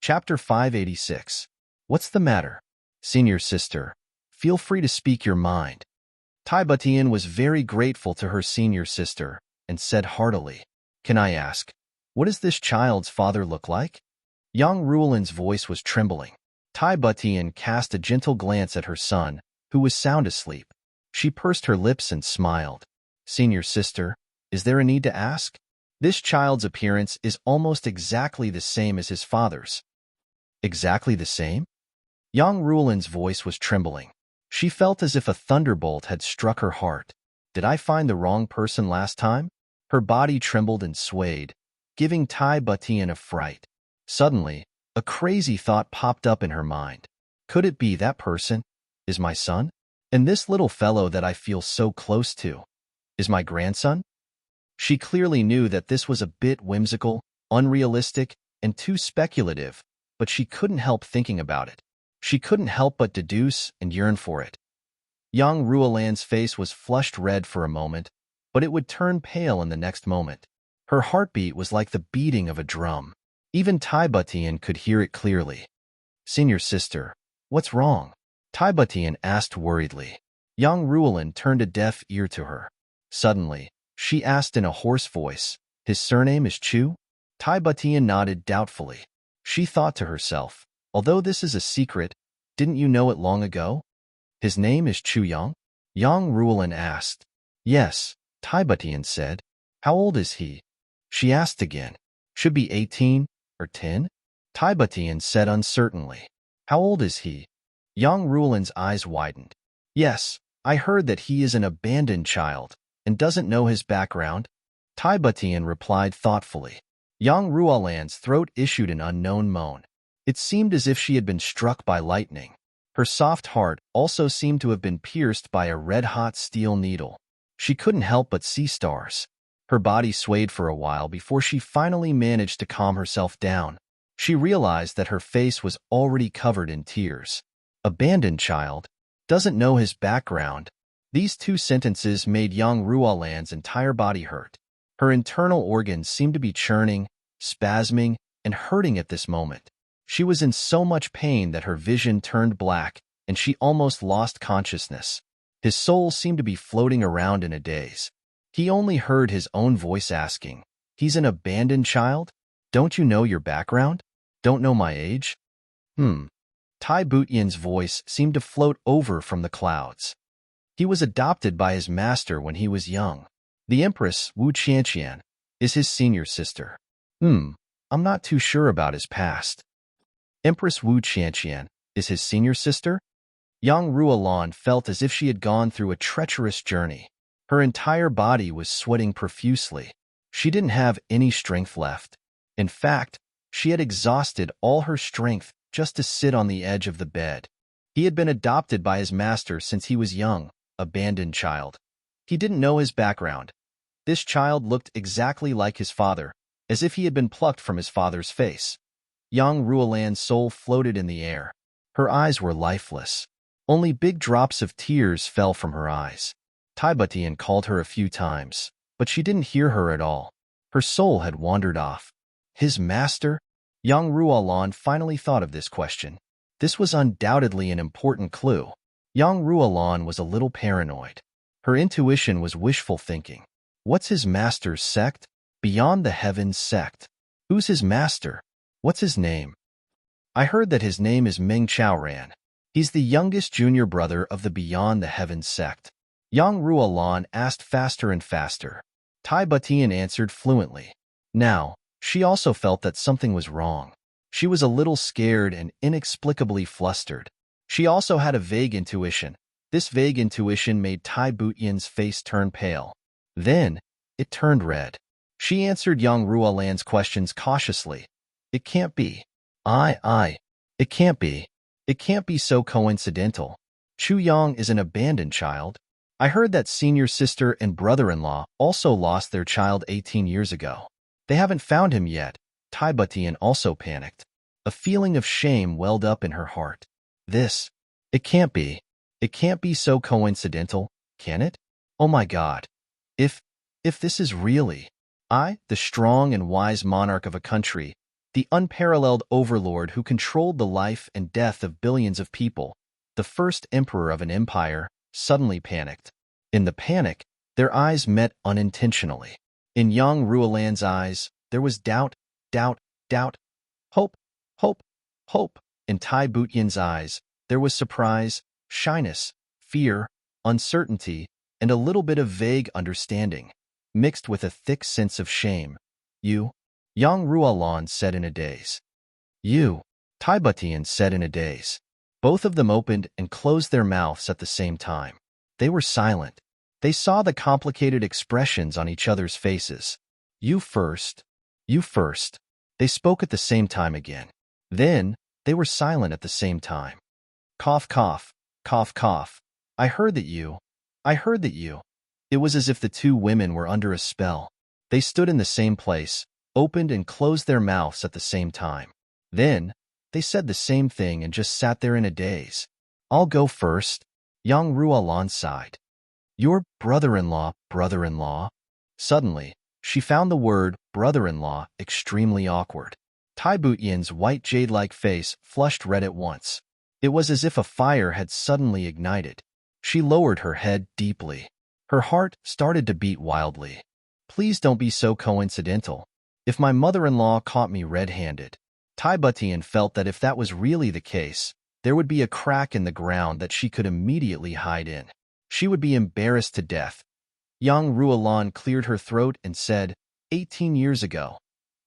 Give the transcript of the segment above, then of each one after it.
Chapter 586. What's the matter? Senior sister, feel free to speak your mind. Butian was very grateful to her senior sister and said heartily, Can I ask, what does this child's father look like? Young Ruolan's voice was trembling. Butian cast a gentle glance at her son, who was sound asleep. She pursed her lips and smiled. Senior sister, is there a need to ask? This child's appearance is almost exactly the same as his father's. Exactly the same? Young Ruolan's voice was trembling. She felt as if a thunderbolt had struck her heart. Did I find the wrong person last time? Her body trembled and swayed, giving Butian a fright. Suddenly, a crazy thought popped up in her mind. Could it be that person is my son? And this little fellow that I feel so close to is my grandson? She clearly knew that this was a bit whimsical, unrealistic, and too speculative, but she couldn't help thinking about it. She couldn't help but deduce and yearn for it. Young Ruolan's face was flushed red for a moment, but it would turn pale in the next moment. Her heartbeat was like the beating of a drum. Even Butian could hear it clearly. Senior sister, what's wrong? Butian asked worriedly. Young Ruolan turned a deaf ear to her. Suddenly, she asked in a hoarse voice, His surname is Chu? Butian nodded doubtfully. She thought to herself, although this is a secret, didn't you know it long ago? His name is Chu Yang? Young Ruolan asked. Yes, Butian said. How old is he? She asked again. Should be 18 or 10? Butian said uncertainly. How old is he? Young Ruolan's eyes widened. Yes, I heard that he is an abandoned child and doesn't know his background. Butian replied thoughtfully. Young Ruolan's throat issued an unknown moan. It seemed as if she had been struck by lightning. Her soft heart also seemed to have been pierced by a red-hot steel needle. She couldn't help but see stars. Her body swayed for a while before she finally managed to calm herself down. She realized that her face was already covered in tears. Abandoned child, doesn't know his background. These two sentences made young Ruolan's entire body hurt. Her internal organs seemed to be churning, spasming, and hurting at this moment. She was in so much pain that her vision turned black, and she almost lost consciousness. His soul seemed to be floating around in a daze. He only heard his own voice asking, He's an abandoned child? Don't you know your background? Don't know my age? Butian's voice seemed to float over from the clouds. He was adopted by his master when he was young. The Empress Wu Qianqian is his senior sister. I'm not too sure about his past. Empress Wu Qianqian is his senior sister? Young Ruolan felt as if she had gone through a treacherous journey. Her entire body was sweating profusely. She didn't have any strength left. In fact, she had exhausted all her strength just to sit on the edge of the bed. He had been adopted by his master since he was young, abandoned child. He didn't know his background. This child looked exactly like his father, as if he had been plucked from his father's face. Young Ruolan's soul floated in the air. Her eyes were lifeless. Only big drops of tears fell from her eyes. Butian called her a few times, but she didn't hear her at all. Her soul had wandered off. His master? Young Ruolan finally thought of this question. This was undoubtedly an important clue. Young Ruolan was a little paranoid. Her intuition was wishful thinking. What's his master's sect? Beyond the Heavens sect. Who's his master? What's his name? I heard that his name is Meng Chaoran. He's the youngest junior brother of the Beyond the Heavens sect. Young Ruolan asked faster and faster. Butian answered fluently. Now, she also felt that something was wrong. She was a little scared and inexplicably flustered. She also had a vague intuition. This vague intuition made Butian's face turn pale. Then, it turned red. She answered young Ruolan's questions cautiously. It can't be. It can't be. It can't be so coincidental. Chu Yang is an abandoned child. I heard that senior sister and brother-in-law also lost their child 18 years ago. They haven't found him yet. Butian also panicked. A feeling of shame welled up in her heart. It can't be. It can't be so coincidental, can it? Oh my God. If this is really, the strong and wise monarch of a country, the unparalleled overlord who controlled the life and death of billions of people, the first emperor of an empire, suddenly panicked. In the panic, their eyes met unintentionally. In young Ruolan's eyes, there was doubt, doubt, doubt, hope, hope, hope. In Tai Butian's eyes, there was surprise, shyness, fear, uncertainty, and a little bit of vague understanding, mixed with a thick sense of shame. You? Yang Ruolan said in a daze. You? Tai Butian said in a daze. Both of them opened and closed their mouths at the same time. They were silent. They saw the complicated expressions on each other's faces. You first. You first. They spoke at the same time again. Then, they were silent at the same time. Cough, cough, cough, cough. I heard that you. It was as if the two women were under a spell. They stood in the same place, opened and closed their mouths at the same time. Then, they said the same thing and just sat there in a daze. I'll go first. Yang Ruolan sighed. Your brother-in-law. Suddenly, she found the word brother-in-law extremely awkward. Tai Butian's white jade-like face flushed red at once. It was as if a fire had suddenly ignited. She lowered her head deeply. Her heart started to beat wildly. Please don't be so coincidental. If my mother-in-law caught me red-handed. Tai Butian felt that if that was really the case, there would be a crack in the ground that she could immediately hide in. She would be embarrassed to death. Yang Ruolan cleared her throat and said, 18 years ago,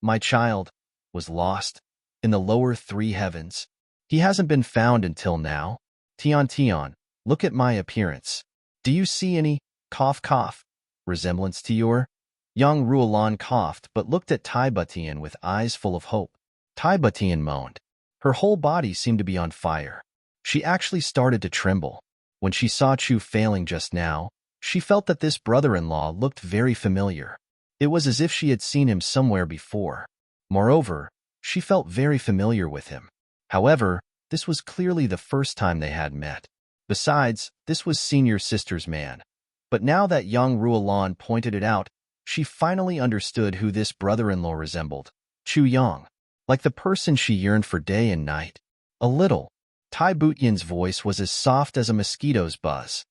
my child was lost in the lower three heavens. He hasn't been found until now. Tian, look at my appearance. Do you see any, cough, cough, resemblance to your? Yang Ruolan coughed but looked at Tai Butian with eyes full of hope. Tai Butian moaned. Her whole body seemed to be on fire. She actually started to tremble. When she saw Chu failing just now, she felt that this brother-in-law looked very familiar. It was as if she had seen him somewhere before. Moreover, she felt very familiar with him. However, this was clearly the first time they had met. Besides, this was senior sister's man. But now that young Ruolan pointed it out, she finally understood who this brother-in-law resembled. Chu Yang. Like the person she yearned for day and night. A little. Tai Butian's voice was as soft as a mosquito's buzz.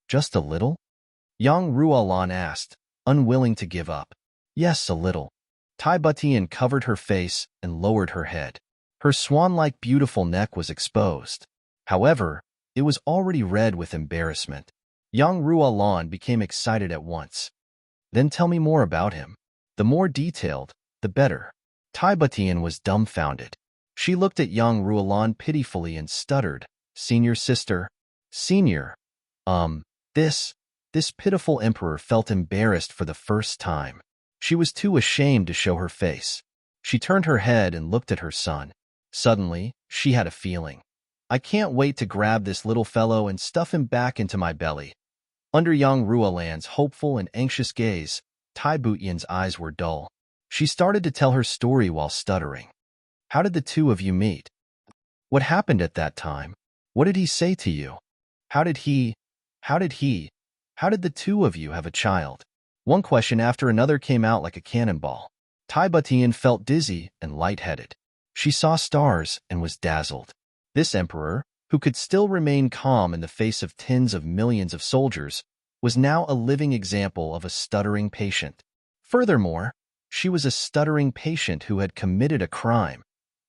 Just a little? Yang Ruolan asked, unwilling to give up. Yes, a little. Tai Butian covered her face and lowered her head. Her swan-like beautiful neck was exposed. However, it was already red with embarrassment. Yang Ruolan became excited at once. Then tell me more about him. The more detailed, the better. Tai Butian was dumbfounded. She looked at young Ruolan pitifully and stuttered, Senior sister. Senior. This pitiful emperor felt embarrassed for the first time. She was too ashamed to show her face. She turned her head and looked at her son. Suddenly, she had a feeling. I can't wait to grab this little fellow and stuff him back into my belly. Under young Ruolan's hopeful and anxious gaze, Tai Butian's eyes were dull. She started to tell her story while stuttering. How did the two of you meet? What happened at that time? What did he say to you? How did the two of you have a child? One question after another came out like a cannonball. Tai Butian felt dizzy and lightheaded. She saw stars and was dazzled. This emperor, who could still remain calm in the face of tens of millions of soldiers, was now a living example of a stuttering patient. Furthermore, she was a stuttering patient who had committed a crime.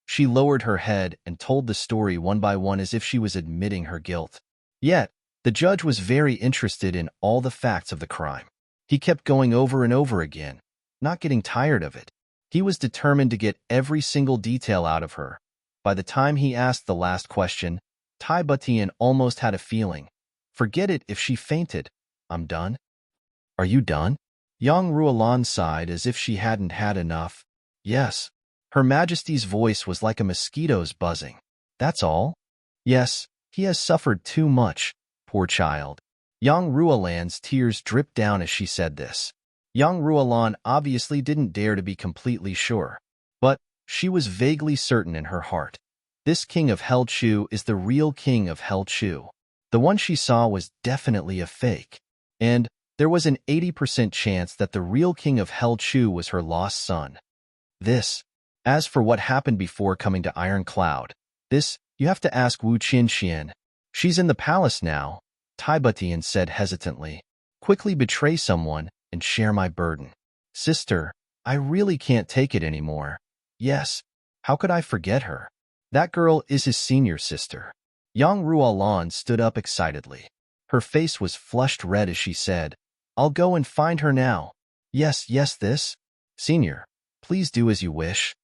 She lowered her head and told the story one by one as if she was admitting her guilt. Yet, the judge was very interested in all the facts of the crime. He kept going over and over again, not getting tired of it. He was determined to get every single detail out of her. By the time he asked the last question, Tai Butian almost had a feeling. Forget it if she fainted. I'm done. Are you done? Young Ruolan sighed as if she hadn't had enough. Yes. Her Majesty's voice was like a mosquito's buzzing. That's all? Yes, he has suffered too much. Poor child. Young Ruolan's tears dripped down as she said this. Young Ruolan obviously didn't dare to be completely sure. But she was vaguely certain in her heart. This king of Hell Chu is the real king of Hell Chu. The one she saw was definitely a fake. And there was an 80% chance that the real king of Hell Chu was her lost son. This As for what happened before coming to Iron Cloud, this, you have to ask Wu Qianxian. She's in the palace now, Tai Butian said hesitantly. Quickly betray someone and share my burden. Sister, I really can't take it anymore. Yes, how could I forget her? That girl is his senior sister. Yang Ruolan stood up excitedly. Her face was flushed red as she said, I'll go and find her now. Yes, this. Senior, please do as you wish.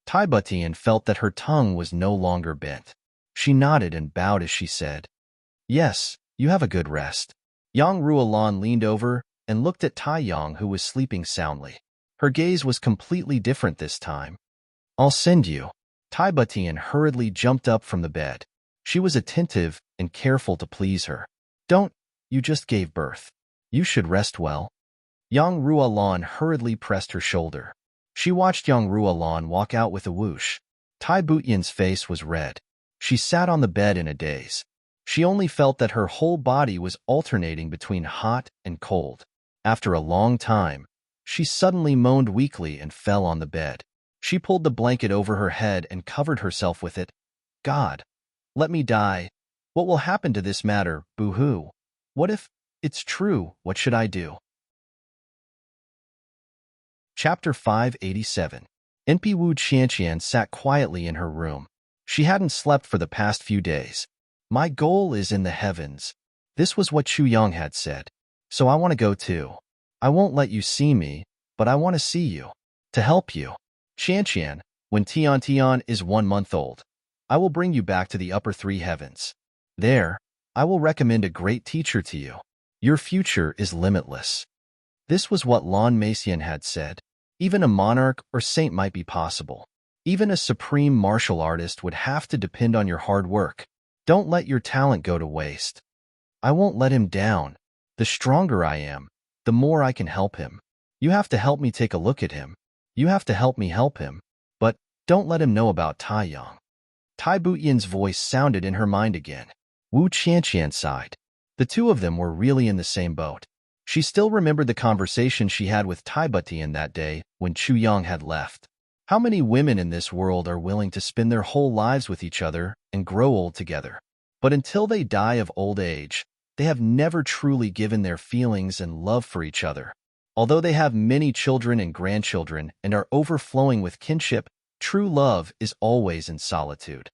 Tai Butian felt that her tongue was no longer bent. She nodded and bowed as she said, Yes, you have a good rest. Yang Ruolan leaned over and looked at Tai Yang, who was sleeping soundly. Her gaze was completely different this time. I'll send you. Tai Butian hurriedly jumped up from the bed. She was attentive and careful to please her. Don't, you just gave birth. You should rest well. Yang Ruolan hurriedly pressed her shoulder. She watched Yang Ruolan walk out with a whoosh. Tai Butian's face was red. She sat on the bed in a daze. She only felt that her whole body was alternating between hot and cold. After a long time, she suddenly moaned weakly and fell on the bed. She pulled the blanket over her head and covered herself with it. God, let me die. What will happen to this matter, boo-hoo? What if it's true? What should I do? Chapter 587. NP Wu Qianqian sat quietly in her room. She hadn't slept for the past few days. My goal is in the heavens. This was what Chu Yang had said. So I want to go too. I won't let you see me, but I want to see you. To help you. Qianqian, when Tian is 1 month old, I will bring you back to the upper 3 heavens. There, I will recommend a great teacher to you. Your future is limitless. This was what Lan Macian had said. Even a monarch or saint might be possible. Even a supreme martial artist would have to depend on your hard work. Don't let your talent go to waste. I won't let him down. The stronger I am, the more I can help him. You have to help me take a look at him. You have to help me help him. But don't let him know about Tai Yang. Tai Butian's voice sounded in her mind again. Wu Qianqian sighed. The two of them were really in the same boat. She still remembered the conversation she had with Tai Butian that day when Chu Yang had left. How many women in this world are willing to spend their whole lives with each other and grow old together? But until they die of old age, they have never truly given their feelings and love for each other. Although they have many children and grandchildren and are overflowing with kinship, true love is always in solitude.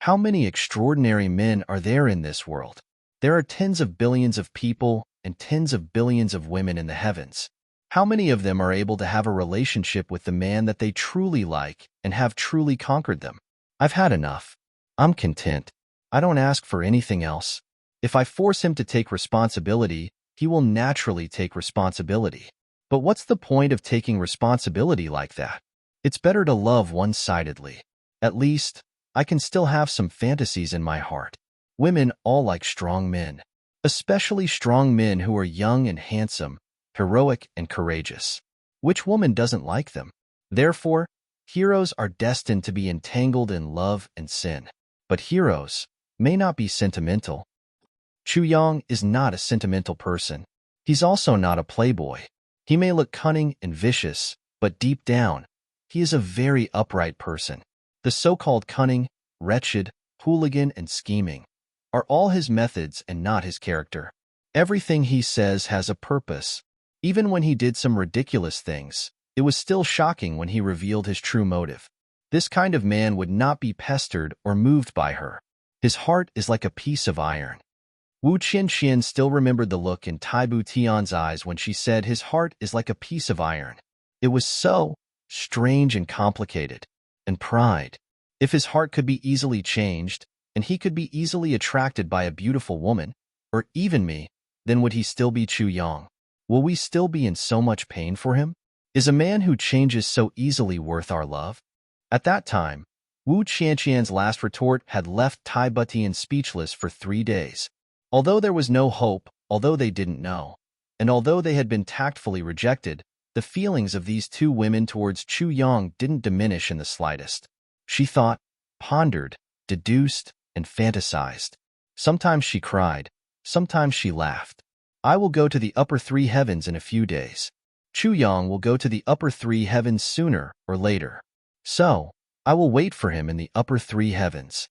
How many extraordinary men are there in this world? There are tens of billions of people and tens of billions of women in the heavens. How many of them are able to have a relationship with the man that they truly like and have truly conquered them? I've had enough. I'm content. I don't ask for anything else. If I force him to take responsibility, he will naturally take responsibility. But what's the point of taking responsibility like that? It's better to love one-sidedly. At least, I can still have some fantasies in my heart. Women all like strong men. Especially strong men who are young and handsome, heroic and courageous. Which woman doesn't like them? Therefore, heroes are destined to be entangled in love and sin. But heroes may not be sentimental. Chu Yang is not a sentimental person. He's also not a playboy. He may look cunning and vicious, but deep down, he is a very upright person. The so-called cunning, wretched, hooligan, and scheming are all his methods and not his character. Everything he says has a purpose. Even when he did some ridiculous things, it was still shocking when he revealed his true motive. This kind of man would not be pestered or moved by her. His heart is like a piece of iron. Wu Qianxian still remembered the look in Tai Butian's eyes when she said his heart is like a piece of iron. It was so strange and complicated. And pride. If his heart could be easily changed, and he could be easily attracted by a beautiful woman, or even me, then would he still be Chu Yang? Will we still be in so much pain for him? Is a man who changes so easily worth our love? At that time, Wu Qianqian's last retort had left Tai Butian speechless for 3 days. Although there was no hope, although they didn't know, and although they had been tactfully rejected, the feelings of these two women towards Chu Yang didn't diminish in the slightest. She thought, pondered, deduced, and fantasized. Sometimes she cried, sometimes she laughed. I will go to the upper 3 heavens in a few days. Chu Yang will go to the upper 3 heavens sooner or later. So, I will wait for him in the upper three heavens.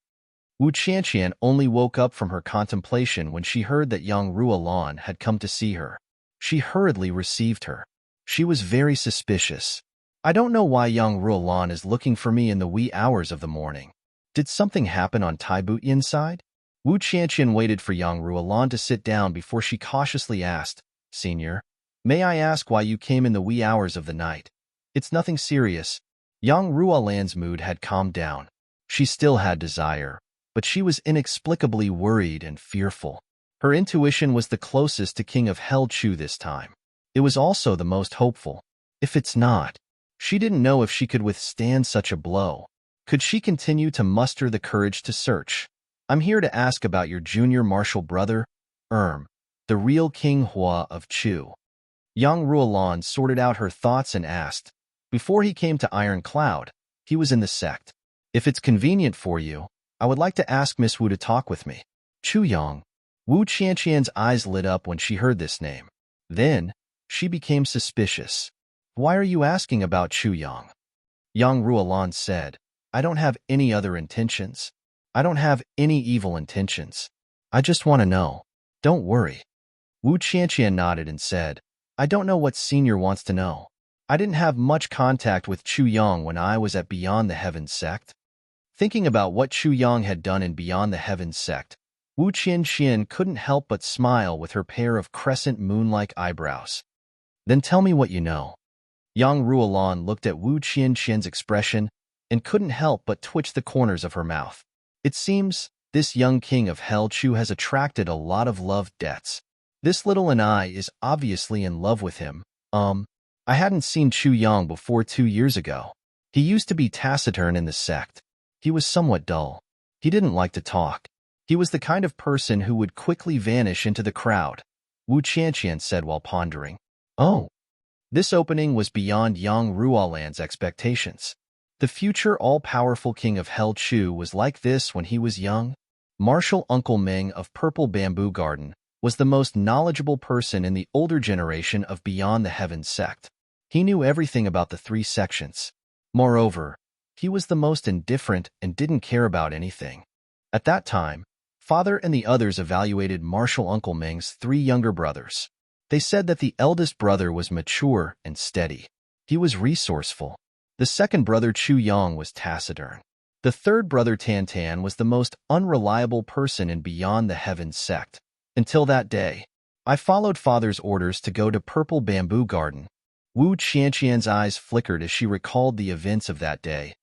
Wu Qianqian only woke up from her contemplation when she heard that young Ruolan had come to see her. She hurriedly received her. She was very suspicious. I don't know why young Ruolan is looking for me in the wee hours of the morning. Did something happen on Tai Butian's side? Wu Qianqian waited for young Ruolan to sit down before she cautiously asked, Senior, may I ask why you came in the wee hours of the night? It's nothing serious. Young Ruolan's mood had calmed down. She still had desire, but she was inexplicably worried and fearful. Her intuition was the closest to King of Hell Chu this time. It was also the most hopeful. If it's not, she didn't know if she could withstand such a blow. Could she continue to muster the courage to search? I'm here to ask about your junior martial brother, the real King Hua of Chu. Young Ruolan sorted out her thoughts and asked. Before he came to Iron Cloud, he was in the sect. If it's convenient for you, I would like to ask Miss Wu to talk with me. Chu Yang. Wu Qianqian's eyes lit up when she heard this name. Then, she became suspicious. Why are you asking about Chu Yang? Young Ruolan said, I don't have any other intentions. I don't have any evil intentions. I just want to know. Don't worry. Wu Qianqian nodded and said, I don't know what Senior wants to know. I didn't have much contact with Chu Yang when I was at Beyond the Heavens sect. Thinking about what Chu Yang had done in Beyond the Heavens sect, Wu Qianqian couldn't help but smile with her pair of crescent moon-like eyebrows. Then tell me what you know. Young Ruolan looked at Wu Qianqian's expression and couldn't help but twitch the corners of her mouth. It seems this young king of Hell Chu has attracted a lot of love debts. This little Anai is obviously in love with him. I hadn't seen Chu Yang before 2 years ago. He used to be taciturn in the sect. He was somewhat dull. He didn't like to talk. He was the kind of person who would quickly vanish into the crowd, Wu Qianqian said while pondering. Oh. This opening was beyond young Ruolan's expectations. The future all-powerful king of Hell Chu was like this when he was young. Martial Uncle Ming of Purple Bamboo Garden was the most knowledgeable person in the older generation of Beyond the Heavens sect. He knew everything about the 3 sections. Moreover, he was the most indifferent and didn't care about anything. At that time, Father and the others evaluated Martial Uncle Ming's 3 younger brothers. They said that the eldest brother was mature and steady. He was resourceful. The second brother Chu Yang was taciturn. The third brother Tan Tan was the most unreliable person in Beyond the Heavens sect. Until that day, I followed Father's orders to go to Purple Bamboo Garden. Wu Qianqian's eyes flickered as she recalled the events of that day.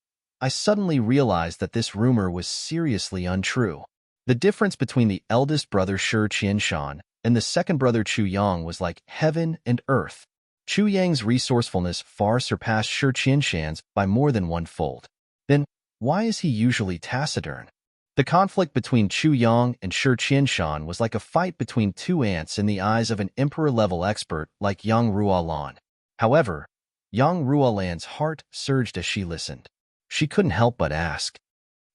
I suddenly realized that this rumor was seriously untrue. The difference between the eldest brother Shi Qianshan and the second brother Chu Yang was like heaven and earth. Chu Yang's resourcefulness far surpassed Shi Qianshan's by more than 1-fold. Then, why is he usually taciturn? The conflict between Chu Yang and Shi Qianshan was like a fight between 2 ants in the eyes of an emperor-level expert like Yang Ruolan. However, Yang Ruolan's heart surged as she listened. She couldn't help but ask.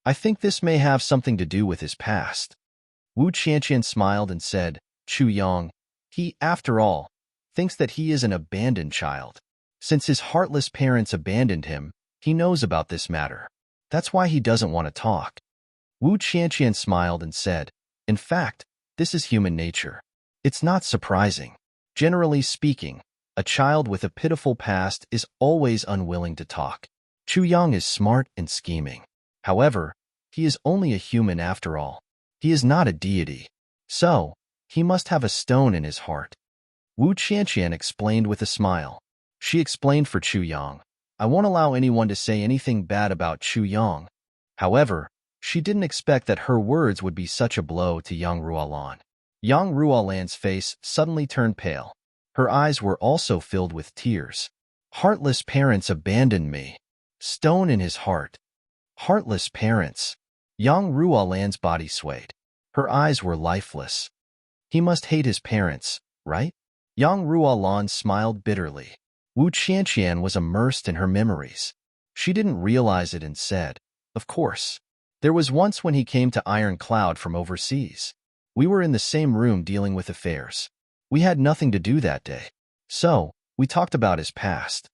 I think this may have something to do with his past. Wu Qianqian smiled and said, Chu Yang, he, after all, thinks that he is an abandoned child. Since his heartless parents abandoned him, he knows about this matter. That's why he doesn't want to talk. Wu Qianqian smiled and said, in fact, this is human nature. It's not surprising. Generally speaking, a child with a pitiful past is always unwilling to talk. Chu Yang is smart and scheming. However, he is only a human after all. He is not a deity. So, he must have a stone in his heart. Wu Qianqian explained with a smile. She explained for Chu Yang. I won't allow anyone to say anything bad about Chu Yang. However, she didn't expect that her words would be such a blow to Yang Ruolan. Yang Ruolan's face suddenly turned pale. Her eyes were also filled with tears. Heartless parents abandoned me. Stone in his heart. Heartless parents. Yang Ruolan's body swayed. Her eyes were lifeless. He must hate his parents, right? Yang Ruolan smiled bitterly. Wu Qianqian was immersed in her memories. She didn't realize it and said, of course. There was once when he came to Iron Cloud from overseas. We were in the same room dealing with affairs. We had nothing to do that day. So, we talked about his past.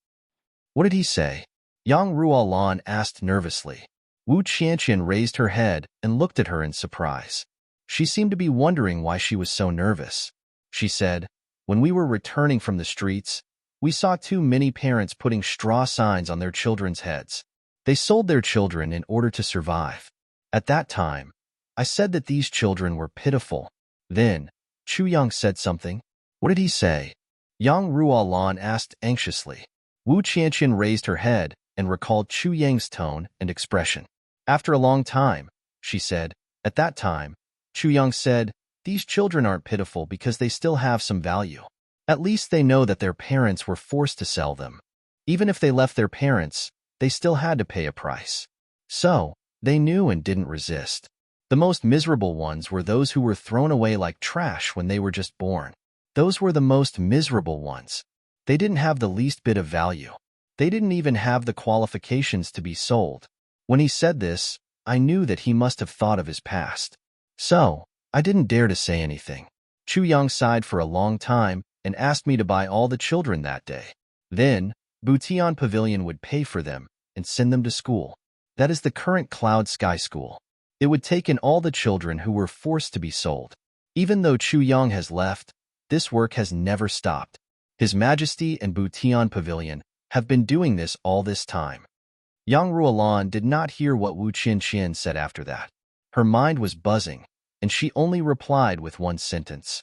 What did he say? Yang Ruolan asked nervously. Wu Qianqian raised her head and looked at her in surprise. She seemed to be wondering why she was so nervous. She said, "When we were returning from the streets, we saw too many parents putting straw signs on their children's heads. They sold their children in order to survive. At that time, I said that these children were pitiful. Then, Chu Yang said something. What did he say?" Yang Ruolan asked anxiously. Wu Qianqian raised her head and recalled Chu Yang's tone and expression. After a long time, she said, "At that time, Chu Yang said, these children aren't pitiful because they still have some value. At least they know that their parents were forced to sell them. Even if they left their parents, they still had to pay a price. So, they knew and didn't resist. The most miserable ones were those who were thrown away like trash when they were just born. Those were the most miserable ones. They didn't have the least bit of value. They didn't even have the qualifications to be sold." When he said this, I knew that he must have thought of his past. So, I didn't dare to say anything. Chu Yang sighed for a long time and asked me to buy all the children that day. Then, Butian Pavilion would pay for them and send them to school. That is the current Cloud Sky School. It would take in all the children who were forced to be sold. Even though Chu Yang has left, this work has never stopped. His Majesty and Butian Pavilion have been doing this all this time. Yang Ruolan did not hear what Wu Qianqian said after that. Her mind was buzzing, and she only replied with one sentence.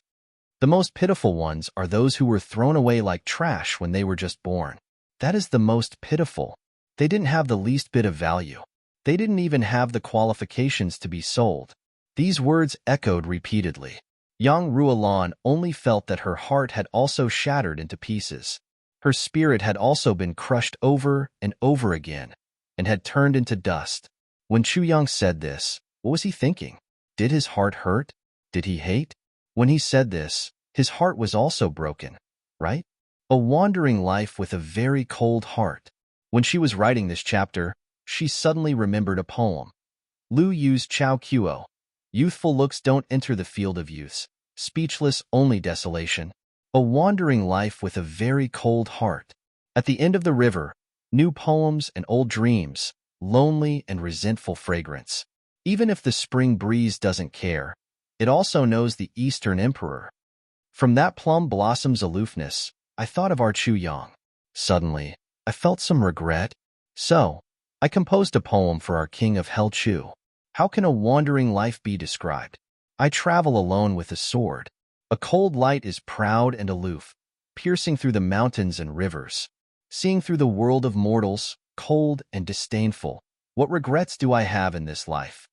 The most pitiful ones are those who were thrown away like trash when they were just born. That is the most pitiful. They didn't have the least bit of value. They didn't even have the qualifications to be sold. These words echoed repeatedly. Yang Ruolan only felt that her heart had also shattered into pieces. Her spirit had also been crushed over and over again, and had turned into dust. When Chu Yang said this, what was he thinking? Did his heart hurt? Did he hate? When he said this, his heart was also broken, right? A wandering life with a very cold heart. When she was writing this chapter, she suddenly remembered a poem. Lu Yu's Chao Kuo. Youthful looks don't enter the field of youths. Speechless only desolation. A wandering life with a very cold heart. At the end of the river, new poems and old dreams, lonely and resentful fragrance. Even if the spring breeze doesn't care, it also knows the Eastern Emperor. From that plum blossom's aloofness, I thought of our Chu Yang. Suddenly, I felt some regret. So, I composed a poem for our king of Hell Chu. How can a wandering life be described? I travel alone with a sword. A cold light is proud and aloof, piercing through the mountains and rivers. Seeing through the world of mortals, cold and disdainful. What regrets do I have in this life?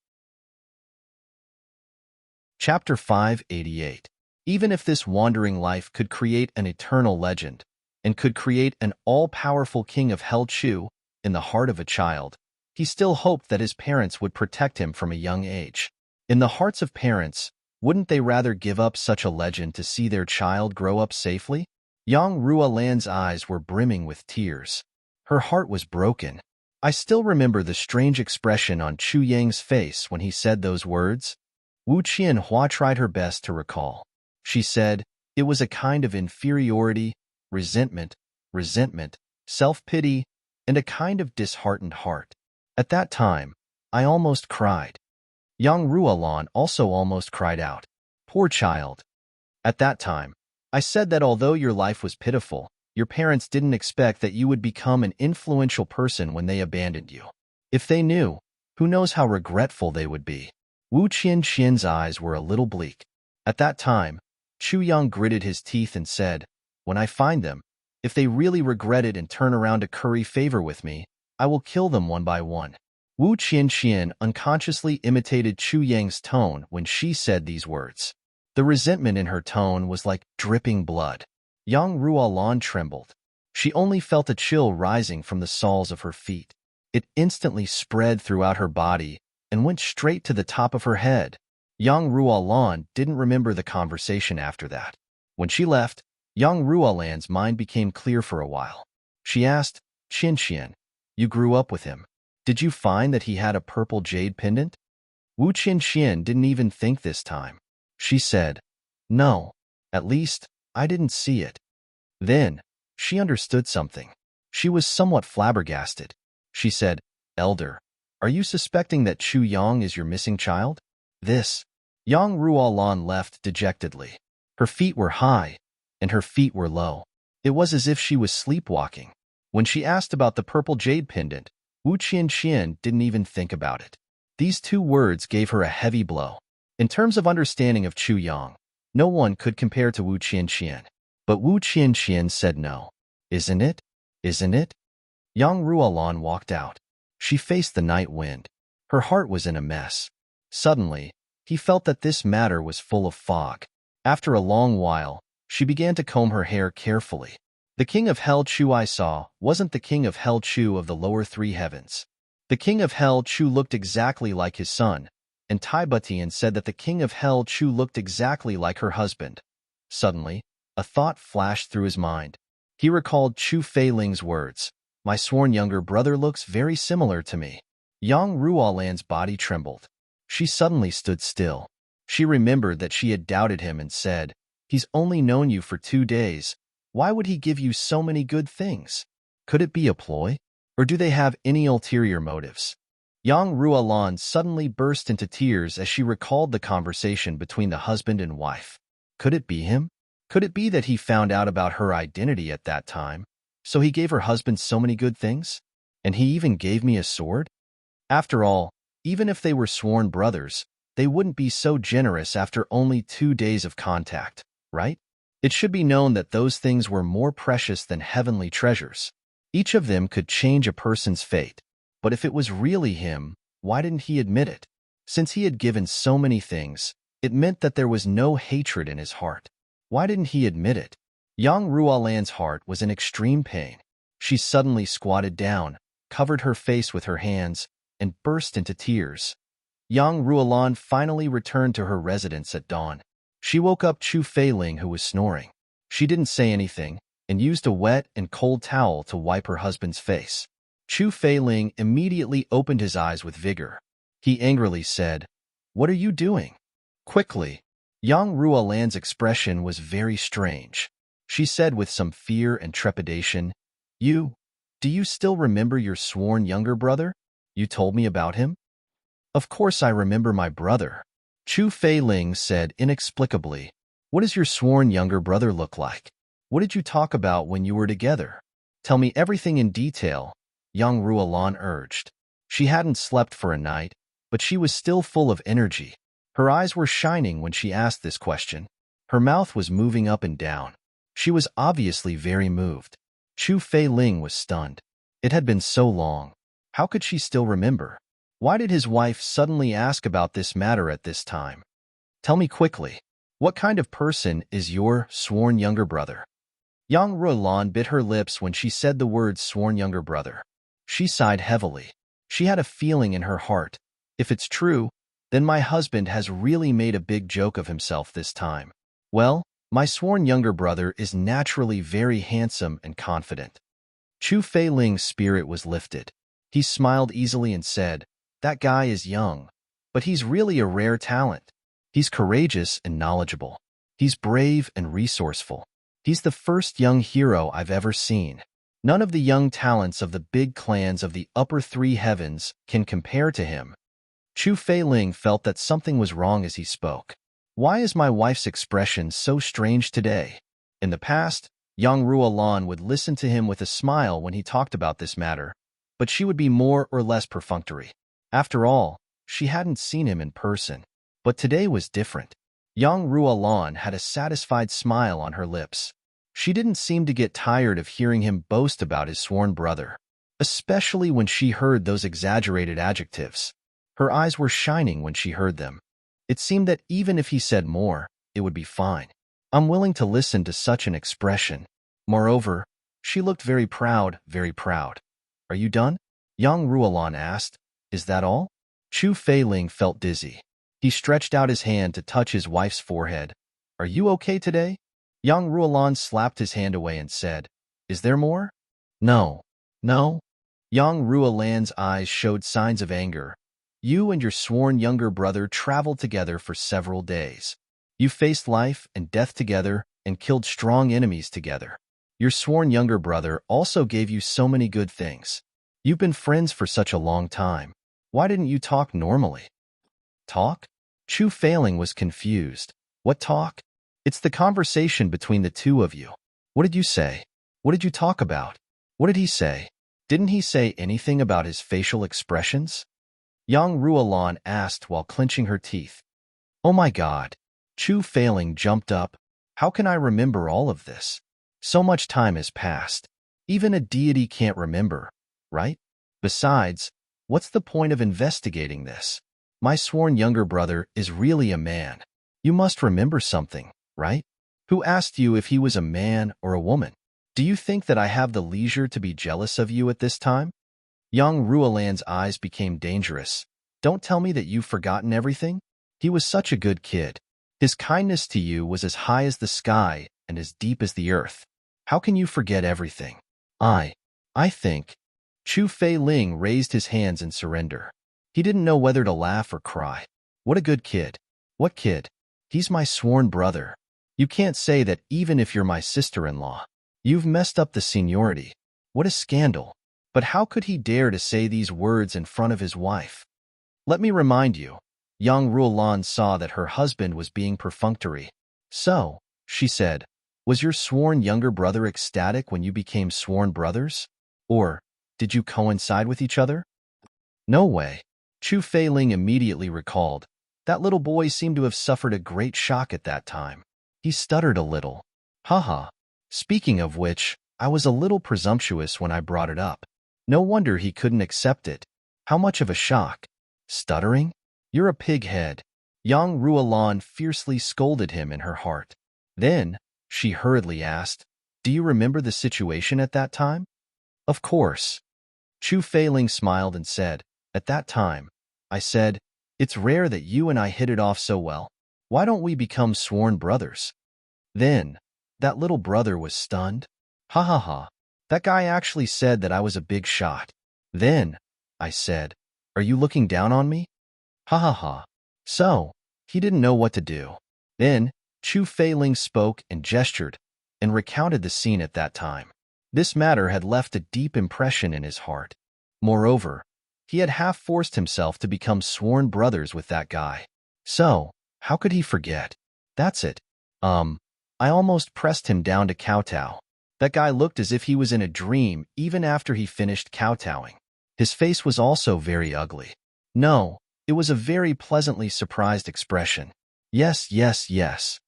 Chapter 588. Even if this wandering life could create an eternal legend, and could create an all-powerful king of Hell Chu in the heart of a child, he still hoped that his parents would protect him from a young age. In the hearts of parents, wouldn't they rather give up such a legend to see their child grow up safely? Yang Ruolan's eyes were brimming with tears. Her heart was broken. I still remember the strange expression on Chu Yang's face when he said those words. Wu Qianhua tried her best to recall. She said, it was a kind of inferiority, resentment, self-pity, and a kind of disheartened heart. At that time, I almost cried. Yang Ruolan also almost cried out. Poor child. At that time, I said that although your life was pitiful, your parents didn't expect that you would become an influential person when they abandoned you. If they knew, who knows how regretful they would be. Wu Qianqian's eyes were a little bleak. At that time, Chu Yang gritted his teeth and said, when I find them, if they really regret it and turn around to curry favor with me, I will kill them one by one. Wu Qianqian unconsciously imitated Chu Yang's tone when she said these words. The resentment in her tone was like dripping blood. Yang Ruolan trembled. She only felt a chill rising from the soles of her feet. It instantly spread throughout her body and went straight to the top of her head. Yang Ruolan didn't remember the conversation after that. When she left, Yang Ruolan's mind became clear for a while. She asked, Qianqian, you grew up with him. Did you find that he had a purple jade pendant? Wu Qianqian didn't even think this time. She said, no, at least, I didn't see it. Then, she understood something. She was somewhat flabbergasted. She said, "Elder, are you suspecting that Chu Yang is your missing child?" This. Yang Ruolan left dejectedly. Her feet were high, and her feet were low. It was as if she was sleepwalking. When she asked about the purple jade pendant, Wu Qianqian didn't even think about it. These two words gave her a heavy blow. In terms of understanding of Chu Yang, no one could compare to Wu Qianqian. But Wu Qianqian said no. "Isn't it? Isn't it?" Yang Ruolan walked out. She faced the night wind. Her heart was in a mess. Suddenly, he felt that this matter was full of fog. After a long while, she began to comb her hair carefully. The king of Hell Chu I saw wasn't the king of Hell Chu of the lower three heavens. The king of Hell Chu looked exactly like his son, and Tai Butian said that the king of Hell Chu looked exactly like her husband. Suddenly, a thought flashed through his mind. He recalled Chu Feiling's words. "My sworn younger brother looks very similar to me." Yang Ruolan's body trembled. She suddenly stood still. She remembered that she had doubted him and said, "He's only known you for 2 days. Why would he give you so many good things? Could it be a ploy? Or do they have any ulterior motives?" Yang Ruolan suddenly burst into tears as she recalled the conversation between the husband and wife. Could it be him? Could it be that he found out about her identity at that time, so he gave her husband so many good things? And he even gave me a sword? After all, even if they were sworn brothers, they wouldn't be so generous after only 2 days of contact, right? It should be known that those things were more precious than heavenly treasures. Each of them could change a person's fate. But if it was really him, why didn't he admit it? Since he had given so many things, it meant that there was no hatred in his heart. Why didn't he admit it? Yang Ruolan's heart was in extreme pain. She suddenly squatted down, covered her face with her hands, and burst into tears. Yang Ruolan finally returned to her residence at dawn. She woke up Chu Feiling, who was snoring. She didn't say anything, and used a wet and cold towel to wipe her husband's face. Chu Feiling immediately opened his eyes with vigor. He angrily said, "What are you doing?" Quickly. Yang Ruolan's expression was very strange. She said with some fear and trepidation, Do you still remember your sworn younger brother? You told me about him?" "Of course I remember my brother," Chu Feiling said inexplicably. "What does your sworn younger brother look like? What did you talk about when you were together? Tell me everything in detail," Yang Ruolan urged. She hadn't slept for a night, but she was still full of energy. Her eyes were shining when she asked this question. Her mouth was moving up and down. She was obviously very moved. Chu Feiling was stunned. It had been so long. How could she still remember? Why did his wife suddenly ask about this matter at this time? "Tell me quickly, what kind of person is your sworn younger brother?" Yang Ruolan bit her lips when she said the words sworn younger brother. She sighed heavily. She had a feeling in her heart. If it's true, then my husband has really made a big joke of himself this time. Well, my sworn younger brother is naturally very handsome and confident. Chu Feiling's spirit was lifted. He smiled easily and said, "That guy is young, but he's really a rare talent. He's courageous and knowledgeable. He's brave and resourceful. He's the first young hero I've ever seen. None of the young talents of the big clans of the upper 3 heavens can compare to him." Chu Feiling felt that something was wrong as he spoke. Why is my wife's expression so strange today? In the past, Yang Ruolan would listen to him with a smile when he talked about this matter, but she would be more or less perfunctory. After all, she hadn't seen him in person. But today was different. Yang Ruolan had a satisfied smile on her lips. She didn't seem to get tired of hearing him boast about his sworn brother, especially when she heard those exaggerated adjectives. Her eyes were shining when she heard them. It seemed that even if he said more, it would be fine. I'm willing to listen to such an expression. Moreover, she looked very proud, very proud. Are you done? Yang Ruolan asked. Is that all? Chu Feiling felt dizzy. He stretched out his hand to touch his wife's forehead. Are you okay today? Yang Ruolan slapped his hand away and said, Is there more? No. No? Yang Ruolan's eyes showed signs of anger. You and your sworn younger brother traveled together for several days. You faced life and death together and killed strong enemies together. Your sworn younger brother also gave you so many good things. You've been friends for such a long time. Why didn't you talk normally? Talk? Chu Failing was confused. What talk? It's the conversation between the two of you. What did you say? What did you talk about? What did he say? Didn't he say anything about his facial expressions? Yang Ruolan asked while clenching her teeth. Oh my God. Chu Failing jumped up. How can I remember all of this? So much time has passed. Even a deity can't remember, right? Besides, what's the point of investigating this? My sworn younger brother is really a man. You must remember something, right? Who asked you if he was a man or a woman? Do you think that I have the leisure to be jealous of you at this time? Young Ruolan's eyes became dangerous. Don't tell me that you've forgotten everything? He was such a good kid. His kindness to you was as high as the sky and as deep as the earth. How can you forget everything? I think. Chu Failing raised his hands in surrender. He didn't know whether to laugh or cry. What a good kid. What kid? He's my sworn brother. You can't say that even if you're my sister-in-law. You've messed up the seniority. What a scandal. But how could he dare to say these words in front of his wife? Let me remind you. Yang Ruolan saw that her husband was being perfunctory. So, she said, was your sworn younger brother ecstatic when you became sworn brothers? Or, did you coincide with each other? No way. Chu Failing immediately recalled. That little boy seemed to have suffered a great shock at that time. He stuttered a little. Haha. Speaking of which, I was a little presumptuous when I brought it up. No wonder he couldn't accept it. How much of a shock? Stuttering? You're a pig-head. Yang Ruolan fiercely scolded him in her heart. Then, she hurriedly asked, do you remember the situation at that time? Of course. Chu Failing smiled and said, at that time, I said, it's rare that you and I hit it off so well. Why don't we become sworn brothers? Then, that little brother was stunned. Ha ha ha. That guy actually said that I was a big shot. Then, I said, are you looking down on me? Ha ha ha. So, he didn't know what to do. Then, Chu Failing spoke and gestured, and recounted the scene at that time. This matter had left a deep impression in his heart. Moreover, he had half forced himself to become sworn brothers with that guy. So, how could he forget? That's it. I almost pressed him down to kowtow. That guy looked as if he was in a dream even after he finished kowtowing. His face was also very ugly. No, it was a very pleasantly surprised expression. Yes, yes, yes.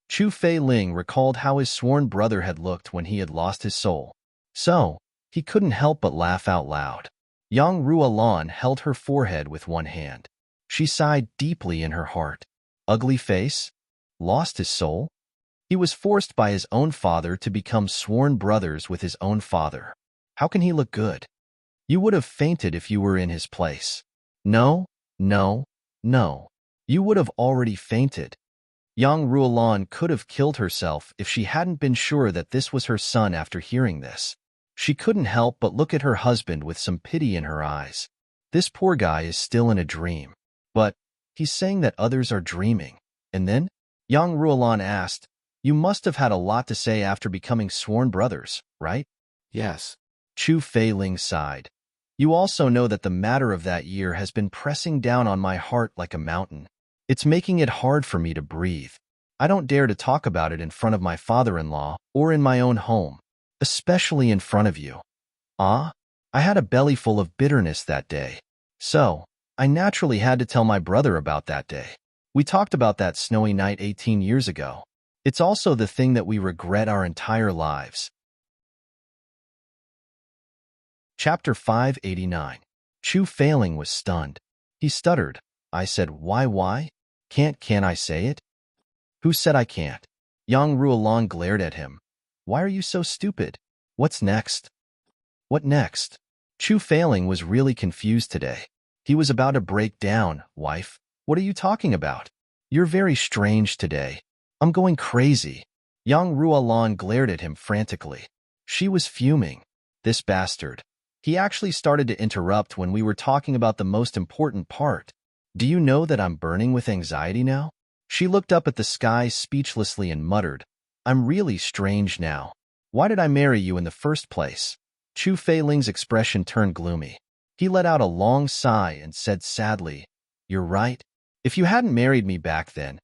Chu Failing recalled how his sworn brother had looked when he had lost his soul. So, he couldn't help but laugh out loud. Yang Ruolan held her forehead with one hand. She sighed deeply in her heart. Ugly face? Lost his soul? He was forced by his own father to become sworn brothers with his own father. How can he look good? You would have fainted if you were in his place. No, no, no. You would have already fainted. Yang Ruolan could have killed herself if she hadn't been sure that this was her son after hearing this. She couldn't help but look at her husband with some pity in her eyes. This poor guy is still in a dream. But he's saying that others are dreaming. And then? Yang Ruolan asked, you must have had a lot to say after becoming sworn brothers, right? Yes. Chu Failing sighed. You also know that the matter of that year has been pressing down on my heart like a mountain. It's making it hard for me to breathe. I don't dare to talk about it in front of my father-in-law or in my own home, especially in front of you. I had a belly full of bitterness that day. So, I naturally had to tell my brother about that day. We talked about that snowy night 18 years ago. It's also the thing that we regret our entire lives. Chapter 589. Chu Failing was stunned. He stuttered. I said, why? Can I say it? Who said I can't? Yang Ruolan glared at him. Why are you so stupid? What's next? What next? Chu Failing was really confused today. He was about to break down. Wife, what are you talking about? You're very strange today. I'm going crazy. Yang Ruolan glared at him frantically. She was fuming. This bastard. He actually started to interrupt when we were talking about the most important part. Do you know that I'm burning with anxiety now? She looked up at the sky speechlessly and muttered, I'm really strange now. Why did I marry you in the first place? Chu Feiling's expression turned gloomy. He let out a long sigh and said sadly, "You're right. If you hadn't married me back then,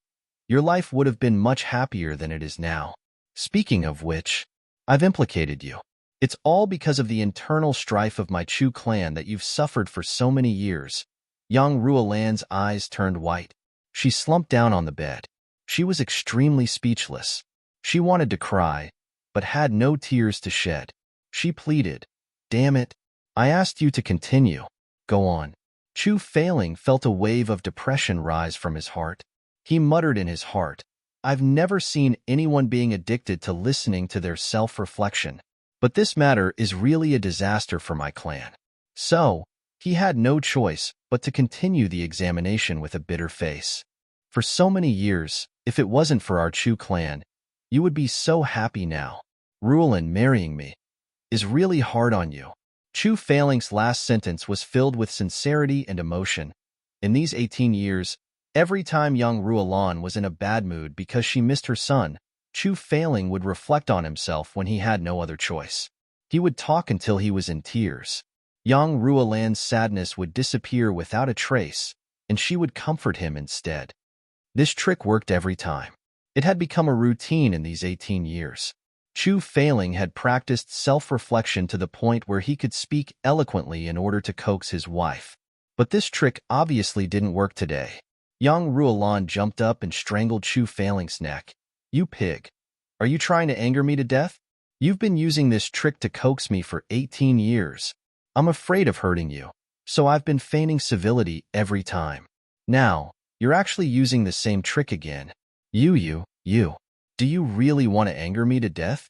your life would have been much happier than it is now. Speaking of which, I've implicated you. It's all because of the internal strife of my Chu clan that you've suffered for so many years." Young Ruolan's eyes turned white. She slumped down on the bed. She was extremely speechless. She wanted to cry, but had no tears to shed. She pleaded, "Damn it. I asked you to continue. Go on." Chu Feiling felt a wave of depression rise from his heart. He muttered in his heart, "I've never seen anyone being addicted to listening to their self-reflection. But this matter is really a disaster for my clan." So, he had no choice but to continue the examination with a bitter face. "For so many years, if it wasn't for our Chu clan, you would be so happy now. Ruolan marrying me is really hard on you." Chu Feiling's last sentence was filled with sincerity and emotion. In these 18 years, every time young Ruolan was in a bad mood because she missed her son, Chu Feiling would reflect on himself when he had no other choice. He would talk until he was in tears. Young Ruolan's sadness would disappear without a trace, and she would comfort him instead. This trick worked every time. It had become a routine in these 18 years. Chu Feiling had practiced self-reflection to the point where he could speak eloquently in order to coax his wife. But this trick obviously didn't work today. Young Ruolan jumped up and strangled Chu Feiling's neck. "You pig. Are you trying to anger me to death? You've been using this trick to coax me for 18 years. I'm afraid of hurting you, so I've been feigning civility every time. Now, you're actually using the same trick again. You. Do you really want to anger me to death?"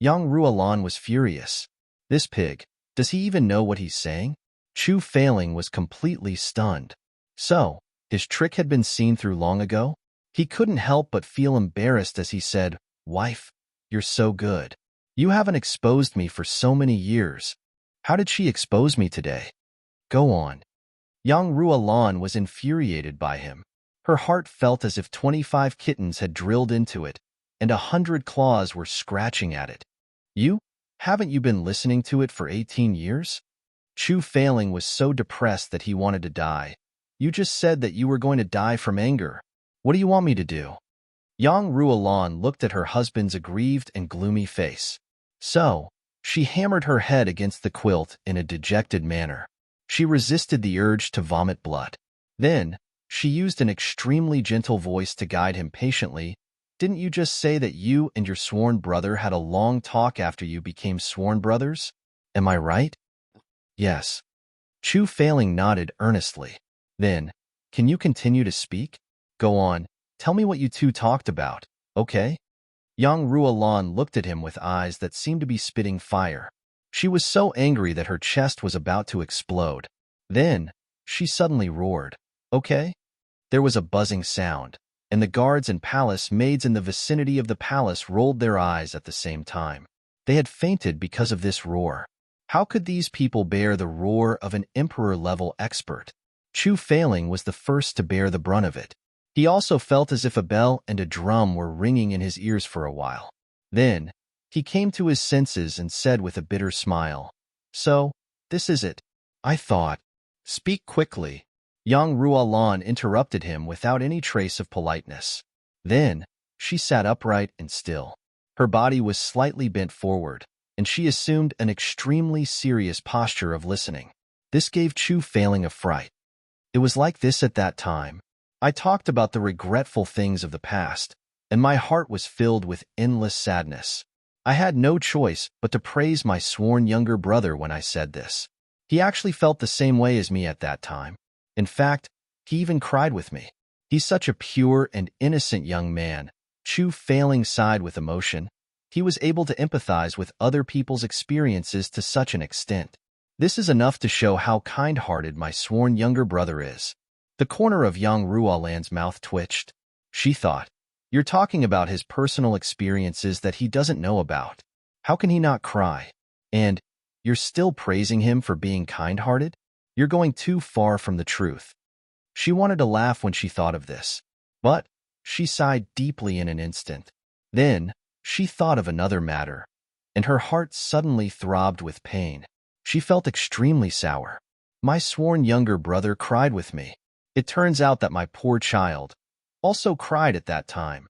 Young Ruolan was furious. This pig, does he even know what he's saying? Chu Feiling was completely stunned. So, his trick had been seen through long ago? He couldn't help but feel embarrassed as he said, "Wife, you're so good. You haven't exposed me for so many years. How did she expose me today? Go on." Young Ruolan was infuriated by him. Her heart felt as if 25 kittens had drilled into it, and 100 claws were scratching at it. Haven't you been listening to it for 18 years? Chu Feiling was so depressed that he wanted to die. "You just said that you were going to die from anger. What do you want me to do?" Young Ruolan looked at her husband's aggrieved and gloomy face. So, she hammered her head against the quilt in a dejected manner. She resisted the urge to vomit blood. Then, she used an extremely gentle voice to guide him patiently. "Didn't you just say that you and your sworn brother had a long talk after you became sworn brothers? Am I right?" "Yes." Chu Feiling nodded earnestly. "Then, can you continue to speak? Go on, tell me what you two talked about, okay?" Young Ruolan looked at him with eyes that seemed to be spitting fire. She was so angry that her chest was about to explode. Then, she suddenly roared, "Okay?" There was a buzzing sound, and the guards and palace maids in the vicinity of the palace rolled their eyes at the same time. They had fainted because of this roar. How could these people bear the roar of an emperor-level expert? Chu Feiling was the first to bear the brunt of it. He also felt as if a bell and a drum were ringing in his ears for a while. Then, he came to his senses and said with a bitter smile, "So, this is it. I thought." "Speak quickly." Young Ruolan interrupted him without any trace of politeness. Then, she sat upright and still. Her body was slightly bent forward, and she assumed an extremely serious posture of listening. This gave Chu Feiling a fright. "It was like this at that time. I talked about the regretful things of the past, and my heart was filled with endless sadness. I had no choice but to praise my sworn younger brother when I said this. He actually felt the same way as me at that time. In fact, he even cried with me. He's such a pure and innocent young man." Chu Feiling sighed with emotion. He was able to empathize with other people's experiences to such an extent. "This is enough to show how kind-hearted my sworn younger brother is." The corner of young Ruolan's mouth twitched. She thought, "You're talking about his personal experiences that he doesn't know about. How can he not cry? And you're still praising him for being kind-hearted? You're going too far from the truth." She wanted to laugh when she thought of this, but she sighed deeply in an instant. Then, she thought of another matter. and her heart suddenly throbbed with pain. She felt extremely sour. My sworn younger brother cried with me. It turns out that my poor child also cried at that time.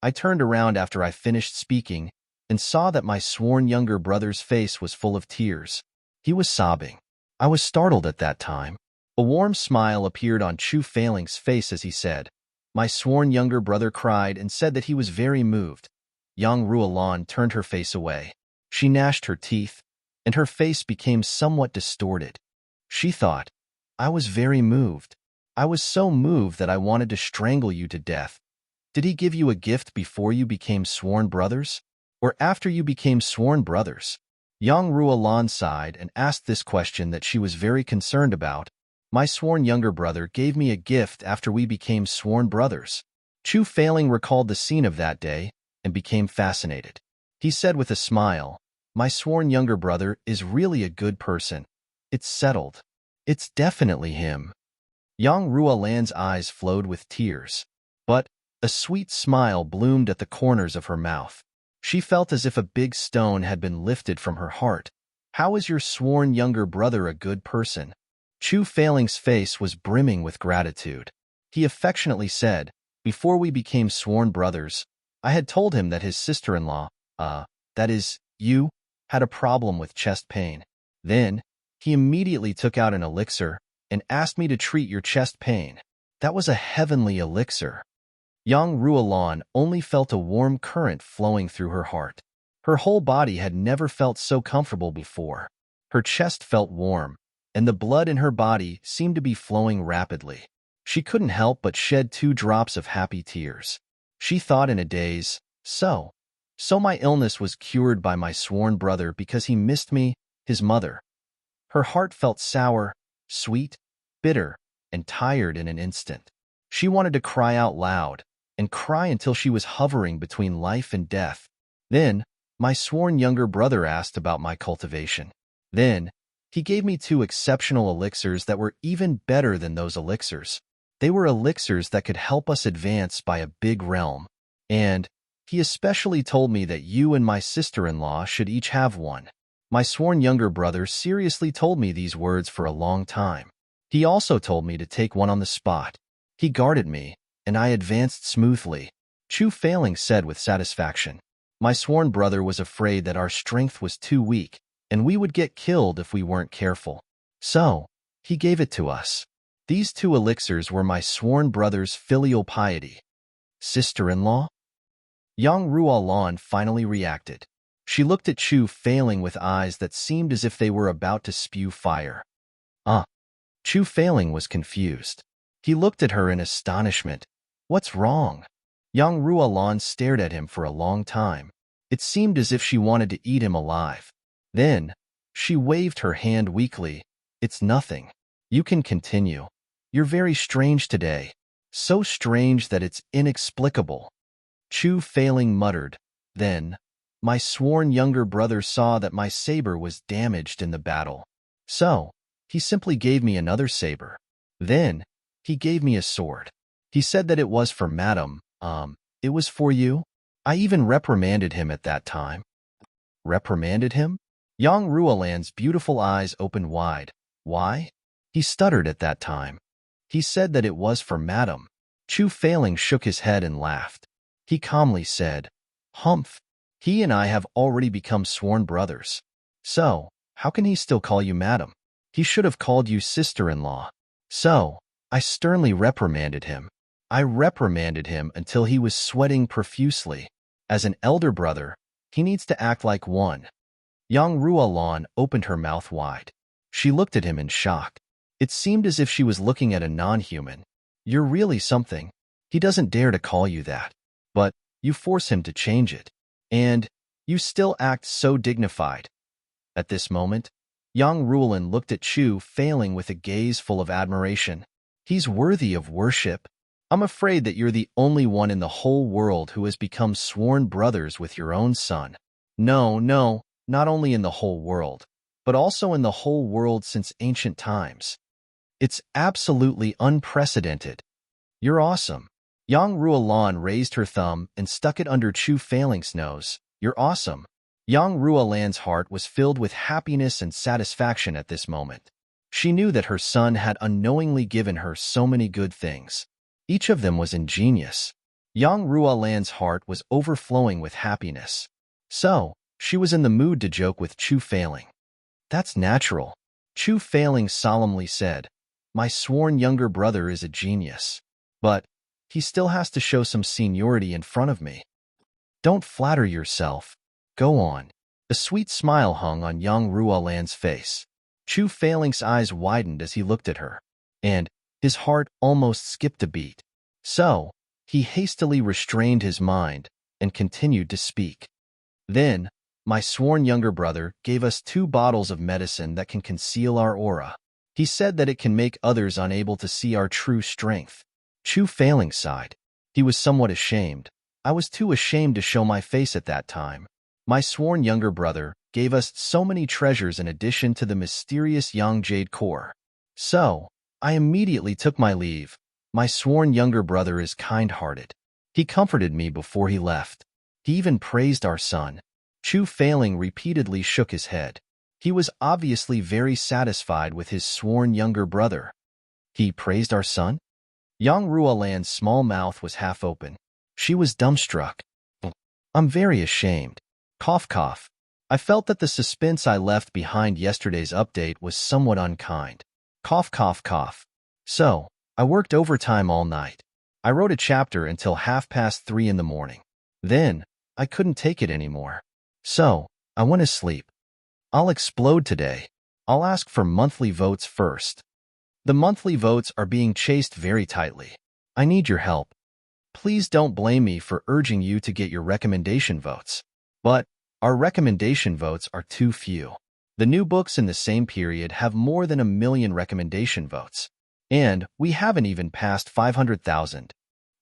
I turned around after I finished speaking and saw that my sworn younger brother's face was full of tears. He was sobbing. I was startled at that time. A warm smile appeared on Chu Failing's face as he said, "My sworn younger brother cried and said that he was very moved." Yang Ruolan turned her face away. She gnashed her teeth, and her face became somewhat distorted. She thought, "I was very moved. I was so moved that I wanted to strangle you to death." Did he give you a gift before you became sworn brothers? Or after you became sworn brothers? Yang Ruolan sighed and asked this question that she was very concerned about. My sworn younger brother gave me a gift after we became sworn brothers. Chu Failing recalled the scene of that day and became fascinated. He said with a smile, "My sworn younger brother is really a good person. It's settled. It's definitely him." Yang Ruolan's eyes flowed with tears, but a sweet smile bloomed at the corners of her mouth. She felt as if a big stone had been lifted from her heart. "How is your sworn younger brother a good person?" Chu Failing's face was brimming with gratitude. He affectionately said, "Before we became sworn brothers, I had told him that his sister-in-law, that is, you, had a problem with chest pain. Then, he immediately took out an elixir and asked me to treat your chest pain. That was a heavenly elixir." Yang Ruolan only felt a warm current flowing through her heart. Her whole body had never felt so comfortable before. Her chest felt warm, and the blood in her body seemed to be flowing rapidly. She couldn't help but shed 2 drops of happy tears. She thought in a daze, So my illness was cured by my sworn brother because he missed me, his mother." Her heart felt sour, sweet, bitter, and tired in an instant. She wanted to cry out loud, and cry until she was hovering between life and death. Then, my sworn younger brother asked about my cultivation. Then, he gave me 2 exceptional elixirs that were even better than those elixirs. They were elixirs that could help us advance by a big realm. And he especially told me that you and my sister-in-law should each have one. My sworn younger brother seriously told me these words for a long time. He also told me to take one on the spot. He guarded me, and I advanced smoothly. Chu Failing said with satisfaction. My sworn brother was afraid that our strength was too weak, and we would get killed if we weren't careful. So, he gave it to us. These 2 elixirs were my sworn brother's filial piety. Sister-in-law? Yang Ruolan finally reacted. She looked at Chu Failing with eyes that seemed as if they were about to spew fire. Chu Failing was confused. He looked at her in astonishment. "What's wrong?" Yang Ruolan stared at him for a long time. It seemed as if she wanted to eat him alive. Then, she waved her hand weakly. "It's nothing. You can continue. You're very strange today. So strange that it's inexplicable." Chu Failing muttered. Then, my sworn younger brother saw that my saber was damaged in the battle. So, he simply gave me another saber. Then, he gave me a sword. He said that it was for Madam, it was for you? I even reprimanded him at that time. Reprimanded him? Yang Ruolan's beautiful eyes opened wide. Why? He stuttered at that time. He said that it was for Madam. Chu Failing shook his head and laughed. He calmly said, "Humph. He and I have already become sworn brothers. So, how can he still call you Madam? He should have called you sister-in-law." So, I sternly reprimanded him. I reprimanded him until he was sweating profusely. As an elder brother, he needs to act like one. Yang Ruolan opened her mouth wide. She looked at him in shock. It seemed as if she was looking at a non-human. "You're really something. He doesn't dare to call you that. But you force him to change it. And you still act so dignified." At this moment, Yang Ruolan looked at Chu Failing with a gaze full of admiration. "He's worthy of worship. I'm afraid that you're the only one in the whole world who has become sworn brothers with your own son. No, not only in the whole world, but also in the whole world since ancient times. It's absolutely unprecedented. You're awesome." Yang Ruolan raised her thumb and stuck it under Chu Failing's nose. "You're awesome. Yang Ruolan's heart was filled with happiness and satisfaction at this moment. She knew that her son had unknowingly given her so many good things. Each of them was ingenious. Yang Ruolan's heart was overflowing with happiness. So, she was in the mood to joke with Chu Failing. That's natural. Chu Failing solemnly said, "My sworn younger brother is a genius. But he still has to show some seniority in front of me. Don't flatter yourself. Go on." A sweet smile hung on Yang Ruolan's face. Chu Failing's eyes widened as he looked at her, and his heart almost skipped a beat. So, he hastily restrained his mind and continued to speak. "Then, my sworn younger brother gave us 2 bottles of medicine that can conceal our aura. He said that it can make others unable to see our true strength." Chu Failing sighed. He was somewhat ashamed. "I was too ashamed to show my face at that time. My sworn younger brother gave us so many treasures in addition to the mysterious Yang Jade core. So, I immediately took my leave. My sworn younger brother is kind-hearted. He comforted me before he left. He even praised our son." Chu Failing repeatedly shook his head. He was obviously very satisfied with his sworn younger brother. "He praised our son?" Yang Ruolan's small mouth was half open. She was dumbstruck. "I'm very ashamed. Cough cough. I felt that the suspense I left behind yesterday's update was somewhat unkind. Cough cough cough. So, I worked overtime all night. I wrote a chapter until 3:30 in the morning. Then, I couldn't take it anymore. So, I went to sleep. I'll explode today. I'll ask for monthly votes first. The monthly votes are being chased very tightly. I need your help. Please don't blame me for urging you to get your recommendation votes. But our recommendation votes are too few. The new books in the same period have more than 1 million recommendation votes. And we haven't even passed 500,000.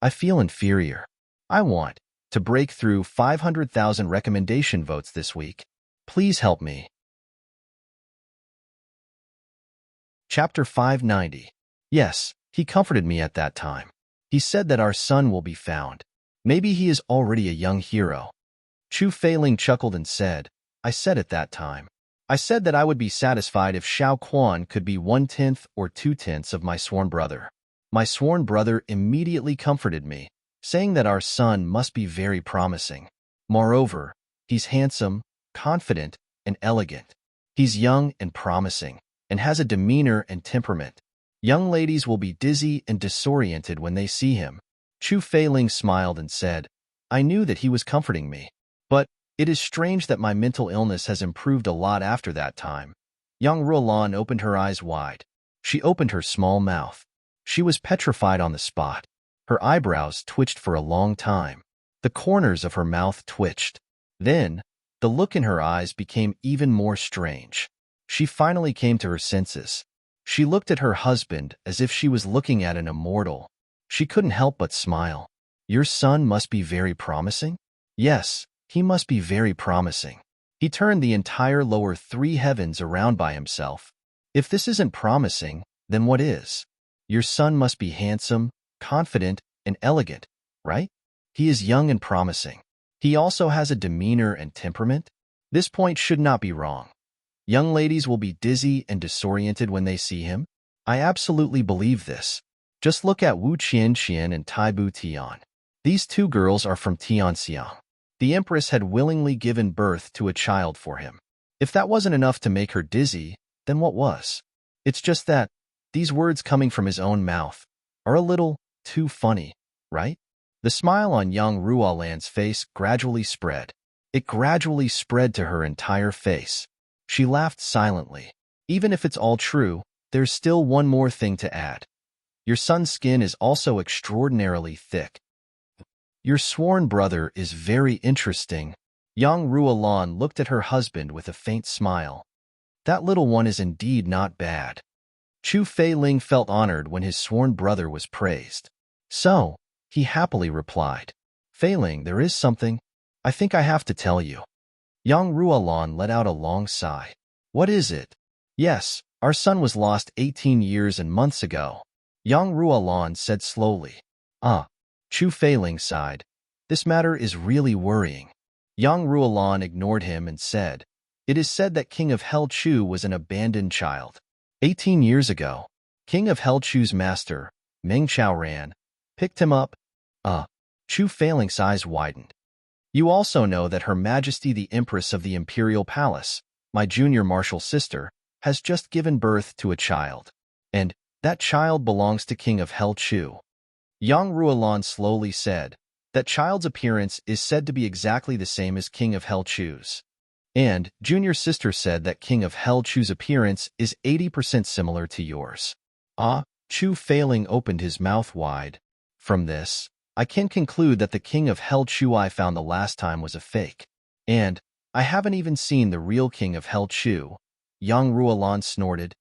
I feel inferior. I want to break through 500,000 recommendation votes this week. Please help me." Chapter 590. Yes, he comforted me at that time. He said that our son will be found. Maybe he is already a young hero. Chu Failing chuckled and said, "I said at that time. I said that I would be satisfied if Xiao Quan could be 1/10 or 2/10 of my sworn brother." My sworn brother immediately comforted me, saying that our son must be very promising. Moreover, he's handsome, confident, and elegant. He's young and promising, and has a demeanor and temperament. Young ladies will be dizzy and disoriented when they see him. Chu Failing smiled and said, "I knew that he was comforting me. But it is strange that my mental illness has improved a lot after that time." Yang Ruolan opened her eyes wide. She opened her small mouth. She was petrified on the spot. Her eyebrows twitched for a long time. The corners of her mouth twitched. Then, the look in her eyes became even more strange. She finally came to her senses. She looked at her husband as if she was looking at an immortal. She couldn't help but smile. "Your son must be very promising?" "Yes, he must be very promising. He turned the entire lower 3 heavens around by himself. If this isn't promising, then what is? Your son must be handsome, confident, and elegant, right? He is young and promising. He also has a demeanor and temperament. This point should not be wrong. Young ladies will be dizzy and disoriented when they see him. I absolutely believe this. Just look at Wu Qianqian and Tai Bu Tian. These 2 girls are from Tianxiang. The Empress had willingly given birth to a child for him. If that wasn't enough to make her dizzy, then what was? It's just that these words coming from his own mouth are a little too funny, right?" The smile on Yang Ruolan's face gradually spread. It gradually spread to her entire face. She laughed silently. "Even if it's all true, there's still one more thing to add. Your son's skin is also extraordinarily thick. Your sworn brother is very interesting." Yang Ruolan looked at her husband with a faint smile. "That little one is indeed not bad." Chu Failing felt honored when his sworn brother was praised. "So," he happily replied, "Failing, there is something I think I have to tell you." Yang Ruolan let out a long sigh. "What is it?" "Yes, our son was lost 18 years and months ago." Yang Ruolan said slowly. "Ah." Chu Failing sighed. "This matter is really worrying." Yang Ruolan ignored him and said, "It is said that King of Hell Chu was an abandoned child. 18 years ago, King of Hell Chu's master, Meng Chaoran, picked him up." Chu Failing's eyes widened. "You also know that Her Majesty the Empress of the Imperial Palace, my junior martial sister, has just given birth to a child. And that child belongs to King of Hell Chu." Yang Ruolan slowly said, "That child's appearance is said to be exactly the same as King of Hell Chu's. And junior sister said that King of Hell Chu's appearance is 80% similar to yours." Chu Failing opened his mouth wide. "From this, I can conclude that the King of Hell Chu I found the last time was a fake. And I haven't even seen the real King of Hell Chu." Yang Ruolan snorted.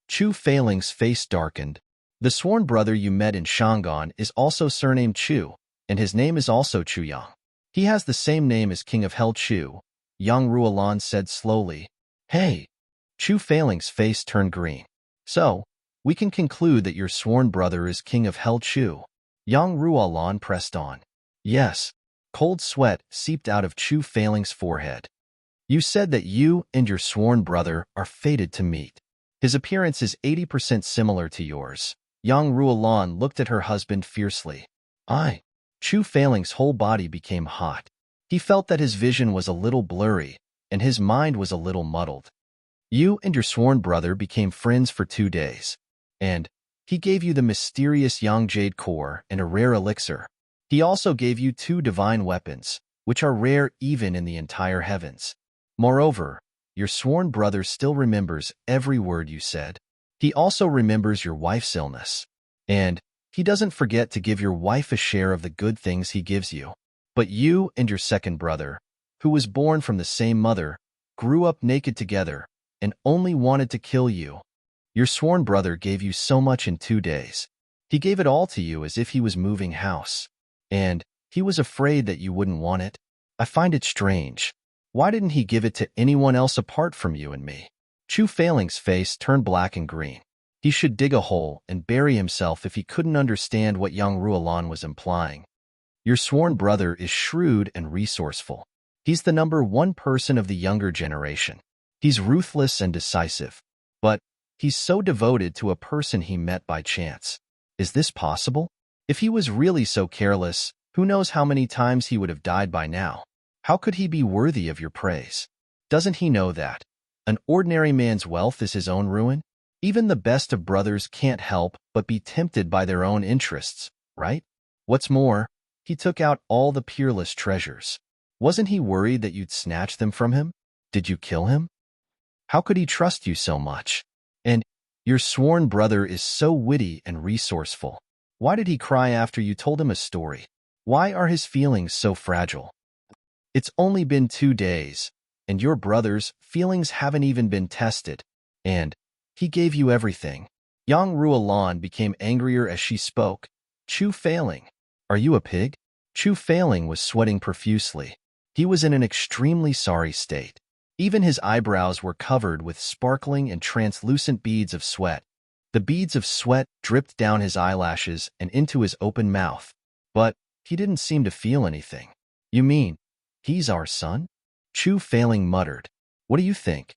Chu Failing's face darkened. "The sworn brother you met in Shangon is also surnamed Chu, and his name is also Chu Yang. He has the same name as King of Hell Chu," Yang Ruolan said slowly. "Hey!" Chu Failing's face turned green. "So, we can conclude that your sworn brother is King of Hell Chu?" Yang Ruolan pressed on. "Yes." Cold sweat seeped out of Chu Failing's forehead. "You said that you and your sworn brother are fated to meet. His appearance is 80% similar to yours." Yang Ruolan looked at her husband fiercely. Chu Failing's whole body became hot. He felt that his vision was a little blurry, and his mind was a little muddled. "You and your sworn brother became friends for 2 days. And he gave you the mysterious Yang Jade Core and a rare elixir. He also gave you 2 divine weapons, which are rare even in the entire heavens. Moreover, your sworn brother still remembers every word you said. He also remembers your wife's illness. And he doesn't forget to give your wife a share of the good things he gives you. But you and your second brother, who was born from the same mother, grew up naked together and only wanted to kill you. Your sworn brother gave you so much in 2 days. He gave it all to you as if he was moving house. And he was afraid that you wouldn't want it. I find it strange. Why didn't he give it to anyone else apart from you and me?" Chu Failing's face turned black and green. He should dig a hole and bury himself if he couldn't understand what Yang Ruolan was implying. "Your sworn brother is shrewd and resourceful. He's the #1 person of the younger generation. He's ruthless and decisive. But he's so devoted to a person he met by chance. Is this possible? If he was really so careless, who knows how many times he would have died by now? How could he be worthy of your praise? Doesn't he know that an ordinary man's wealth is his own ruin? Even the best of brothers can't help but be tempted by their own interests, right? What's more, he took out all the peerless treasures. Wasn't he worried that you'd snatch them from him? Did you kill him? How could he trust you so much? And your sworn brother is so witty and resourceful. Why did he cry after you told him a story? Why are his feelings so fragile? It's only been 2 days, and your brother's feelings haven't even been tested. And he gave you everything." Yang Ruolan became angrier as she spoke. "Chu Failing, are you a pig?" Chu Failing was sweating profusely. He was in an extremely sorry state. Even his eyebrows were covered with sparkling and translucent beads of sweat. The beads of sweat dripped down his eyelashes and into his open mouth. But he didn't seem to feel anything. "You mean he's our son?" Chu Failing muttered. "What do you think?"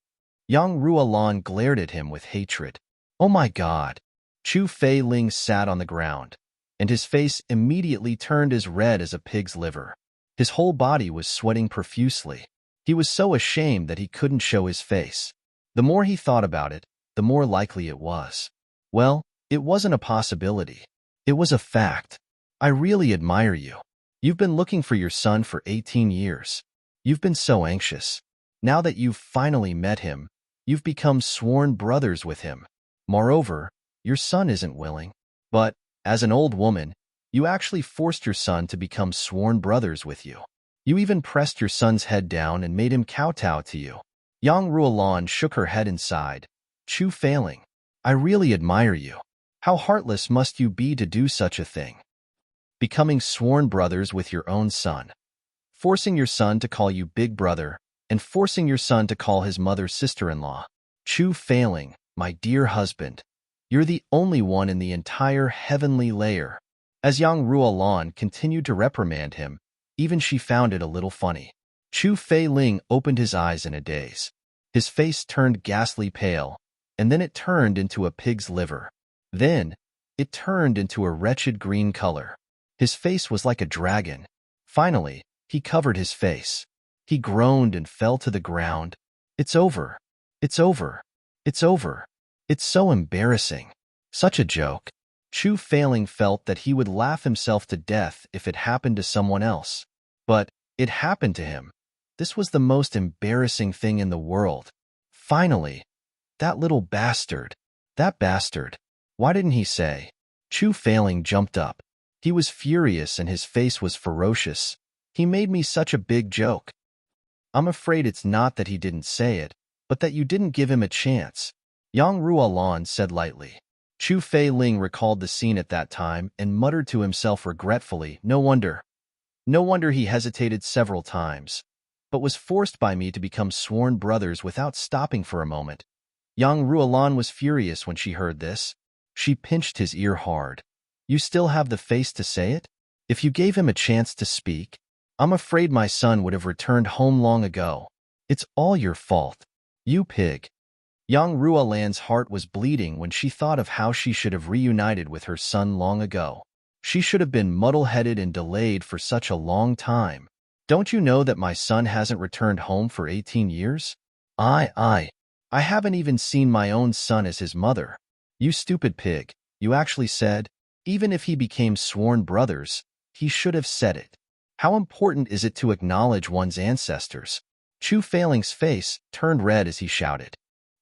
Yang Ruolan glared at him with hatred. "Oh my God!" Chu Failing sat on the ground, and his face immediately turned as red as a pig's liver. His whole body was sweating profusely. He was so ashamed that he couldn't show his face. The more he thought about it, the more likely it was. Well, it wasn't a possibility. It was a fact. "I really admire you. You've been looking for your son for 18 years. You've been so anxious. Now that you've finally met him, you've become sworn brothers with him. Moreover, your son isn't willing. But, as an old woman, you actually forced your son to become sworn brothers with you. You even pressed your son's head down and made him kowtow to you." Yang Ruolan shook her head and sighed. "Chu Failing, I really admire you. How heartless must you be to do such a thing? Becoming sworn brothers with your own son. Forcing your son to call you big brother, and forcing your son to call his mother sister-in-law. Chu Failing, my dear husband, you're the only one in the entire heavenly layer." As Yang Ruolan continued to reprimand him, Even she found it a little funny. Chu Fei-ling opened his eyes in a daze. His face turned ghastly pale, and then it turned into a pig's liver. Then, it turned into a wretched green color. His face was like a dragon. Finally, he covered his face. He groaned and fell to the ground. It's over. It's over. It's over. It's so embarrassing. Such a joke. Chu Fei-ling felt that he would laugh himself to death if it happened to someone else. But it happened to him. This was the most embarrassing thing in the world. Finally, that little bastard. That bastard. Why didn't he say? Chu Fei-ling jumped up. He was furious and his face was ferocious. He made me such a big joke. I'm afraid it's not that he didn't say it, but that you didn't give him a chance, Yang Ruolan said lightly. Chu Fei-ling recalled the scene at that time and muttered to himself regretfully, No wonder he hesitated several times, but was forced by me to become sworn brothers without stopping for a moment. Yang Ruolan was furious when she heard this. She pinched his ear hard. You still have the face to say it? If you gave him a chance to speak, I'm afraid my son would have returned home long ago. It's all your fault. You pig. Yang Ruolan's heart was bleeding when she thought of how she should have reunited with her son long ago. She should have been muddle-headed and delayed for such a long time. Don't you know that my son hasn't returned home for 18 years? I haven't even seen my own son as his mother. You stupid pig, you actually said, even if he became sworn brothers, he should have said it. How important is it to acknowledge one's ancestors? Chu Fei-ling's face turned red as he shouted.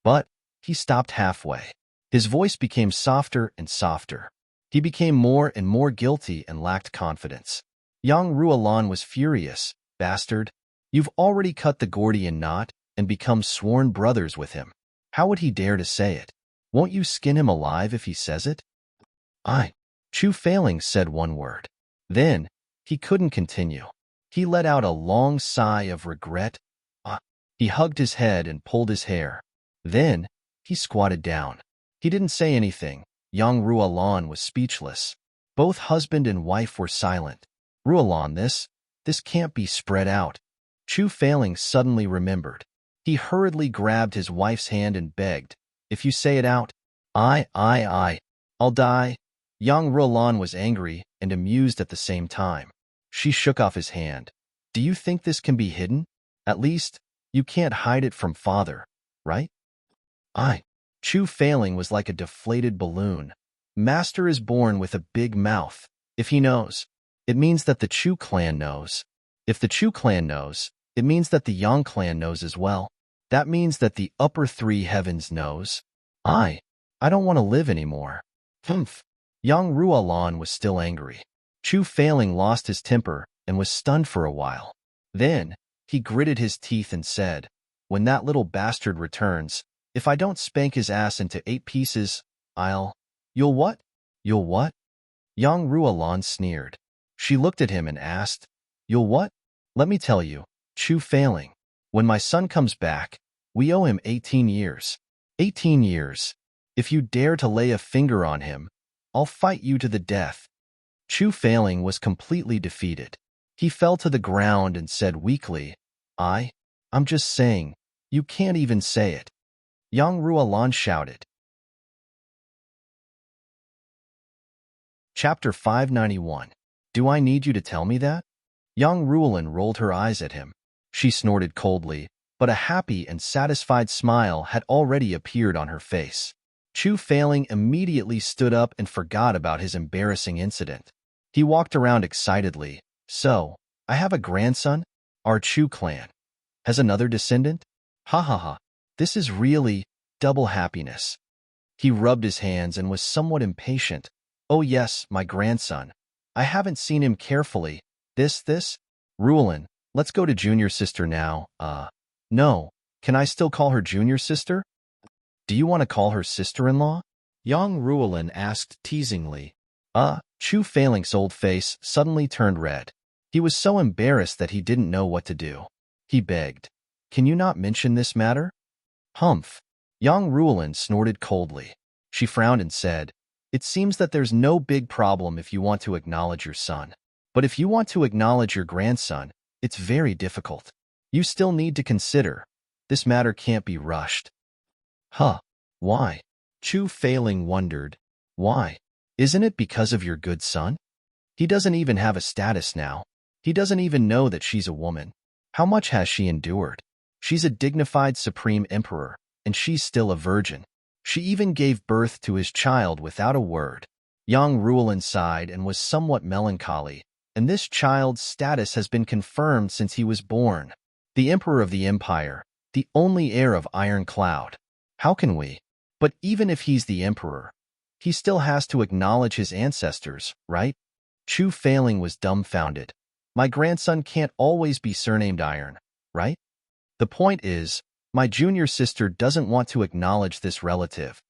But he stopped halfway. His voice became softer and softer. He became more and more guilty and lacked confidence. Yang Ruolan was furious. Bastard, you've already cut the Gordian knot and become sworn brothers with him. How would he dare to say it? Won't you skin him alive if he says it? Chu Fei-ling said one word. Then, he couldn't continue. He let out a long sigh of regret. He hugged his head and pulled his hair. Then, he squatted down. He didn't say anything. Yang Ruolan was speechless. Both husband and wife were silent. Ruolan, this can't be spread out. Chu Fei-ling suddenly remembered. He hurriedly grabbed his wife's hand and begged, If you say it out, I'll die. Yang Ruolan was angry and amused at the same time. She shook off his hand. Do you think this can be hidden? At least, you can't hide it from father, right? Chu Fei-ling was like a deflated balloon. Master is born with a big mouth. If he knows, it means that the Chu clan knows. If the Chu clan knows, it means that the Yang clan knows as well. That means that the upper three heavens knows. I don't want to live anymore. Humph. Yang Ruolan was still angry. Chu Fei-ling lost his temper and was stunned for a while. Then, he gritted his teeth and said, When that little bastard returns, if I don't spank his ass into 8 pieces, You'll what? You'll what? Yang Ruolan sneered. She looked at him and asked, You'll what? Let me tell you, Chu Fei-ling, when my son comes back, we owe him 18 years. 18 years. If you dare to lay a finger on him, I'll fight you to the death. Chu Fei-ling was completely defeated. He fell to the ground and said weakly, I'm just saying, you can't even say it. Yang Ruolan shouted. Chapter 591. Do I need you to tell me that? Yang Ruolan rolled her eyes at him. She snorted coldly, but a happy and satisfied smile had already appeared on her face. Chu Fei-ling immediately stood up and forgot about his embarrassing incident. He walked around excitedly. So, I have a grandson? Our Chu clan has another descendant? Ha ha ha. This is really double happiness. He rubbed his hands and was somewhat impatient. Oh yes, my grandson. I haven't seen him carefully. This? Ruolan, let's go to junior sister now. No. Can I still call her junior sister? Do you want to call her sister-in-law? Yang Ruolan asked teasingly. Chu Fei-ling's old face suddenly turned red. He was so embarrassed that he didn't know what to do. He begged, Can you not mention this matter? Humph. Yang Ruolan snorted coldly. She frowned and said, It seems that there's no big problem if you want to acknowledge your son. But if you want to acknowledge your grandson, it's very difficult. You still need to consider. This matter can't be rushed. Huh? Why? Chu Failing wondered. Why? Isn't it because of your good son? He doesn't even have a status now. He doesn't even know that she's a woman. How much has she endured? She's a dignified supreme emperor, and she's still a virgin. She even gave birth to his child without a word. Yang Ruolin sighed and was somewhat melancholy, and this child's status has been confirmed since he was born. The emperor of the empire, the only heir of Iron Cloud. How can we? But even if he's the emperor, he still has to acknowledge his ancestors, right? Chu Failing was dumbfounded. My grandson can't always be surnamed Iron, right? The point is, my junior sister doesn't want to acknowledge this relative.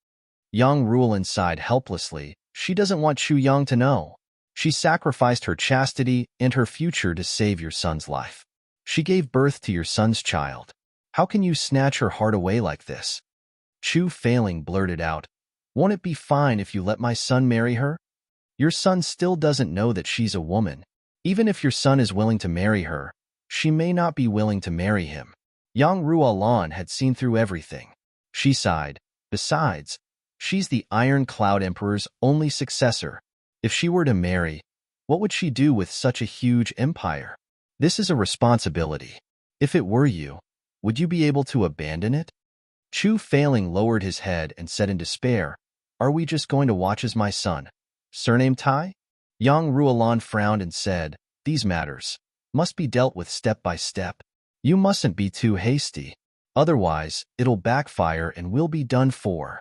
Yang Ruolin sighed helplessly. She doesn't want Chu Yang to know. She sacrificed her chastity and her future to save your son's life. She gave birth to your son's child. How can you snatch her heart away like this? Chu Failing blurted out, won't it be fine if you let my son marry her? Your son still doesn't know that she's a woman. Even if your son is willing to marry her, she may not be willing to marry him. Yang Ruolin had seen through everything. She sighed. Besides, she's the Iron Cloud Emperor's only successor. If she were to marry, what would she do with such a huge empire? This is a responsibility. If it were you, would you be able to abandon it? Chu Failing lowered his head and said in despair, are we just going to watch as my son, surname Tai? Yang Ruolin frowned and said, these matters must be dealt with step by step. You mustn't be too hasty. Otherwise, it'll backfire and we'll be done for.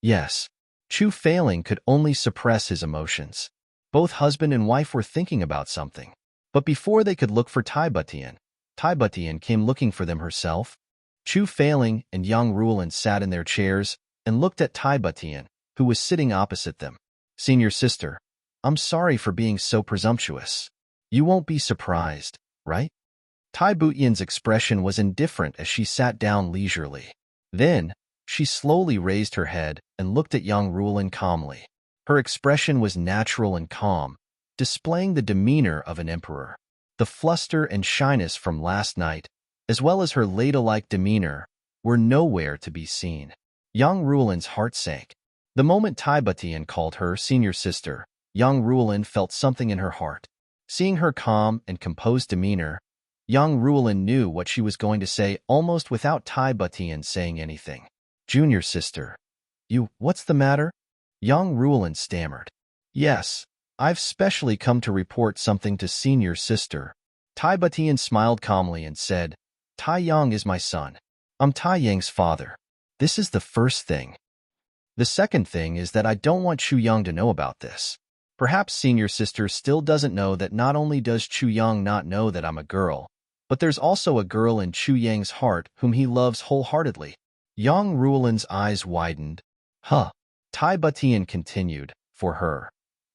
Yes. Chu Failing could only suppress his emotions. Both husband and wife were thinking about something. But before they could look for Tai Butian came looking for them herself. Chu Failing and Yang Ruolin sat in their chairs and looked at Tai Butian, who was sitting opposite them. Senior sister, I'm sorry for being so presumptuous. You won't be surprised, right? Tai Butian's expression was indifferent as she sat down leisurely. Then, she slowly raised her head and looked at Yang Ruolin calmly. Her expression was natural and calm, displaying the demeanor of an emperor. The fluster and shyness from last night, as well as her ladylike demeanor, were nowhere to be seen. Yang Ruolin's heart sank. The moment Tai Butian called her senior sister, Yang Ruolin felt something in her heart. Seeing her calm and composed demeanor, Yang Ruolin knew what she was going to say almost without Tai Butian saying anything. Junior sister. What's the matter? Yang Ruolin stammered. Yes, I've specially come to report something to senior sister. Tai Butian smiled calmly and said, Tai Yang is my son. I'm Tai Yang's father. This is the first thing. The second thing is that I don't want Chu Yang to know about this. Perhaps senior sister still doesn't know that not only does Chu Yang not know that I'm a girl, but there's also a girl in Chu Yang's heart whom he loves wholeheartedly. Yang Ruolin's eyes widened. Huh. Tai Butian continued, for her.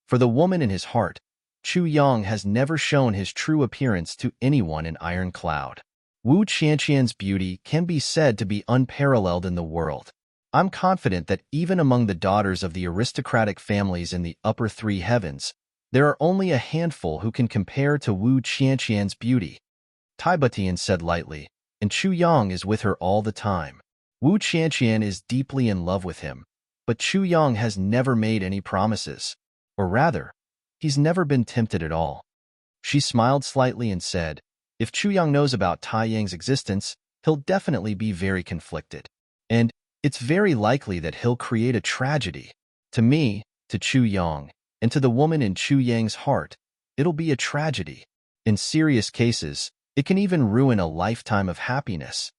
For the woman in his heart, Chu Yang has never shown his true appearance to anyone in Iron Cloud. Wu Qianqian's beauty can be said to be unparalleled in the world. I'm confident that even among the daughters of the aristocratic families in the upper three heavens, there are only a handful who can compare to Wu Qianqian's beauty. Tai Butian said lightly, and Chu Yang is with her all the time. Wu Qianqian is deeply in love with him, but Chu Yang has never made any promises. Or rather, he's never been tempted at all. She smiled slightly and said, if Chu Yang knows about Tai Yang's existence, he'll definitely be very conflicted. And it's very likely that he'll create a tragedy. To me, to Chu Yang, and to the woman in Chu Yang's heart, it'll be a tragedy. In serious cases, it can even ruin a lifetime of happiness.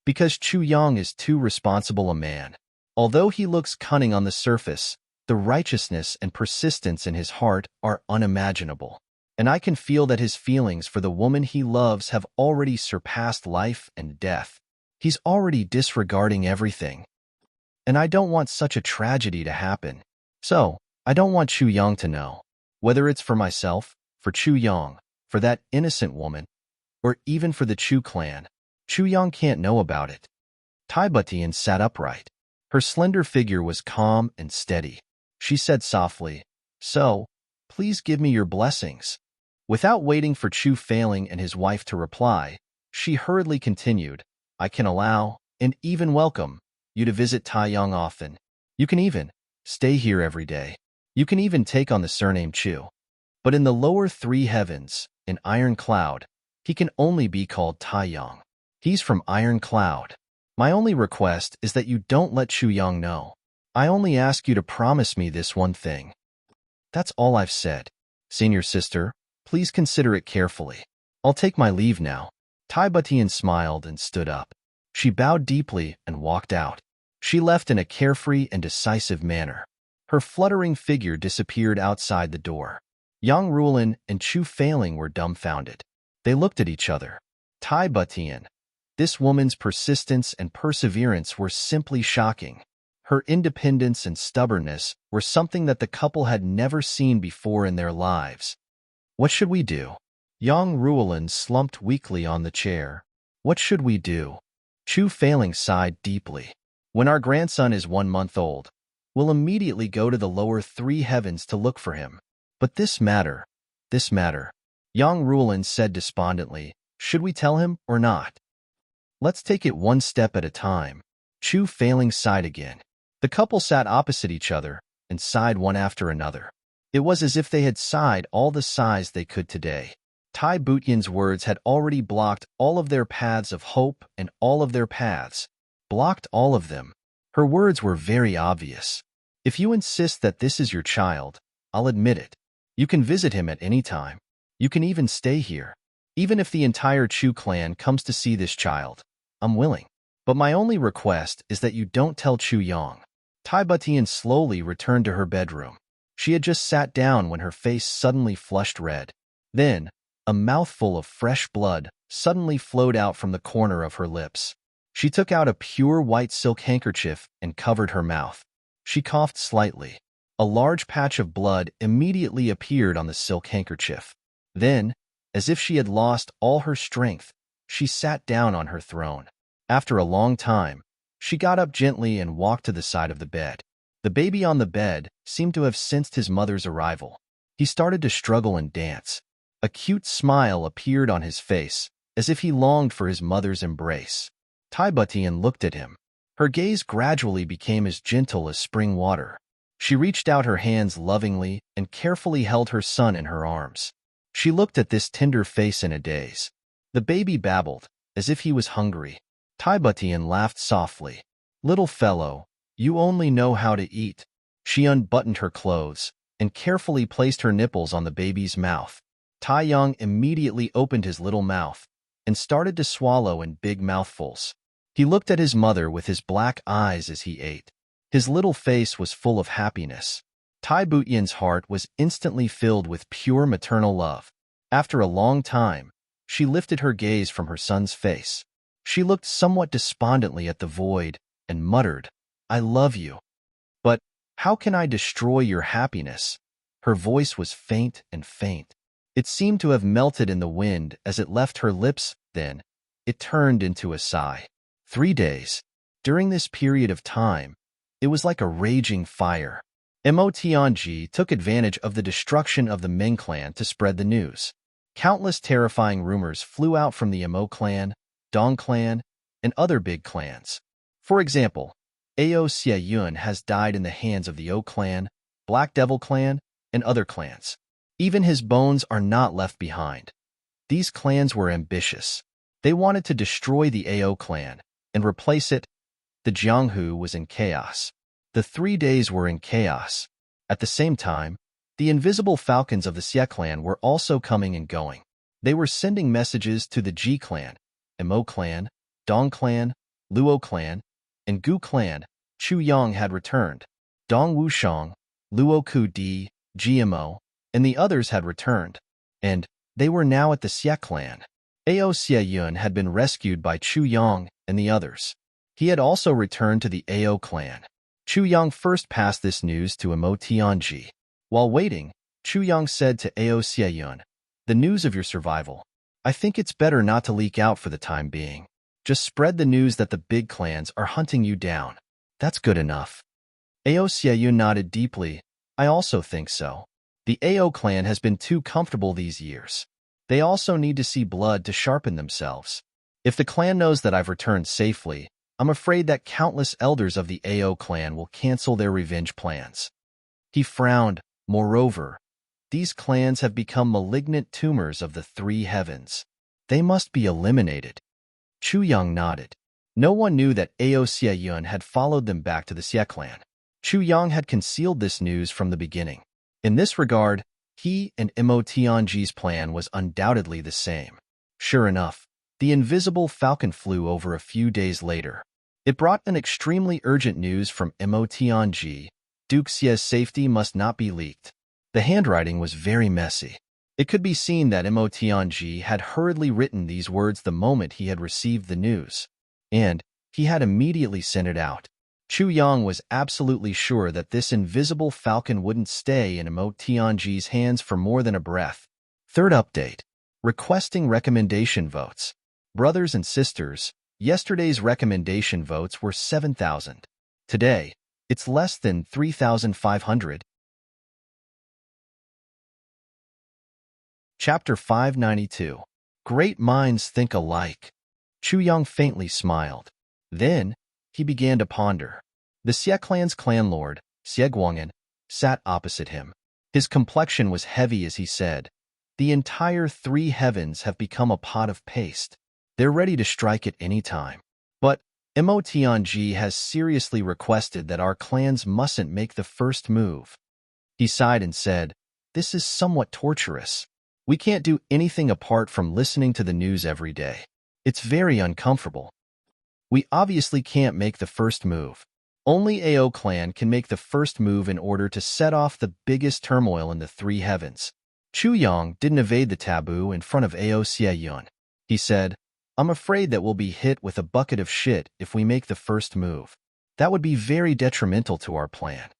Because Chu Yang is too responsible a man. Although he looks cunning on the surface, the righteousness and persistence in his heart are unimaginable. And I can feel that his feelings for the woman he loves have already surpassed life and death. He's already disregarding everything. And I don't want such a tragedy to happen. So, I don't want Chu Yang to know. Whether it's for myself, for Chu Yang, for that innocent woman, or even for the Chu clan, Chu Yang can't know about it. Tai Butian sat upright. Her slender figure was calm and steady. She said softly, so, please give me your blessings. Without waiting for Chu Failing and his wife to reply, she hurriedly continued, I can allow, and even welcome, you to visit Taiyang often. You can even stay here every day. You can even take on the surname Chu. But in the lower three heavens, in Iron Cloud, he can only be called Taiyang. He's from Iron Cloud. My only request is that you don't let Chu Yang know. I only ask you to promise me this one thing. That's all I've said. Senior sister, please consider it carefully. I'll take my leave now. Tai Butian smiled and stood up. She bowed deeply and walked out. She left in a carefree and decisive manner. Her fluttering figure disappeared outside the door. Yang Ruolin and Chu Failing were dumbfounded. They looked at each other. Tai Butian. This woman's persistence and perseverance were simply shocking. Her independence and stubbornness were something that the couple had never seen before in their lives. What should we do? Yang Ruolin slumped weakly on the chair. What should we do? Chu Failing sighed deeply. When our grandson is 1 month old, we'll immediately go to the lower three heavens to look for him. But this matter. Yang Ruolin said despondently, should we tell him or not? Let's take it one step at a time. Chu Failing sighed again. The couple sat opposite each other and sighed one after another. It was as if they had sighed all the sighs they could today. Tai Butian's words had already blocked all of their paths of hope and all of their paths. Blocked all of them. Her words were very obvious. If you insist that this is your child, I'll admit it. You can visit him at any time. You can even stay here. Even if the entire Chu clan comes to see this child, I'm willing. But my only request is that you don't tell Chu Yang. Tai Butian slowly returned to her bedroom. She had just sat down when her face suddenly flushed red. Then, a mouthful of fresh blood suddenly flowed out from the corner of her lips. She took out a pure white silk handkerchief and covered her mouth. She coughed slightly. A large patch of blood immediately appeared on the silk handkerchief. Then, as if she had lost all her strength, she sat down on her throne. After a long time, she got up gently and walked to the side of the bed. The baby on the bed seemed to have sensed his mother's arrival. He started to struggle and dance. A cute smile appeared on his face, as if he longed for his mother's embrace. Tai Butian looked at him. Her gaze gradually became as gentle as spring water. She reached out her hands lovingly and carefully held her son in her arms. She looked at this tender face in a daze. The baby babbled, as if he was hungry. Tai Butian laughed softly. Little fellow, you only know how to eat. She unbuttoned her clothes and carefully placed her nipples on the baby's mouth. Taiyang immediately opened his little mouth and started to swallow in big mouthfuls. He looked at his mother with his black eyes as he ate. His little face was full of happiness. Tai Butian's heart was instantly filled with pure maternal love. After a long time, she lifted her gaze from her son's face. She looked somewhat despondently at the void and muttered, I love you. But how can I destroy your happiness? Her voice was faint and faint. It seemed to have melted in the wind as it left her lips. Then it turned into a sigh. 3 days. During this period of time, it was like a raging fire. Mo Tianji took advantage of the destruction of the Ming clan to spread the news. Countless terrifying rumors flew out from the Mo clan, Dong clan, and other big clans. For example, Ao Xie Yun has died in the hands of the O clan, Black Devil clan, and other clans. Even his bones are not left behind. These clans were ambitious. They wanted to destroy the Ao clan and replace it. The Jianghu was in chaos. The 3 days were in chaos. At the same time, the invisible falcons of the Xie clan were also coming and going. They were sending messages to the Ji clan, Mo clan, Dong clan, Luo clan, and Gu clan. Chu Yang had returned. Dong Wushang, Luo Ku Di, GMO, and the others had returned. And they were now at the Xie clan. Ao Xie Yun had been rescued by Chu Yang and the others. He had also returned to the Ao clan. Chu Yang first passed this news to Mo Tianji. While waiting, Chu Yang said to Ao Xie Yun, the news of your survival. I think it's better not to leak out for the time being. Just spread the news that the big clans are hunting you down. That's good enough. Ao Xie Yun nodded deeply. I also think so. The AO clan has been too comfortable these years. They also need to see blood to sharpen themselves. If the clan knows that I've returned safely, I'm afraid that countless elders of the AO clan will cancel their revenge plans. He frowned. Moreover, these clans have become malignant tumors of the three heavens. They must be eliminated. Chu Yang nodded. No one knew that Ao Xie Yun had followed them back to the Xie clan. Chu Yang had concealed this news from the beginning. In this regard, he and Mo Tianji's plan was undoubtedly the same. Sure enough, the invisible falcon flew over a few days later. It brought an extremely urgent news from Mo Tianji. Duke Xie's safety must not be leaked. The handwriting was very messy. It could be seen that Mo Tianji had hurriedly written these words the moment he had received the news, and he had immediately sent it out. Chu Yang was absolutely sure that this invisible falcon wouldn't stay in Mo Tianji's hands for more than a breath. Third update. Requesting recommendation votes. Brothers and sisters, yesterday's recommendation votes were 7,000. Today, it's less than 3,500. Chapter 592. Great minds think alike. Chu Yang faintly smiled. Then, he began to ponder. The Xie clan's clan lord, Xie Guangyan, sat opposite him. His complexion was heavy as he said, "The entire three heavens have become a pot of paste. They're ready to strike at any time. But Mo Tianji has seriously requested that our clans mustn't make the first move." He sighed and said, "This is somewhat torturous. We can't do anything apart from listening to the news every day. It's very uncomfortable. We obviously can't make the first move. Only Ao clan can make the first move in order to set off the biggest turmoil in the three heavens." Chu Yang didn't evade the taboo in front of Ao Xie Yun. He said, "I'm afraid that we'll be hit with a bucket of shit if we make the first move. That would be very detrimental to our plan."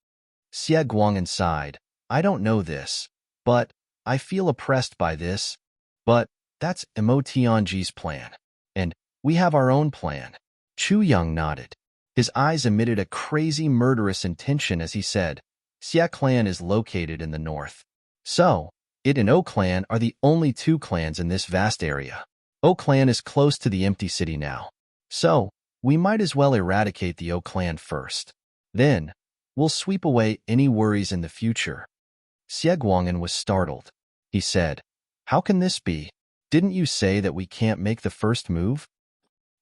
Xie Guangyan sighed. "I don't know this, but I feel oppressed by this. But that's Mo Tianji's plan. And we have our own plan." Chu Yang nodded. His eyes emitted a crazy murderous intention as he said, "Xie clan is located in the north. So, it and O clan are the only two clans in this vast area. O clan is close to the empty city now. So, we might as well eradicate the O clan first. Then, we'll sweep away any worries in the future." Xie Guangyan was startled. He said, "How can this be? Didn't you say that we can't make the first move?"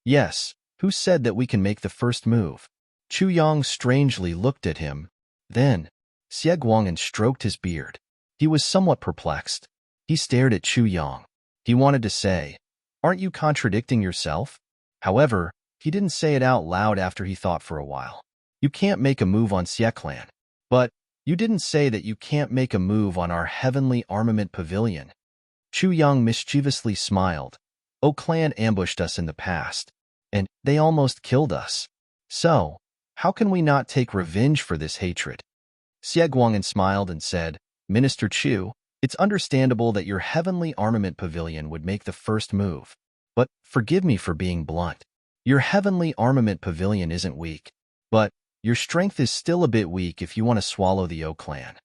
"Yes, who said that we can make the first move?" Chu Yang strangely looked at him. Then, Xie Guangyan stroked his beard. He was somewhat perplexed. He stared at Chu Yang. He wanted to say, "Aren't you contradicting yourself?" However, he didn't say it out loud after he thought for a while. "You can't make a move on Xie clan. But you didn't say that you can't make a move on our heavenly armament pavilion." Chu Yang mischievously smiled. "O clan ambushed us in the past, and they almost killed us. So, how can we not take revenge for this hatred?" Xie Guangyan smiled and said, "Minister Chu, it's understandable that your heavenly armament pavilion would make the first move. But forgive me for being blunt. Your heavenly armament pavilion isn't weak. But your strength is still a bit weak if you want to swallow the O clan."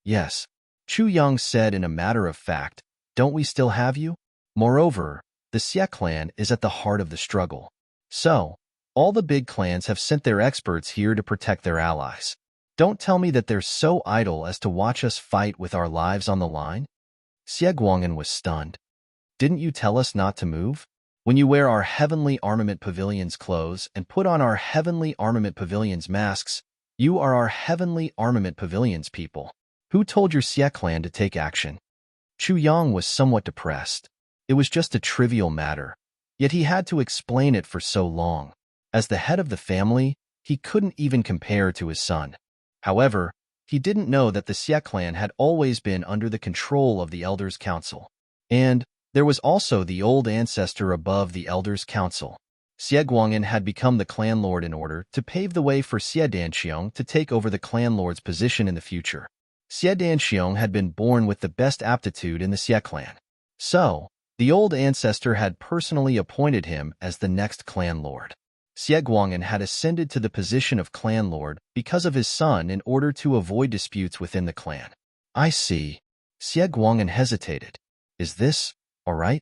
"Yes," Chu Yang said in a matter of fact, "don't we still have you? Moreover, the Xie clan is at the heart of the struggle. So, all the big clans have sent their experts here to protect their allies. Don't tell me that they're so idle as to watch us fight with our lives on the line." Xie Guangyan was stunned. "Didn't you tell us not to move? When you wear our heavenly armament pavilion's clothes and put on our heavenly armament pavilion's masks, you are our heavenly armament pavilion's people. Who told your Xie clan to take action?" Chu Yang was somewhat depressed. It was just a trivial matter, yet he had to explain it for so long. As the head of the family, he couldn't even compare to his son. However, he didn't know that the Xie clan had always been under the control of the Elders' Council. And there was also the old ancestor above the Elders' Council. Xie Guangyan had become the clan lord in order to pave the way for Xie Danxiong to take over the clan lord's position in the future. Xie Danxiong had been born with the best aptitude in the Xie clan. So, the old ancestor had personally appointed him as the next clan lord. Xie Guangyan had ascended to the position of clan lord because of his son in order to avoid disputes within the clan. I see. Xie Guang'an hesitated. Is this all right?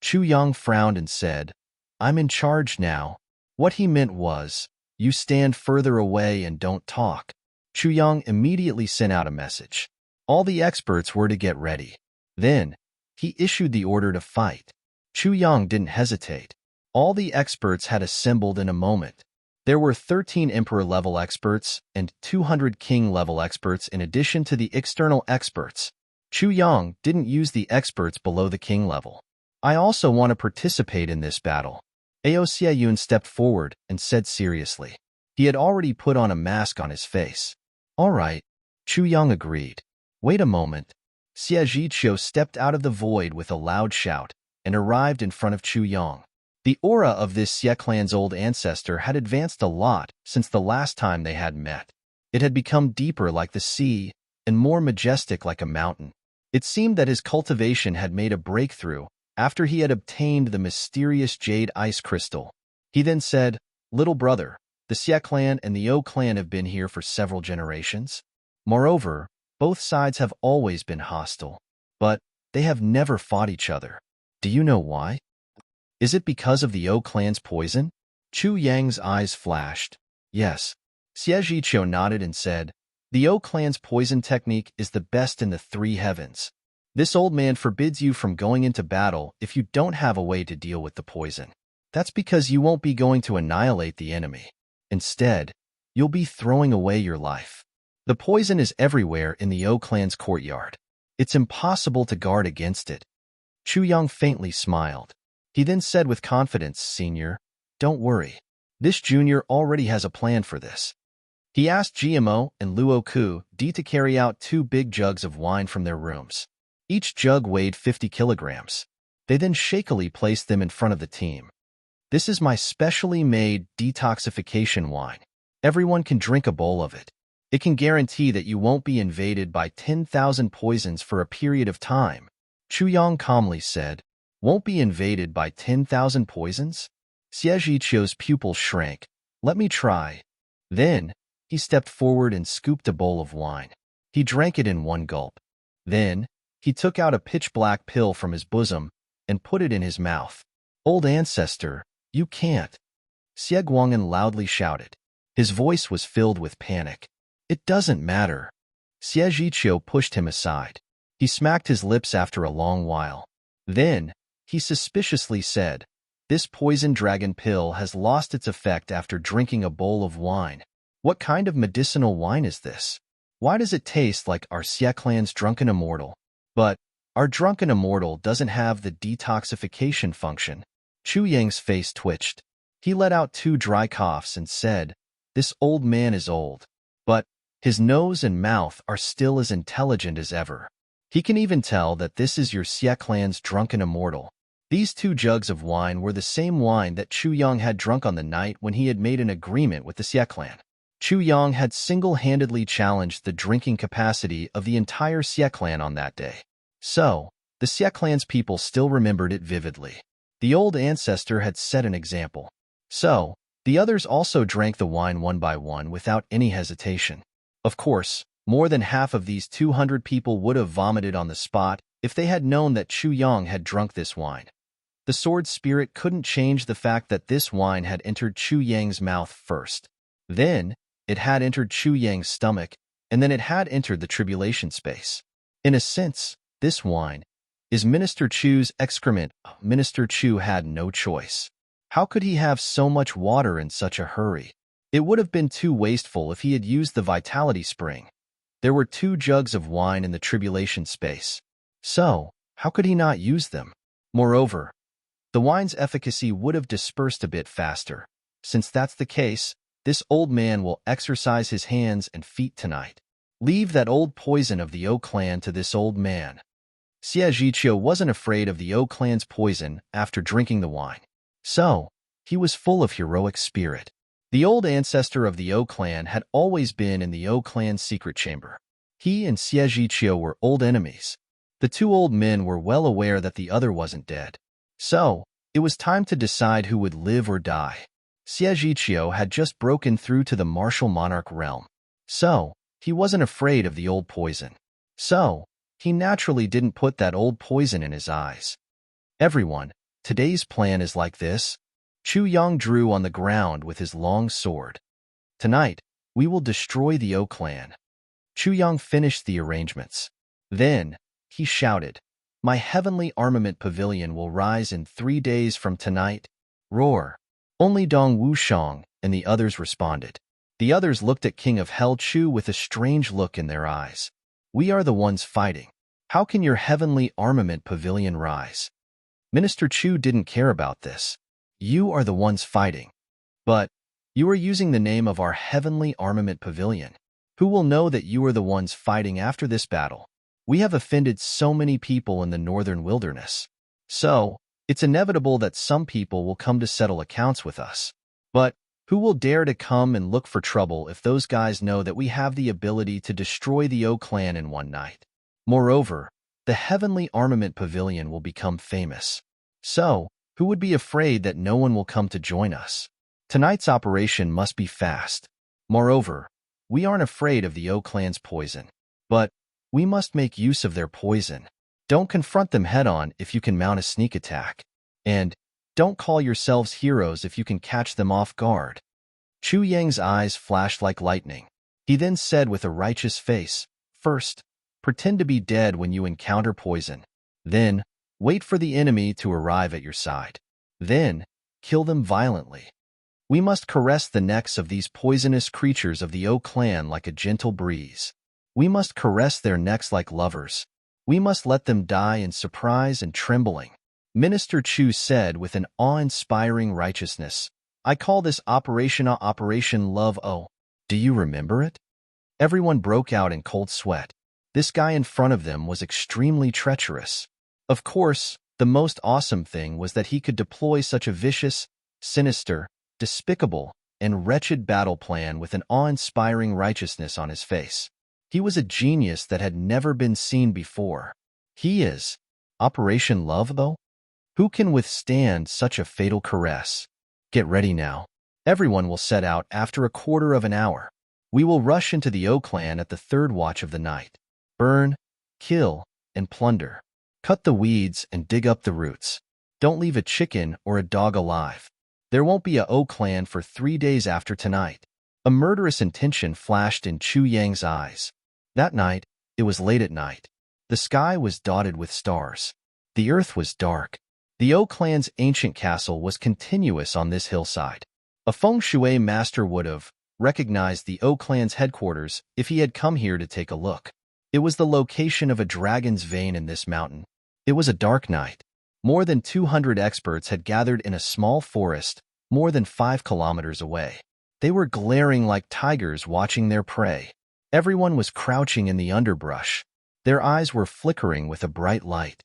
Chu Yang frowned and said, I'm in charge now. What he meant was, you stand further away and don't talk. Chu Yang immediately sent out a message. All the experts were to get ready. Then, he issued the order to fight. Chu Yang didn't hesitate. All the experts had assembled in a moment. There were 13 Emperor-level experts and 200 King-level experts in addition to the external experts. Chu Yang didn't use the experts below the King level. I also want to participate in this battle. Ao Xiayun stepped forward and said seriously. He had already put on a mask on his face. All right, Chu Yang agreed. Wait a moment. Xie Zhiqiu stepped out of the void with a loud shout and arrived in front of Chu Yang. The aura of this Xie clan's old ancestor had advanced a lot since the last time they had met. It had become deeper like the sea and more majestic like a mountain. It seemed that his cultivation had made a breakthrough after he had obtained the mysterious jade ice crystal. He then said, Little brother, the Xie clan and the O clan have been here for several generations. Moreover, both sides have always been hostile, but they have never fought each other. Do you know why? Is it because of the O clan's poison? Chu Yang's eyes flashed. Yes. Xie Zhiqiu nodded and said, The O clan's poison technique is the best in the three heavens. This old man forbids you from going into battle if you don't have a way to deal with the poison. That's because you won't be going to annihilate the enemy. Instead, you'll be throwing away your life. The poison is everywhere in the O clan's courtyard. It's impossible to guard against it. Chu Yang faintly smiled. He then said with confidence, Senior, don't worry. This junior already has a plan for this. He asked GMO and Luo Ku D to carry out 2 big jugs of wine from their rooms. Each jug weighed 50 kilograms. They then shakily placed them in front of the team. This is my specially made detoxification wine. Everyone can drink a bowl of it. It can guarantee that you won't be invaded by 10,000 poisons for a period of time. Chu Yang calmly said, Won't be invaded by 10,000 poisons? Xie Zhiqiu's pupils shrank. Let me try. Then, he stepped forward and scooped a bowl of wine. He drank it in one gulp. Then, he took out a pitch-black pill from his bosom and put it in his mouth. Old ancestor, you can't. Xie Guang'an loudly shouted. His voice was filled with panic. It doesn't matter. Xie Zhiqiu pushed him aside. He smacked his lips after a long while. Then, he suspiciously said, This poison dragon pill has lost its effect after drinking a bowl of wine. What kind of medicinal wine is this? Why does it taste like our Xie clan's drunken immortal? But our drunken immortal doesn't have the detoxification function. Chu Yang's face twitched. He let out 2 dry coughs and said, This old man is old, but his nose and mouth are still as intelligent as ever. He can even tell that this is your Xie clan's drunken immortal. These 2 jugs of wine were the same wine that Chu Yang had drunk on the night when he had made an agreement with the Xie clan. Chu Yang had single-handedly challenged the drinking capacity of the entire Xie clan on that day. So, the Xie clan's people still remembered it vividly. The old ancestor had set an example. So, the others also drank the wine one by one without any hesitation. Of course, more than half of these 200 people would have vomited on the spot if they had known that Chu Yang had drunk this wine. The sword spirit couldn't change the fact that this wine had entered Chu Yang's mouth first. Then, it had entered Chu Yang's stomach, and then it had entered the tribulation space. In a sense, this wine is Minister Chu's excrement. Minister Chu had no choice. How could he have so much water in such a hurry? It would have been too wasteful if he had used the vitality spring. There were 2 jugs of wine in the tribulation space. So, how could he not use them? Moreover, the wine's efficacy would have dispersed a bit faster. Since that's the case, this old man will exercise his hands and feet tonight. Leave that old poison of the O clan to this old man. Xie Zhiqiu wasn't afraid of the O clan's poison after drinking the wine. So, he was full of heroic spirit. The old ancestor of the O clan had always been in the O clan's secret chamber. He and Xie Zhiqiu were old enemies. The 2 old men were well aware that the other wasn't dead. So, it was time to decide who would live or die. Xie Zhiqiu had just broken through to the martial monarch realm. So, he wasn't afraid of the old poison. So, he naturally didn't put that old poison in his eyes. Everyone, today's plan is like this. Chu Yang drew on the ground with his long sword. Tonight, we will destroy the O clan. Chu Yang finished the arrangements. Then, he shouted, "My heavenly armament pavilion will rise in 3 days from tonight." Roar. Only Dong Wushang and the others responded. The others looked at King of Hell Chu with a strange look in their eyes. "We are the ones fighting. How can your heavenly armament pavilion rise?" Minister Chu didn't care about this. "You are the ones fighting. But you are using the name of our heavenly armament pavilion. Who will know that you are the ones fighting after this battle? We have offended so many people in the northern wilderness. So, it's inevitable that some people will come to settle accounts with us. But who will dare to come and look for trouble if those guys know that we have the ability to destroy the O clan in one night? Moreover, the heavenly armament pavilion will become famous. So, who would be afraid that no one will come to join us? Tonight's operation must be fast. Moreover, we aren't afraid of the O clan's poison. But we must make use of their poison. Don't confront them head-on if you can mount a sneak attack. And don't call yourselves heroes if you can catch them off guard." Chu Yang's eyes flashed like lightning. He then said with a righteous face, "First, pretend to be dead when you encounter poison. Then, wait for the enemy to arrive at your side. Then, kill them violently. We must caress the necks of these poisonous creatures of the O clan like a gentle breeze. We must caress their necks like lovers. We must let them die in surprise and trembling." Minister Chu said with an awe-inspiring righteousness, "I call this Operation Love O. Do you remember it?" Everyone broke out in cold sweat. This guy in front of them was extremely treacherous. Of course, the most awesome thing was that he could deploy such a vicious, sinister, despicable, and wretched battle plan with an awe-inspiring righteousness on his face. He was a genius that had never been seen before. He is Operation Love, though? Who can withstand such a fatal caress? Get ready now. Everyone will set out after a quarter of an hour. We will rush into the O clan at the 3rd watch of the night. Burn, kill, and plunder. Cut the weeds and dig up the roots. Don't leave a chicken or a dog alive. There won't be a O clan for 3 days after tonight." A murderous intention flashed in Chu Yang's eyes. That night, it was late at night. The sky was dotted with stars. The earth was dark. The O clan's ancient castle was continuous on this hillside. A feng shui master would have recognized the O clan's headquarters if he had come here to take a look. It was the location of a dragon's vein in this mountain. It was a dark night. More than 200 experts had gathered in a small forest, more than 5 kilometers away. They were glaring like tigers watching their prey. Everyone was crouching in the underbrush. Their eyes were flickering with a bright light.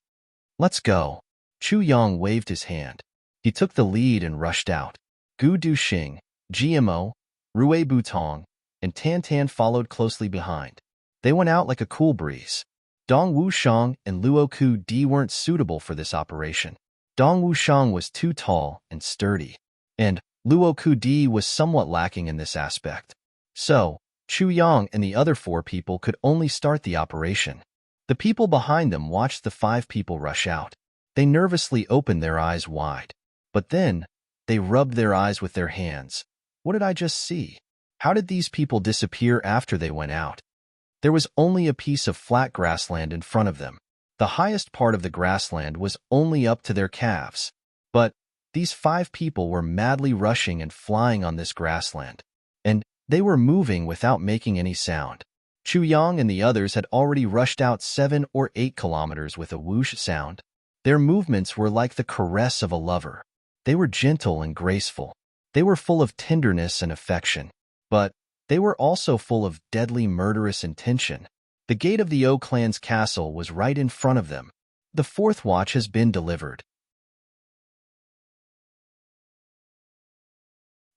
"Let's go." Chu Yang waved his hand. He took the lead and rushed out. Gu Duxing, GMO, Rui Butong, and Tan Tan followed closely behind. They went out like a cool breeze. Dong Wushang and Luo Ku Di weren't suitable for this operation. Dong Wushang was too tall and sturdy, and Luo Ku Di was somewhat lacking in this aspect. So, Chu Yang and the other 4 people could only start the operation. The people behind them watched the 5 people rush out. They nervously opened their eyes wide. But then, they rubbed their eyes with their hands. What did I just see? How did these people disappear after they went out? There was only a piece of flat grassland in front of them. The highest part of the grassland was only up to their calves. But these 5 people were madly rushing and flying on this grassland. And they were moving without making any sound. Chu Yang and the others had already rushed out 7 or 8 kilometers with a whoosh sound. Their movements were like the caress of a lover. They were gentle and graceful. They were full of tenderness and affection. But they were also full of deadly murderous intention. The gate of the O clan's castle was right in front of them. The 4th watch has been delivered.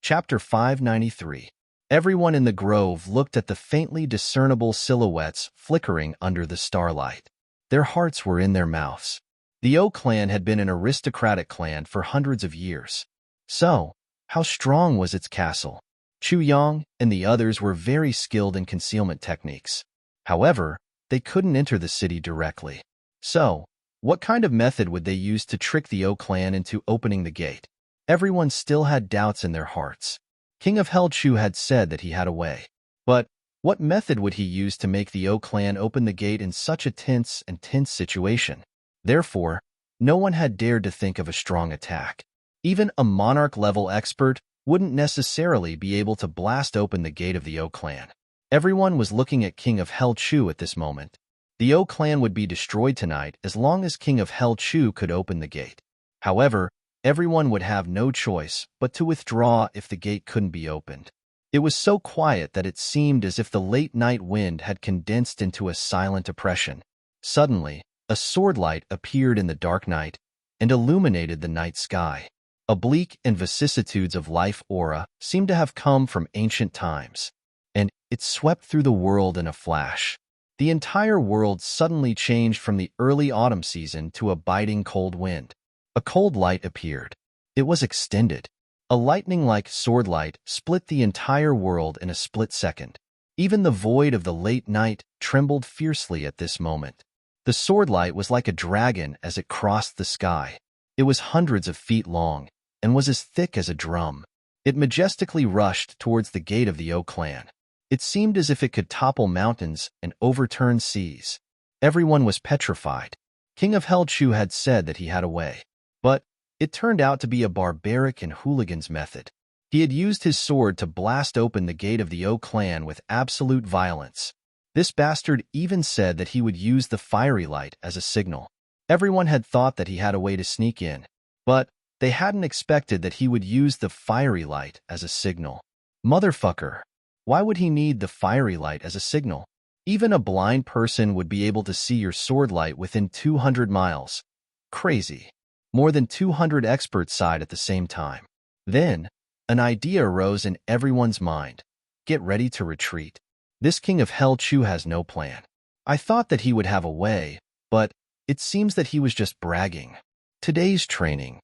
Chapter 593. Everyone in the grove looked at the faintly discernible silhouettes flickering under the starlight. Their hearts were in their mouths. The O clan had been an aristocratic clan for hundreds of years. So, how strong was its castle? Chu Yang and the others were very skilled in concealment techniques. However, they couldn't enter the city directly. So, what kind of method would they use to trick the O clan into opening the gate? Everyone still had doubts in their hearts. King of Hell Chu had said that he had a way. But what method would he use to make the O clan open the gate in such a tense situation? Therefore, no one had dared to think of a strong attack. Even a monarch-level expert wouldn't necessarily be able to blast open the gate of the O clan. Everyone was looking at King of Hell Chu at this moment. The O clan would be destroyed tonight as long as King of Hell Chu could open the gate. However, everyone would have no choice but to withdraw if the gate couldn't be opened. It was so quiet that it seemed as if the late-night wind had condensed into a silent oppression. Suddenly, a sword light appeared in the dark night and illuminated the night sky. A bleak and vicissitudes of life aura seemed to have come from ancient times, and it swept through the world in a flash. The entire world suddenly changed from the early autumn season to a biting cold wind. A cold light appeared. It was extended. A lightning-like sword light split the entire world in a split second. Even the void of the late night trembled fiercely at this moment. The sword light was like a dragon as it crossed the sky. It was hundreds of feet long and was as thick as a drum. It majestically rushed towards the gate of the O clan. It seemed as if it could topple mountains and overturn seas. Everyone was petrified. King of Hell Chu had said that he had a way. But it turned out to be a barbaric and hooligan's method. He had used his sword to blast open the gate of the O clan with absolute violence. This bastard even said that he would use the fiery light as a signal. Everyone had thought that he had a way to sneak in, but they hadn't expected that he would use the fiery light as a signal. Motherfucker! Why would he need the fiery light as a signal? Even a blind person would be able to see your sword light within 200 miles. Crazy. More than 200 experts sighed at the same time. Then, an idea arose in everyone's mind. Get ready to retreat. This King of Hell Chu has no plan. I thought that he would have a way, but it seems that he was just bragging. Today's training.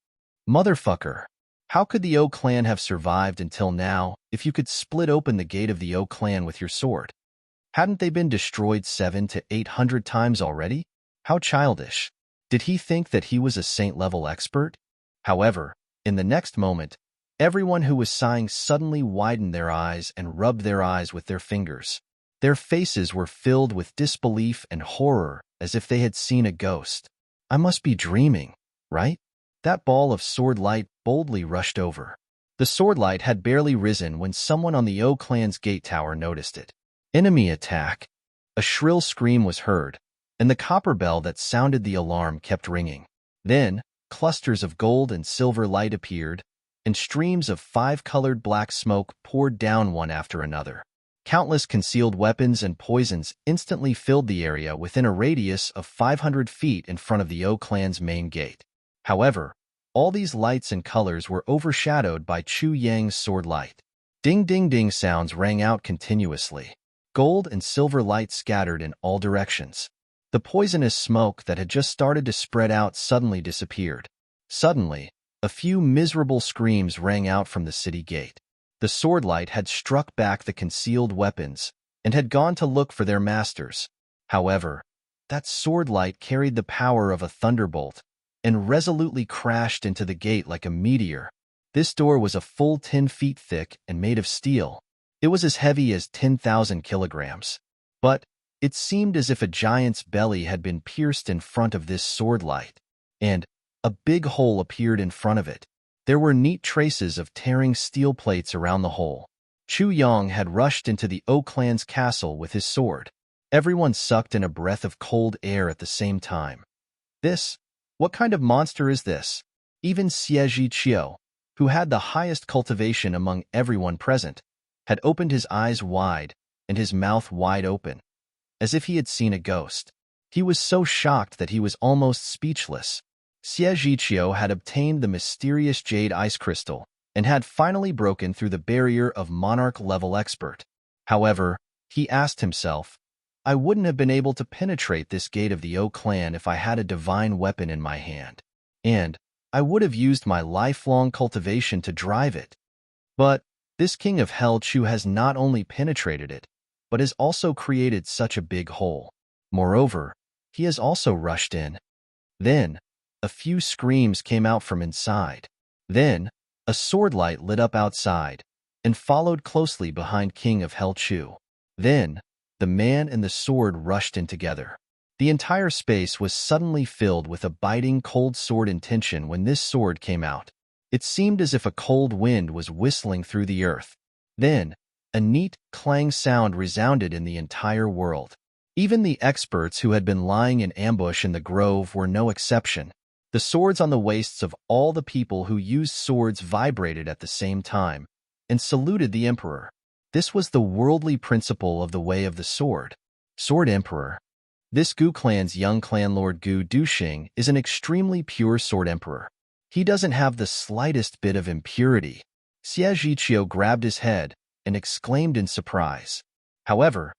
Motherfucker. How could the O clan have survived until now if you could split open the gate of the O clan with your sword? Hadn't they been destroyed 700 to 800 times already? How childish. Did he think that he was a saint-level expert? However, in the next moment, everyone who was sighing suddenly widened their eyes and rubbed their eyes with their fingers. Their faces were filled with disbelief and horror as if they had seen a ghost. I must be dreaming, right? That ball of sword light boldly rushed over. The sword light had barely risen when someone on the O clan's gate tower noticed it. Enemy attack. A shrill scream was heard, and the copper bell that sounded the alarm kept ringing. Then, clusters of gold and silver light appeared, and streams of five-colored black smoke poured down one after another. Countless concealed weapons and poisons instantly filled the area within a radius of 500 feet in front of the O clan's main gate. However, all these lights and colors were overshadowed by Chu Yang's sword light. Ding-ding-ding sounds rang out continuously. Gold and silver light scattered in all directions. The poisonous smoke that had just started to spread out suddenly disappeared. Suddenly, a few miserable screams rang out from the city gate. The sword light had struck back the concealed weapons and had gone to look for their masters. However, that sword light carried the power of a thunderbolt and resolutely crashed into the gate like a meteor. This door was a full 10 feet thick and made of steel. It was as heavy as 10,000 kilograms. But it seemed as if a giant's belly had been pierced in front of this sword light, and a big hole appeared in front of it. There were neat traces of tearing steel plates around the hole. Chu Yang had rushed into the O clan's castle with his sword. Everyone sucked in a breath of cold air at the same time. What kind of monster is this? Even Xie Qiu, who had the highest cultivation among everyone present, had opened his eyes wide and his mouth wide open, as if he had seen a ghost. He was so shocked that he was almost speechless. Xie Qiu had obtained the mysterious jade ice crystal and had finally broken through the barrier of monarch-level expert. However, he asked himself, I wouldn't have been able to penetrate this gate of the O clan if I had a divine weapon in my hand, and I would have used my lifelong cultivation to drive it. But this King of Hell Chu has not only penetrated it, but has also created such a big hole. Moreover, he has also rushed in. Then, a few screams came out from inside. Then, a sword light lit up outside and followed closely behind King of Hell Chu. Then, the man and the sword rushed in together. The entire space was suddenly filled with a biting cold sword intention when this sword came out. It seemed as if a cold wind was whistling through the earth. Then, a neat clang sound resounded in the entire world. Even the experts who had been lying in ambush in the grove were no exception. The swords on the waists of all the people who used swords vibrated at the same time and saluted the emperor. This was the worldly principle of the way of the sword. Sword Emperor. This Gu clan's young clan lord Gu Duxing is an extremely pure sword emperor. He doesn't have the slightest bit of impurity. Xie Zhiqiu grabbed his head and exclaimed in surprise. However,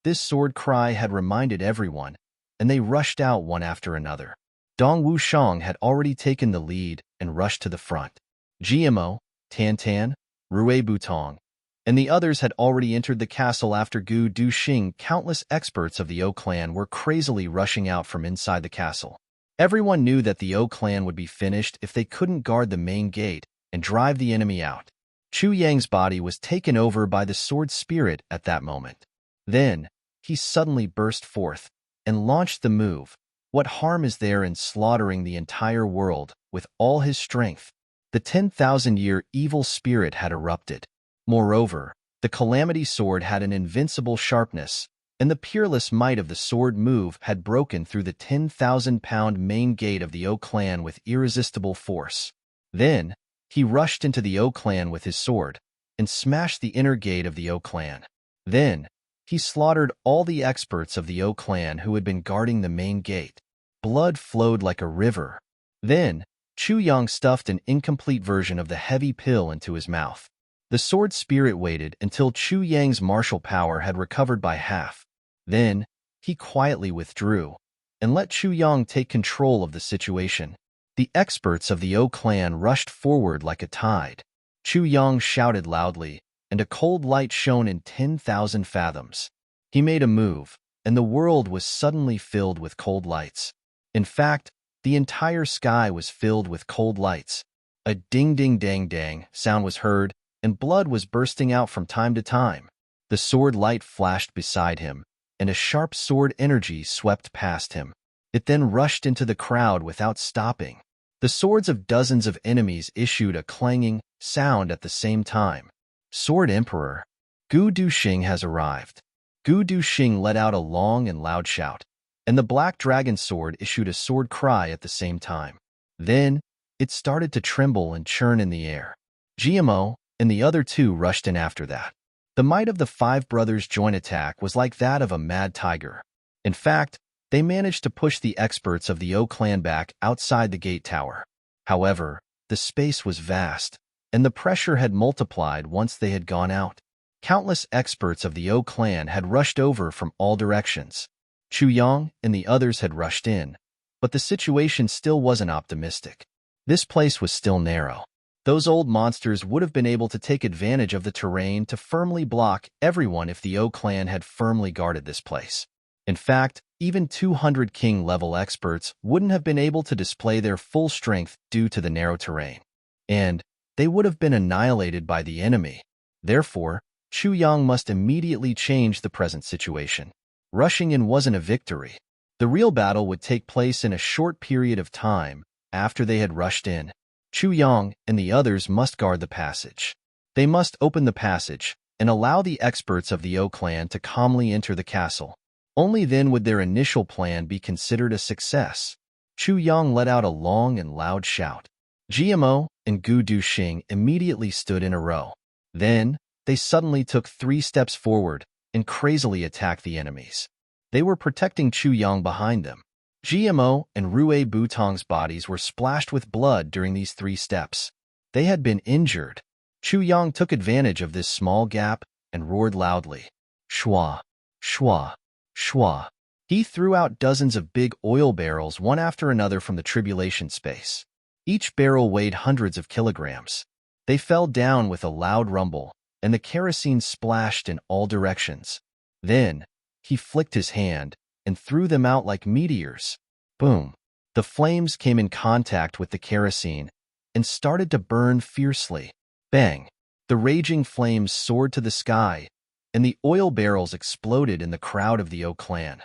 this sword cry had reminded everyone, and they rushed out one after another. Dong Wushang had already taken the lead and rushed to the front. GMO, Tan Tan, Rue Butong, and the others had already entered the castle after Gu Duxing. Countless experts of the O clan were crazily rushing out from inside the castle. Everyone knew that the O clan would be finished if they couldn't guard the main gate and drive the enemy out. Chu Yang's body was taken over by the sword spirit at that moment. Then, he suddenly burst forth and launched the move. What harm is there in slaughtering the entire world with all his strength? The 10,000-year evil spirit had erupted. Moreover, the calamity sword had an invincible sharpness, and the peerless might of the sword move had broken through the 10,000-pound main gate of the O clan with irresistible force. Then, he rushed into the O clan with his sword and smashed the inner gate of the O clan. Then, he slaughtered all the experts of the O clan who had been guarding the main gate. Blood flowed like a river. Then, Chu Yang stuffed an incomplete version of the heavy pill into his mouth. The sword spirit waited until Chu Yang's martial power had recovered by half. Then, he quietly withdrew and let Chu Yang take control of the situation. The experts of the O clan rushed forward like a tide. Chu Yang shouted loudly, and a cold light shone in 10,000 fathoms. He made a move, and the world was suddenly filled with cold lights. In fact, the entire sky was filled with cold lights. A ding-ding-dang-dang sound was heard, and blood was bursting out from time to time. The sword light flashed beside him, and a sharp sword energy swept past him. It then rushed into the crowd without stopping. The swords of dozens of enemies issued a clanging sound at the same time. Sword Emperor. Gu Duxing has arrived. Gu Duxing let out a long and loud shout, and the black dragon sword issued a sword cry at the same time. Then, it started to tremble and churn in the air. GMO and the other two rushed in after that. The might of the five brothers' joint attack was like that of a mad tiger. In fact, they managed to push the experts of the O clan back outside the gate tower. However, the space was vast, and the pressure had multiplied once they had gone out. Countless experts of the O clan had rushed over from all directions. Chu Yang and the others had rushed in, but the situation still wasn't optimistic. This place was still narrow. Those old monsters would have been able to take advantage of the terrain to firmly block everyone if the O clan had firmly guarded this place. In fact, even 200 king-level experts wouldn't have been able to display their full strength due to the narrow terrain. And they would have been annihilated by the enemy. Therefore, Chu Yang must immediately change the present situation. Rushing in wasn't a victory. The real battle would take place in a short period of time after they had rushed in. Chu Yang and the others must guard the passage. They must open the passage and allow the experts of the O clan to calmly enter the castle. Only then would their initial plan be considered a success. Chu Yang let out a long and loud shout. GMO and Gu Duxing immediately stood in a row. Then, they suddenly took 3 steps forward and crazily attacked the enemies. They were protecting Chu Yang behind them. GMO and Rue Butong's bodies were splashed with blood during these 3 steps. They had been injured. Chu Yang took advantage of this small gap and roared loudly. Shua, shua, shua. He threw out dozens of big oil barrels one after another from the tribulation space. Each barrel weighed hundreds of kilograms. They fell down with a loud rumble, and the kerosene splashed in all directions. Then, he flicked his hand, and threw them out like meteors. Boom! The flames came in contact with the kerosene and started to burn fiercely. Bang! The raging flames soared to the sky, and the oil barrels exploded in the crowd of the O clan.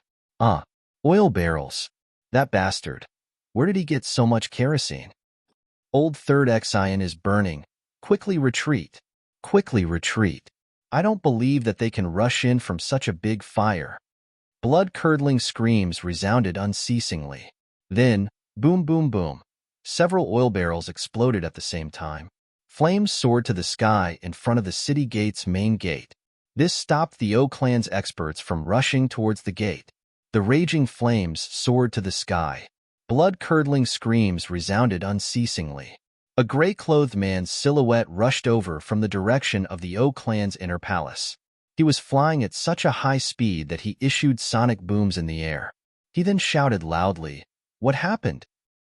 Oil barrels. That bastard. Where did he get so much kerosene? Old Third Excion is burning. Quickly retreat. Quickly retreat. I don't believe that they can rush in from such a big fire. Blood-curdling screams resounded unceasingly. Then, boom, boom, boom. Several oil barrels exploded at the same time. Flames soared to the sky in front of the city gate's main gate. This stopped the O clan's experts from rushing towards the gate. The raging flames soared to the sky. Blood-curdling screams resounded unceasingly. A gray-clothed man's silhouette rushed over from the direction of the O clan's inner palace. He was flying at such a high speed that he issued sonic booms in the air. He then shouted loudly, "What happened?"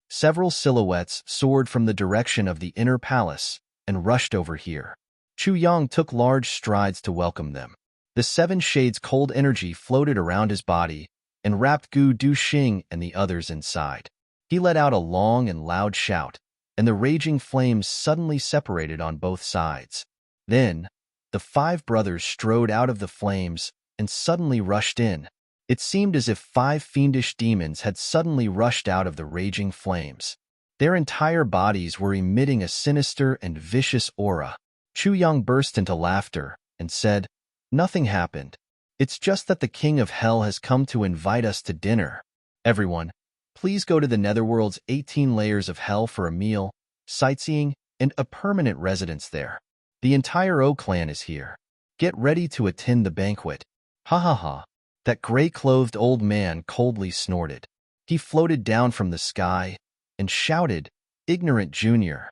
Several silhouettes soared from the direction of the inner palace and rushed over here. Chu Yang took large strides to welcome them. The seven shades' cold energy floated around his body and wrapped Gu Duxing and the others inside. He let out a long and loud shout, and the raging flames suddenly separated on both sides. Then, the five brothers strode out of the flames and suddenly rushed in. It seemed as if five fiendish demons had suddenly rushed out of the raging flames. Their entire bodies were emitting a sinister and vicious aura. Chu Yang burst into laughter and said, "Nothing happened. It's just that the King of Hell has come to invite us to dinner. Everyone, please go to the Netherworld's 18 layers of hell for a meal, sightseeing, and a permanent residence there. The entire O clan is here. Get ready to attend the banquet." Ha ha ha. That gray-clothed old man coldly snorted. He floated down from the sky and shouted, "Ignorant Junior.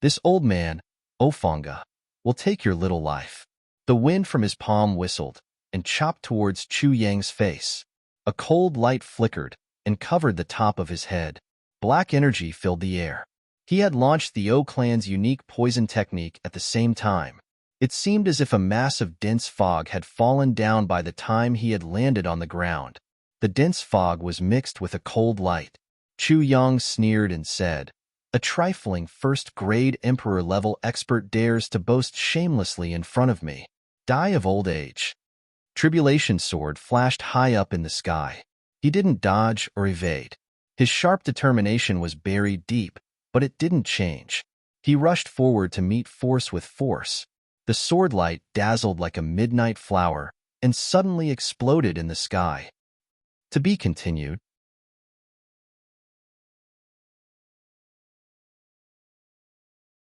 This old man, Ofonga, will take your little life." The wind from his palm whistled and chopped towards Chu Yang's face. A cold light flickered and covered the top of his head. Black energy filled the air. He had launched the O clan's unique poison technique at the same time. It seemed as if a mass of dense fog had fallen down by the time he had landed on the ground. The dense fog was mixed with a cold light. Chu Yang sneered and said, "A trifling first-grade Emperor-level expert dares to boast shamelessly in front of me. Die of old age." Tribulation Sword flashed high up in the sky. He didn't dodge or evade. His sharp determination was buried deep, but it didn't change. He rushed forward to meet force with force. The sword light dazzled like a midnight flower and suddenly exploded in the sky. To be continued.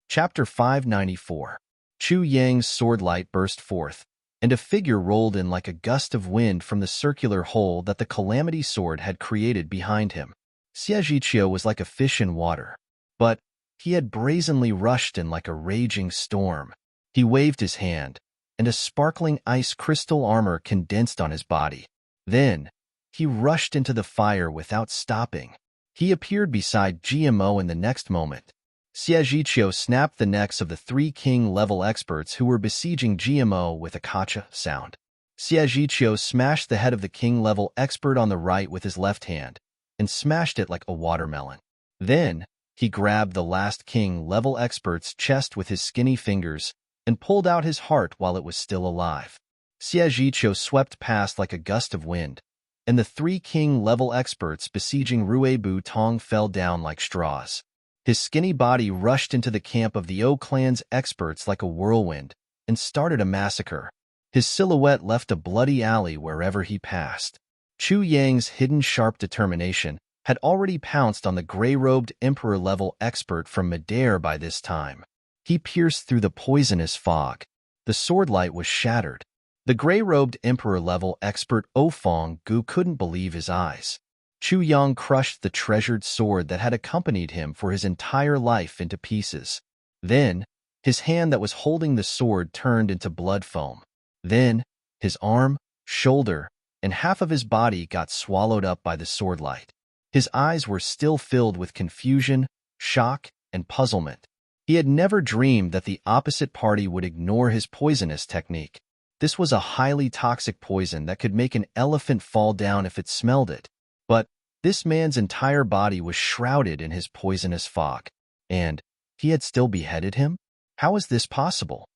Chapter 594. Chu Yang's sword light burst forth, and a figure rolled in like a gust of wind from the circular hole that the Calamity Sword had created behind him. Xiajiqiu was like a fish in water, but he had brazenly rushed in like a raging storm. He waved his hand, and a sparkling ice crystal armor condensed on his body. Then, he rushed into the fire without stopping. He appeared beside GMO in the next moment. Xiajiqiu snapped the necks of the three king-level experts who were besieging GMO with a kacha sound. Xiajiqiu smashed the head of the king-level expert on the right with his left hand, and smashed it like a watermelon. Then, he grabbed the last king-level expert's chest with his skinny fingers and pulled out his heart while it was still alive. Xiajiqiu swept past like a gust of wind, and the three king-level experts besieging Ruebu Tong fell down like straws. His skinny body rushed into the camp of the O clan's experts like a whirlwind and started a massacre. His silhouette left a bloody alley wherever he passed. Chu Yang's hidden sharp determination had already pounced on the gray-robed emperor-level expert from Midair by this time. He pierced through the poisonous fog. The sword light was shattered. The gray-robed emperor-level expert Ofong Gu couldn't believe his eyes. Chu Yang crushed the treasured sword that had accompanied him for his entire life into pieces. Then, his hand that was holding the sword turned into blood foam. Then, his arm, shoulder, and half of his body got swallowed up by the sword light. His eyes were still filled with confusion, shock, and puzzlement. He had never dreamed that the opposite party would ignore his poisonous technique. This was a highly toxic poison that could make an elephant fall down if it smelled it. But this man's entire body was shrouded in his poisonous fog. And he had still beheaded him? How is this possible?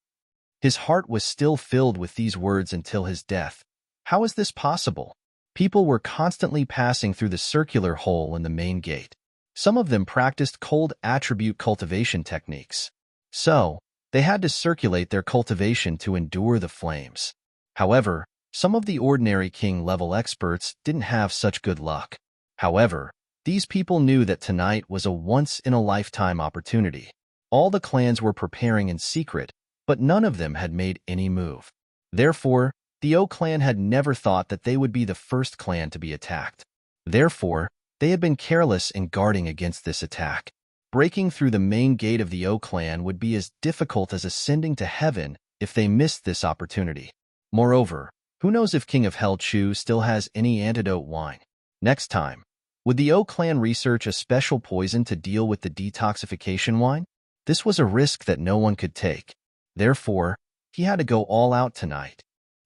His heart was still filled with these words until his death. How is this possible? People were constantly passing through the circular hole in the main gate. Some of them practiced cold attribute cultivation techniques. So, they had to circulate their cultivation to endure the flames. However, some of the ordinary king-level experts didn't have such good luck. However, these people knew that tonight was a once-in-a-lifetime opportunity. All the clans were preparing in secret, but none of them had made any move. Therefore, the O clan had never thought that they would be the first clan to be attacked. Therefore, they had been careless in guarding against this attack. Breaking through the main gate of the O clan would be as difficult as ascending to heaven if they missed this opportunity. Moreover, who knows if King of Hell Chu still has any antidote wine? Next time, would the O clan research a special poison to deal with the detoxification wine? This was a risk that no one could take. Therefore, he had to go all out tonight.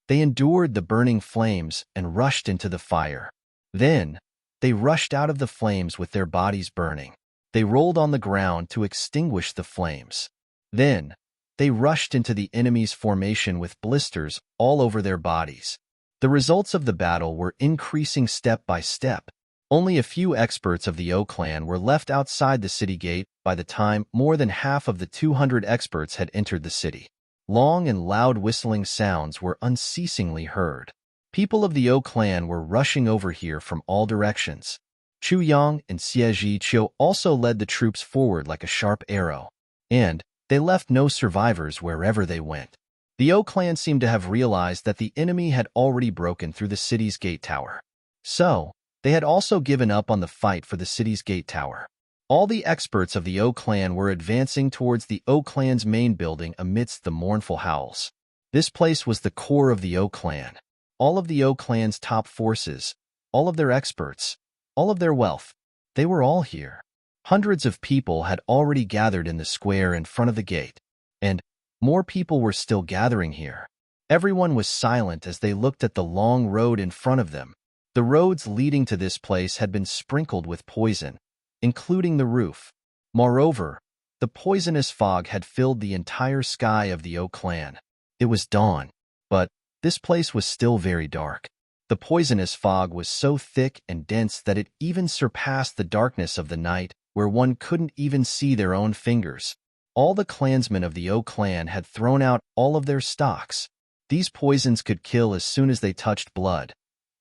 They endured the burning flames and rushed into the fire. Then, they rushed out of the flames with their bodies burning. They rolled on the ground to extinguish the flames. Then, they rushed into the enemy's formation with blisters all over their bodies. The results of the battle were increasing step by step. Only a few experts of the O clan were left outside the city gate by the time more than half of the 200 experts had entered the city. Long and loud whistling sounds were unceasingly heard. People of the O clan were rushing over here from all directions. Chu Yang and Xie Qiu also led the troops forward like a sharp arrow, and they left no survivors wherever they went. The O clan seemed to have realized that the enemy had already broken through the city's gate tower. So, they had also given up on the fight for the city's gate tower. All the experts of the O clan were advancing towards the O clan's main building amidst the mournful howls. This place was the core of the O clan. All of the O clan's top forces, all of their experts, all of their wealth, they were all here. Hundreds of people had already gathered in the square in front of the gate, and more people were still gathering here. Everyone was silent as they looked at the long road in front of them. The roads leading to this place had been sprinkled with poison, including the roof. Moreover, the poisonous fog had filled the entire sky of the O clan. It was dawn, but this place was still very dark. The poisonous fog was so thick and dense that it even surpassed the darkness of the night, where one couldn't even see their own fingers. All the clansmen of the O clan had thrown out all of their stocks. These poisons could kill as soon as they touched blood,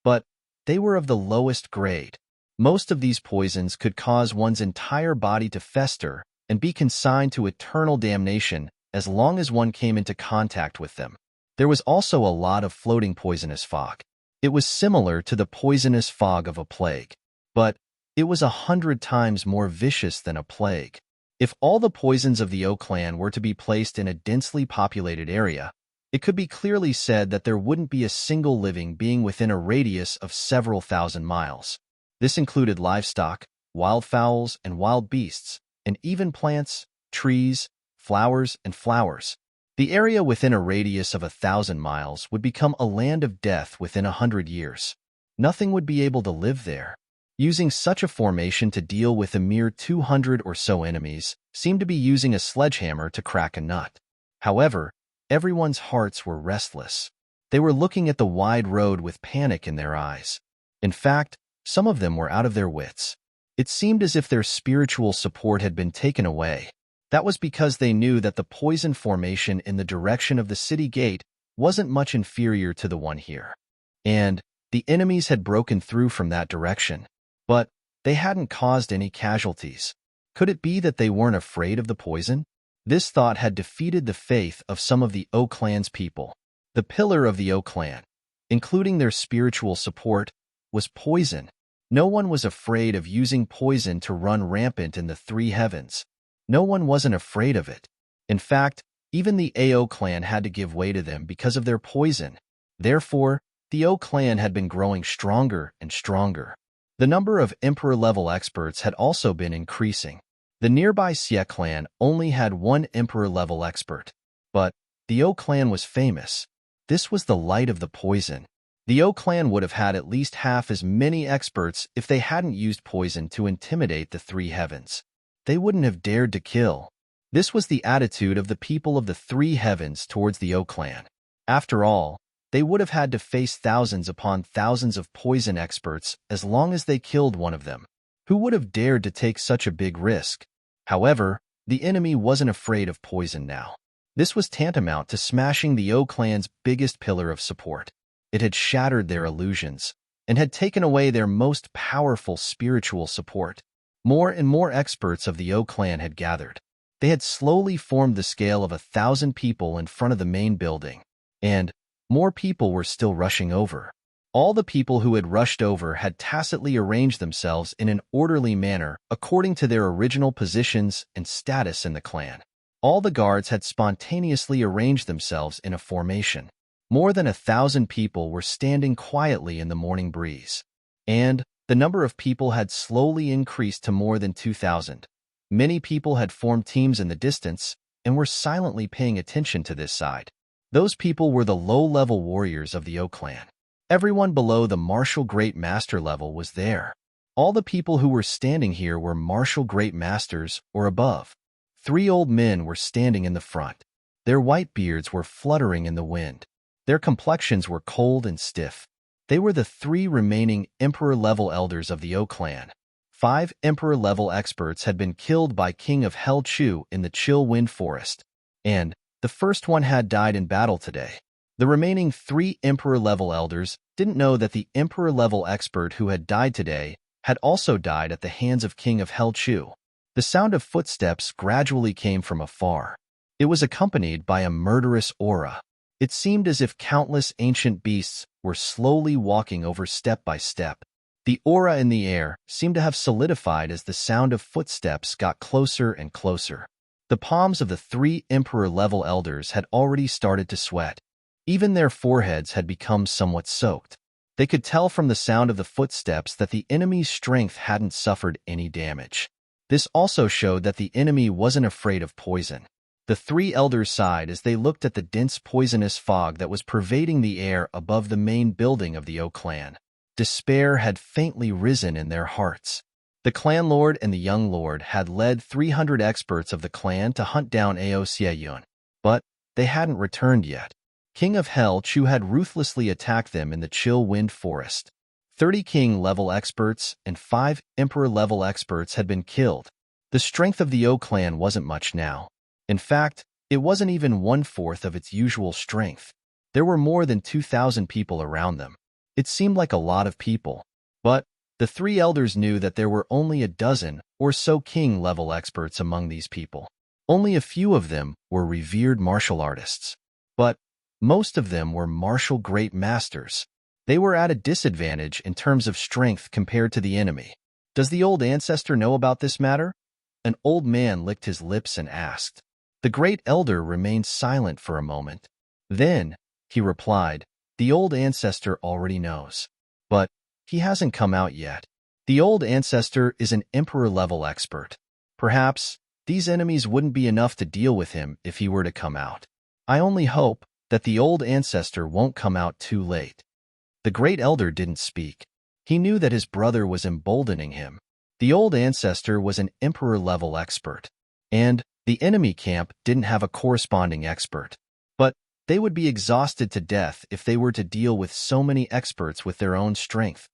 but they were of the lowest grade. Most of these poisons could cause one's entire body to fester and be consigned to eternal damnation as long as one came into contact with them. There was also a lot of floating poisonous fog. It was similar to the poisonous fog of a plague, but it was 100 times more vicious than a plague. If all the poisons of the O clan were to be placed in a densely populated area, it could be clearly said that there wouldn't be a single living being within a radius of several thousand miles. This included livestock, wildfowls, and wild beasts, and even plants, trees, flowers, and flowers. The area within a radius of 1,000 miles would become a land of death within 100 years. Nothing would be able to live there. Using such a formation to deal with a mere 200 or so enemies seemed to be using a sledgehammer to crack a nut. However, everyone's hearts were restless. They were looking at the wide road with panic in their eyes. In fact, some of them were out of their wits. It seemed as if their spiritual support had been taken away. That was because they knew that the poison formation in the direction of the city gate wasn't much inferior to the one here. And the enemies had broken through from that direction. But they hadn't caused any casualties. Could it be that they weren't afraid of the poison? This thought had defeated the faith of some of the O clan's people. The pillar of the O clan, including their spiritual support, was poison. No one was afraid of using poison to run rampant in the three heavens. No one wasn't afraid of it. In fact, even the AO clan had to give way to them because of their poison. Therefore, the O clan had been growing stronger and stronger. The number of Emperor-level experts had also been increasing. The nearby Xie clan only had one Emperor-level expert, but the O clan was famous. This was the light of the poison. The O clan would have had at least half as many experts if they hadn't used poison to intimidate the three heavens. They wouldn't have dared to kill. This was the attitude of the people of the three heavens towards the O clan. After all, they would have had to face thousands upon thousands of poison experts as long as they killed one of them. Who would have dared to take such a big risk? However, the enemy wasn't afraid of poison now. This was tantamount to smashing the O clan's biggest pillar of support. It had shattered their illusions and had taken away their most powerful spiritual support. More and more experts of the O clan had gathered. They had slowly formed the scale of 1,000 people in front of the main building, and more people were still rushing over. All the people who had rushed over had tacitly arranged themselves in an orderly manner according to their original positions and status in the clan. All the guards had spontaneously arranged themselves in a formation. More than 1,000 people were standing quietly in the morning breeze, and the number of people had slowly increased to more than 2,000. Many people had formed teams in the distance and were silently paying attention to this side. Those people were the low-level warriors of the O clan. Everyone below the martial great master level was there. All the people who were standing here were martial great masters or above. 3 old men were standing in the front. Their white beards were fluttering in the wind. Their complexions were cold and stiff. They were the 3 remaining Emperor-level elders of the O clan. 5 Emperor-level experts had been killed by King of Hell Chu in the Chill Wind Forest, and the first one had died in battle today. The remaining 3 Emperor-level elders didn't know that the Emperor-level expert who had died today had also died at the hands of King of Hell Chu. The sound of footsteps gradually came from afar. It was accompanied by a murderous aura. It seemed as if countless ancient beasts were slowly walking over step by step. The aura in the air seemed to have solidified as the sound of footsteps got closer and closer. The palms of the 3 Emperor-level elders had already started to sweat. Even their foreheads had become somewhat soaked. They could tell from the sound of the footsteps that the enemy's strength hadn't suffered any damage. This also showed that the enemy wasn't afraid of poison. The 3 elders sighed as they looked at the dense poisonous fog that was pervading the air above the main building of the O clan. Despair had faintly risen in their hearts. The clan lord and the young lord had led 300 experts of the clan to hunt down Ao Xieyun, but they hadn't returned yet. King of Hell Chu had ruthlessly attacked them in the Chill Wind Forest. 30 King-level experts and 5 Emperor-level experts had been killed. The strength of the O clan wasn't much now. In fact, it wasn't even 1/4 of its usual strength. There were more than 2,000 people around them. It seemed like a lot of people, but the 3 elders knew that there were only a dozen or so king-level experts among these people. Only a few of them were revered martial artists, but most of them were martial great masters. They were at a disadvantage in terms of strength compared to the enemy. Does the old ancestor know about this matter? An old man licked his lips and asked. The great elder remained silent for a moment. Then, he replied, the old ancestor already knows. But he hasn't come out yet. The old ancestor is an emperor-level expert. Perhaps these enemies wouldn't be enough to deal with him if he were to come out. I only hope that the old ancestor won't come out too late. The great elder didn't speak. He knew that his brother was emboldening him. The old ancestor was an emperor-level expert, and the enemy camp didn't have a corresponding expert. But they would be exhausted to death if they were to deal with so many experts with their own strength.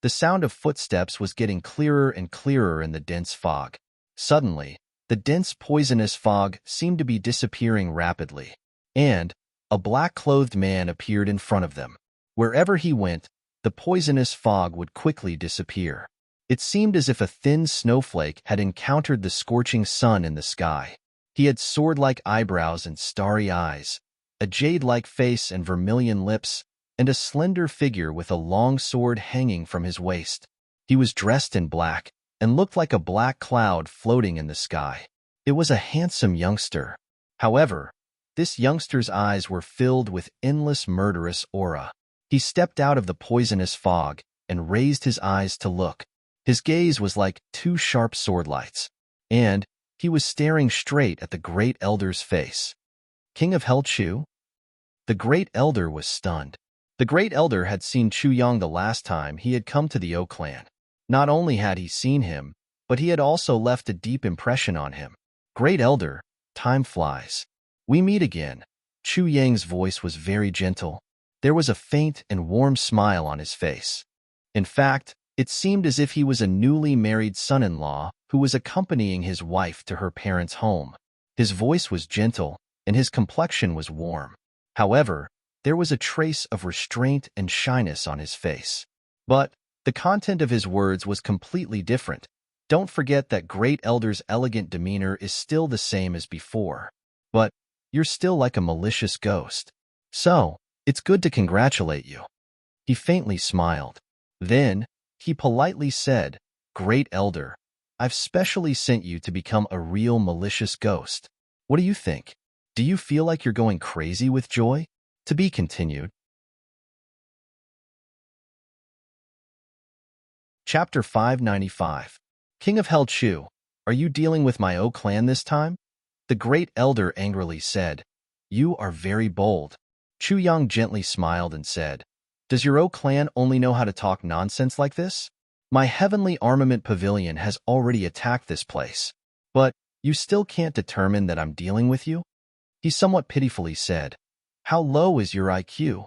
The sound of footsteps was getting clearer and clearer in the dense fog. Suddenly, the dense poisonous fog seemed to be disappearing rapidly, and a black-clothed man appeared in front of them. Wherever he went, the poisonous fog would quickly disappear. It seemed as if a thin snowflake had encountered the scorching sun in the sky. He had sword-like eyebrows and starry eyes, a jade-like face and vermilion lips, and a slender figure with a long sword hanging from his waist. He was dressed in black and looked like a black cloud floating in the sky. It was a handsome youngster. However, this youngster's eyes were filled with endless murderous aura. He stepped out of the poisonous fog and raised his eyes to look. His gaze was like 2 sharp sword lights, and he was staring straight at the great elder's face. King of Hell Chu? The Great Elder was stunned. The Great Elder had seen Chu Yang the last time he had come to the O clan. Not only had he seen him, but he had also left a deep impression on him. Great Elder, time flies. We meet again. Chu Yang's voice was very gentle. There was a faint and warm smile on his face. In fact, it seemed as if he was a newly married son-in-law who was accompanying his wife to her parents' home. His voice was gentle, and his complexion was warm. However, there was a trace of restraint and shyness on his face. But the content of his words was completely different. Don't forget that Great Elder's elegant demeanor is still the same as before. But you're still like a malicious ghost. So, it's good to congratulate you. He faintly smiled. Then, he politely said, Great Elder, I've specially sent you to become a real malicious ghost. What do you think? Do you feel like you're going crazy with joy? To be continued. Chapter 595. King of Hell Chu, are you dealing with my O clan this time? The Great Elder angrily said, You are very bold. Chu Yang gently smiled and said, Does your O clan only know how to talk nonsense like this? My heavenly armament pavilion has already attacked this place. But you still can't determine that I'm dealing with you? He somewhat pitifully said, How low is your IQ?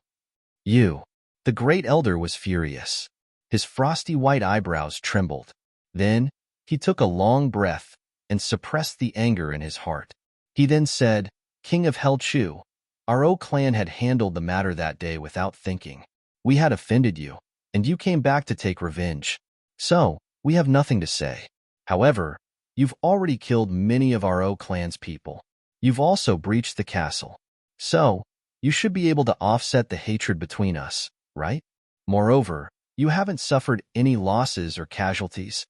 You. The Great Elder was furious. His frosty white eyebrows trembled. Then, he took a long breath and suppressed the anger in his heart. He then said, King of Hell Chu, our O clan had handled the matter that day without thinking. We had offended you, and you came back to take revenge. So, we have nothing to say. However, you've already killed many of our O clan's people. You've also breached the castle. So, you should be able to offset the hatred between us, right? Moreover, you haven't suffered any losses or casualties.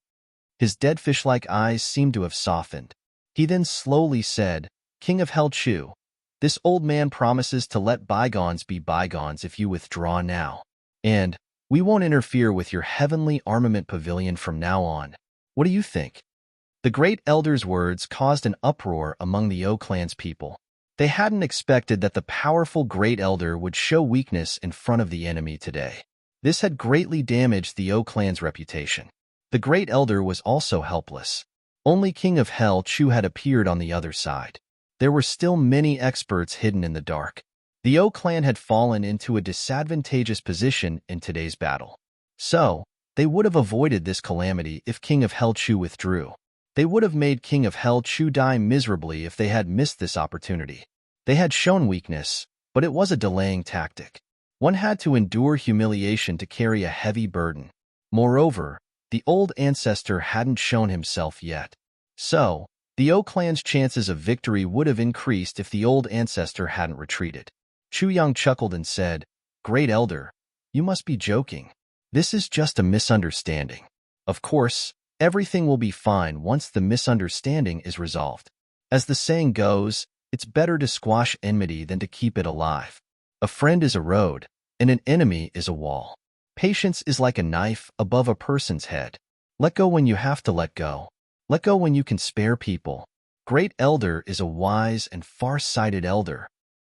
His dead fish-like eyes seemed to have softened. He then slowly said, King of Hell Chu, this old man promises to let bygones be bygones if you withdraw now. And we won't interfere with your heavenly armament pavilion from now on. What do you think? The Great Elder's words caused an uproar among the O clan's people. They hadn't expected that the powerful Great Elder would show weakness in front of the enemy today. This had greatly damaged the O clan's reputation. The Great Elder was also helpless. Only King of Hell Chu had appeared on the other side. There were still many experts hidden in the dark. The O clan had fallen into a disadvantageous position in today's battle. So, they would have avoided this calamity if King of Hell Chu withdrew. They would have made King of Hell Chu die miserably if they had missed this opportunity. They had shown weakness, but it was a delaying tactic. One had to endure humiliation to carry a heavy burden. Moreover, the old ancestor hadn't shown himself yet. So, the O clan's chances of victory would have increased if the old ancestor hadn't retreated. Chu Yang chuckled and said, Great Elder, you must be joking. This is just a misunderstanding. Of course, everything will be fine once the misunderstanding is resolved. As the saying goes, it's better to squash enmity than to keep it alive. A friend is a road, and an enemy is a wall. Patience is like a knife above a person's head. Let go when you have to let go. Let go when you can spare people. Great Elder is a wise and far-sighted elder.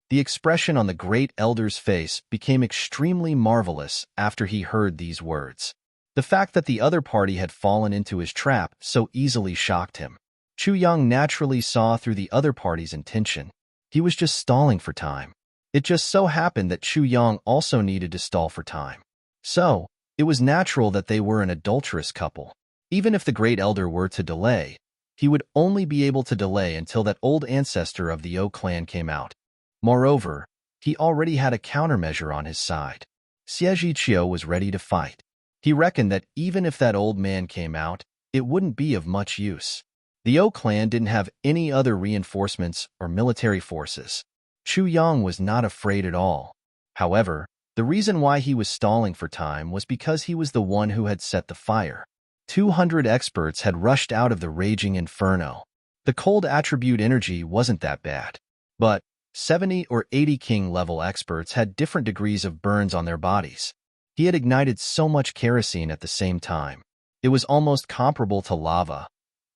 The expression on the Great Elder's face became extremely marvelous after he heard these words. The fact that the other party had fallen into his trap so easily shocked him. Chu Yang naturally saw through the other party's intention. He was just stalling for time. It just so happened that Chu Yang also needed to stall for time. So, it was natural that they were an adulterous couple. Even if the Great Elder were to delay, he would only be able to delay until that old ancestor of the O clan came out. Moreover, he already had a countermeasure on his side. Xie Zhiqiu was ready to fight. He reckoned that even if that old man came out, it wouldn't be of much use. The O clan didn't have any other reinforcements or military forces. Chu Yang was not afraid at all. However, the reason why he was stalling for time was because he was the one who had set the fire. 200 experts had rushed out of the raging inferno. The cold attribute energy wasn't that bad. But 70 or 80 king-level experts had different degrees of burns on their bodies. He had ignited so much kerosene at the same time. It was almost comparable to lava.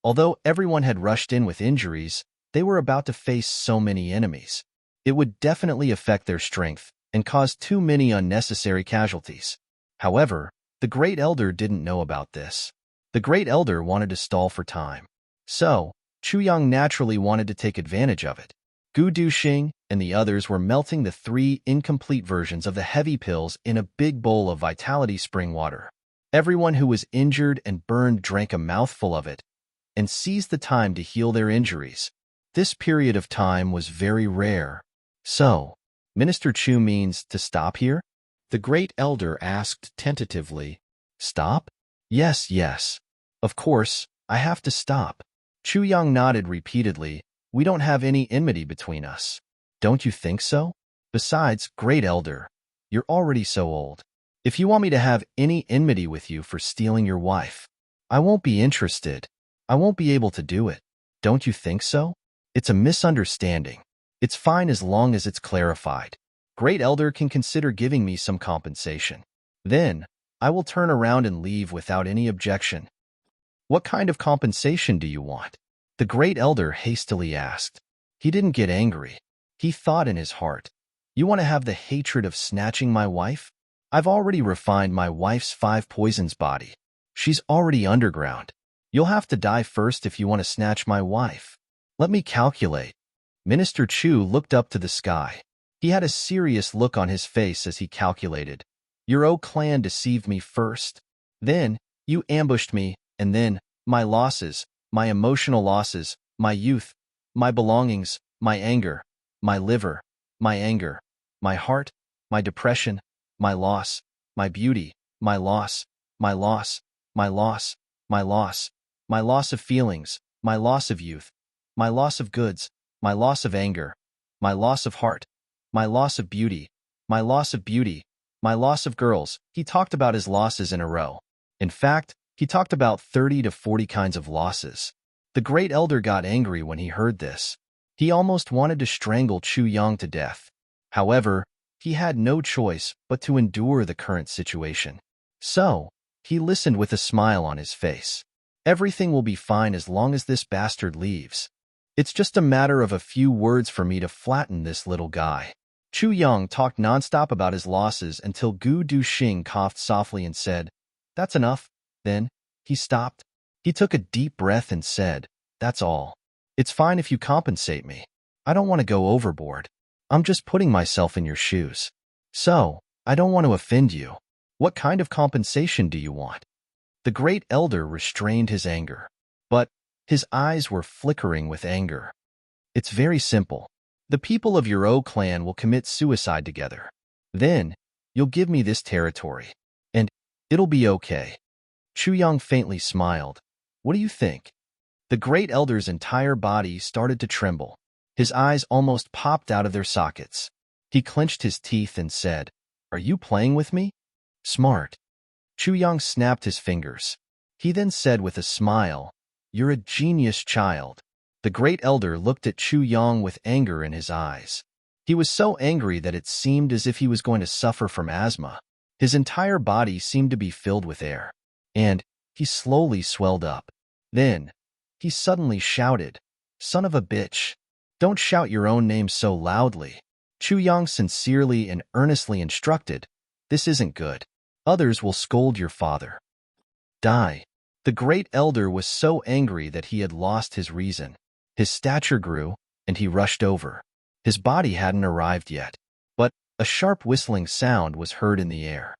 Although everyone had rushed in with injuries, they were about to face so many enemies. It would definitely affect their strength and cause too many unnecessary casualties. However, the Great Elder didn't know about this. The Great Elder wanted to stall for time. So, Chu Yang naturally wanted to take advantage of it. Gu Duxing and the others were melting the 3 incomplete versions of the heavy pills in a big bowl of vitality spring water. Everyone who was injured and burned drank a mouthful of it and seized the time to heal their injuries. This period of time was very rare. So, Minister Chu means to stop here? The Great Elder asked tentatively. Stop? Yes, yes. Of course, I have to stop. Chu Yang nodded repeatedly. We don't have any enmity between us. Don't you think so? Besides, Great Elder, you're already so old. If you want me to have any enmity with you for stealing your wife, I won't be interested. I won't be able to do it. Don't you think so? It's a misunderstanding. It's fine as long as it's clarified. Great Elder can consider giving me some compensation. Then, I will turn around and leave without any objection. What kind of compensation do you want? The Great Elder hastily asked. He didn't get angry. He thought in his heart, you want to have the hatred of snatching my wife? I've already refined my wife's 5 poisons body. She's already underground. You'll have to die first if you want to snatch my wife. Let me calculate. Minister Chu looked up to the sky. He had a serious look on his face as he calculated. Your old clan deceived me first. Then, you ambushed me, and then, my losses, my emotional losses, my youth, my belongings, my anger, my liver, my anger, my heart, my depression, my loss, my beauty, my loss, my loss, my loss, my loss, my loss of feelings, my loss of youth, my loss of goods, my loss of anger, my loss of heart, my loss of beauty, my loss of beauty, my loss of girls. He talked about his losses in a row. In fact, he talked about 30 to 40 kinds of losses. The Great Elder got angry when he heard this. He almost wanted to strangle Chu Yang to death. However, he had no choice but to endure the current situation. So, he listened with a smile on his face. Everything will be fine as long as this bastard leaves. It's just a matter of a few words for me to flatten this little guy. Chu Yang talked nonstop about his losses until Gu Duxing coughed softly and said, That's enough. Then, he stopped. He took a deep breath and said, That's all. It's fine if you compensate me. I don't want to go overboard. I'm just putting myself in your shoes. So, I don't want to offend you. What kind of compensation do you want? The Great Elder restrained his anger, but his eyes were flickering with anger. It's very simple. The people of your old clan will commit suicide together. Then, you'll give me this territory, and it'll be okay. Chu Yang faintly smiled. What do you think? The Great Elder's entire body started to tremble. His eyes almost popped out of their sockets. He clenched his teeth and said, Are you playing with me? Smart. Chu Yang snapped his fingers. He then said with a smile, You're a genius child. The Great Elder looked at Chu Yang with anger in his eyes. He was so angry that it seemed as if he was going to suffer from asthma. His entire body seemed to be filled with air. And he slowly swelled up. Then, he suddenly shouted, Son of a bitch. Don't shout your own name so loudly. Chu Yang sincerely and earnestly instructed, This isn't good. Others will scold your father. Die. The Great Elder was so angry that he had lost his reason. His stature grew, and he rushed over. His body hadn't arrived yet, but a sharp whistling sound was heard in the air.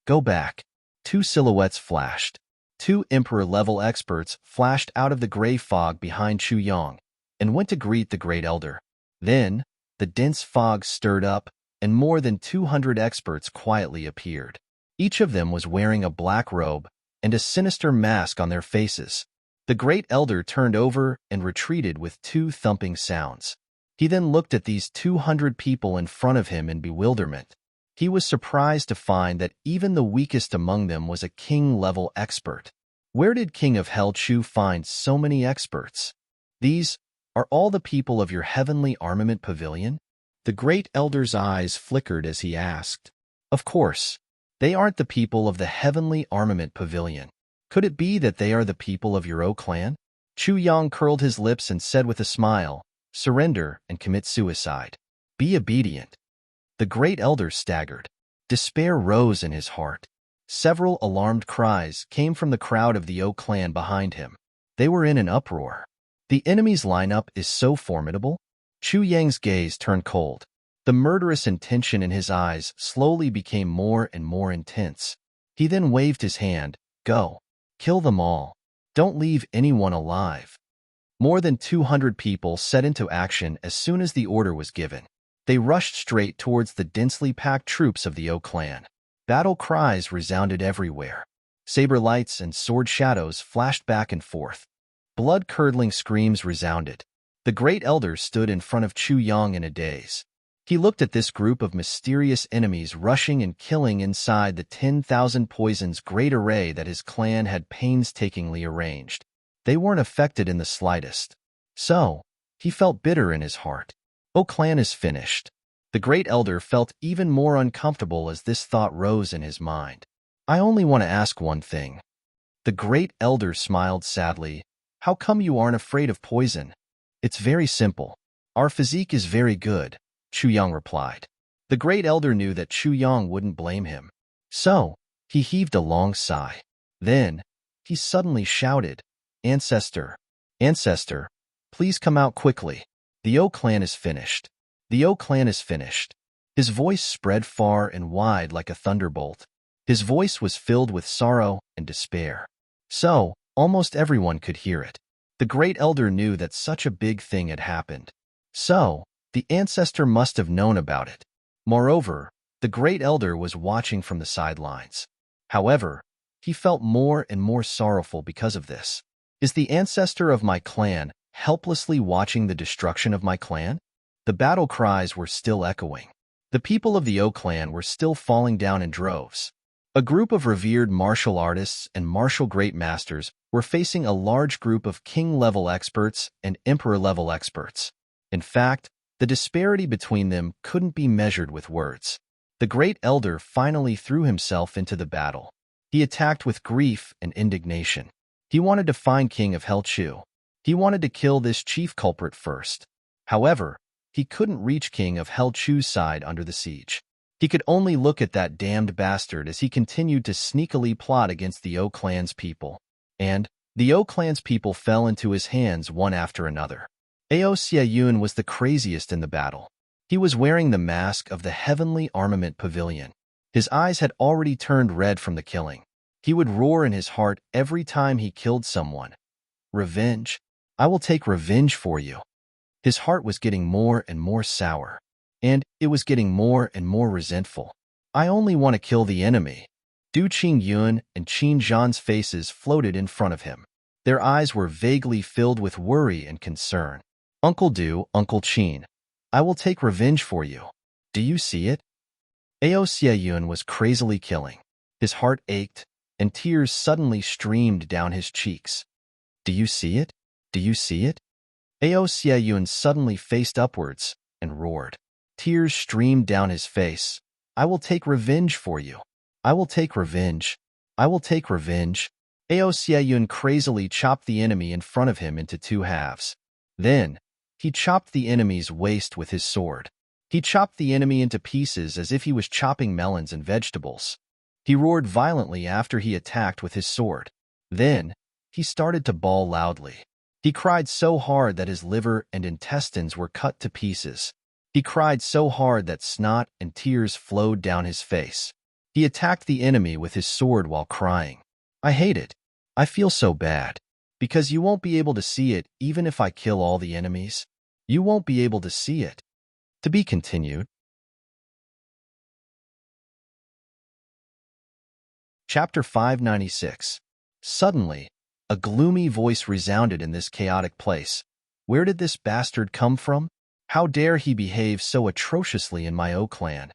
Go back. 2 silhouettes flashed. 2 Emperor-level experts flashed out of the gray fog behind Chu Yang and went to greet the Great Elder. Then, the dense fog stirred up, and more than 200 experts quietly appeared. Each of them was wearing a black robe and a sinister mask on their faces. The Great Elder turned over and retreated with 2 thumping sounds. He then looked at these 200 people in front of him in bewilderment. He was surprised to find that even the weakest among them was a king-level expert. Where did King of Hell Chu find so many experts? These are all the people of your heavenly armament pavilion? The Great Elder's eyes flickered as he asked. Of course, they aren't the people of the heavenly armament pavilion. Could it be that they are the people of your own clan? Chu Yang curled his lips and said with a smile, Surrender and commit suicide. Be obedient. The great elder staggered. Despair rose in his heart. Several alarmed cries came from the crowd of the O clan behind him. They were in an uproar. The enemy's lineup is so formidable? Chu Yang's gaze turned cold. The murderous intention in his eyes slowly became more and more intense. He then waved his hand. Go. Kill them all. Don't leave anyone alive. More than 200 people set into action as soon as the order was given. They rushed straight towards the densely packed troops of the O clan. Battle cries resounded everywhere. Saber lights and sword shadows flashed back and forth. Blood-curdling screams resounded. The great elder stood in front of Chu Yang in a daze. He looked at this group of mysterious enemies rushing and killing inside the 10,000 poisons great array that his clan had painstakingly arranged. They weren't affected in the slightest. So, he felt bitter in his heart. O clan is finished. The great elder felt even more uncomfortable as this thought rose in his mind. I only want to ask one thing. The great elder smiled sadly. How come you aren't afraid of poison? It's very simple. Our physique is very good, Chu Yang replied. The great elder knew that Chu Yang wouldn't blame him. So, he heaved a long sigh. Then, he suddenly shouted, Ancestor, Ancestor, please come out quickly. The O clan is finished. The O clan is finished. His voice spread far and wide like a thunderbolt. His voice was filled with sorrow and despair. So, almost everyone could hear it. The great elder knew that such a big thing had happened. So, the ancestor must have known about it. Moreover, the great elder was watching from the sidelines. However, he felt more and more sorrowful because of this. Is the ancestor of my clan helplessly watching the destruction of my clan? The battle cries were still echoing. The people of the O clan were still falling down in droves. A group of revered martial artists and martial great masters were facing a large group of king-level experts and emperor-level experts. In fact, the disparity between them couldn't be measured with words. The great elder finally threw himself into the battle. He attacked with grief and indignation. He wanted to find King of Hell Chu. He wanted to kill this chief culprit first. However, he couldn't reach King of Hell Chu's side under the siege. He could only look at that damned bastard as he continued to sneakily plot against the O clan's people. And the O clan's people fell into his hands one after another. Ao Xiayun was the craziest in the battle. He was wearing the mask of the Heavenly Armament Pavilion. His eyes had already turned red from the killing. He would roar in his heart every time he killed someone. Revenge. I will take revenge for you. His heart was getting more and more sour. And it was getting more and more resentful. I only want to kill the enemy. Du Qingyun and Qin Zhan's faces floated in front of him. Their eyes were vaguely filled with worry and concern. Uncle Du, Uncle Qin, I will take revenge for you. Do you see it? Ao Xiayun was crazily killing. His heart ached, and tears suddenly streamed down his cheeks. Do you see it? Do you see it? Ao Xiayun suddenly faced upwards and roared. Tears streamed down his face. I will take revenge for you. I will take revenge. I will take revenge. Ao Xiayun crazily chopped the enemy in front of him into two halves. Then, he chopped the enemy's waist with his sword. He chopped the enemy into pieces as if he was chopping melons and vegetables. He roared violently after he attacked with his sword. Then, he started to bawl loudly. He cried so hard that his liver and intestines were cut to pieces. He cried so hard that snot and tears flowed down his face. He attacked the enemy with his sword while crying. I hate it. I feel so bad. Because you won't be able to see it even if I kill all the enemies. You won't be able to see it. To be continued. Chapter 596. Suddenly, a gloomy voice resounded in this chaotic place. Where did this bastard come from? How dare he behave so atrociously in my O clan?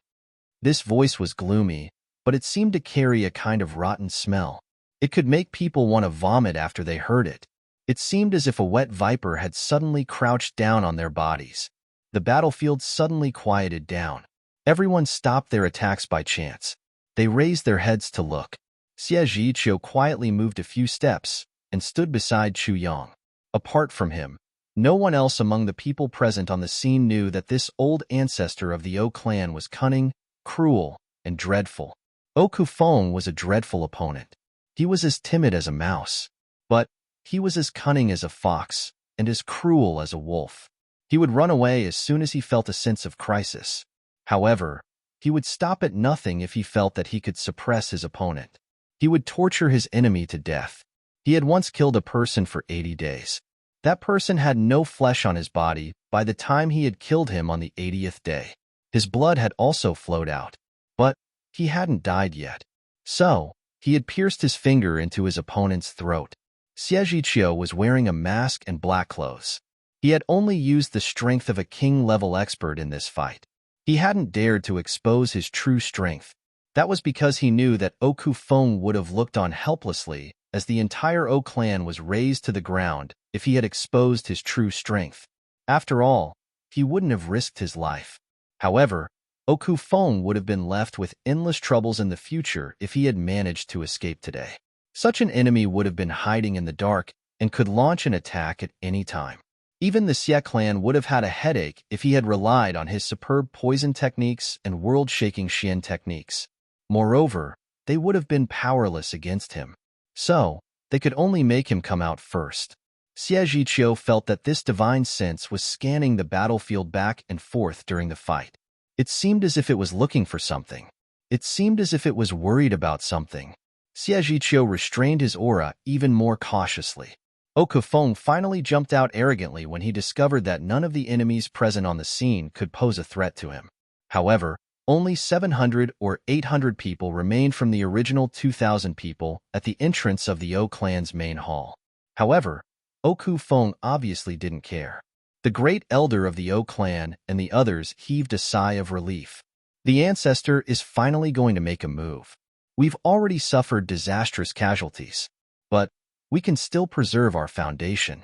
This voice was gloomy, but it seemed to carry a kind of rotten smell. It could make people want to vomit after they heard it. It seemed as if a wet viper had suddenly crouched down on their bodies. The battlefield suddenly quieted down. Everyone stopped their attacks by chance. They raised their heads to look. Xie Zhiqiu quietly moved a few steps and stood beside Chu Yang. Apart from him, No one else among the people present on the scene knew that this old ancestor of the O clan was cunning, cruel, and dreadful. Okufong was a dreadful opponent. He was as timid as a mouse, but he was as cunning as a fox and as cruel as a wolf. He would run away as soon as he felt a sense of crisis. However, he would stop at nothing if he felt that he could suppress his opponent. He would torture his enemy to death. He had once killed a person for 80 days. That person had no flesh on his body by the time he had killed him on the 80th day. His blood had also flowed out, but he hadn't died yet. So, he had pierced his finger into his opponent's throat. Xie was wearing a mask and black clothes. He had only used the strength of a king-level expert in this fight. He hadn't dared to expose his true strength. That was because he knew that Okufong would have looked on helplessly as the entire O clan was razed to the ground if he had exposed his true strength. After all, he wouldn't have risked his life. However, Okufong would have been left with endless troubles in the future if he had managed to escape today. Such an enemy would have been hiding in the dark and could launch an attack at any time. Even the Xie clan would have had a headache if he had relied on his superb poison techniques and world-shaking Xian techniques. Moreover, they would have been powerless against him. So, they could only make him come out first. Xie felt that this divine sense was scanning the battlefield back and forth during the fight. It seemed as if it was looking for something. It seemed as if it was worried about something. Xie restrained his aura even more cautiously. Okufong finally jumped out arrogantly when he discovered that none of the enemies present on the scene could pose a threat to him. However, only 700 or 800 people remained from the original 2,000 people at the entrance of the O clan's main hall. However, Okufong obviously didn't care. The great elder of the O clan and the others heaved a sigh of relief. The ancestor is finally going to make a move. We've already suffered disastrous casualties, but we can still preserve our foundation.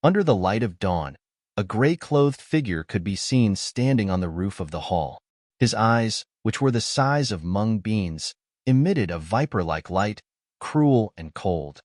Under the light of dawn, a gray-clothed figure could be seen standing on the roof of the hall. His eyes, which were the size of mung beans, emitted a viper-like light, cruel and cold.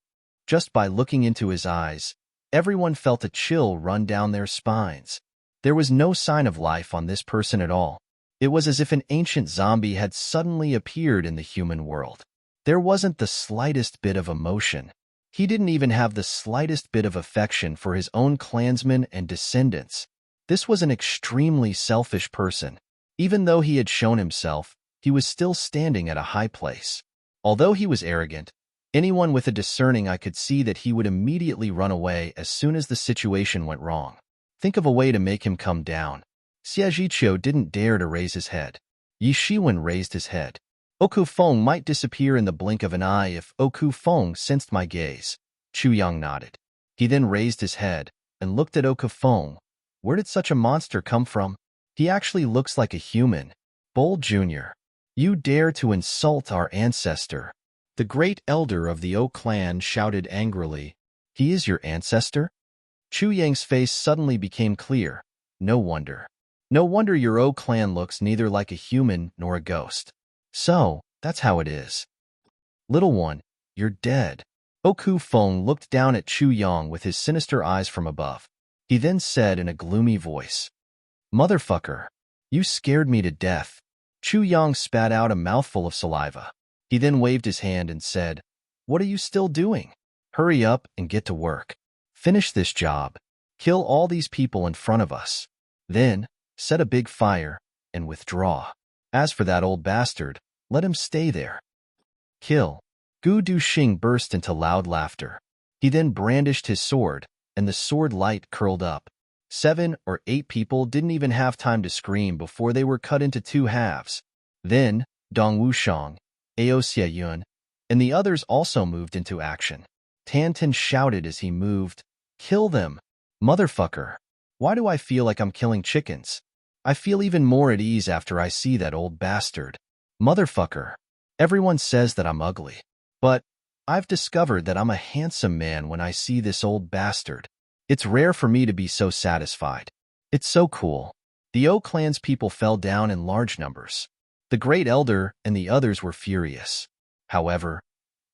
Just by looking into his eyes, everyone felt a chill run down their spines. There was no sign of life on this person at all. It was as if an ancient zombie had suddenly appeared in the human world. There wasn't the slightest bit of emotion. He didn't even have the slightest bit of affection for his own clansmen and descendants. This was an extremely selfish person. Even though he had shown himself, he was still standing at a high place. Although he was arrogant, anyone with a discerning eye could see that he would immediately run away as soon as the situation went wrong. Think of a way to make him come down. Xie didn't dare to raise his head. Yi Shiwen raised his head. Okufong might disappear in the blink of an eye if Okufong sensed my gaze. Chu Yang nodded. He then raised his head and looked at Okufong. Where did such a monster come from? He actually looks like a human. Bull Jr., you dare to insult our ancestor. The great elder of the O clan shouted angrily. He is your ancestor? Chu Yang's face suddenly became clear. No wonder. No wonder your O clan looks neither like a human nor a ghost. So, that's how it is. Little one, you're dead. Okufong looked down at Chu Yang with his sinister eyes from above. He then said in a gloomy voice, Motherfucker, you scared me to death. Chu Yang spat out a mouthful of saliva. He then waved his hand and said, What are you still doing? Hurry up and get to work. Finish this job. Kill all these people in front of us. Then, set a big fire and withdraw. As for that old bastard, let him stay there. Kill. Gu Duxing burst into loud laughter. He then brandished his sword, and the sword light curled up. 7 or 8 people didn't even have time to scream before they were cut into 2 halves. Then, Dong Wushang, Ao Xieyun, and the others also moved into action. Tantan shouted as he moved, Kill them! Motherfucker! Why do I feel like I'm killing chickens? I feel even more at ease after I see that old bastard. Motherfucker! Everyone says that I'm ugly. But I've discovered that I'm a handsome man when I see this old bastard. It's rare for me to be so satisfied. It's so cool. The O clan's people fell down in large numbers. The great elder and the others were furious. However,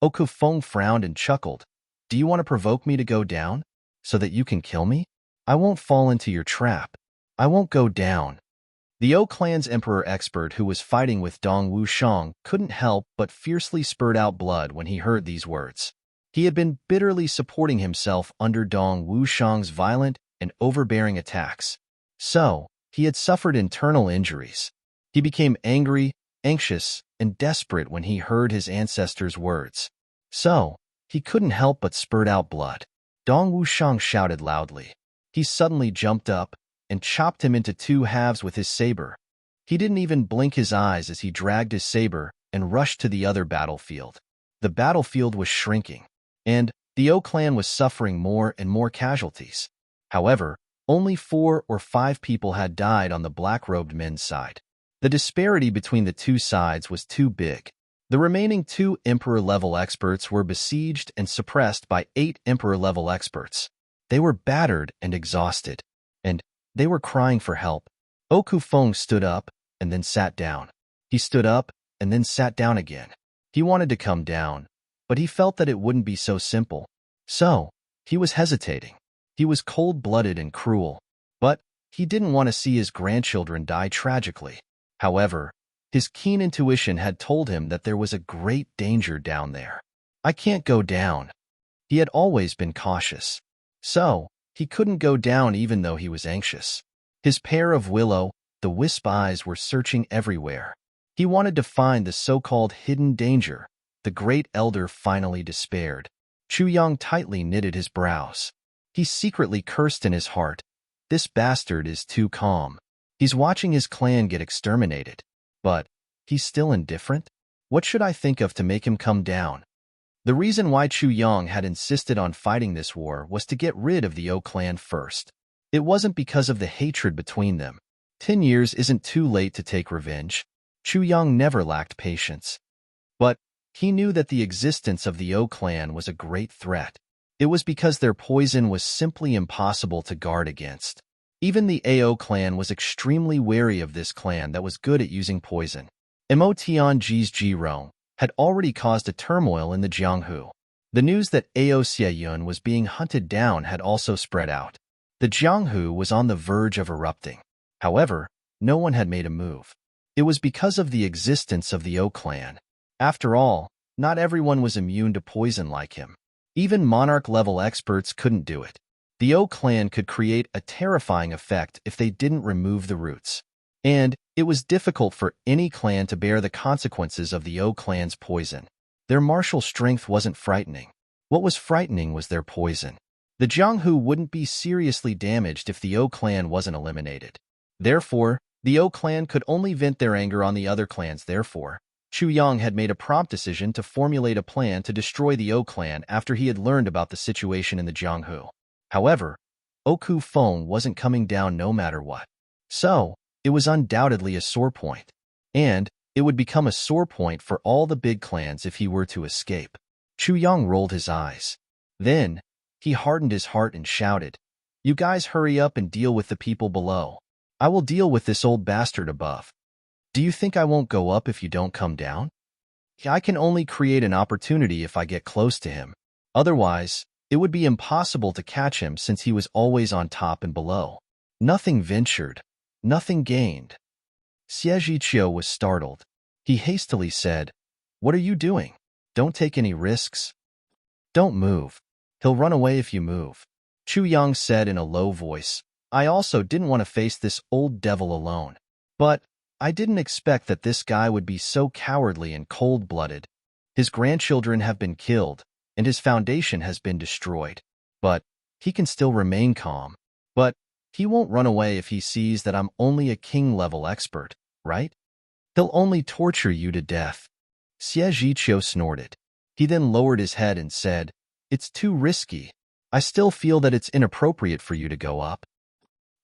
Okufong frowned and chuckled. Do you want to provoke me to go down, so that you can kill me? I won't fall into your trap. I won't go down. The O clan's emperor expert who was fighting with Dong Wushang couldn't help but fiercely spurt out blood when he heard these words. He had been bitterly supporting himself under Dong Wushang's violent and overbearing attacks. So, he had suffered internal injuries. He became angry, anxious, and desperate when he heard his ancestors' words. So, he couldn't help but spurt out blood. Dong Wushang shouted loudly. He suddenly jumped up and chopped him into two halves with his saber. He didn't even blink his eyes as he dragged his saber and rushed to the other battlefield. The battlefield was shrinking, and the O clan was suffering more and more casualties. However, only 4 or 5 people had died on the black-robed men's side. The disparity between the two sides was too big. The remaining 2 Emperor-level experts were besieged and suppressed by 8 Emperor-level experts. They were battered and exhausted, and they were crying for help. Oku Feng stood up and then sat down. He stood up and then sat down again. He wanted to come down, but he felt that it wouldn't be so simple. So, he was hesitating. He was cold-blooded and cruel, but he didn't want to see his grandchildren die tragically. However, his keen intuition had told him that there was a great danger down there. I can't go down. He had always been cautious. So, he couldn't go down even though he was anxious. His pair of will-o'-the-wisp eyes were searching everywhere. He wanted to find the so-called hidden danger. The great elder finally despaired. Chu Yang tightly knitted his brows. He secretly cursed in his heart. This bastard is too calm. He's watching his clan get exterminated. But he's still indifferent? What should I think of to make him come down? The reason why Chu Yang had insisted on fighting this war was to get rid of the O clan first. It wasn't because of the hatred between them. 10 years isn't too late to take revenge. Chu Yang never lacked patience. But he knew that the existence of the O clan was a great threat. It was because their poison was simply impossible to guard against. Even the Ao clan was extremely wary of this clan that was good at using poison. Mo Tianji's Jirong had already caused a turmoil in the Jianghu. The news that Ao Xieyun was being hunted down had also spread out. The Jianghu was on the verge of erupting. However, no one had made a move. It was because of the existence of the O clan. After all, not everyone was immune to poison like him. Even monarch-level experts couldn't do it. The O clan could create a terrifying effect if they didn't remove the roots. And it was difficult for any clan to bear the consequences of the O clan's poison. Their martial strength wasn't frightening. What was frightening was their poison. The Jianghu wouldn't be seriously damaged if the O clan wasn't eliminated. Therefore, the O clan could only vent their anger on the other clans. Therefore, Chu Yang had made a prompt decision to formulate a plan to destroy the O clan after he had learned about the situation in the Jianghu. However, Oku Feng wasn't coming down no matter what. So, it was undoubtedly a sore point. And it would become a sore point for all the big clans if he were to escape. Chu Yang rolled his eyes. Then, he hardened his heart and shouted, "You guys hurry up and deal with the people below. I will deal with this old bastard above. Do you think I won't go up if you don't come down? I can only create an opportunity if I get close to him. Otherwise, it would be impossible to catch him since he was always on top and below. Nothing ventured, nothing gained." Xie Zhiqiu was startled. He hastily said, "What are you doing? Don't take any risks. Don't move. He'll run away if you move." Chu Yang said in a low voice, "I also didn't want to face this old devil alone. But I didn't expect that this guy would be so cowardly and cold-blooded. His grandchildren have been killed, and his foundation has been destroyed. But he can still remain calm. But he won't run away if he sees that I'm only a king-level expert, right? He'll only torture you to death." Xie Zhiqiu snorted. He then lowered his head and said, "It's too risky. I still feel that it's inappropriate for you to go up."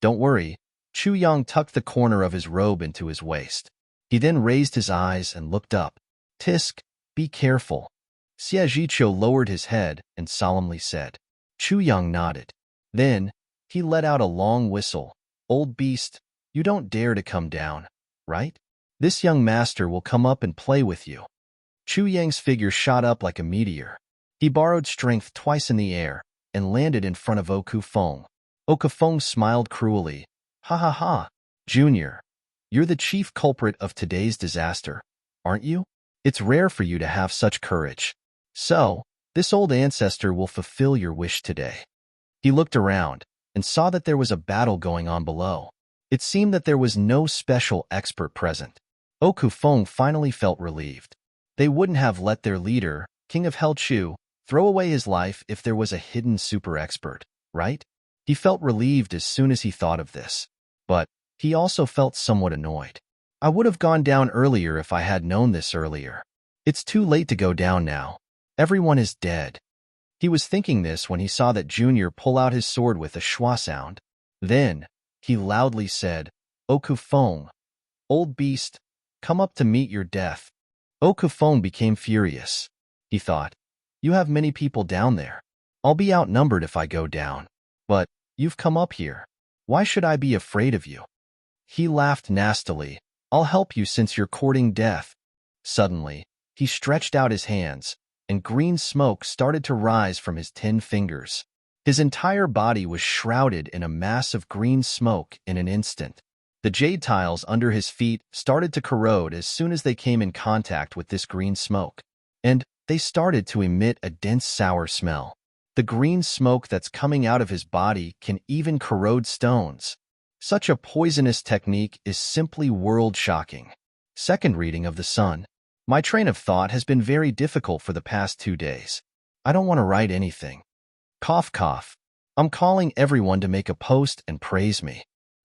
"Don't worry." Chu Yang tucked the corner of his robe into his waist. He then raised his eyes and looked up. "Tisk, be careful." Xie Zhiqiu lowered his head and solemnly said. Chu Yang nodded. Then, he let out a long whistle. "Old beast, you don't dare to come down, right? This young master will come up and play with you." Chu Yang's figure shot up like a meteor. He borrowed strength twice in the air and landed in front of Oku Feng. Okafeng smiled cruelly. Ha ha ha, Junior. You're the chief culprit of today's disaster, aren't you? It's rare for you to have such courage. So, this old ancestor will fulfill your wish today. He looked around and saw that there was a battle going on below. It seemed that there was no special expert present. Okufeng finally felt relieved. They wouldn't have let their leader, King of Helchu, throw away his life if there was a hidden super expert, right? He felt relieved as soon as he thought of this. But he also felt somewhat annoyed. I would have gone down earlier if I had known this earlier. It's too late to go down now. Everyone is dead. He was thinking this when he saw that Junior pull out his sword with a schwa sound. Then, he loudly said, Okufeng, old beast, come up to meet your death. Okufeng became furious. He thought, you have many people down there. I'll be outnumbered if I go down. But, you've come up here. Why should I be afraid of you? He laughed nastily. I'll help you since you're courting death. Suddenly, he stretched out his hands, and green smoke started to rise from his 10 fingers. His entire body was shrouded in a mass of green smoke in an instant. The jade tiles under his feet started to corrode as soon as they came in contact with this green smoke, and they started to emit a dense sour smell. The green smoke that's coming out of his body can even corrode stones. Such a poisonous technique is simply world-shocking. Second reading of the Sun. My train of thought has been very difficult for the past 2 days. I don't want to write anything. Cough, cough. I'm calling everyone to make a post and praise me.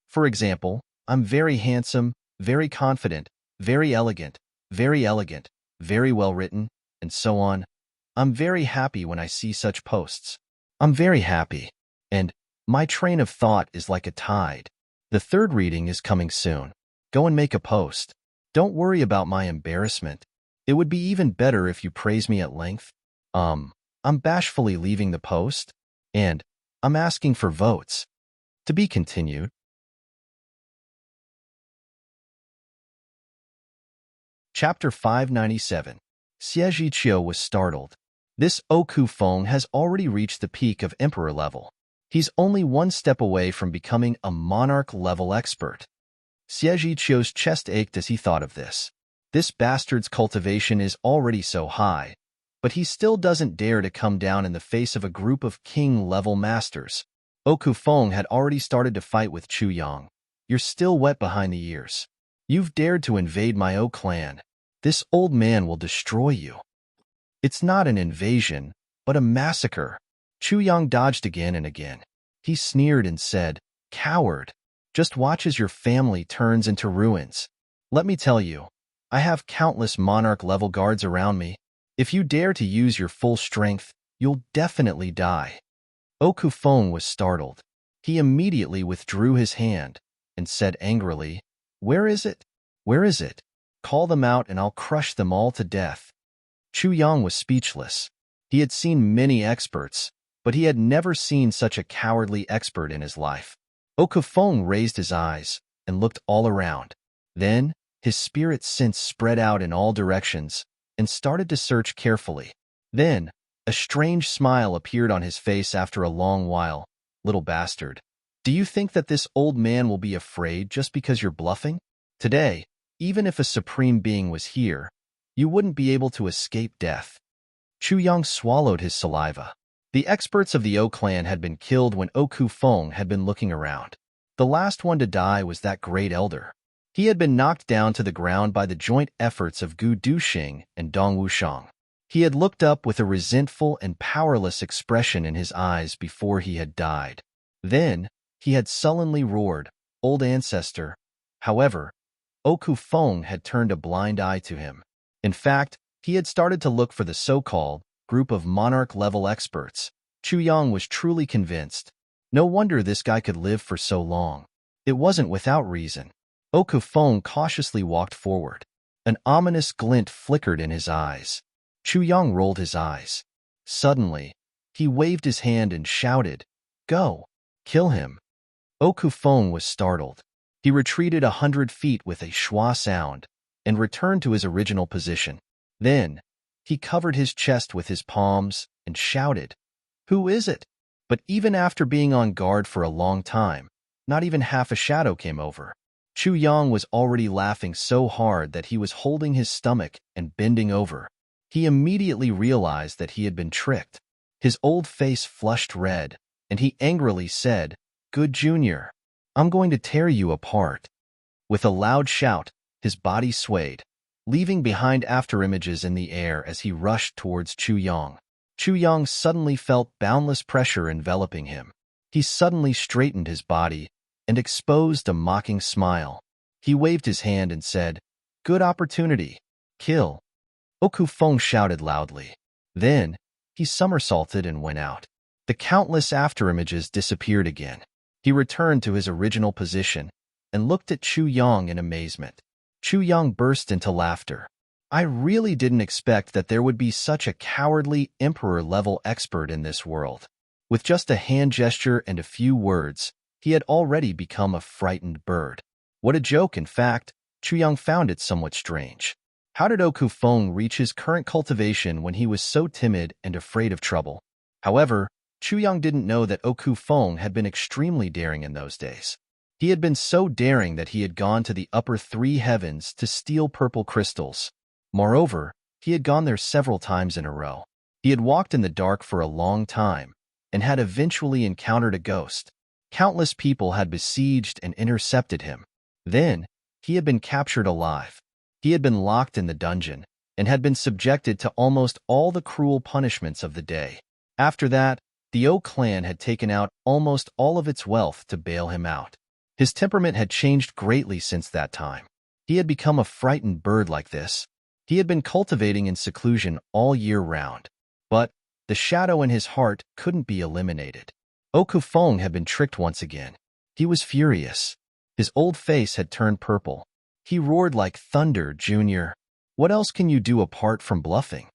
For example, I'm very handsome, very confident, very elegant, very well written, and so on. I'm very happy when I see such posts. I'm very happy. And my train of thought is like a tide. The third reading is coming soon. Go and make a post. Don't worry about my embarrassment. It would be even better if you praise me at length. I'm bashfully leaving the post, and I'm asking for votes. To be continued. Chapter 597. Xie Zhiqiu was startled. This Okufeng has already reached the peak of emperor level. He's only one step away from becoming a monarch-level expert. Xie Zhiqiu's chest ached as he thought of this. This bastard's cultivation is already so high, but he still doesn't dare to come down in the face of a group of king-level masters. Okufeng had already started to fight with Chu Yang. You're still wet behind the ears. You've dared to invade my O clan. This old man will destroy you. It's not an invasion, but a massacre. Chu Yang dodged again and again. He sneered and said, Coward. Just watch as your family turns into ruins. Let me tell you, I have countless monarch-level guards around me. If you dare to use your full strength, you'll definitely die. Okufeng was startled. He immediately withdrew his hand and said angrily, Where is it? Where is it? Call them out and I'll crush them all to death. Chu Yang was speechless. He had seen many experts, but he had never seen such a cowardly expert in his life. Okufeng raised his eyes and looked all around. Then, his spirit sense spread out in all directions and started to search carefully. Then, a strange smile appeared on his face after a long while. Little bastard. Do you think that this old man will be afraid just because you're bluffing? Today, even if a supreme being was here, you wouldn't be able to escape death. Chu Yang swallowed his saliva. The experts of the O clan had been killed when Okufeng had been looking around. The last one to die was that great elder. He had been knocked down to the ground by the joint efforts of Gu Duxing and Dong Wushang. He had looked up with a resentful and powerless expression in his eyes before he had died. Then, he had sullenly roared, Old ancestor. However, Okufeng had turned a blind eye to him. In fact, he had started to look for the so-called group of monarch-level experts. Chu Yang was truly convinced. No wonder this guy could live for so long. It wasn't without reason. Okufeng cautiously walked forward. An ominous glint flickered in his eyes. Chu Yang rolled his eyes. Suddenly, he waved his hand and shouted, Go! Kill him! Okufeng was startled. He retreated 100 feet with a schwa sound and returned to his original position. Then, he covered his chest with his palms and shouted, Who is it? But even after being on guard for a long time, not even half a shadow came over. Chu Yang was already laughing so hard that he was holding his stomach and bending over. He immediately realized that he had been tricked. His old face flushed red, and he angrily said, "Good Junior, I'm going to tear you apart." With a loud shout, his body swayed, leaving behind afterimages in the air as he rushed towards Chu Yang. Chu Yang suddenly felt boundless pressure enveloping him. He suddenly straightened his body and exposed a mocking smile. He waved his hand and said, "Good opportunity. Kill." Okufeng shouted loudly. Then, he somersaulted and went out. The countless afterimages disappeared again. He returned to his original position and looked at Chu Yang in amazement. Chu Yang burst into laughter. "I really didn't expect that there would be such a cowardly emperor-level expert in this world." With just a hand gesture and a few words, he had already become a frightened bird. What a joke, in fact. Chu Yang found it somewhat strange. How did Okufeng reach his current cultivation when he was so timid and afraid of trouble? However, Chu Yang didn't know that Okufeng had been extremely daring in those days. He had been so daring that he had gone to the upper three heavens to steal purple crystals. Moreover, he had gone there several times in a row. He had walked in the dark for a long time and had eventually encountered a ghost. Countless people had besieged and intercepted him. Then, he had been captured alive. He had been locked in the dungeon and had been subjected to almost all the cruel punishments of the day. After that, the O clan had taken out almost all of its wealth to bail him out. His temperament had changed greatly since that time. He had become a frightened bird like this. He had been cultivating in seclusion all year round. But the shadow in his heart couldn't be eliminated. Okufeng had been tricked once again. He was furious. His old face had turned purple. He roared like thunder, "Junior, what else can you do apart from bluffing?"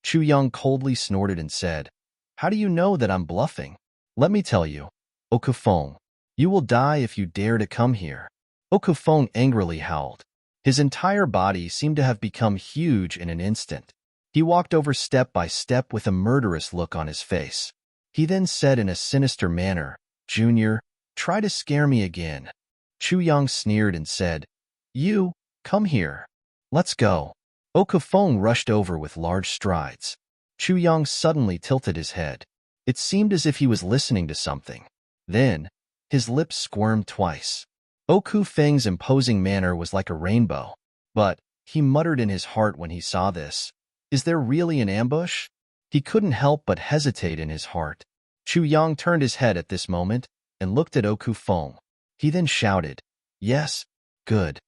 Chu Yang coldly snorted and said, "How do you know that I'm bluffing? Let me tell you, Okufeng, you will die if you dare to come here." Okufeng angrily howled. His entire body seemed to have become huge in an instant. He walked over step by step with a murderous look on his face. He then said in a sinister manner, "Junior, try to scare me again." Chu Yang sneered and said, "You, come here. Let's go." Okufeng rushed over with large strides. Chu Yang suddenly tilted his head. It seemed as if he was listening to something. Then, his lips squirmed twice. Okufeng's imposing manner was like a rainbow. But, he muttered in his heart when he saw this, "Is there really an ambush?" He couldn't help but hesitate in his heart. Chu Yang turned his head at this moment and looked at Okufeng. He then shouted, "Yes, good."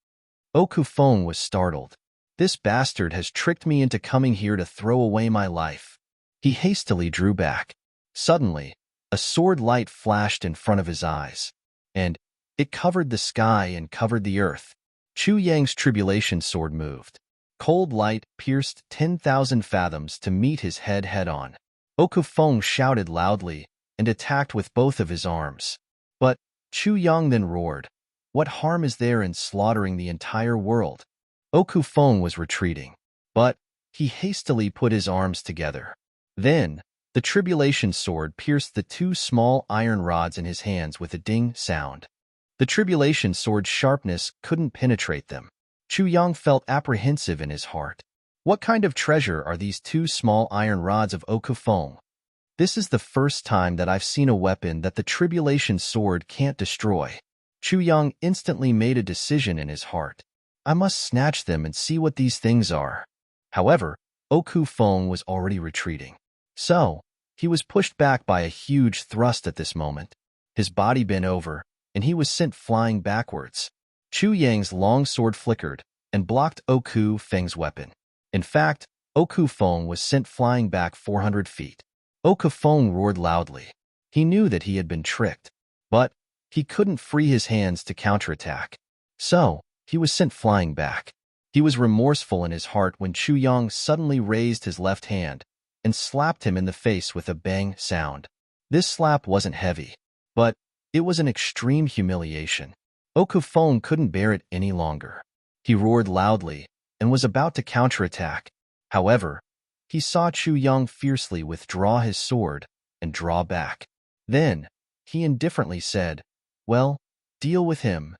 Okufeng was startled. "This bastard has tricked me into coming here to throw away my life." He hastily drew back. Suddenly, a sword light flashed in front of his eyes, and it covered the sky and covered the earth. Chu Yang's tribulation sword moved. Cold light pierced 10,000 fathoms to meet his head head-on. Okufeng shouted loudly and attacked with both of his arms. But Chu Yang then roared, "What harm is there in slaughtering the entire world?" Okufeng was retreating, but he hastily put his arms together. Then, the tribulation sword pierced the two small iron rods in his hands with a ding sound. The tribulation sword's sharpness couldn't penetrate them. Chu Yang felt apprehensive in his heart. What kind of treasure are these two small iron rods of Okufeng? This is the first time that I've seen a weapon that the tribulation sword can't destroy. Chu Yang instantly made a decision in his heart. I must snatch them and see what these things are. However, Okufeng was already retreating. So, he was pushed back by a huge thrust at this moment. His body bent over, and he was sent flying backwards. Chu Yang's long sword flickered and blocked Okufeng's weapon. In fact, Okufeng was sent flying back 400 feet. Okufeng roared loudly. He knew that he had been tricked, but he couldn't free his hands to counterattack. So, he was sent flying back. He was remorseful in his heart when Chu Yang suddenly raised his left hand and slapped him in the face with a bang sound. This slap wasn't heavy, but it was an extreme humiliation. Okufeng couldn't bear it any longer. He roared loudly and was about to counterattack. However, he saw Chu Yang fiercely withdraw his sword and draw back. Then, he indifferently said, "Well, deal with him."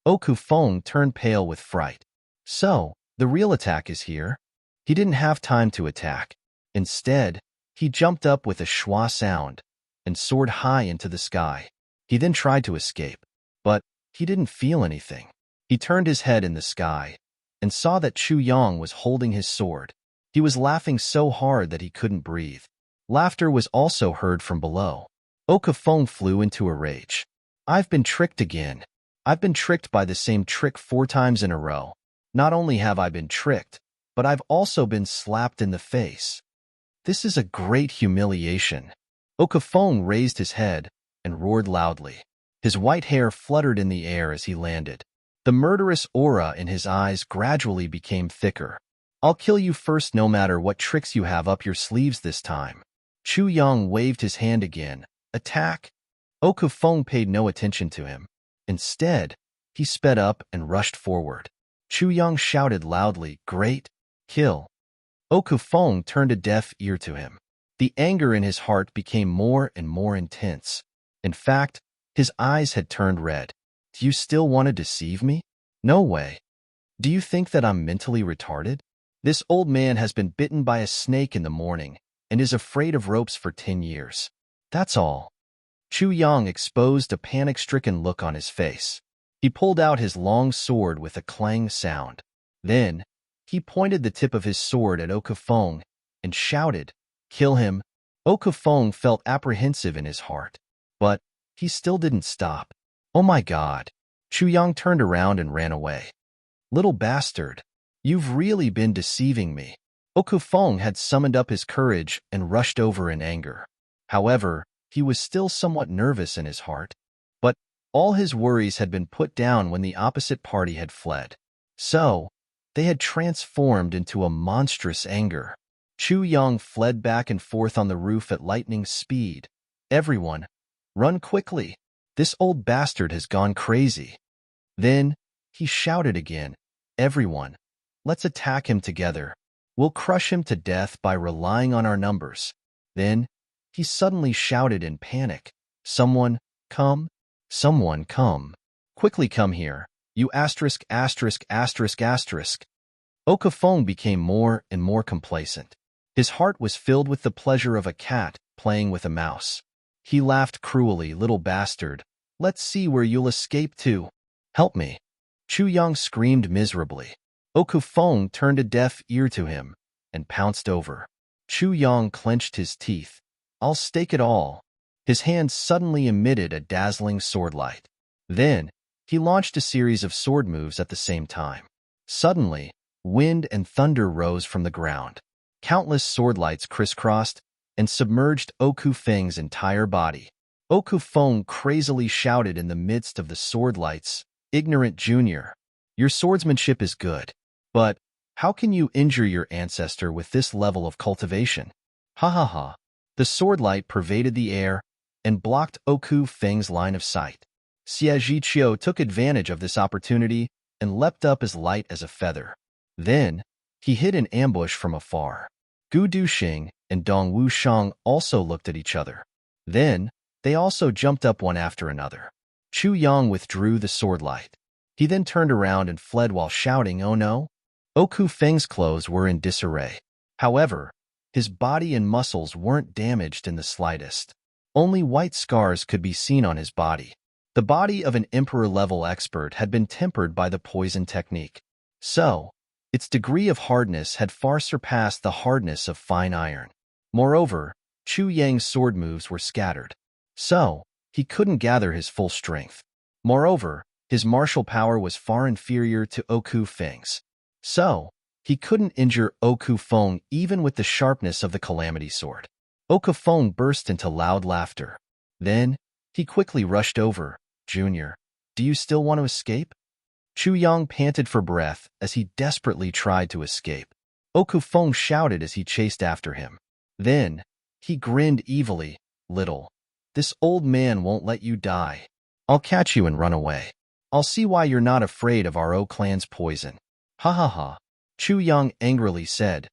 Okufeng turned pale with fright. So, the real attack is here? He didn't have time to attack. Instead, he jumped up with a schwa sound and soared high into the sky. He then tried to escape, but he didn't feel anything. He turned his head in the sky and saw that Chu Yang was holding his sword. He was laughing so hard that he couldn't breathe. Laughter was also heard from below. Okafeng flew into a rage. "I've been tricked again. I've been tricked by the same trick 4 times in a row. Not only have I been tricked, but I've also been slapped in the face. This is a great humiliation." Okafeng raised his head and roared loudly. His white hair fluttered in the air as he landed. The murderous aura in his eyes gradually became thicker. "I'll kill you first no matter what tricks you have up your sleeves this time." Chu Yang waved his hand again. "Attack!" Okafeng paid no attention to him. Instead, he sped up and rushed forward. Chu Yang shouted loudly, "Great! Kill!" Okafeng turned a deaf ear to him. The anger in his heart became more and more intense. In fact, his eyes had turned red. "Do you still want to deceive me? No way. Do you think that I'm mentally retarded? This old man has been bitten by a snake in the morning and is afraid of ropes for 10 years. That's all." Chu Yang exposed a panic-stricken look on his face. He pulled out his long sword with a clang sound. Then, he pointed the tip of his sword at Okafeng and shouted, "Kill him." Okafeng felt apprehensive in his heart, but he still didn't stop. "Oh my God." Chu Yang turned around and ran away. "Little bastard, you've really been deceiving me." Okafeng had summoned up his courage and rushed over in anger. However, he was still somewhat nervous in his heart. But all his worries had been put down when the opposite party had fled. So, they had transformed into a monstrous anger. Chu Yang fled back and forth on the roof at lightning speed. "Everyone, run quickly. This old bastard has gone crazy." Then, he shouted again, "Everyone, let's attack him together. We'll crush him to death by relying on our numbers." Then, he suddenly shouted in panic, "Someone, come! Someone, come! Quickly come here, you asterisk asterisk asterisk asterisk." Okafeng became more and more complacent. His heart was filled with the pleasure of a cat playing with a mouse. He laughed cruelly, "Little bastard, let's see where you'll escape to. Help me." Chu Yang screamed miserably. Okafeng turned a deaf ear to him and pounced over. Chu Yang clenched his teeth. "I'll stake it all." His hand suddenly emitted a dazzling sword light. Then, he launched a series of sword moves at the same time. Suddenly, wind and thunder rose from the ground. Countless sword lights crisscrossed and submerged Okufeng's entire body. Okufeng crazily shouted in the midst of the sword lights, "Ignorant junior, your swordsmanship is good, but how can you injure your ancestor with this level of cultivation? Ha ha ha." The sword light pervaded the air and blocked Okufeng's line of sight. Xie Zhiqiu took advantage of this opportunity and leapt up as light as a feather. Then, he hid in ambush from afar. Gu Duxing and Dong Wushang also looked at each other. Then, they also jumped up one after another. Chu Yang withdrew the sword light. He then turned around and fled while shouting, "Oh no!" Okufeng's clothes were in disarray. However, his body and muscles weren't damaged in the slightest. Only white scars could be seen on his body. The body of an emperor-level expert had been tempered by the poison technique. So, its degree of hardness had far surpassed the hardness of fine iron. Moreover, Chu Yang's sword moves were scattered. So, he couldn't gather his full strength. Moreover, his martial power was far inferior to Okufeng's. So, he couldn't injure Okufeng even with the sharpness of the Calamity Sword. Okufeng burst into loud laughter. Then, he quickly rushed over. "Junior, do you still want to escape?" Chu Yang panted for breath as he desperately tried to escape. Okufeng shouted as he chased after him. Then, he grinned evilly, "Little, this old man won't let you die. I'll catch you and run away. I'll see why you're not afraid of our O clan's poison." "Ha ha ha." Chu Yang angrily said,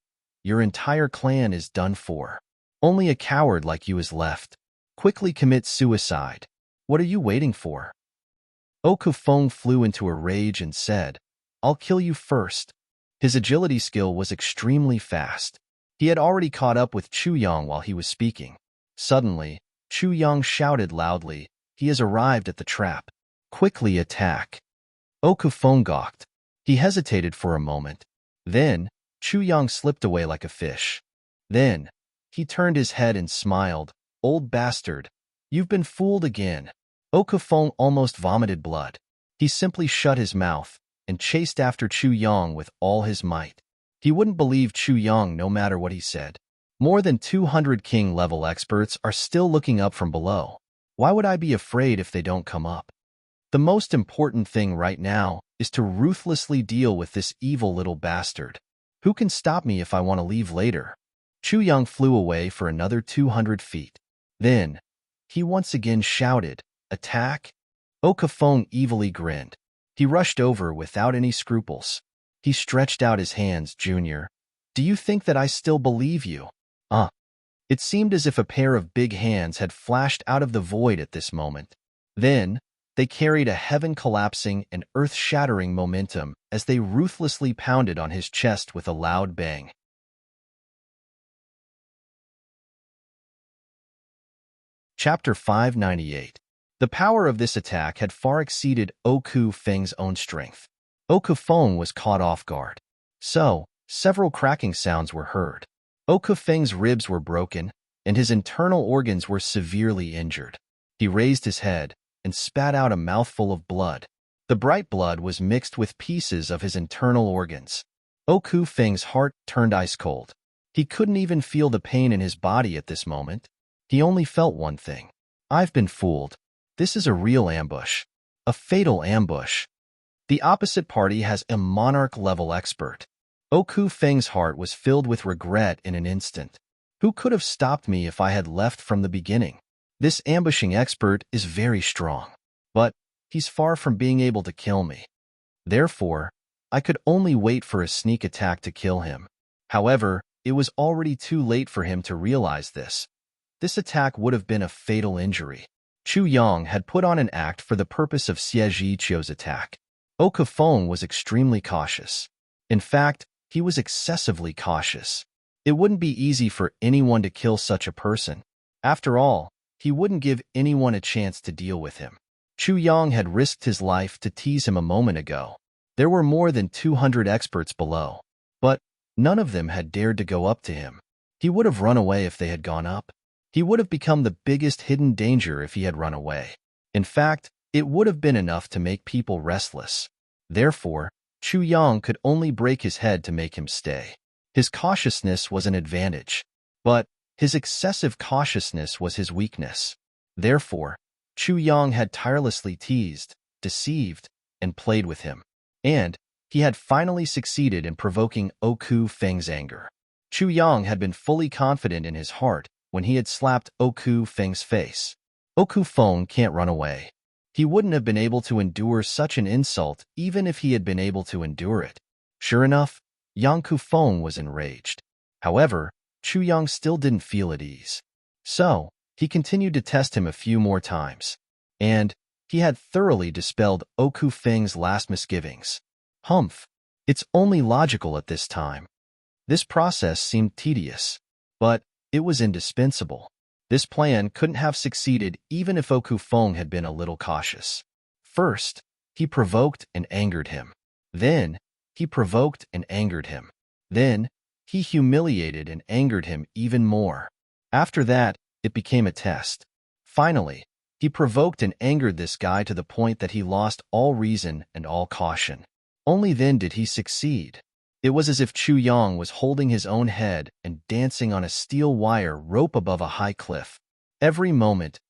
"Your entire clan is done for. Only a coward like you is left." Quickly commit suicide. What are you waiting for? Okufeng flew into a rage and said, I'll kill you first. His agility skill was extremely fast. He had already caught up with Chu Yang while he was speaking. Suddenly, Chu Yang shouted loudly, he has arrived at the trap. Quickly attack. Okufeng gawked. He hesitated for a moment. Then, Chu Yang slipped away like a fish. Then, he turned his head and smiled. Old bastard, you've been fooled again. Okufeng almost vomited blood. He simply shut his mouth and chased after Chu Yang with all his might. He wouldn't believe Chu Yang no matter what he said. More than 200 king-level experts are still looking up from below. Why would I be afraid if they don't come up? The most important thing right now is to ruthlessly deal with this evil little bastard. Who can stop me if I want to leave later? Chu Yang flew away for another 200 feet. Then, he once again shouted, Attack? Okufeng evilly grinned. He rushed over without any scruples. He stretched out his hands, Junior. Do you think that I still believe you? It seemed as if a pair of big hands had flashed out of the void at this moment. Then, they carried a heaven-collapsing and earth-shattering momentum as they ruthlessly pounded on his chest with a loud bang. Chapter 598. The power of this attack had far exceeded Okufeng's own strength. Okufeng was caught off guard. So, several cracking sounds were heard. Okufeng's ribs were broken, and his internal organs were severely injured. He raised his head and spat out a mouthful of blood. The bright blood was mixed with pieces of his internal organs. Okufeng's heart turned ice cold. He couldn't even feel the pain in his body at this moment. He only felt one thing. I've been fooled. This is a real ambush. A fatal ambush. The opposite party has a monarch-level expert. Okufeng's heart was filled with regret in an instant. Who could have stopped me if I had left from the beginning? This ambushing expert is very strong, but he's far from being able to kill me. Therefore, I could only wait for a sneak attack to kill him. However, it was already too late for him to realize this. This attack would have been a fatal injury. Chu Yang had put on an act for the purpose of Xie Qiu's attack. Okufeng was extremely cautious. In fact, he was excessively cautious. It wouldn't be easy for anyone to kill such a person. After all, he wouldn't give anyone a chance to deal with him. Chu Yang had risked his life to tease him a moment ago. There were more than 200 experts below, but none of them had dared to go up to him. He would have run away if they had gone up. He would have become the biggest hidden danger if he had run away. In fact, it would have been enough to make people restless. Therefore, Chu Yang could only break his head to make him stay. His cautiousness was an advantage, but his excessive cautiousness was his weakness. Therefore, Chu Yang had tirelessly teased, deceived, and played with him. And he had finally succeeded in provoking Okufeng's anger. Chu Yang had been fully confident in his heart when he had slapped Okufeng's face. Okufeng can't run away. He wouldn't have been able to endure such an insult even if he had been able to endure it. Sure enough, Yang Kufeng was enraged. However, Chu Yang still didn't feel at ease. So, he continued to test him a few more times. And he had thoroughly dispelled Okufeng's last misgivings. Humph! It's only logical at this time. This process seemed tedious, but it was indispensable. This plan couldn't have succeeded even if Okufeng had been a little cautious. First, he provoked and angered him. Then, he provoked and angered him. Then, he humiliated and angered him even more. After that, it became a test. Finally, he provoked and angered this guy to the point that he lost all reason and all caution. Only then did he succeed. It was as if Chu Yang was holding his own head and dancing on a steel wire rope above a high cliff. Every moment,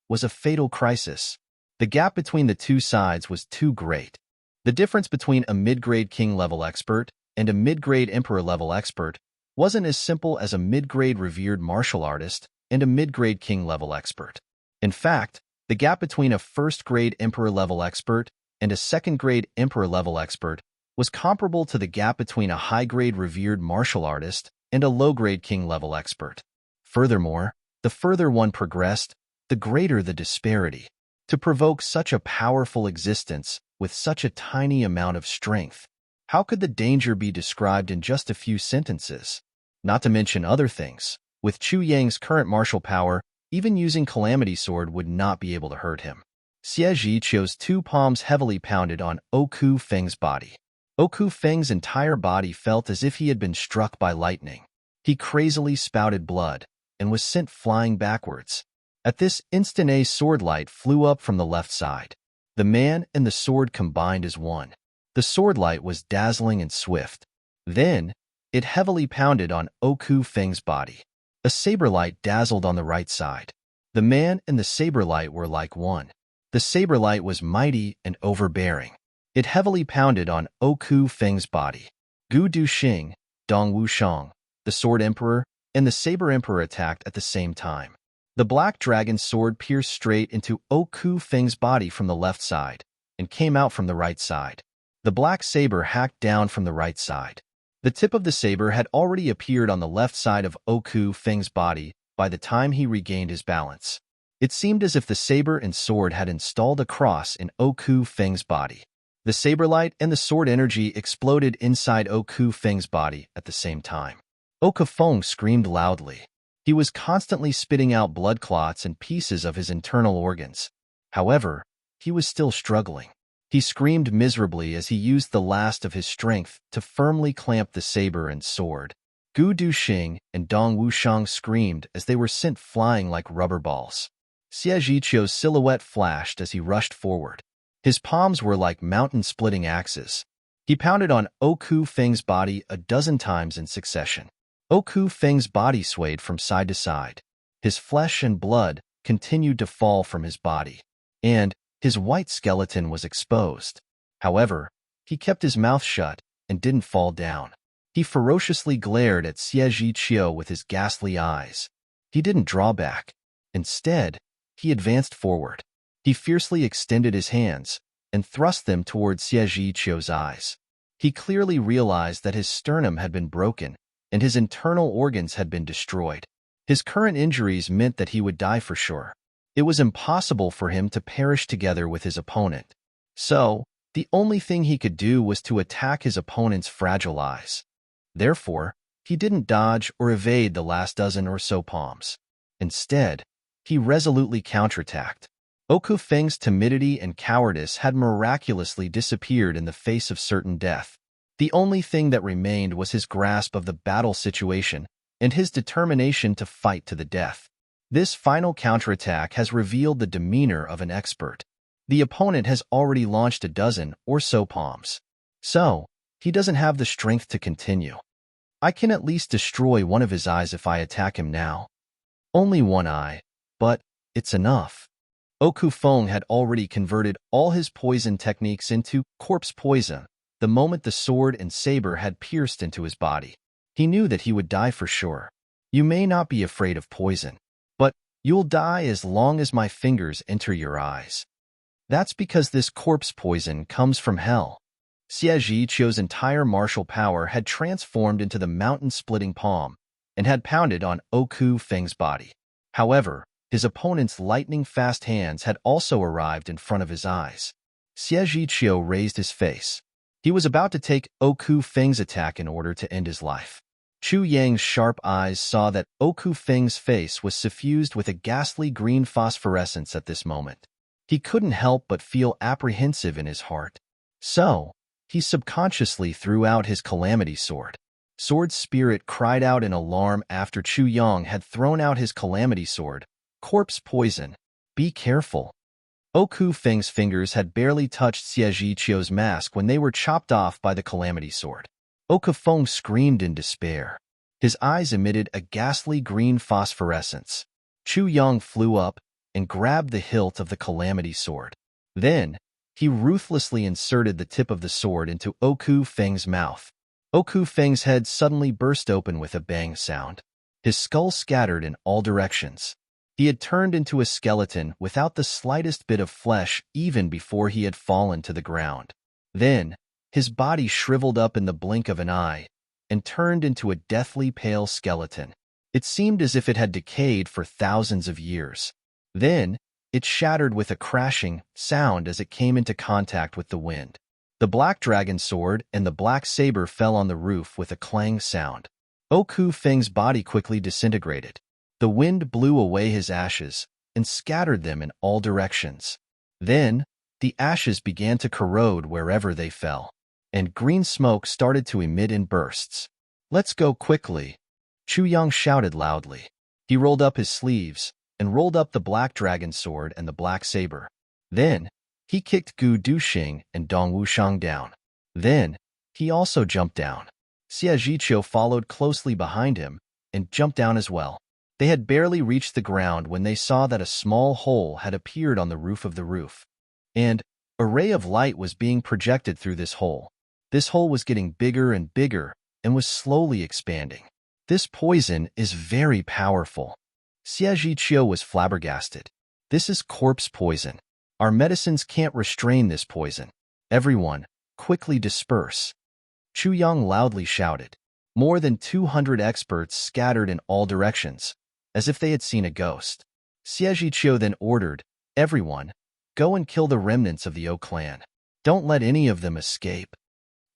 was a fatal crisis. The gap between the two sides was too great. The difference between a mid-grade king-level expert and a mid-grade emperor-level expert wasn't as simple as a mid-grade revered martial artist and a mid-grade king-level expert. In fact, the gap between a first-grade emperor-level expert and a second-grade emperor-level expert was comparable to the gap between a high-grade revered martial artist and a low-grade king-level expert. Furthermore, The further one progressed, the greater the disparity. To provoke such a powerful existence with such a tiny amount of strength, how could the danger be described in just a few sentences? Not to mention other things. With Chu Yang's current martial power, even using Calamity Sword would not be able to hurt him. Xie Zhiqiu's two palms heavily pounded on Oku Feng's body. Oku Feng's entire body felt as if he had been struck by lightning. He crazily spouted blood and was sent flying backwards. At this instant, a sword light flew up from the left side. The man and the sword combined as one. The sword light was dazzling and swift. Then, it heavily pounded on Oku Feng's body. A saber light dazzled on the right side. The man and the saber light were like one. The saber light was mighty and overbearing. It heavily pounded on Oku Feng's body. Gu Duxing, Dong Wushang, the Sword Emperor, and the Saber Emperor attacked at the same time. The Black Dragon's sword pierced straight into Oku Feng's body from the left side and came out from the right side. The Black Saber hacked down from the right side. The tip of the saber had already appeared on the left side of Oku Feng's body by the time he regained his balance. It seemed as if the saber and sword had installed a cross in Oku Feng's body. The saber light and the sword energy exploded inside Oku Feng's body at the same time. Oku Feng screamed loudly. He was constantly spitting out blood clots and pieces of his internal organs. However, he was still struggling. He screamed miserably as he used the last of his strength to firmly clamp the saber and sword. Gu Duxing and Dong Wushang screamed as they were sent flying like rubber balls. Xie Zhiqiu's silhouette flashed as he rushed forward. His palms were like mountain-splitting axes. He pounded on Oku Feng's body a dozen times in succession. Oku Feng's body swayed from side to side. His flesh and blood continued to fall from his body, and his white skeleton was exposed. However, he kept his mouth shut and didn't fall down. He ferociously glared at Xie Zhiqiu with his ghastly eyes. He didn't draw back. Instead, he advanced forward. He fiercely extended his hands and thrust them toward Xie Zhiqiu's eyes. He clearly realized that his sternum had been broken and his internal organs had been destroyed. His current injuries meant that he would die for sure. It was impossible for him to perish together with his opponent. So, the only thing he could do was to attack his opponent's fragile eyes. Therefore, he didn't dodge or evade the last dozen or so palms. Instead, he resolutely counterattacked. Oku Feng's timidity and cowardice had miraculously disappeared in the face of certain death. The only thing that remained was his grasp of the battle situation and his determination to fight to the death. This final counterattack has revealed the demeanor of an expert. The opponent has already launched a dozen or so palms. So, he doesn't have the strength to continue. I can at least destroy one of his eyes if I attack him now. Only one eye, but it's enough. Oku Feng had already converted all his poison techniques into corpse poison the moment the sword and saber had pierced into his body. He knew that he would die for sure. You may not be afraid of poison, but you'll die as long as my fingers enter your eyes. That's because this corpse poison comes from hell. Xie Zhiqiu's entire martial power had transformed into the mountain-splitting palm and had pounded on Oku Feng's body. However, his opponent's lightning-fast hands had also arrived in front of his eyes. Xie Zhiqiu raised his face. He was about to take Oku Feng's attack in order to end his life. Chu Yang's sharp eyes saw that Oku Feng's face was suffused with a ghastly green phosphorescence at this moment. He couldn't help but feel apprehensive in his heart. So, he subconsciously threw out his Calamity Sword. Sword Spirit cried out in alarm after Chu Yang had thrown out his Calamity Sword. Corpse poison. Be careful. Oku Feng's fingers had barely touched Xie Zhiqiu's mask when they were chopped off by the Calamity Sword. Oku Feng screamed in despair. His eyes emitted a ghastly green phosphorescence. Chu Yang flew up and grabbed the hilt of the Calamity Sword. Then, he ruthlessly inserted the tip of the sword into Oku Feng's mouth. Oku Feng's head suddenly burst open with a bang sound. His skull scattered in all directions. He had turned into a skeleton without the slightest bit of flesh even before he had fallen to the ground. Then, his body shriveled up in the blink of an eye and turned into a deathly pale skeleton. It seemed as if it had decayed for thousands of years. Then, it shattered with a crashing sound as it came into contact with the wind. The black dragon sword and the black saber fell on the roof with a clang sound. Oku Feng's body quickly disintegrated. The wind blew away his ashes and scattered them in all directions. Then, the ashes began to corrode wherever they fell, and green smoke started to emit in bursts. "Let's go quickly," Chu Yang shouted loudly. He rolled up his sleeves and rolled up the black dragon sword and the black saber. Then, he kicked Gu Duxing and Dong Wushang down. Then, he also jumped down. Xie Zhiqiu followed closely behind him and jumped down as well. They had barely reached the ground when they saw that a small hole had appeared on the roof of the roof, and a ray of light was being projected through this hole. This hole was getting bigger and bigger and was slowly expanding. "This poison is very powerful." Xie Zhiqiu was flabbergasted. "This is corpse poison. Our medicines can't restrain this poison. Everyone, quickly disperse." Chu Yang loudly shouted. More than 200 experts scattered in all directions, as if they had seen a ghost. Xie Zhiqiu then ordered, "Everyone, go and kill the remnants of the O clan. Don't let any of them escape."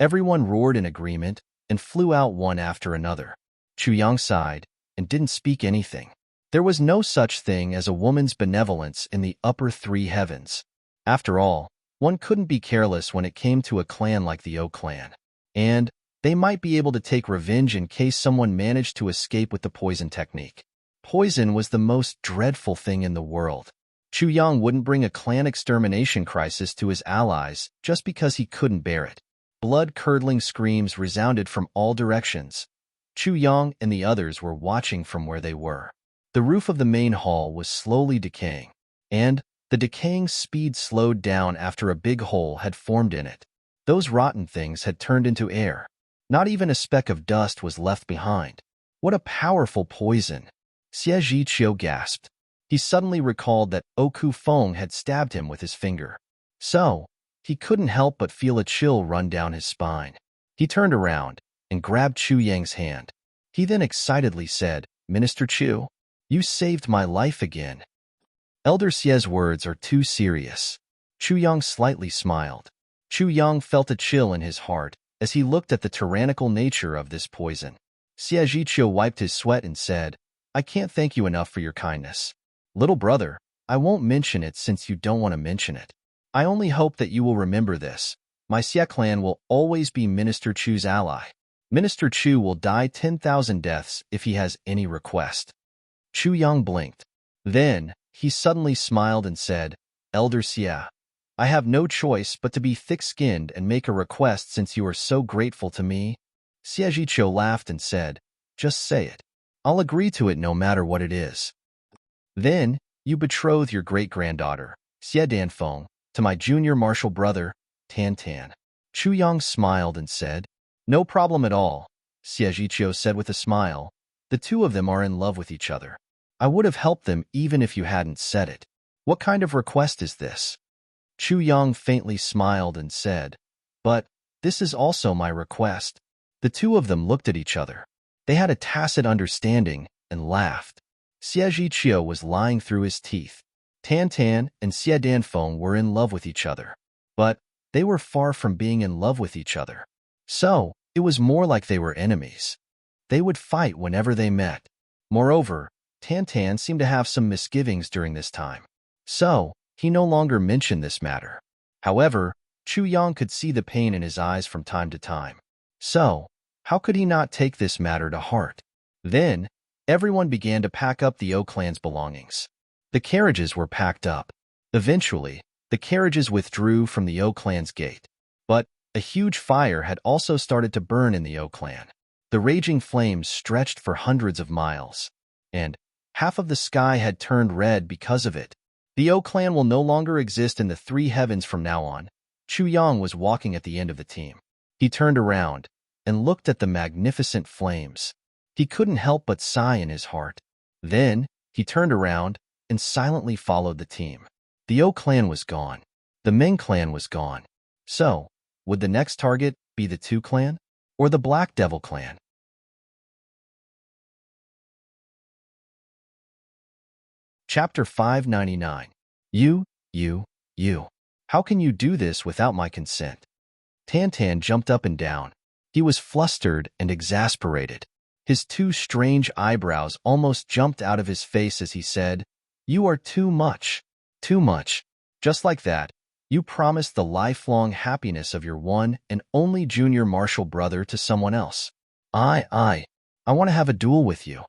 Everyone roared in agreement and flew out one after another. Chu Yang sighed and didn't speak anything. There was no such thing as a woman's benevolence in the upper three heavens. After all, one couldn't be careless when it came to a clan like the O clan. And they might be able to take revenge in case someone managed to escape with the poison technique. Poison was the most dreadful thing in the world. Chu Yang wouldn't bring a clan extermination crisis to his allies just because he couldn't bear it. Blood-curdling screams resounded from all directions. Chu Yang and the others were watching from where they were. The roof of the main hall was slowly decaying, and the decaying speed slowed down after a big hole had formed in it. Those rotten things had turned into air. Not even a speck of dust was left behind. What a powerful poison! Xie Zhiqiu gasped. He suddenly recalled that Oku Feng had stabbed him with his finger. So, he couldn't help but feel a chill run down his spine. He turned around and grabbed Chu Yang's hand. He then excitedly said, "Minister Chu, you saved my life again." Elder Xie's words are too serious. Chu Yang slightly smiled. Chu Yang felt a chill in his heart as he looked at the tyrannical nature of this poison. Xie Zhiqiu wiped his sweat and said, "I can't thank you enough for your kindness. Little brother, I won't mention it since you don't want to mention it. I only hope that you will remember this. My Xie clan will always be Minister Chu's ally. Minister Chu will die 10,000 deaths if he has any request." Chu Yang blinked. Then, he suddenly smiled and said, "Elder Xie, I have no choice but to be thick-skinned and make a request since you are so grateful to me." Xie Zhiqiu laughed and said, "Just say it. I'll agree to it no matter what it is." "Then, you betroth your great-granddaughter, Xie Danfeng, to my junior martial brother, Tan Tan." Chu Yang smiled and said, "No problem at all," Xie Zhiqiu said with a smile. "The two of them are in love with each other. I would have helped them even if you hadn't said it. What kind of request is this?" Chu Yang faintly smiled and said, "But this is also my request." The two of them looked at each other. They had a tacit understanding and laughed. Xie Zhiqiu was lying through his teeth. Tan Tan and Xie Danfeng were in love with each other, but they were far from being in love with each other. So, it was more like they were enemies. They would fight whenever they met. Moreover, Tan Tan seemed to have some misgivings during this time. So, he no longer mentioned this matter. However, Chu Yang could see the pain in his eyes from time to time. So, how could he not take this matter to heart? Then, everyone began to pack up the O clan's belongings. The carriages were packed up. Eventually, the carriages withdrew from the O clan's gate. But a huge fire had also started to burn in the O clan. The raging flames stretched for hundreds of miles, and half of the sky had turned red because of it. The O clan will no longer exist in the three heavens from now on. Chu Yang was walking at the end of the team. He turned around and looked at the magnificent flames. He couldn't help but sigh in his heart. Then, he turned around and silently followed the team. The O clan was gone. The Ming clan was gone. So, would the next target be the Tu clan or the Black Devil clan? Chapter 599. You. How can you do this without my consent? Tantan jumped up and down. He was flustered and exasperated. His two strange eyebrows almost jumped out of his face as he said, "You are too much. Too much." Just like that, you promised the lifelong happiness of your one and only junior martial brother to someone else. I want to have a duel with you.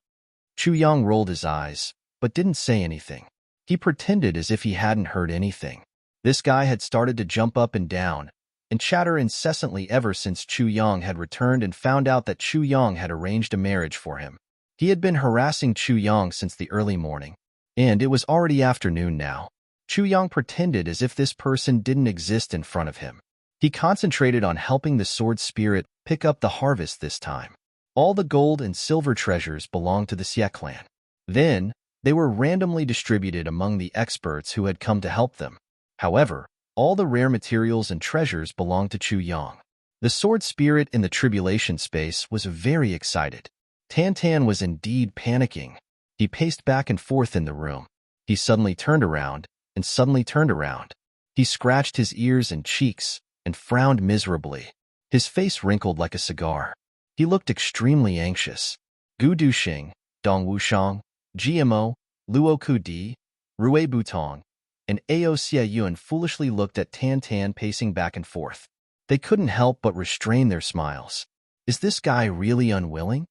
Chu Yang rolled his eyes, but didn't say anything. He pretended as if he hadn't heard anything. This guy had started to jump up and down and chatter incessantly ever since Chu Yang had returned and found out that Chu Yang had arranged a marriage for him. He had been harassing Chu Yang since the early morning, and it was already afternoon now. Chu Yang pretended as if this person didn't exist in front of him. He concentrated on helping the sword spirit pick up the harvest this time. All the gold and silver treasures belonged to the Xie clan. Then, they were randomly distributed among the experts who had come to help them. However, all the rare materials and treasures belonged to Chu Yang. The sword spirit in the tribulation space was very excited. Tantan was indeed panicking. He paced back and forth in the room. He suddenly turned around and suddenly turned around. He scratched his ears and cheeks and frowned miserably. His face wrinkled like a cigar. He looked extremely anxious. Gu Duxing, Dong Wushang, GMO, Luo Di, Rui Butong, and Ao Xie Yun foolishly looked at Tan Tan pacing back and forth. They couldn't help but restrain their smiles. Is this guy really unwilling?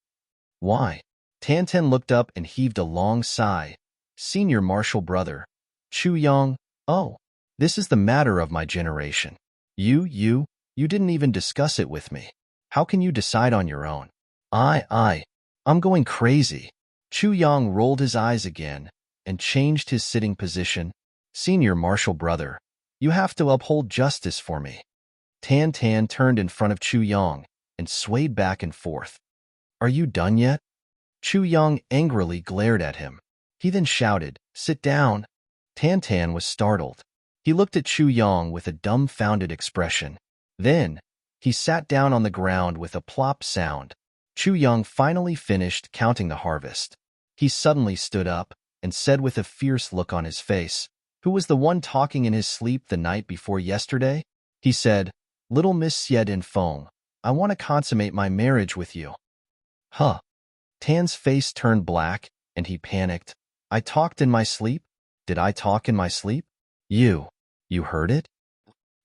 Why? Tan Tan looked up and heaved a long sigh. Senior martial brother. Chu Yang, oh, this is the matter of my generation. You didn't even discuss it with me. How can you decide on your own? I'm going crazy. Chu Yang rolled his eyes again and changed his sitting position. Senior martial brother, you have to uphold justice for me. Tan Tan turned in front of Chu Yang and swayed back and forth. Are you done yet? Chu Yang angrily glared at him. He then shouted, sit down. Tan Tan was startled. He looked at Chu Yang with a dumbfounded expression. Then, he sat down on the ground with a plop sound. Chu Yang finally finished counting the harvest. He suddenly stood up and said with a fierce look on his face, who was the one talking in his sleep the night before yesterday? He said, Little Miss Xie Dinfeng, I want to consummate my marriage with you. Huh. Tan's face turned black, and he panicked. I talked in my sleep? Did I talk in my sleep? You heard it?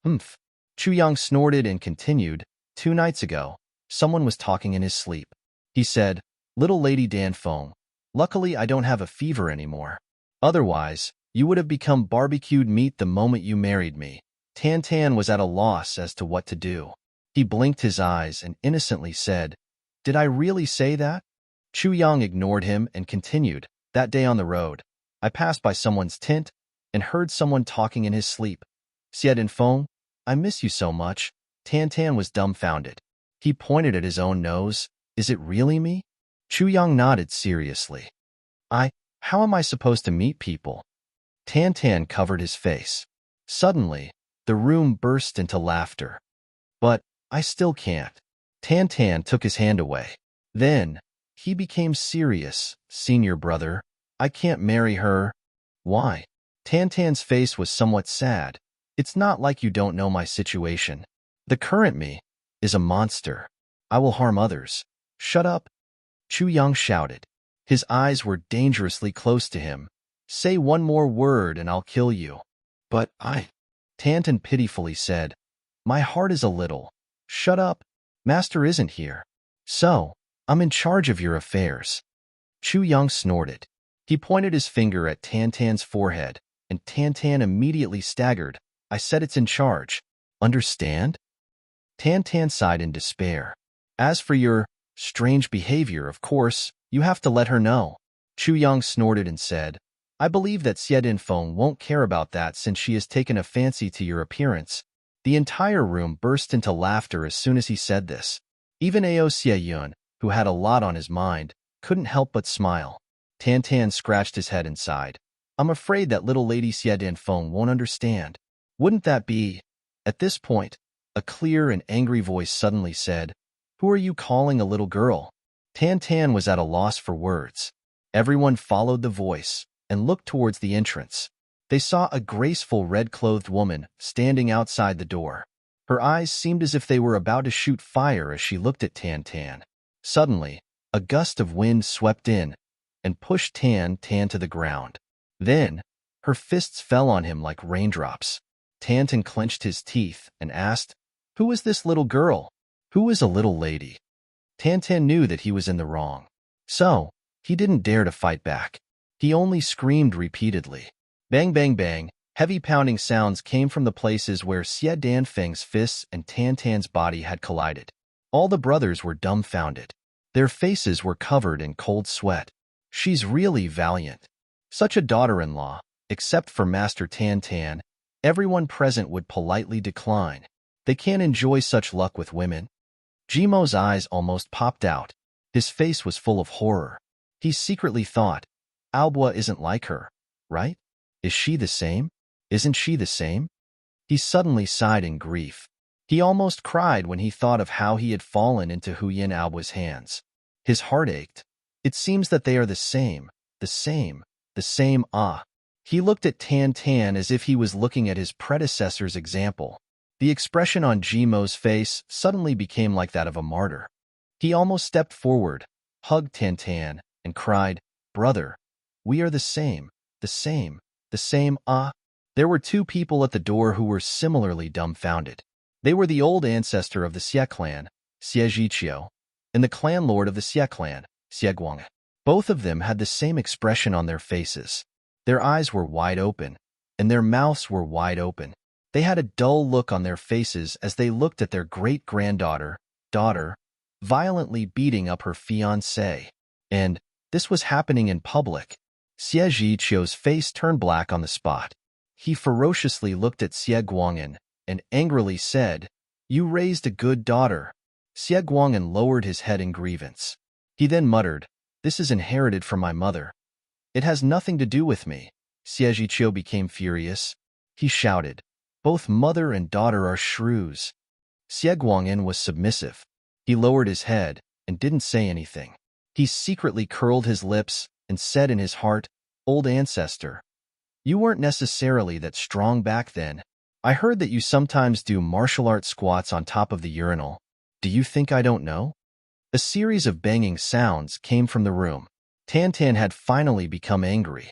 Humph. Chu Yang snorted and continued, 2 nights ago, someone was talking in his sleep. He said, Little Lady Danfeng, luckily I don't have a fever anymore. Otherwise, you would have become barbecued meat the moment you married me. Tan Tan was at a loss as to what to do. He blinked his eyes and innocently said, Did I really say that? Chu Yang ignored him and continued, That day on the road, I passed by someone's tent and heard someone talking in his sleep. Xie Dinfeng, I miss you so much. Tan Tan was dumbfounded. He pointed at his own nose. Is it really me? Chu Yang nodded seriously. How am I supposed to meet people? Tan Tan covered his face. Suddenly, the room burst into laughter. But, I still can't. Tan Tan took his hand away. Then, he became serious. Senior brother, I can't marry her. Why? Tan Tan's face was somewhat sad. It's not like you don't know my situation. The current me is a monster. I will harm others. Shut up. Chu Yang shouted. His eyes were dangerously close to him. Say one more word and I'll kill you. But Tantan pitifully said, My heart is a little. Shut up. Master isn't here. So, I'm in charge of your affairs. Chu Yang snorted. He pointed his finger at Tantan's forehead, and Tantan immediately staggered. I said it's in charge. Understand? Tantan sighed in despair. As for your strange behavior, of course, you have to let her know. Chu Yang snorted and said, I believe that Xie Dinfeng won't care about that since she has taken a fancy to your appearance. The entire room burst into laughter as soon as he said this. Even Ao Xie Yun, who had a lot on his mind, couldn't help but smile. Tantan scratched his head and sighed. I'm afraid that little Lady Xie Dinfeng won't understand. Wouldn't that be? At this point, a clear and angry voice suddenly said, Who are you calling a little girl? Tan Tan was at a loss for words. Everyone followed the voice. and looked towards the entrance. They saw a graceful red-clothed woman standing outside the door. Her eyes seemed as if they were about to shoot fire as she looked at Tan Tan. Suddenly, a gust of wind swept in and pushed Tan Tan to the ground. Then, her fists fell on him like raindrops. Tan Tan clenched his teeth and asked, "Who is this little girl? Who is a little lady?" Tan Tan knew that he was in the wrong. So, he didn't dare to fight back. He only screamed repeatedly. Bang, bang, bang. Heavy pounding sounds came from the places where Xie Danfeng's fists and Tan Tan's body had collided. All the brothers were dumbfounded. Their faces were covered in cold sweat. She's really valiant. Such a daughter-in-law, except for Master Tan Tan, everyone present would politely decline. They can't enjoy such luck with women. Jimo's eyes almost popped out. His face was full of horror. He secretly thought, Albua isn't like her, right? Is she the same? Isn't she the same? He suddenly sighed in grief. He almost cried when he thought of how he had fallen into Huyin Albua's hands. His heart ached. It seems that they are the same, the same, the same. He looked at Tan Tan as if he was looking at his predecessor's example. The expression on Jimo's face suddenly became like that of a martyr. He almost stepped forward, hugged Tan Tan, and cried, "Brother, we are the same, the same, the same." There were two people at the door who were similarly dumbfounded. They were the old ancestor of the Xie clan, Xie Zhiqiu, and the clan lord of the Xie clan, Xie Guang. Both of them had the same expression on their faces. Their eyes were wide open, and their mouths were wide open. They had a dull look on their faces as they looked at their great-granddaughter, violently beating up her fiancé. And this was happening in public. Xie Zhiqiu's face turned black on the spot. He ferociously looked at Xie Guang'an and angrily said, "You raised a good daughter." Xie Guang'an lowered his head in grievance. He then muttered, "This is inherited from my mother. It has nothing to do with me." Xie Zhiqiu became furious. He shouted, "Both mother and daughter are shrews." Xie Guang'an was submissive. He lowered his head and didn't say anything. He secretly curled his lips and said in his heart, "Old ancestor, you weren't necessarily that strong back then. I heard that you sometimes do martial arts squats on top of the urinal. Do you think I don't know?" A series of banging sounds came from the room. Tan Tan had finally become angry.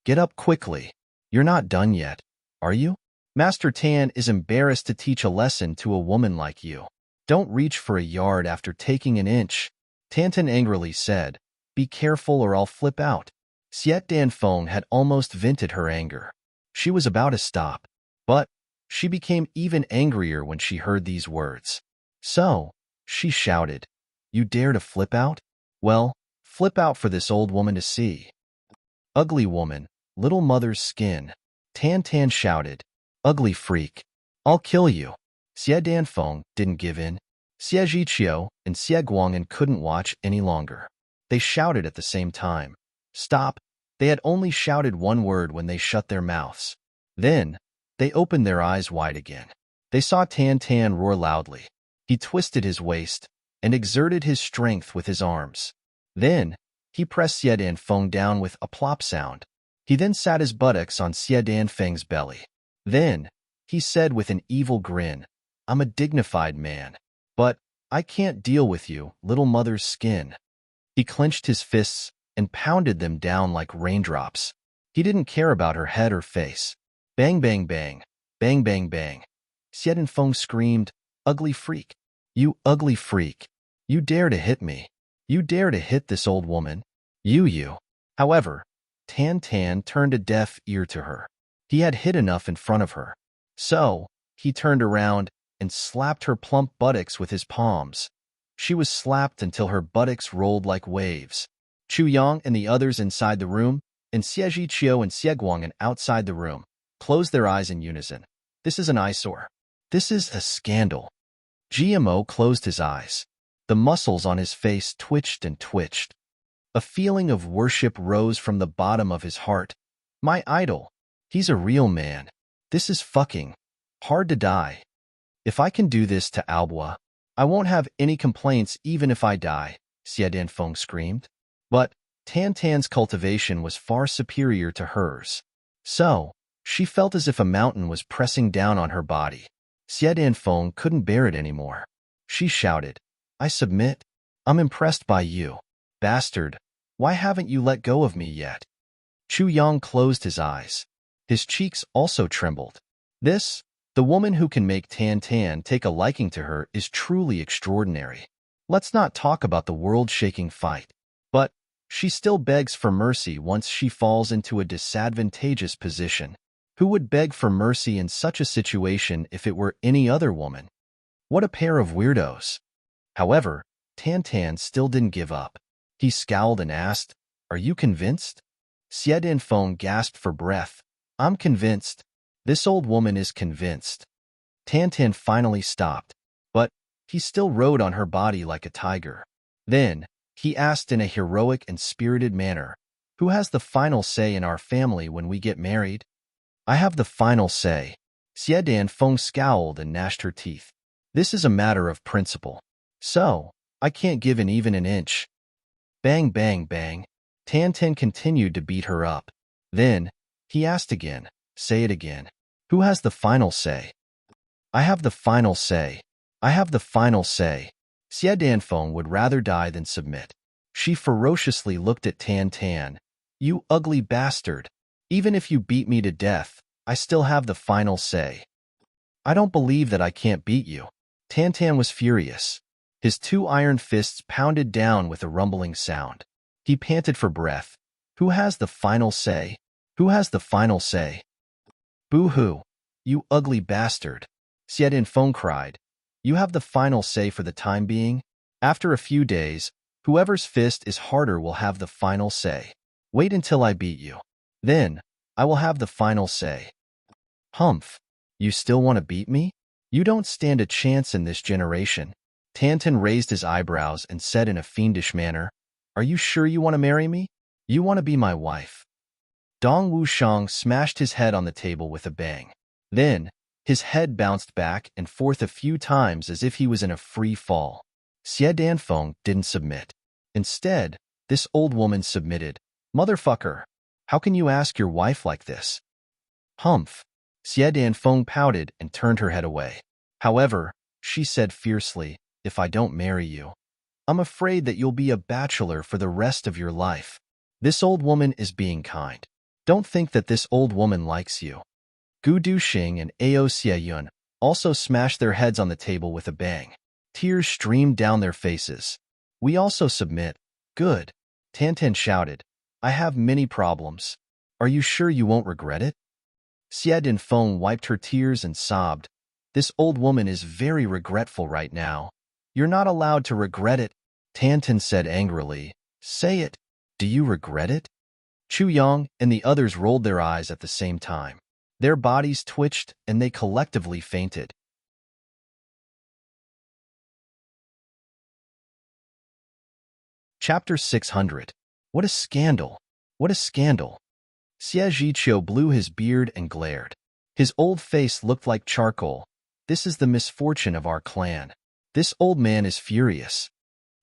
"Get up quickly. You're not done yet, are you? Master Tan is embarrassed to teach a lesson to a woman like you. Don't reach for a yard after taking an inch." Tan Tan angrily said, "Be careful or I'll flip out." Xie Danfeng had almost vented her anger. She was about to stop, but she became even angrier when she heard these words. So, she shouted, "You dare to flip out? Well, flip out for this old woman to see." "Ugly woman, little mother's skin." Tan Tan shouted, "Ugly freak. I'll kill you." Xie Danfeng didn't give in. Xie Zhiqiu and Xie Guang'an couldn't watch any longer. They shouted at the same time, "Stop." They had only shouted one word when they shut their mouths. Then, they opened their eyes wide again. They saw Tan Tan roar loudly. He twisted his waist and exerted his strength with his arms. Then, he pressed Xie Danfeng down with a plop sound. He then sat his buttocks on Xie Danfeng's belly. Then, he said with an evil grin, "I'm a dignified man, but I can't deal with you, little mother's skin." He clenched his fists and pounded them down like raindrops. He didn't care about her head or face. Bang, bang, bang, bang, bang, bang. Xie Danfeng screamed, "Ugly freak. You ugly freak. You dare to hit me. You dare to hit this old woman. You. However, Tan Tan turned a deaf ear to her. He had hit enough in front of her. So, he turned around and slapped her plump buttocks with his palms. She was slapped until her buttocks rolled like waves. Chu Yang and the others inside the room, and Xie Zhiqiu and Xie Guang'an outside the room, closed their eyes in unison. This is an eyesore. This is a scandal. GMO closed his eyes. The muscles on his face twitched and twitched. A feeling of worship rose from the bottom of his heart. My idol. He's a real man. This is fucking hard to die. If I can do this to Albua, I won't have any complaints even if I die, Xie Danfeng screamed. But Tan Tan's cultivation was far superior to hers. So, she felt as if a mountain was pressing down on her body. Xie Danfeng couldn't bear it anymore. She shouted, I submit. I'm impressed by you. Bastard, why haven't you let go of me yet? Chu Yang closed his eyes. His cheeks also trembled. The woman who can make Tan Tan take a liking to her is truly extraordinary. Let's not talk about the world-shaking fight. But she still begs for mercy once she falls into a disadvantageous position. Who would beg for mercy in such a situation if it were any other woman? What a pair of weirdos. However, Tan Tan still didn't give up. He scowled and asked, Are you convinced? Xie Danfeng gasped for breath. I'm convinced. This old woman is convinced. Tan Tan finally stopped, but he still rode on her body like a tiger. Then, he asked in a heroic and spirited manner, Who has the final say in our family when we get married? I have the final say. Xie Danfeng scowled and gnashed her teeth. This is a matter of principle. So, I can't give in even an inch. Bang, bang, bang. Tan Tan continued to beat her up. Then, he asked again, Say it again. Who has the final say? I have the final say. I have the final say. Xie Danfeng would rather die than submit. She ferociously looked at Tan Tan. You ugly bastard. Even if you beat me to death, I still have the final say. I don't believe that I can't beat you. Tan Tan was furious. His two iron fists pounded down with a rumbling sound. He panted for breath. Who has the final say? Who has the final say? Boo-hoo. You ugly bastard. Xie Danfeng cried. You have the final say for the time being? After a few days, whoever's fist is harder will have the final say. Wait until I beat you. Then, I will have the final say. Humph. You still want to beat me? You don't stand a chance in this generation. Tan Tan raised his eyebrows and said in a fiendish manner, Are you sure you want to marry me? You want to be my wife? Dong Wushang smashed his head on the table with a bang. Then, his head bounced back and forth a few times as if he was in a free fall. Xie Danfeng didn't submit. Instead, this old woman submitted. Motherfucker! How can you ask your wife like this? Humph! Xie Danfeng pouted and turned her head away. However, she said fiercely, If I don't marry you, I'm afraid that you'll be a bachelor for the rest of your life. This old woman is being kind. Don't think that this old woman likes you. Gu Duxing and Ao Xieyun also smashed their heads on the table with a bang. Tears streamed down their faces. We also submit. Good. Tan Tan shouted. I have many problems. Are you sure you won't regret it? Xie Danfeng wiped her tears and sobbed. This old woman is very regretful right now. You're not allowed to regret it, Tan Tan said angrily. Say it. Do you regret it? Chu Yang and the others rolled their eyes at the same time. Their bodies twitched and they collectively fainted. Chapter 600. What a scandal! What a scandal! Xie Zhiqiu blew his beard and glared. His old face looked like charcoal. This is the misfortune of our clan. This old man is furious.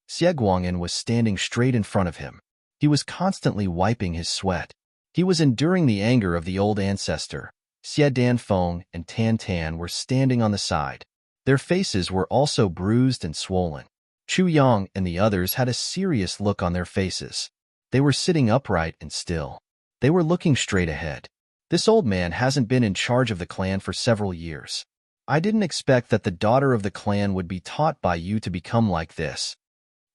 Xie Guang'an was standing straight in front of him. He was constantly wiping his sweat. He was enduring the anger of the old ancestor. Xie Danfeng and Tan Tan were standing on the side. Their faces were also bruised and swollen. Chu Yang and the others had a serious look on their faces. They were sitting upright and still. They were looking straight ahead. This old man hasn't been in charge of the clan for several years. I didn't expect that the daughter of the clan would be taught by you to become like this.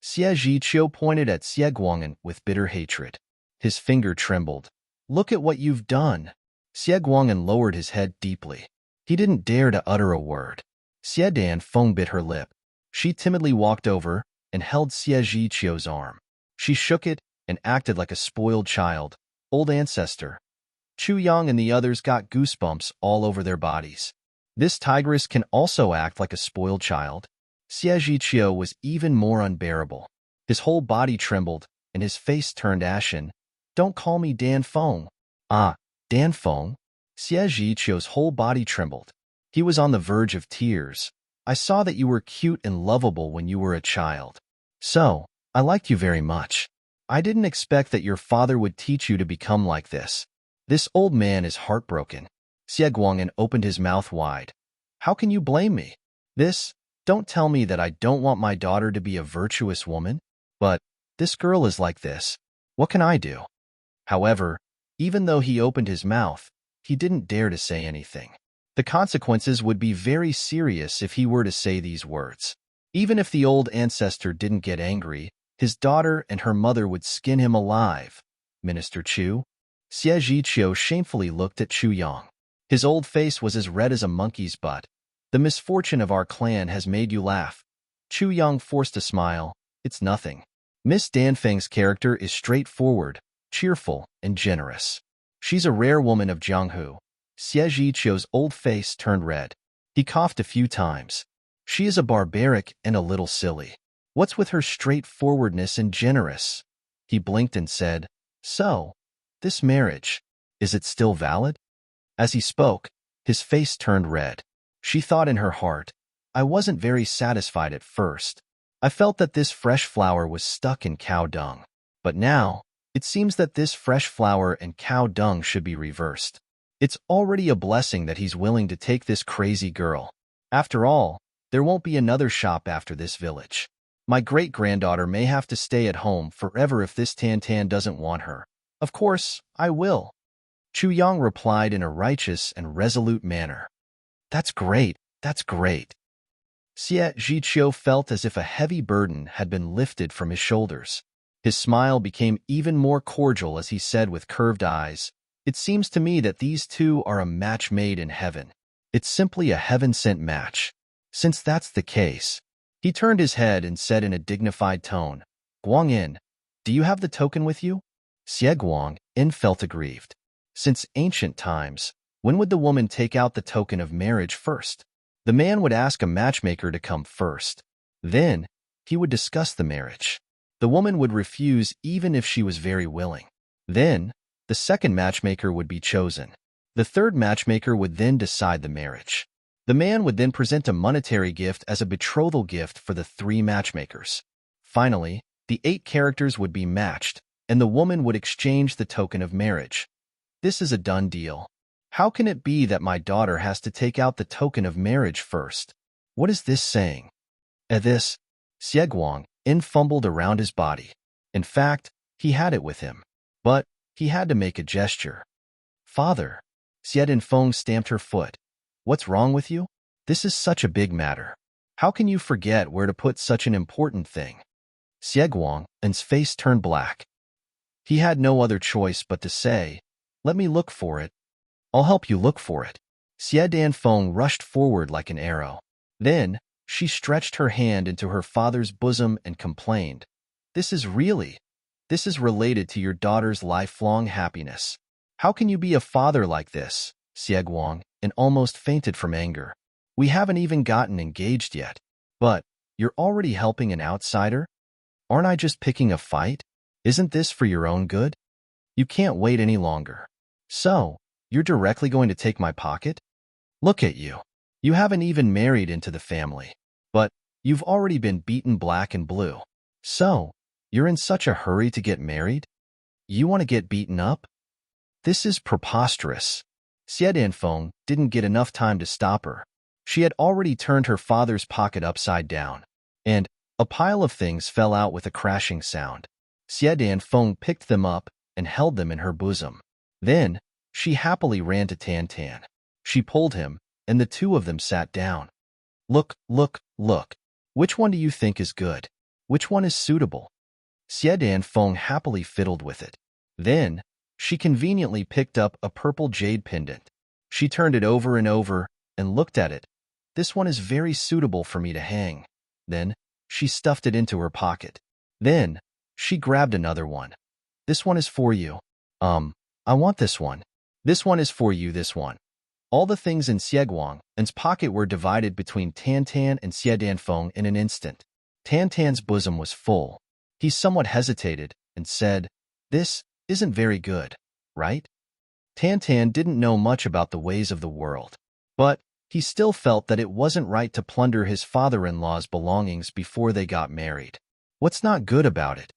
Xie Zhiqiu pointed at Xie Guang'an with bitter hatred. His finger trembled. Look at what you've done. Xie Guang'an lowered his head deeply. He didn't dare to utter a word. Xie Danfeng bit her lip. She timidly walked over and held Xie Zhiqiu's arm. She shook it and acted like a spoiled child. Old ancestor. Chu Yang and the others got goosebumps all over their bodies. This tigress can also act like a spoiled child. Xie Zhiqiu was even more unbearable. His whole body trembled, and his face turned ashen. Don't call me Danfeng. Ah, Danfeng? Xie Zhiqiu's whole body trembled. He was on the verge of tears. I saw that you were cute and lovable when you were a child. So, I liked you very much. I didn't expect that your father would teach you to become like this. This old man is heartbroken. Xie Guang'an opened his mouth wide. How can you blame me? Don't tell me that I don't want my daughter to be a virtuous woman. But this girl is like this. What can I do? However, even though he opened his mouth, he didn't dare to say anything. The consequences would be very serious if he were to say these words. Even if the old ancestor didn't get angry, his daughter and her mother would skin him alive. Minister Chu? Xie Zhiqiu shamefully looked at Chu Yang. His old face was as red as a monkey's butt. The misfortune of our clan has made you laugh. Chu Yang forced a smile. It's nothing. Miss Danfeng's character is straightforward, cheerful, and generous. She's a rare woman of Jianghu. Xie Zhiqiu's old face turned red. He coughed a few times. She is a barbaric and a little silly. What's with her straightforwardness and generous? He blinked and said, So, this marriage, is it still valid? As he spoke, his face turned red. She thought in her heart, I wasn't very satisfied at first. I felt that this fresh flower was stuck in cow dung. But now, it seems that this fresh flower and cow dung should be reversed. It's already a blessing that he's willing to take this crazy girl. After all, there won't be another shop after this village. My great-granddaughter may have to stay at home forever if this Tan doesn't want her. Of course, I will. Chu Yang replied in a righteous and resolute manner. That's great, that's great. Xie Zhiqiu felt as if a heavy burden had been lifted from his shoulders. His smile became even more cordial as he said with curved eyes, It seems to me that these two are a match made in heaven. It's simply a heaven-sent match. Since that's the case, he turned his head and said in a dignified tone, Guang'in, do you have the token with you? Xie Guang'in felt aggrieved. Since ancient times, when would the woman take out the token of marriage first? The man would ask a matchmaker to come first. Then, he would discuss the marriage. The woman would refuse even if she was very willing. Then, the second matchmaker would be chosen. The third matchmaker would then decide the marriage. The man would then present a monetary gift as a betrothal gift for the 3 matchmakers. Finally, the 8 characters would be matched, and the woman would exchange the token of marriage. This is a done deal. How can it be that my daughter has to take out the token of marriage first? What is this saying? At this, Xie Guang'in fumbled around his body. In fact, he had it with him. But he had to make a gesture. Father, Xie Danfeng stamped her foot. What's wrong with you? This is such a big matter. How can you forget where to put such an important thing? Xie Guang'in's face turned black. He had no other choice but to say, Let me look for it. I'll help you look for it. Xie Danfeng rushed forward like an arrow. Then, she stretched her hand into her father's bosom and complained, This is related to your daughter's lifelong happiness. How can you be a father like this? Xie Guang'in almost fainted from anger. We haven't even gotten engaged yet. But, you're already helping an outsider? Aren't I just picking a fight? Isn't this for your own good? You can't wait any longer. So, you're directly going to take my pocket? Look at you. You haven't even married into the family. But, you've already been beaten black and blue. So, you're in such a hurry to get married? You want to get beaten up? This is preposterous. Xie Danfeng didn't get enough time to stop her. She had already turned her father's pocket upside down, and a pile of things fell out with a crashing sound. Xie Danfeng picked them up and held them in her bosom. Then, she happily ran to Tan. She pulled him, and the two of them sat down. Look. Which one do you think is good? Which one is suitable? Xie Danfeng happily fiddled with it. Then, she conveniently picked up a purple jade pendant. She turned it over and over and looked at it. This one is very suitable for me to hang. Then, she stuffed it into her pocket. Then, she grabbed another one. This one is for you. I want this one. This one is for you, this one. All the things in Xie Guang'in's pocket were divided between Tan and Xie Danfeng in an instant. Tan's bosom was full. He somewhat hesitated and said, This isn't very good, right? Tan didn't know much about the ways of the world, but he still felt that it wasn't right to plunder his father-in-law's belongings before they got married. What's not good about it?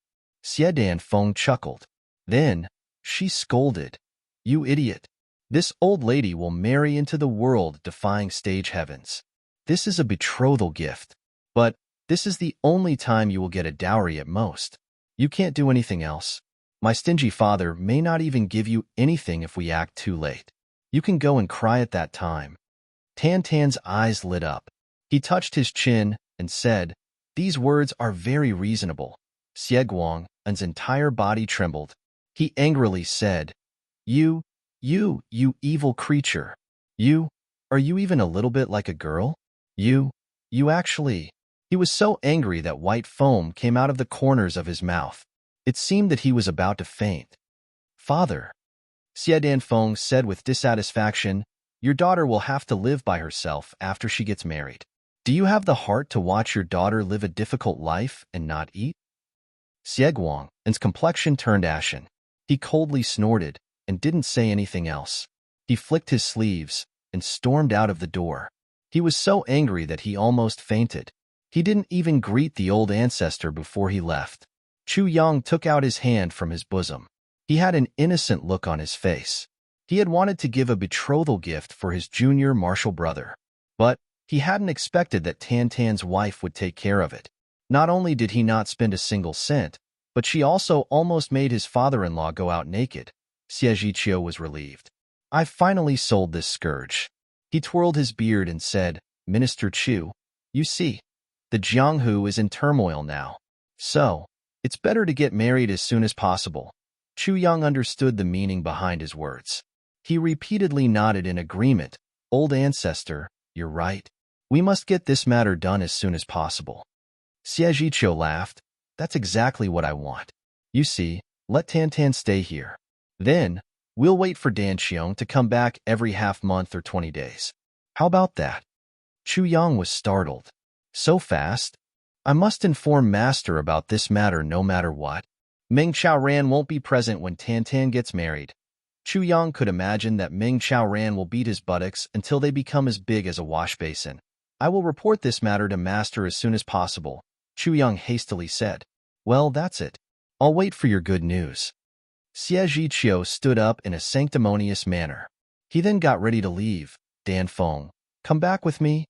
Xie Danfeng chuckled. Then she scolded. You idiot. This old lady will marry into the world-defying stage heavens. This is a betrothal gift, but this is the only time you will get a dowry at most. You can't do anything else. My stingy father may not even give you anything if we act too late. You can go and cry at that time. Tan Tan's eyes lit up. He touched his chin and said, These words are very reasonable. Xie Guang's entire body trembled. He angrily said, You evil creature. Are you even a little bit like a girl? You actually. He was so angry that white foam came out of the corners of his mouth. It seemed that he was about to faint. Father, Xie Danfeng said with dissatisfaction, your daughter will have to live by herself after she gets married. Do you have the heart to watch your daughter live a difficult life and not eat? Xie Guang's complexion turned ashen. He coldly snorted and didn't say anything else. He flicked his sleeves and stormed out of the door. He was so angry that he almost fainted. He didn't even greet the old ancestor before he left. Chu Yang took out his hand from his bosom. He had an innocent look on his face. He had wanted to give a betrothal gift for his junior martial brother, but he hadn't expected that Tan Tan's wife would take care of it. Not only did he not spend a single cent, but she also almost made his father-in-law go out naked. Xie Zhiqiu was relieved. I've finally sold this scourge. He twirled his beard and said, Minister Chu, you see, the Jianghu is in turmoil now. So, it's better to get married as soon as possible. Chu Yang understood the meaning behind his words. He repeatedly nodded in agreement. Old ancestor, you're right. We must get this matter done as soon as possible. Xie Zhiqiu laughed. That's exactly what I want. You see, let Tan Tan stay here. Then, we'll wait for Dan Xiong to come back every half month or 20 days. How about that? Chu Yang was startled. So fast? I must inform Master about this matter no matter what. Meng Chaoran won't be present when Tan Tan gets married. Chu Yang could imagine that Meng Chaoran will beat his buttocks until they become as big as a wash basin. I will report this matter to Master as soon as possible, Chu Yang hastily said. Well, that's it. I'll wait for your good news. Xie Zhiqiu stood up in a sanctimonious manner. He then got ready to leave. Danfeng, come back with me?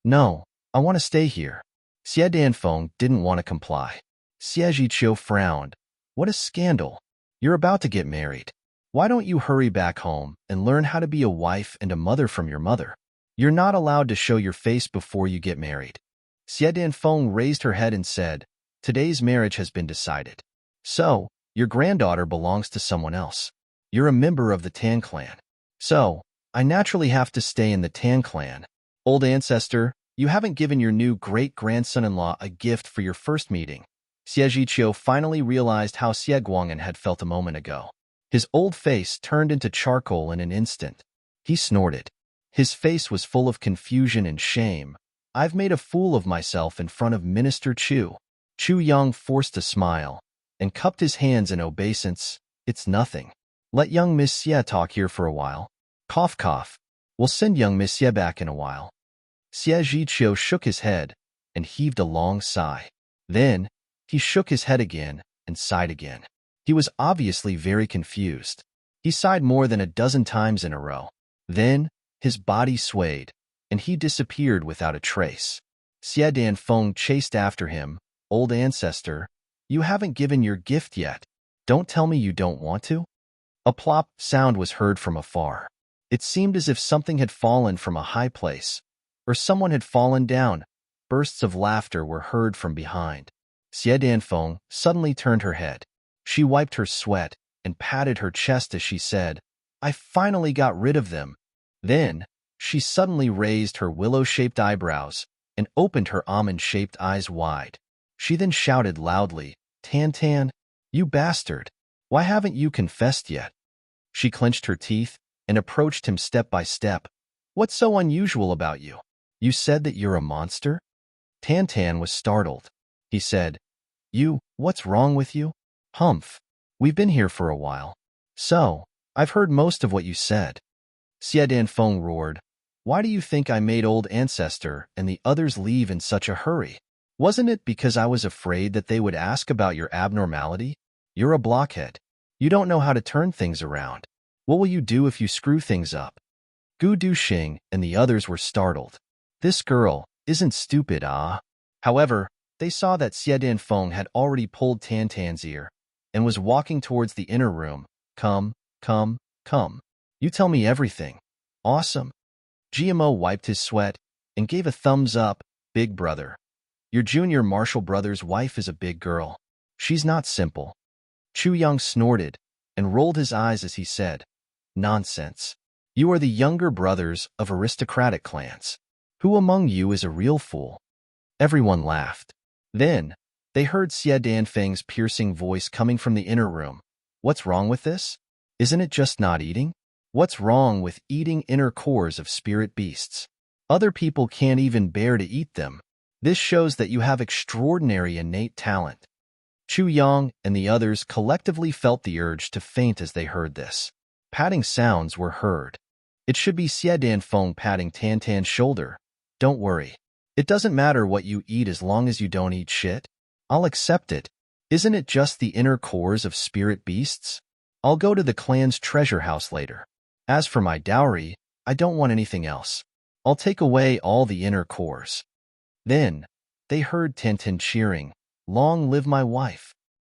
No, I want to stay here. Xie Danfeng didn't want to comply. Xie Zhiqiu frowned. What a scandal. You're about to get married. Why don't you hurry back home and learn how to be a wife and a mother from your mother? You're not allowed to show your face before you get married. Xie Danfeng raised her head and said, Today's marriage has been decided. So, your granddaughter belongs to someone else. You're a member of the Tan clan. So, I naturally have to stay in the Tan clan. Old ancestor, you haven't given your new great-grandson-in-law a gift for your first meeting. Xie Zhiqiu finally realized how Xie Guang'an had felt a moment ago. His old face turned into charcoal in an instant. He snorted. His face was full of confusion and shame. I've made a fool of myself in front of Minister Chu. Chu Yang forced a smile and cupped his hands in obeisance. It's nothing. Let young Miss Xie talk here for a while. Cough, cough. We'll send young Miss Xie back in a while. Xie Zhiqiu shook his head and heaved a long sigh. Then, he shook his head again and sighed again. He was obviously very confused. He sighed more than a dozen times in a row. Then, his body swayed, and he disappeared without a trace. Xie Danfeng chased after him. Old ancestor, you haven't given your gift yet. Don't tell me you don't want to? A plop sound was heard from afar. It seemed as if something had fallen from a high place, or someone had fallen down. Bursts of laughter were heard from behind. Xie Danfeng suddenly turned her head. She wiped her sweat and patted her chest as she said, I finally got rid of them. Then, she suddenly raised her willow-shaped eyebrows and opened her almond-shaped eyes wide. She then shouted loudly, Tan Tan, you bastard! Why haven't you confessed yet? She clenched her teeth and approached him step by step. What's so unusual about you? You said that you're a monster? Tan Tan was startled. He said, what's wrong with you? Humph. We've been here for a while. So, I've heard most of what you said. Xie Danfeng roared, Why do you think I made old ancestor and the others leave in such a hurry? Wasn't it because I was afraid that they would ask about your abnormality? You're a blockhead. You don't know how to turn things around. What will you do if you screw things up? Gu Duxing and the others were startled. This girl isn't stupid, ah. However, they saw that Xie Danfeng had already pulled Tantan's ear and was walking towards the inner room. Come, come, come. You tell me everything. Awesome. GMO wiped his sweat and gave a thumbs up. Big brother. Your junior martial brother's wife is a big girl. She's not simple. Chu Yang snorted and rolled his eyes as he said, Nonsense. You are the younger brothers of aristocratic clans. Who among you is a real fool? Everyone laughed. Then, they heard Xie Danfeng's piercing voice coming from the inner room. What's wrong with this? Isn't it just not eating? What's wrong with eating inner cores of spirit beasts? Other people can't even bear to eat them. This shows that you have extraordinary innate talent. Chu Yang and the others collectively felt the urge to faint as they heard this. Patting sounds were heard. It should be Xie Danfeng patting Tantan's shoulder. Don't worry. It doesn't matter what you eat as long as you don't eat shit. I'll accept it. Isn't it just the inner cores of spirit beasts? I'll go to the clan's treasure house later. As for my dowry, I don't want anything else. I'll take away all the inner cores. Then, they heard Tantan cheering, Long live my wife.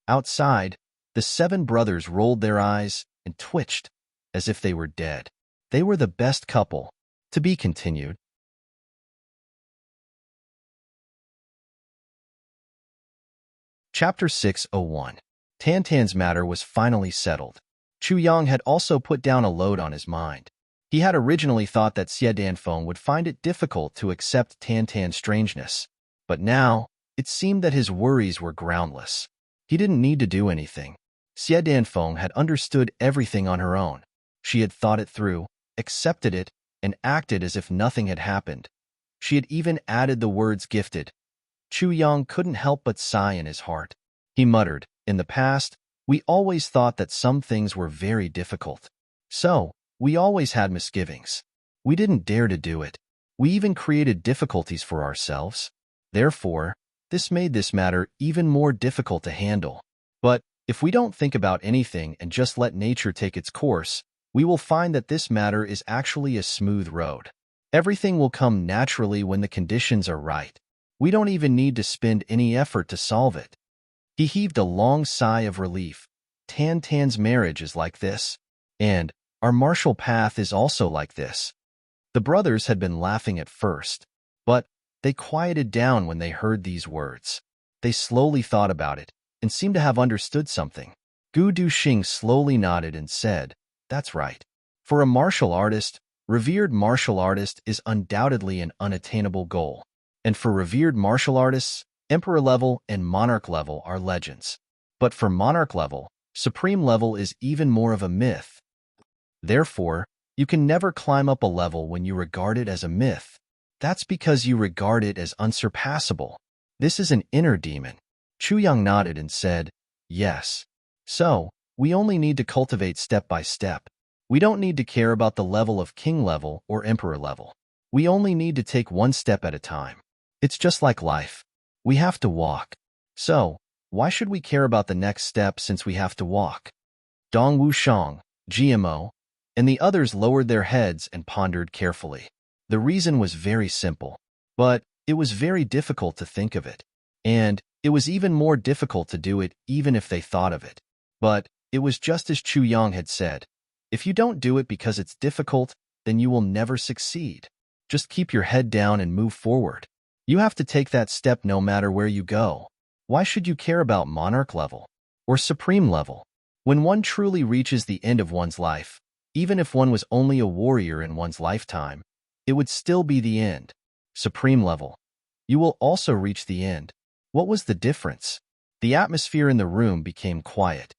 Outside, the 7 brothers rolled their eyes and twitched as if they were dead. They were the best couple. To be continued. Chapter 601. Tantan's matter was finally settled. Chu Yang had also put down a load on his mind. He had originally thought that Xie Danfeng would find it difficult to accept Tantan's strangeness, but now it seemed that his worries were groundless. He didn't need to do anything. Xie Danfeng had understood everything on her own. She had thought it through, accepted it, and acted as if nothing had happened. She had even added the words gifted. Chu Yang couldn't help but sigh in his heart. He muttered, in the past, we always thought that some things were very difficult. So, we always had misgivings. We didn't dare to do it. We even created difficulties for ourselves. Therefore, this made this matter even more difficult to handle. But, if we don't think about anything and just let nature take its course, we will find that this matter is actually a smooth road. Everything will come naturally when the conditions are right. We don't even need to spend any effort to solve it. He heaved a long sigh of relief. Tantan's marriage is like this, and our martial path is also like this. The brothers had been laughing at first, but they quieted down when they heard these words. They slowly thought about it and seemed to have understood something. Gu Duxing slowly nodded and said, That's right. For a martial artist, revered martial artist is undoubtedly an unattainable goal. And for revered martial artists, emperor level and monarch level are legends. But for monarch level, supreme level is even more of a myth. Therefore, you can never climb up a level when you regard it as a myth. That's because you regard it as unsurpassable. This is an inner demon. Chu Yang nodded and said, Yes. So, we only need to cultivate step by step. We don't need to care about the level of king level or emperor level. We only need to take one step at a time. It's just like life. We have to walk. So, why should we care about the next step since we have to walk? Dong Wushang, GMO, and the others lowered their heads and pondered carefully. The reason was very simple, but it was very difficult to think of it. And it was even more difficult to do it even if they thought of it. But it was just as Chu Yang had said. If you don't do it because it's difficult, then you will never succeed. Just keep your head down and move forward. You have to take that step no matter where you go. Why should you care about monarch level or supreme level? When one truly reaches the end of one's life, even if one was only a warrior in one's lifetime, it would still be the end. Supreme level. You will also reach the end. What was the difference? The atmosphere in the room became quiet.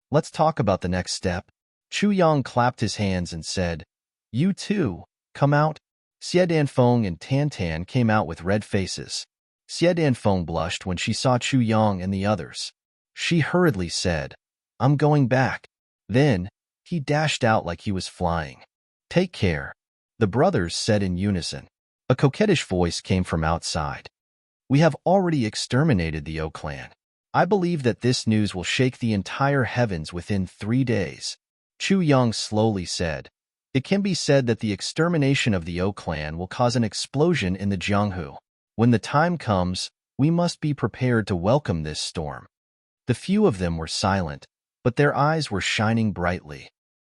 Let's talk about the next step. Chu Yang clapped his hands and said, You too, come out. Xie Danfeng and Tantan came out with red faces. Xie Danfeng blushed when she saw Chu Yang and the others. She hurriedly said, I'm going back. Then, he dashed out like he was flying. Take care, the brothers said in unison. A coquettish voice came from outside. We have already exterminated the O clan. I believe that this news will shake the entire heavens within 3 days. Chu Yang slowly said. It can be said that the extermination of the O clan will cause an explosion in the Jianghu. When the time comes, we must be prepared to welcome this storm. The few of them were silent, but their eyes were shining brightly.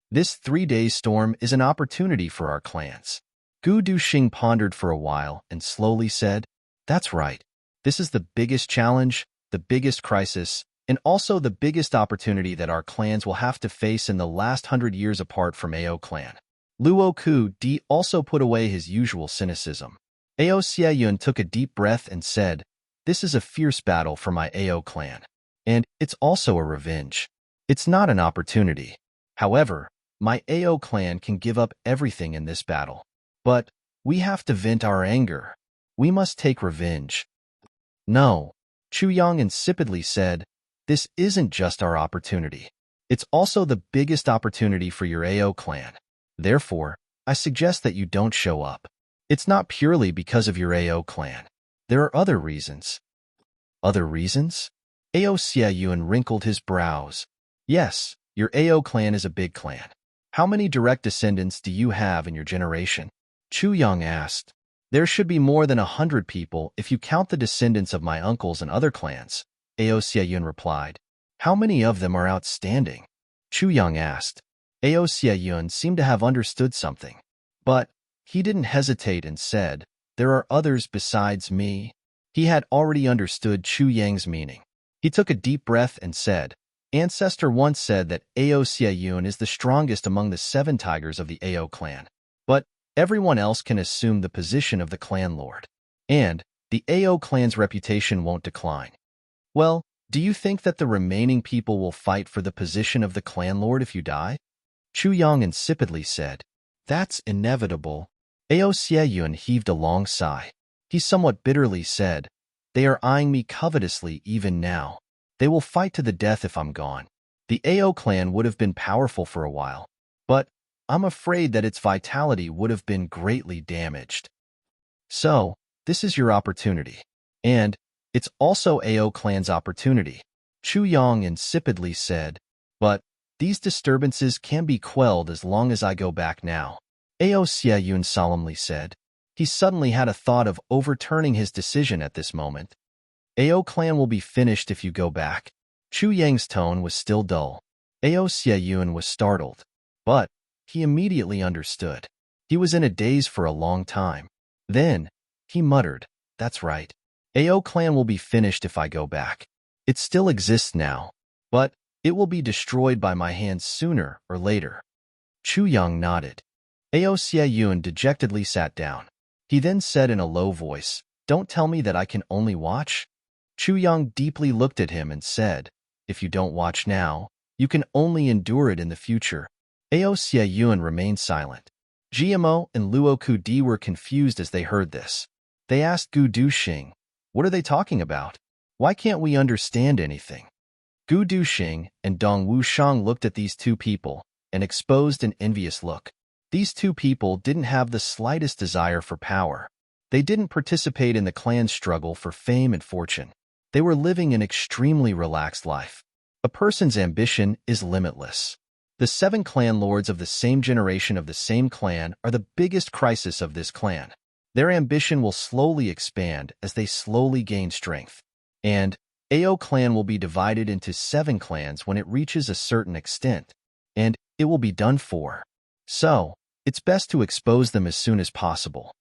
This 3-day storm is an opportunity for our clans. Gu Duxing pondered for a while and slowly said, That's right. This is the biggest challenge, the biggest crisis, and also the biggest opportunity that our clans will have to face in the last 100 years apart from Ao clan. Luo Ku Di also put away his usual cynicism. Ao Xieyun took a deep breath and said, This is a fierce battle for my Ao clan. And it's also a revenge. It's not an opportunity. However, my Ao clan can give up everything in this battle. But we have to vent our anger. We must take revenge. No, Chu Yang insipidly said, This isn't just our opportunity. It's also the biggest opportunity for your Ao clan. Therefore, I suggest that you don't show up. It's not purely because of your Ao clan. There are other reasons. Other reasons? Ao Xieyun wrinkled his brows. Yes, your Ao clan is a big clan. How many direct descendants do you have in your generation? Chu Yang asked. There should be more than 100 people if you count the descendants of my uncles and other clans, Ao Xieyun replied. How many of them are outstanding? Chu Yang asked. Ao Xieyun seemed to have understood something. But he didn't hesitate and said, There are others besides me. He had already understood Chu Yang's meaning. He took a deep breath and said, Ancestor once said that Ao Xieyun is the strongest among the 7 tigers of the Ao clan. But everyone else can assume the position of the clan lord. And the Ao clan's reputation won't decline. Well, do you think that the remaining people will fight for the position of the clan lord if you die? Chu Yang insipidly said, That's inevitable. Ao Xieyun heaved a long sigh. He somewhat bitterly said, They are eyeing me covetously even now. They will fight to the death if I'm gone. The Ao clan would have been powerful for a while, but I'm afraid that its vitality would have been greatly damaged. So, this is your opportunity. And it's also Ao clan's opportunity. Chu Yang insipidly said, But these disturbances can be quelled as long as I go back now. Ao Xieyun solemnly said. He suddenly had a thought of overturning his decision at this moment. Ao clan will be finished if you go back. Chu Yang's tone was still dull. Ao Xieyun was startled, but he immediately understood. He was in a daze for a long time. Then, he muttered, That's right. Ao clan will be finished if I go back. It still exists now, but it will be destroyed by my hands sooner or later. Chu Yang nodded. Ao Xieyun dejectedly sat down. He then said in a low voice, Don't tell me that I can only watch. Chu Yang deeply looked at him and said, If you don't watch now, you can only endure it in the future. Ao Xieyun remained silent. GMO and Luo Ku Di were confused as they heard this. They asked Gu Duxing, What are they talking about? Why can't we understand anything? Gu Duxing and Dong Wushang looked at these two people and exposed an envious look. These two people didn't have the slightest desire for power. They didn't participate in the clan's struggle for fame and fortune. They were living an extremely relaxed life. A person's ambition is limitless. The 7 clan lords of the same generation of the same clan are the biggest crisis of this clan. Their ambition will slowly expand as they slowly gain strength. And Ao clan will be divided into 7 clans when it reaches a certain extent, and it will be done for. So, it's best to expose them as soon as possible.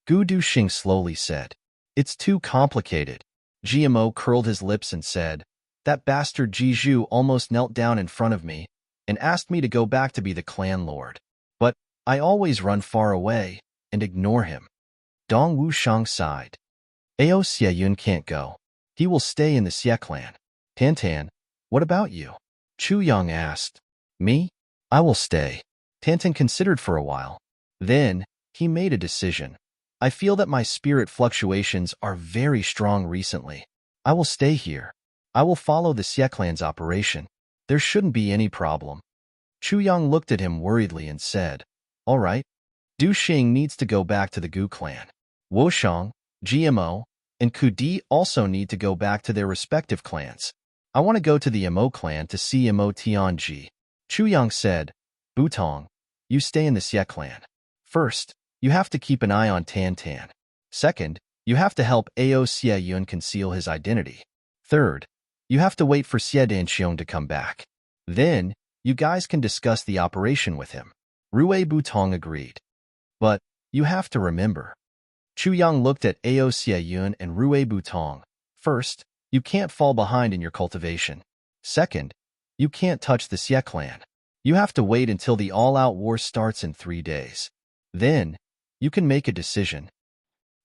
Gu Duxing slowly said, It's too complicated. GMO curled his lips and said, That bastard Jizhu almost knelt down in front of me and asked me to go back to be the clan lord. But I always run far away and ignore him. Dong Wushang sighed. Ao Xieyun can't go. He will stay in the Xie clan. Tantan, what about you? Chu Yang asked. Me? I will stay. Tantan considered for a while. Then, he made a decision. I feel that my spirit fluctuations are very strong recently. I will stay here. I will follow the Xie clan's operation. There shouldn't be any problem. Chu Yang looked at him worriedly and said, All right. Du Xing needs to go back to the Gu clan. Woshang, GMO, and Ku Di also need to go back to their respective clans. I want to go to the Mo clan to see Mo Tianji. Chu Yang said, Butong, you stay in the Xie clan. First, you have to keep an eye on Tan Tan. Second, you have to help Ao Xie Yun conceal his identity. Third, you have to wait for Xie Danxiong to come back. Then, you guys can discuss the operation with him. Rue Butong agreed. But, you have to remember. Chu Yang looked at Ao Xie Yun and Rue Butong. First, you can't fall behind in your cultivation. Second, you can't touch the Xie clan. You have to wait until the all-out war starts in 3 days. Then, you can make a decision.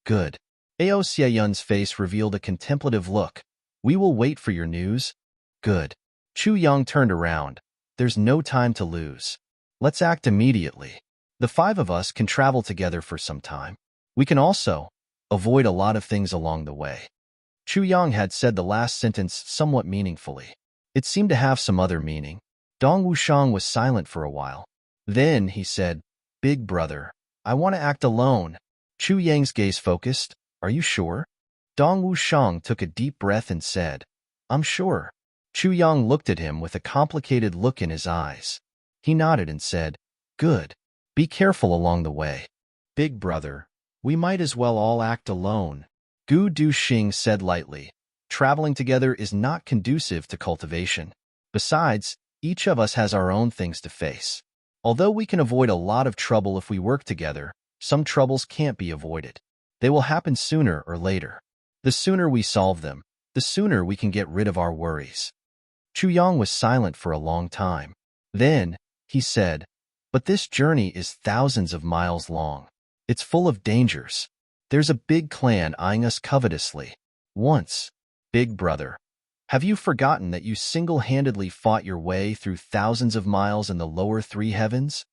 Good. Ao Xie Yun's face revealed a contemplative look. We will wait for your news. Good. Chu Yang turned around. There's no time to lose. Let's act immediately. The 5 of us can travel together for some time. We can also avoid a lot of things along the way. Chu Yang had said the last sentence somewhat meaningfully. It seemed to have some other meaning. Dong Wushang was silent for a while. Then he said, Big brother, I want to act alone. Chu Yang's gaze focused. Are you sure? Dong Wushang took a deep breath and said, I'm sure. Chu Yang looked at him with a complicated look in his eyes. He nodded and said, Good. Be careful along the way. Big brother, we might as well all act alone. Gu Duxing said lightly, traveling together is not conducive to cultivation. Besides, each of us has our own things to face. Although we can avoid a lot of trouble if we work together, some troubles can't be avoided. They will happen sooner or later. The sooner we solve them, the sooner we can get rid of our worries. Chu Yang was silent for a long time. Then, he said, But this journey is thousands of miles long. It's full of dangers. There's a big clan eyeing us covetously. Once, big brother, have you forgotten that you single-handedly fought your way through thousands of miles in the lower 3 heavens?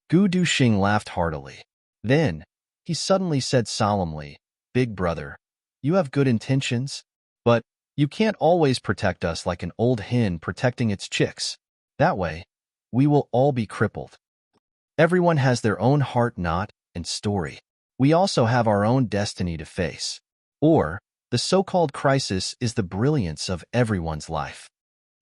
Gu Duxing laughed heartily. Then, he suddenly said solemnly, Big brother, you have good intentions, but you can't always protect us like an old hen protecting its chicks. That way, we will all be crippled. Everyone has their own heart knot and story. We also have our own destiny to face. Or, the so-called crisis is the brilliance of everyone's life.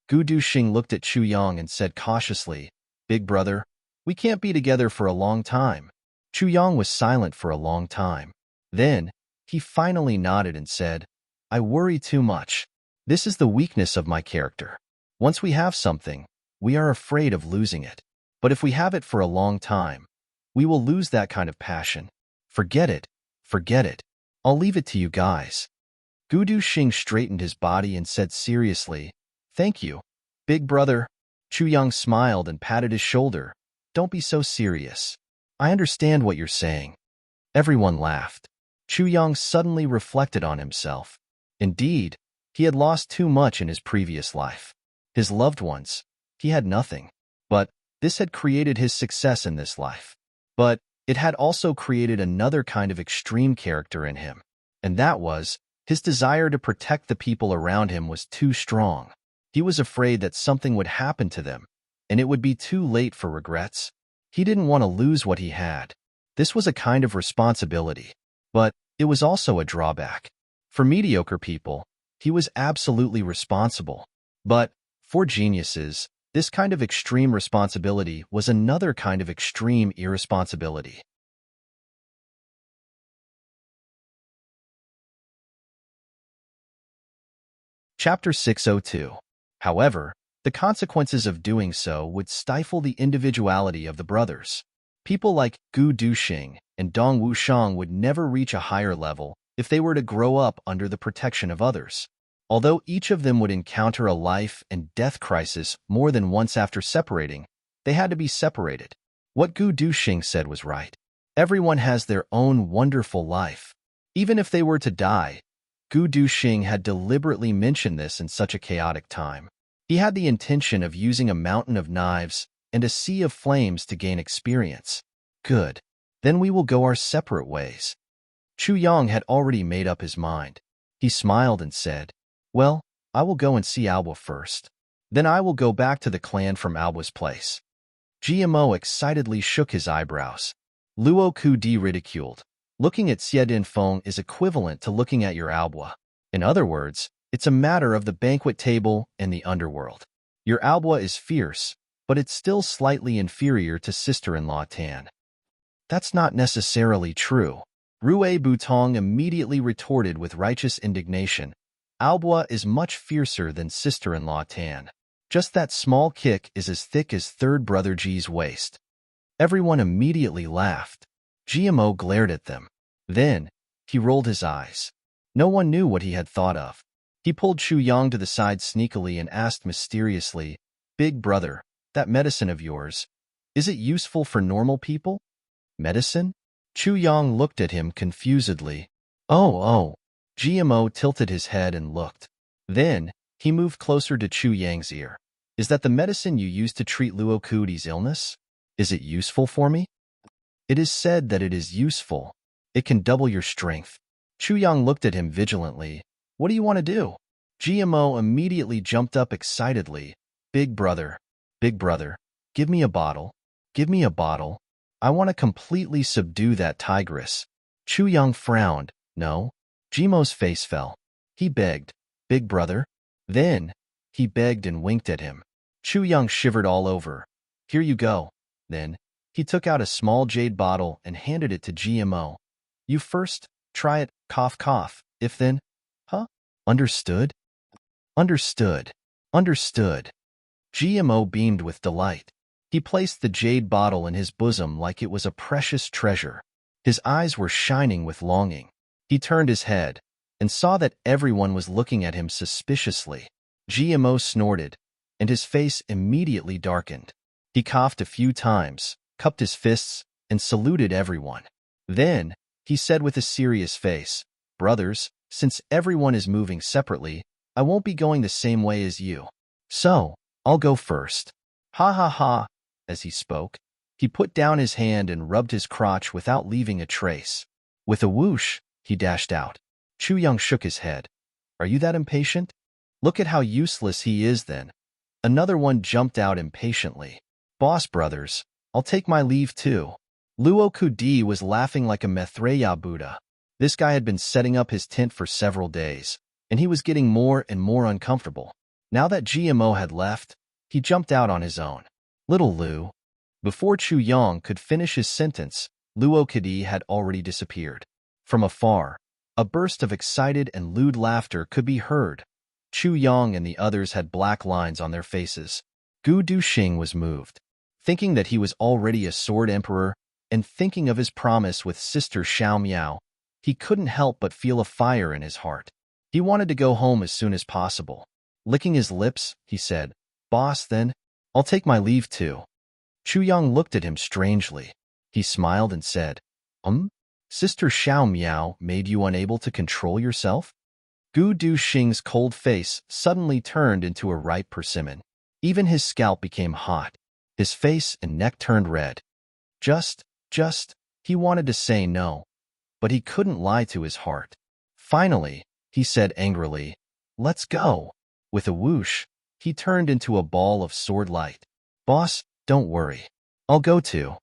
Gu Duxing looked at Chu Yang and said cautiously, Big brother, we can't be together for a long time. Chu Yang was silent for a long time. Then, he finally nodded and said, I worry too much. This is the weakness of my character. Once we have something, we are afraid of losing it. But if we have it for a long time, we will lose that kind of passion. Forget it. Forget it. I'll leave it to you guys. Gu Duxing straightened his body and said seriously, Thank you, big brother. Chu Yang smiled and patted his shoulder. Don't be so serious. I understand what you're saying. Everyone laughed. Chu Yang suddenly reflected on himself. Indeed, he had lost too much in his previous life. His loved ones, he had nothing. But this had created his success in this life. But it had also created another kind of extreme character in him. And that was, his desire to protect the people around him was too strong. He was afraid that something would happen to them, and it would be too late for regrets. He didn't want to lose what he had. This was a kind of responsibility. But it was also a drawback. For mediocre people, he was absolutely responsible. But, for geniuses, this kind of extreme responsibility was another kind of extreme irresponsibility. Chapter 602. However, the consequences of doing so would stifle the individuality of the brothers. People like Gu Duxing and Dong Wushang would never reach a higher level if they were to grow up under the protection of others. Although each of them would encounter a life and death crisis more than once after separating, they had to be separated. What Gu Duxing said was right. Everyone has their own wonderful life. Even if they were to die, Gu Duxing had deliberately mentioned this in such a chaotic time. He had the intention of using a mountain of knives and a sea of flames to gain experience. Good. Then we will go our separate ways. Chu Yang had already made up his mind. He smiled and said, Well, I will go and see Alba first. Then I will go back to the clan from Alba's place. GMO excitedly shook his eyebrows. Luo Ku Di ridiculed. Looking at Xie Din Feng is equivalent to looking at your Alba. In other words, It's a matter of the banquet table and the underworld. Your Alba is fierce, but it's still slightly inferior to sister-in-law Tan. That's not necessarily true. Rue Butong immediately retorted with righteous indignation. Alba is much fiercer than sister-in-law Tan. Just that small kick is as thick as third brother G's waist. Everyone immediately laughed. GMO glared at them. Then, he rolled his eyes. No one knew what he had thought of. He pulled Chu Yang to the side sneakily and asked mysteriously, "Big brother, that medicine of yours, is it useful for normal people?" "Medicine?" Chu Yang looked at him confusedly. Oh. GMO tilted his head and looked. Then, he moved closer to Chu Yang's ear. "Is that the medicine you use to treat Luo Kudi's illness? Is it useful for me?" "It is said that it is useful. It can double your strength." Chu Yang looked at him vigilantly. "What do you want to do?" GMO immediately jumped up excitedly. Big brother, give me a bottle. Give me a bottle. I want to completely subdue that tigress." Chu Yang frowned. "No." GMO's face fell. He begged, "Big brother." Then, he begged and winked at him. Chu Yang shivered all over. "Here you go." Then, he took out a small jade bottle and handed it to GMO. "You first, try it, cough cough, if then." "Huh? Understood?" Understood. GMO beamed with delight. He placed the jade bottle in his bosom like it was a precious treasure. His eyes were shining with longing. He turned his head and saw that everyone was looking at him suspiciously. GMO snorted, and his face immediately darkened. He coughed a few times, cupped his fists, and saluted everyone. Then, he said with a serious face, "Brothers, since everyone is moving separately, I won't be going the same way as you. So, I'll go first." Ha ha ha. As he spoke, he put down his hand and rubbed his crotch without leaving a trace. With a whoosh, he dashed out. Chu Yang shook his head. "Are you that impatient? Look at how useless he is then." Another one jumped out impatiently. "Boss brothers, I'll take my leave too." Luo Kudi was laughing like a Maitreya Buddha. This guy had been setting up his tent for several days, and he was getting more and more uncomfortable. Now that GMO had left, he jumped out on his own. "Little Lu." Before Chu Yang could finish his sentence, Luo Kudi had already disappeared. From afar, a burst of excited and lewd laughter could be heard. Chu Yang and the others had black lines on their faces. Gu Duxing was moved. Thinking that he was already a sword emperor, and thinking of his promise with sister Xiao Miao, he couldn't help but feel a fire in his heart. He wanted to go home as soon as possible. Licking his lips, he said, "Boss, then, I'll take my leave too." Chu Yang looked at him strangely. He smiled and said, Sister Xiao Miao made you unable to control yourself?" Gu Duxing's cold face suddenly turned into a ripe persimmon. Even his scalp became hot. His face and neck turned red. He wanted to say no, but he couldn't lie to his heart. Finally, he said angrily, "Let's go." With a whoosh, he turned into a ball of sword light. "Boss, don't worry. I'll go too."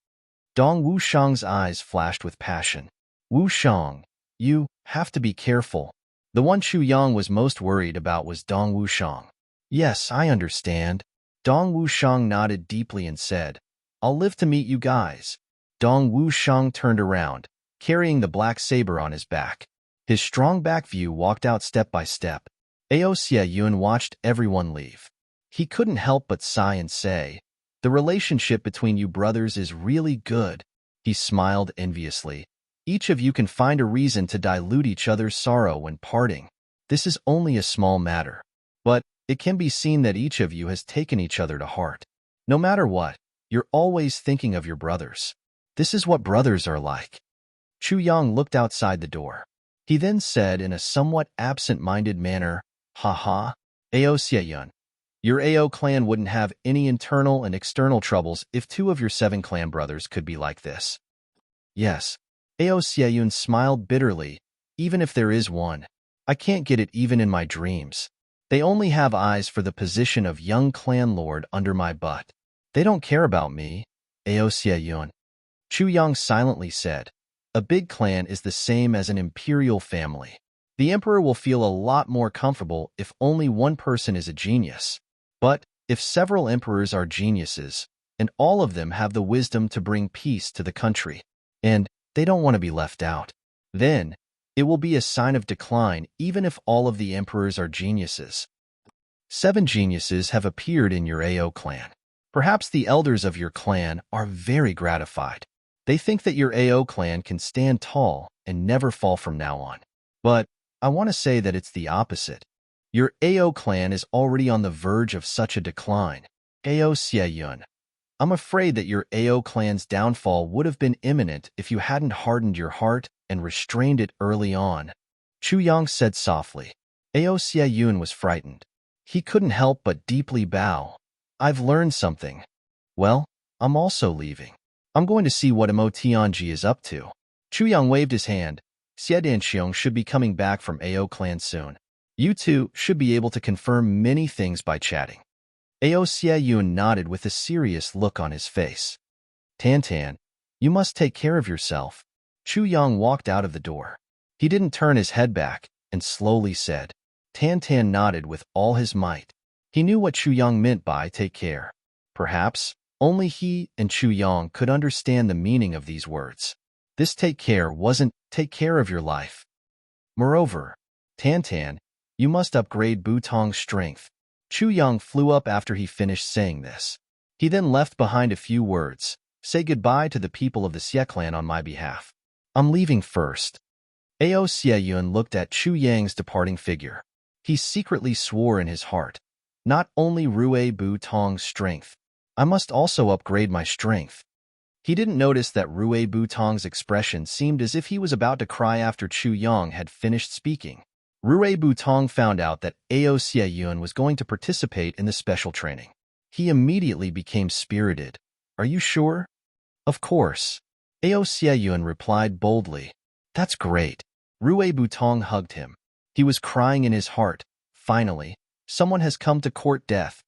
Dong Wushang's eyes flashed with passion. "Wushang, you have to be careful." The one Chu Yang was most worried about was Dong Wushang. "Yes, I understand." Dong Wushang nodded deeply and said, "I'll live to meet you guys." Dong Wushang turned around, carrying the black saber on his back. His strong back view walked out step by step. Aosia Yun watched everyone leave. He couldn't help but sigh and say, "The relationship between you brothers is really good." He smiled enviously. "Each of you can find a reason to dilute each other's sorrow when parting. This is only a small matter, but it can be seen that each of you has taken each other to heart. No matter what, you're always thinking of your brothers. This is what brothers are like." Chu Yang looked outside the door. He then said in a somewhat absent-minded manner, "Ha, Aosia Yun. Your AO clan wouldn't have any internal and external troubles if 2 of your 7 clan brothers could be like this." "Yes." Aosia Yun smiled bitterly. "Even if there is one, I can't get it even in my dreams. They only have eyes for the position of young clan lord under my butt. They don't care about me." Aosia Yun. Chu Yang silently said, "A big clan is the same as an imperial family. The emperor will feel a lot more comfortable if only one person is a genius. But if several emperors are geniuses, and all of them have the wisdom to bring peace to the country, and they don't want to be left out, then it will be a sign of decline even if all of the emperors are geniuses. 7 geniuses have appeared in your AO clan. Perhaps the elders of your clan are very gratified. They think that your AO clan can stand tall and never fall from now on. But I want to say that it's the opposite. Your AO clan is already on the verge of such a decline. AO Xieyun, I'm afraid that your AO clan's downfall would have been imminent if you hadn't hardened your heart and restrained it early on. Chu Yang said softly. AO Xieyun was frightened. He couldn't help but deeply bow. I've learned something. Well, I'm also leaving. I'm going to see what Mo Tianji is up to. Chu Yang waved his hand. Xie Danxiong should be coming back from AO clan soon. You two should be able to confirm many things by chatting. AO Xieyun nodded with a serious look on his face. Tan, you must take care of yourself. Chu Yang walked out of the door. He didn't turn his head back and slowly said. Tan nodded with all his might. He knew what Chu Yang meant by take care. Perhaps only he and Chu Yang could understand the meaning of these words. This take care wasn't take care of your life. Moreover, Tan, you must upgrade Butong's strength. Chu Yang flew up after he finished saying this. He then left behind a few words. Say goodbye to the people of the Xie clan on my behalf. I'm leaving first. AO Xieyun looked at Chu Yang's departing figure. He secretly swore in his heart. Not only Rui Butong's strength, I must also upgrade my strength. He didn't notice that Rui Butong's expression seemed as if he was about to cry after Chu Yang had finished speaking. Rui Butong found out that AO Xieyun was going to participate in the special training. He immediately became spirited. Are you sure? Of course. AO Xieyun replied boldly. That's great. Rui Butong hugged him. He was crying in his heart. Finally, someone has come to court death.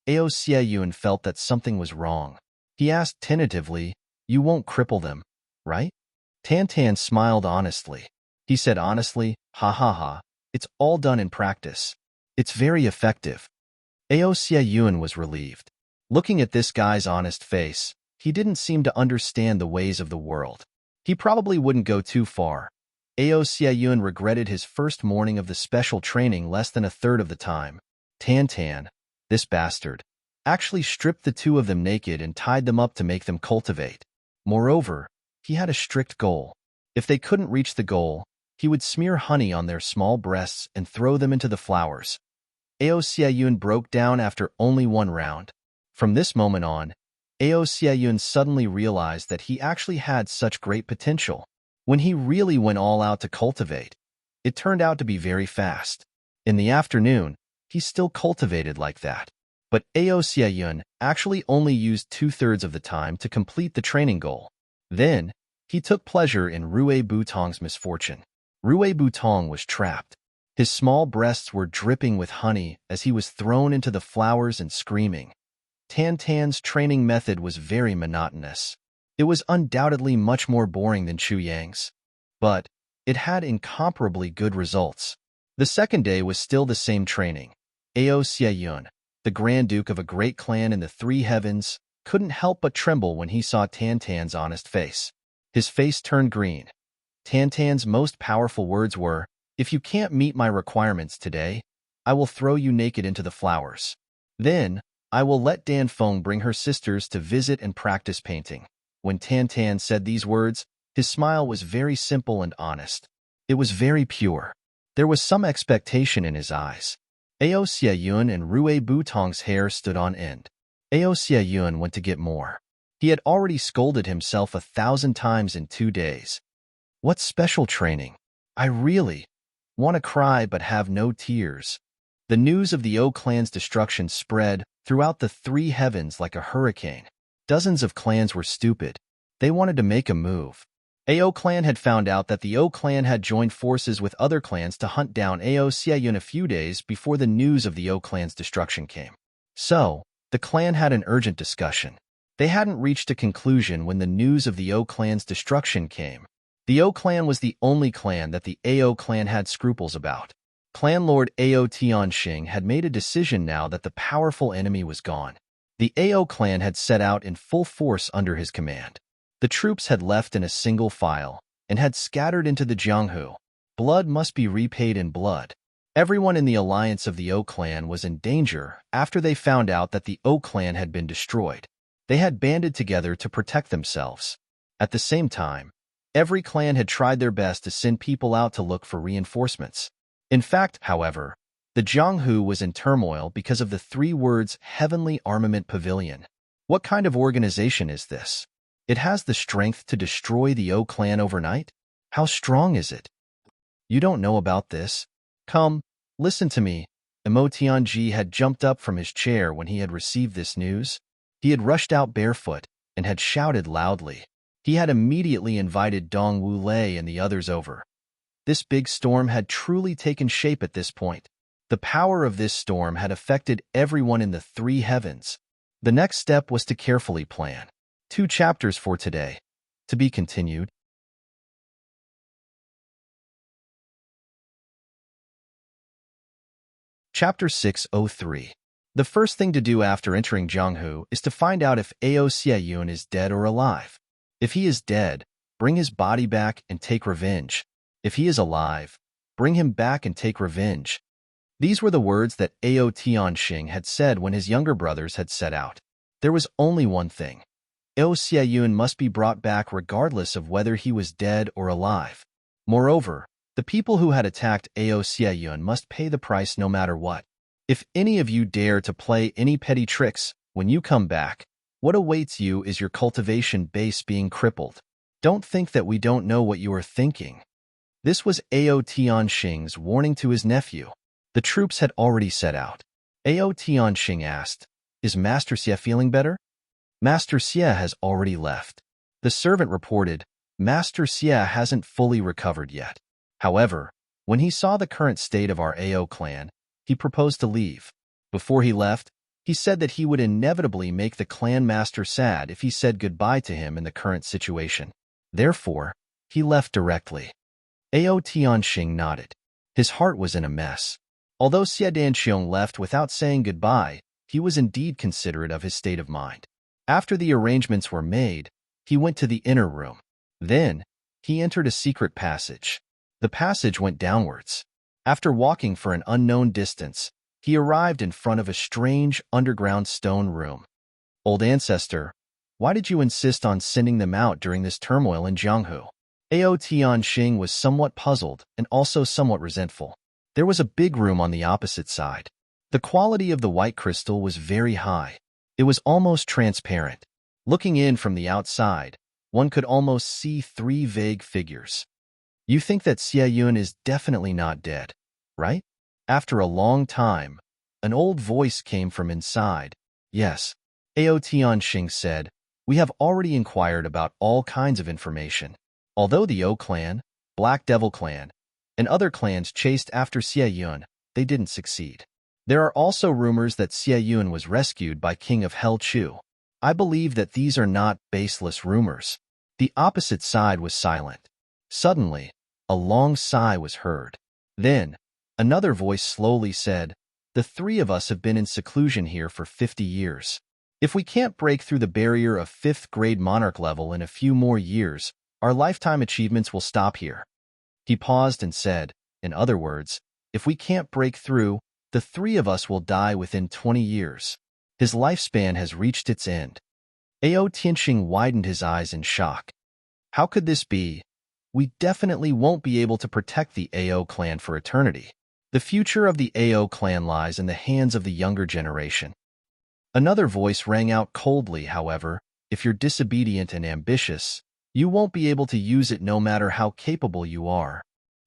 AO Xieyun felt that something was wrong. He asked tentatively, you won't cripple them, right? Tan smiled honestly. He said honestly, ha ha ha, it's all done in practice. It's very effective. AO Xieyun was relieved. Looking at this guy's honest face, he didn't seem to understand the ways of the world. He probably wouldn't go too far. AO Xieyun regretted his first morning of the special training less than a third of the time. Tan, this bastard, actually stripped the two of them naked and tied them up to make them cultivate. Moreover, he had a strict goal. If they couldn't reach the goal, he would smear honey on their small breasts and throw them into the flowers. AO Xieyun broke down after only one round. From this moment on, AO Xieyun suddenly realized that he actually had such great potential. When he really went all out to cultivate, it turned out to be very fast. In the afternoon, he still cultivated like that. But AO Xieyun actually only used 2/3 of the time to complete the training goal. Then, he took pleasure in Rui Butong's misfortune. Rui Butong was trapped. His small breasts were dripping with honey as he was thrown into the flowers and screaming. Tan's training method was very monotonous. It was undoubtedly much more boring than Chu Yang's, but it had incomparably good results. The second day was still the same training. AO Xieyun, the Grand Duke of a great clan in the three heavens, couldn't help but tremble when he saw Tan's honest face. His face turned green. Tan's most powerful words were, if you can't meet my requirements today, I will throw you naked into the flowers. Then, I will let Dan Feng bring her sisters to visit and practice painting. When Tan said these words, his smile was very simple and honest. It was very pure. There was some expectation in his eyes. AO Xieyun and Rui Butong's hair stood on end. AO Xieyun went to get more. He had already scolded himself 1,000 times in 2 days. What special training? I really want to cry but have no tears. The news of the O clan's destruction spread throughout the three heavens like a hurricane. Dozens of clans were stupid. They wanted to make a move. AO clan had found out that the O clan had joined forces with other clans to hunt down AO Xieyun a few days before the news of the O clan's destruction came. So, the clan had an urgent discussion. They hadn't reached a conclusion when the news of the O clan's destruction came. The O clan was the only clan that the Ao clan had scruples about. Clan Lord Ao Tianxing had made a decision now that the powerful enemy was gone. The Ao clan had set out in full force under his command. The troops had left in a single file and had scattered into the Jianghu. Blood must be repaid in blood. Everyone in the alliance of the O clan was in danger after they found out that the O clan had been destroyed. They had banded together to protect themselves. At the same time, every clan had tried their best to send people out to look for reinforcements. In fact, however, the Jianghu was in turmoil because of the 3 words Heavenly Armament Pavilion. What kind of organization is this? It has the strength to destroy the O clan overnight? How strong is it? You don't know about this? Come, listen to me. Mo Tianji had jumped up from his chair when he had received this news. He had rushed out barefoot and had shouted loudly. He had immediately invited Dong Wulei and the others over. This big storm had truly taken shape at this point. The power of this storm had affected everyone in the 3 heavens. The next step was to carefully plan. 2 chapters for today. To be continued. Chapter 603. The first thing to do after entering Jianghu is to find out if Ao Xieyun is dead or alive. If he is dead, bring his body back and take revenge. If he is alive, bring him back and take revenge. These were the words that Ao Tianxing had said when his younger brothers had set out. There was only one thing. Ao Xieyun must be brought back regardless of whether he was dead or alive. Moreover, the people who had attacked Ao Xieyun must pay the price no matter what. If any of you dare to play any petty tricks when you come back, what awaits you is your cultivation base being crippled. Don't think that we don't know what you are thinking. This was Ao Tianxing's warning to his nephew. The troops had already set out. Ao Tianxing asked, "Is Master Xie feeling better?" Master Xie has already left. The servant reported, "Master Xie hasn't fully recovered yet. However, when he saw the current state of our Ao clan, he proposed to leave. Before he left, he said that he would inevitably make the clan master sad if he said goodbye to him in the current situation. Therefore, he left directly." Ao Tianxing nodded. His heart was in a mess. Although Xie Danqiong left without saying goodbye, he was indeed considerate of his state of mind. After the arrangements were made, he went to the inner room. Then, he entered a secret passage. The passage went downwards. After walking for an unknown distance, he arrived in front of a strange underground stone room. "Old ancestor, why did you insist on sending them out during this turmoil in Jianghu?" Ao Tianxing was somewhat puzzled and also somewhat resentful. There was a big room on the opposite side. The quality of the white crystal was very high. It was almost transparent. Looking in from the outside, one could almost see 3 vague figures. "You think that Xieyun is definitely not dead, right?" After a long time, an old voice came from inside. "Yes," Ao Tianxing said, "we have already inquired about all kinds of information. Although the O clan, Black Devil clan, and other clans chased after Xieyun, they didn't succeed. There are also rumors that Xieyun was rescued by King of Hell Chu. I believe that these are not baseless rumors." The opposite side was silent. Suddenly, a long sigh was heard. Then, another voice slowly said, "The 3 of us have been in seclusion here for 50 years. If we can't break through the barrier of 5th grade monarch level in a few more years, our lifetime achievements will stop here." He paused and said, "In other words, if we can't break through, the 3 of us will die within 20 years. His lifespan has reached its end." Ao Tianxing widened his eyes in shock. "How could this be? We definitely won't be able to protect the Ao clan for eternity. The future of the Ao clan lies in the hands of the younger generation." Another voice rang out coldly, "However, if you're disobedient and ambitious, you won't be able to use it no matter how capable you are.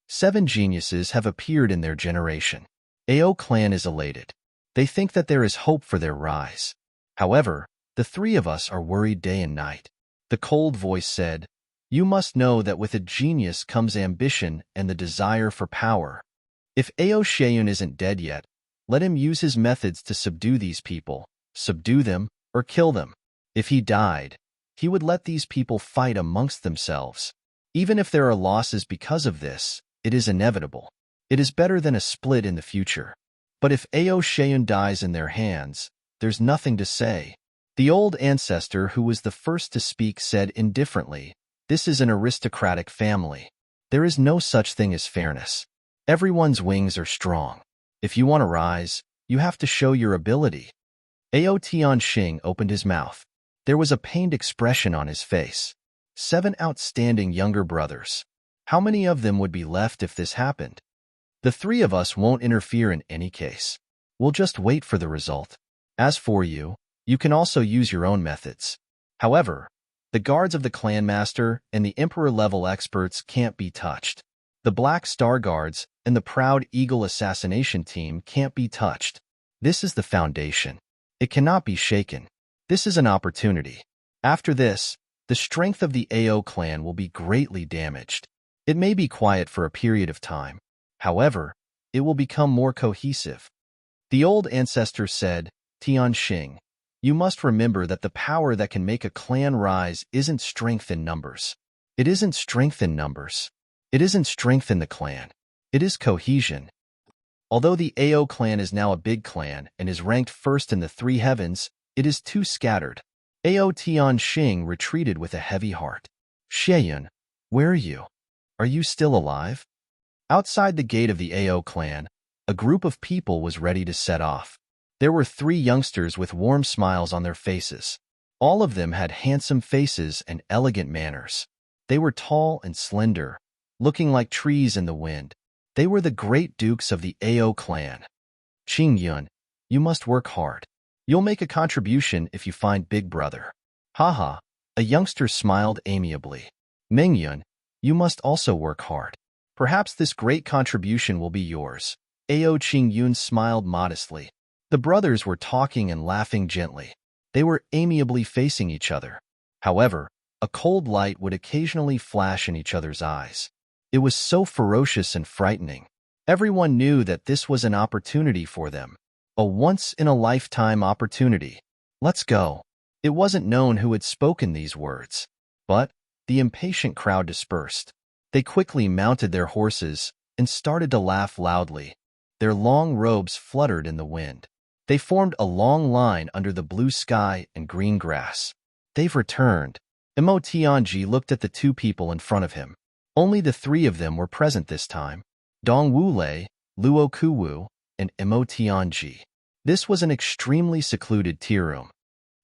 7 geniuses have appeared in their generation. Ao clan is elated. They think that there is hope for their rise. However, the 3 of us are worried day and night." The cold voice said, "You must know that with a genius comes ambition and the desire for power. If Ao Xieyun isn't dead yet, let him use his methods to subdue these people, subdue them, or kill them. If he died, he would let these people fight amongst themselves. Even if there are losses because of this, it is inevitable. It is better than a split in the future. But if Ao Sheyun dies in their hands, there's nothing to say. The old ancestor who was the first to speak said indifferently, "This is an aristocratic family. There is no such thing as fairness. Everyone's wings are strong. If you want to rise, you have to show your ability." Ao Tianxing opened his mouth. There was a pained expression on his face. 7 outstanding younger brothers. How many of them would be left if this happened? The 3 of us won't interfere in any case. We'll just wait for the result. As for you, you can also use your own methods. However, the guards of the clan master and the emperor-level experts can't be touched. The Black Star Guards and the Proud Eagle assassination team can't be touched. This is the foundation. It cannot be shaken. This is an opportunity. After this, the strength of the Ao clan will be greatly damaged. It may be quiet for a period of time. However, it will become more cohesive. The old ancestor said, "Tianxing, you must remember that the power that can make a clan rise isn't strength in numbers. It isn't strength in numbers. It isn't strength in the clan. It is cohesion." Although the Ao clan is now a big clan and is ranked first in the 3 heavens, it is too scattered. Ao Tianxing retreated with a heavy heart. "Sheyun, where are you? Are you still alive?" Outside the gate of the Ao clan, a group of people was ready to set off. There were 3 youngsters with warm smiles on their faces. All of them had handsome faces and elegant manners. They were tall and slender, looking like trees in the wind. They were the great dukes of the Ao clan. "Qingyun, you must work hard. You'll make a contribution if you find Big Brother." "Haha," a youngster smiled amiably. "Mingyun, you must also work hard. Perhaps this great contribution will be yours." Ao Qingyun smiled modestly. The brothers were talking and laughing gently. They were amiably facing each other. However, a cold light would occasionally flash in each other's eyes. It was so ferocious and frightening. Everyone knew that this was an opportunity for them. A once-in-a-lifetime opportunity. "Let's go." It wasn't known who had spoken these words. But the impatient crowd dispersed. They quickly mounted their horses and started to laugh loudly. Their long robes fluttered in the wind. They formed a long line under the blue sky and green grass. "They've returned." Mo Tianji looked at the 2 people in front of him. Only the 3 of them were present this time. Dong Wulei, Luo Kuwu, and Mo Tianji. This was an extremely secluded tea room.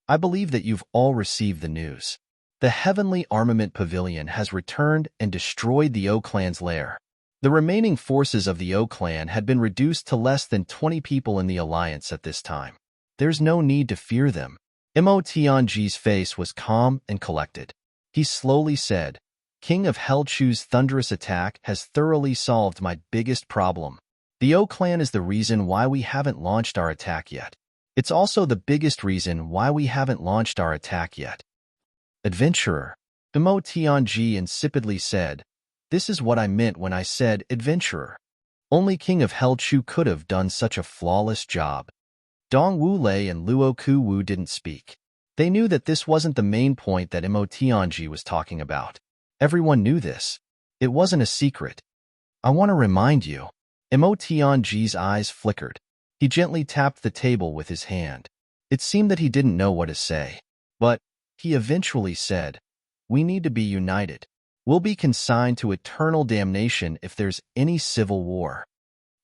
"I believe that you've all received the news. The Heavenly Armament Pavilion has returned and destroyed the O clan's lair. The remaining forces of the O clan had been reduced to less than 20 people in the alliance at this time. There's no need to fear them." Mo Tianji's face was calm and collected. He slowly said, "King of Hellchu's thunderous attack has thoroughly solved my biggest problem. The O clan is the reason why we haven't launched our attack yet. It's also the biggest reason why we haven't launched our attack yet." "Adventurer," Mo Tianji insipidly said, "this is what I meant when I said adventurer. Only King of Hellchu could have done such a flawless job." Dong Wulei and Luo Kuwu didn't speak. They knew that this wasn't the main point that Mo Tianji was talking about. Everyone knew this. It wasn't a secret. "I want to remind you." Mo Tianji's eyes flickered. He gently tapped the table with his hand. It seemed that he didn't know what to say. But he eventually said, "We need to be united. We'll be consigned to eternal damnation if there's any civil war.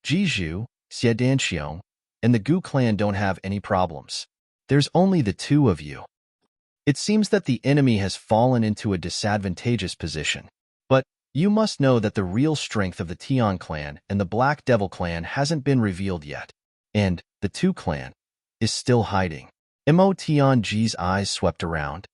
Jiju, Xiedanxiong, and the Gu clan don't have any problems. There's only the 2 of you. It seems that the enemy has fallen into a disadvantageous position. But you must know that the real strength of the Tian clan and the Black Devil clan hasn't been revealed yet. And the 2 clan is still hiding." Mo Tianji's eyes swept around.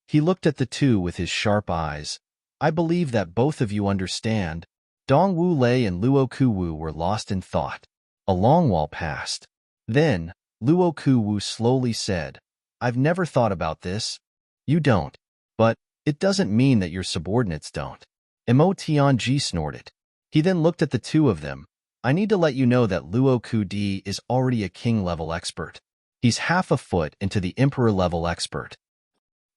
He looked at the 2 with his sharp eyes. "I believe that both of you understand." Dong Wulei and Luo Kuwu were lost in thought. A long while passed. Then, Luo Kuwu slowly said, "I've never thought about this." "You don't. But it doesn't mean that your subordinates don't." Mo Tianji snorted. He then looked at the 2 of them. "I need to let you know that Luo Kudi is already a king-level expert. He's half a foot into the emperor-level expert.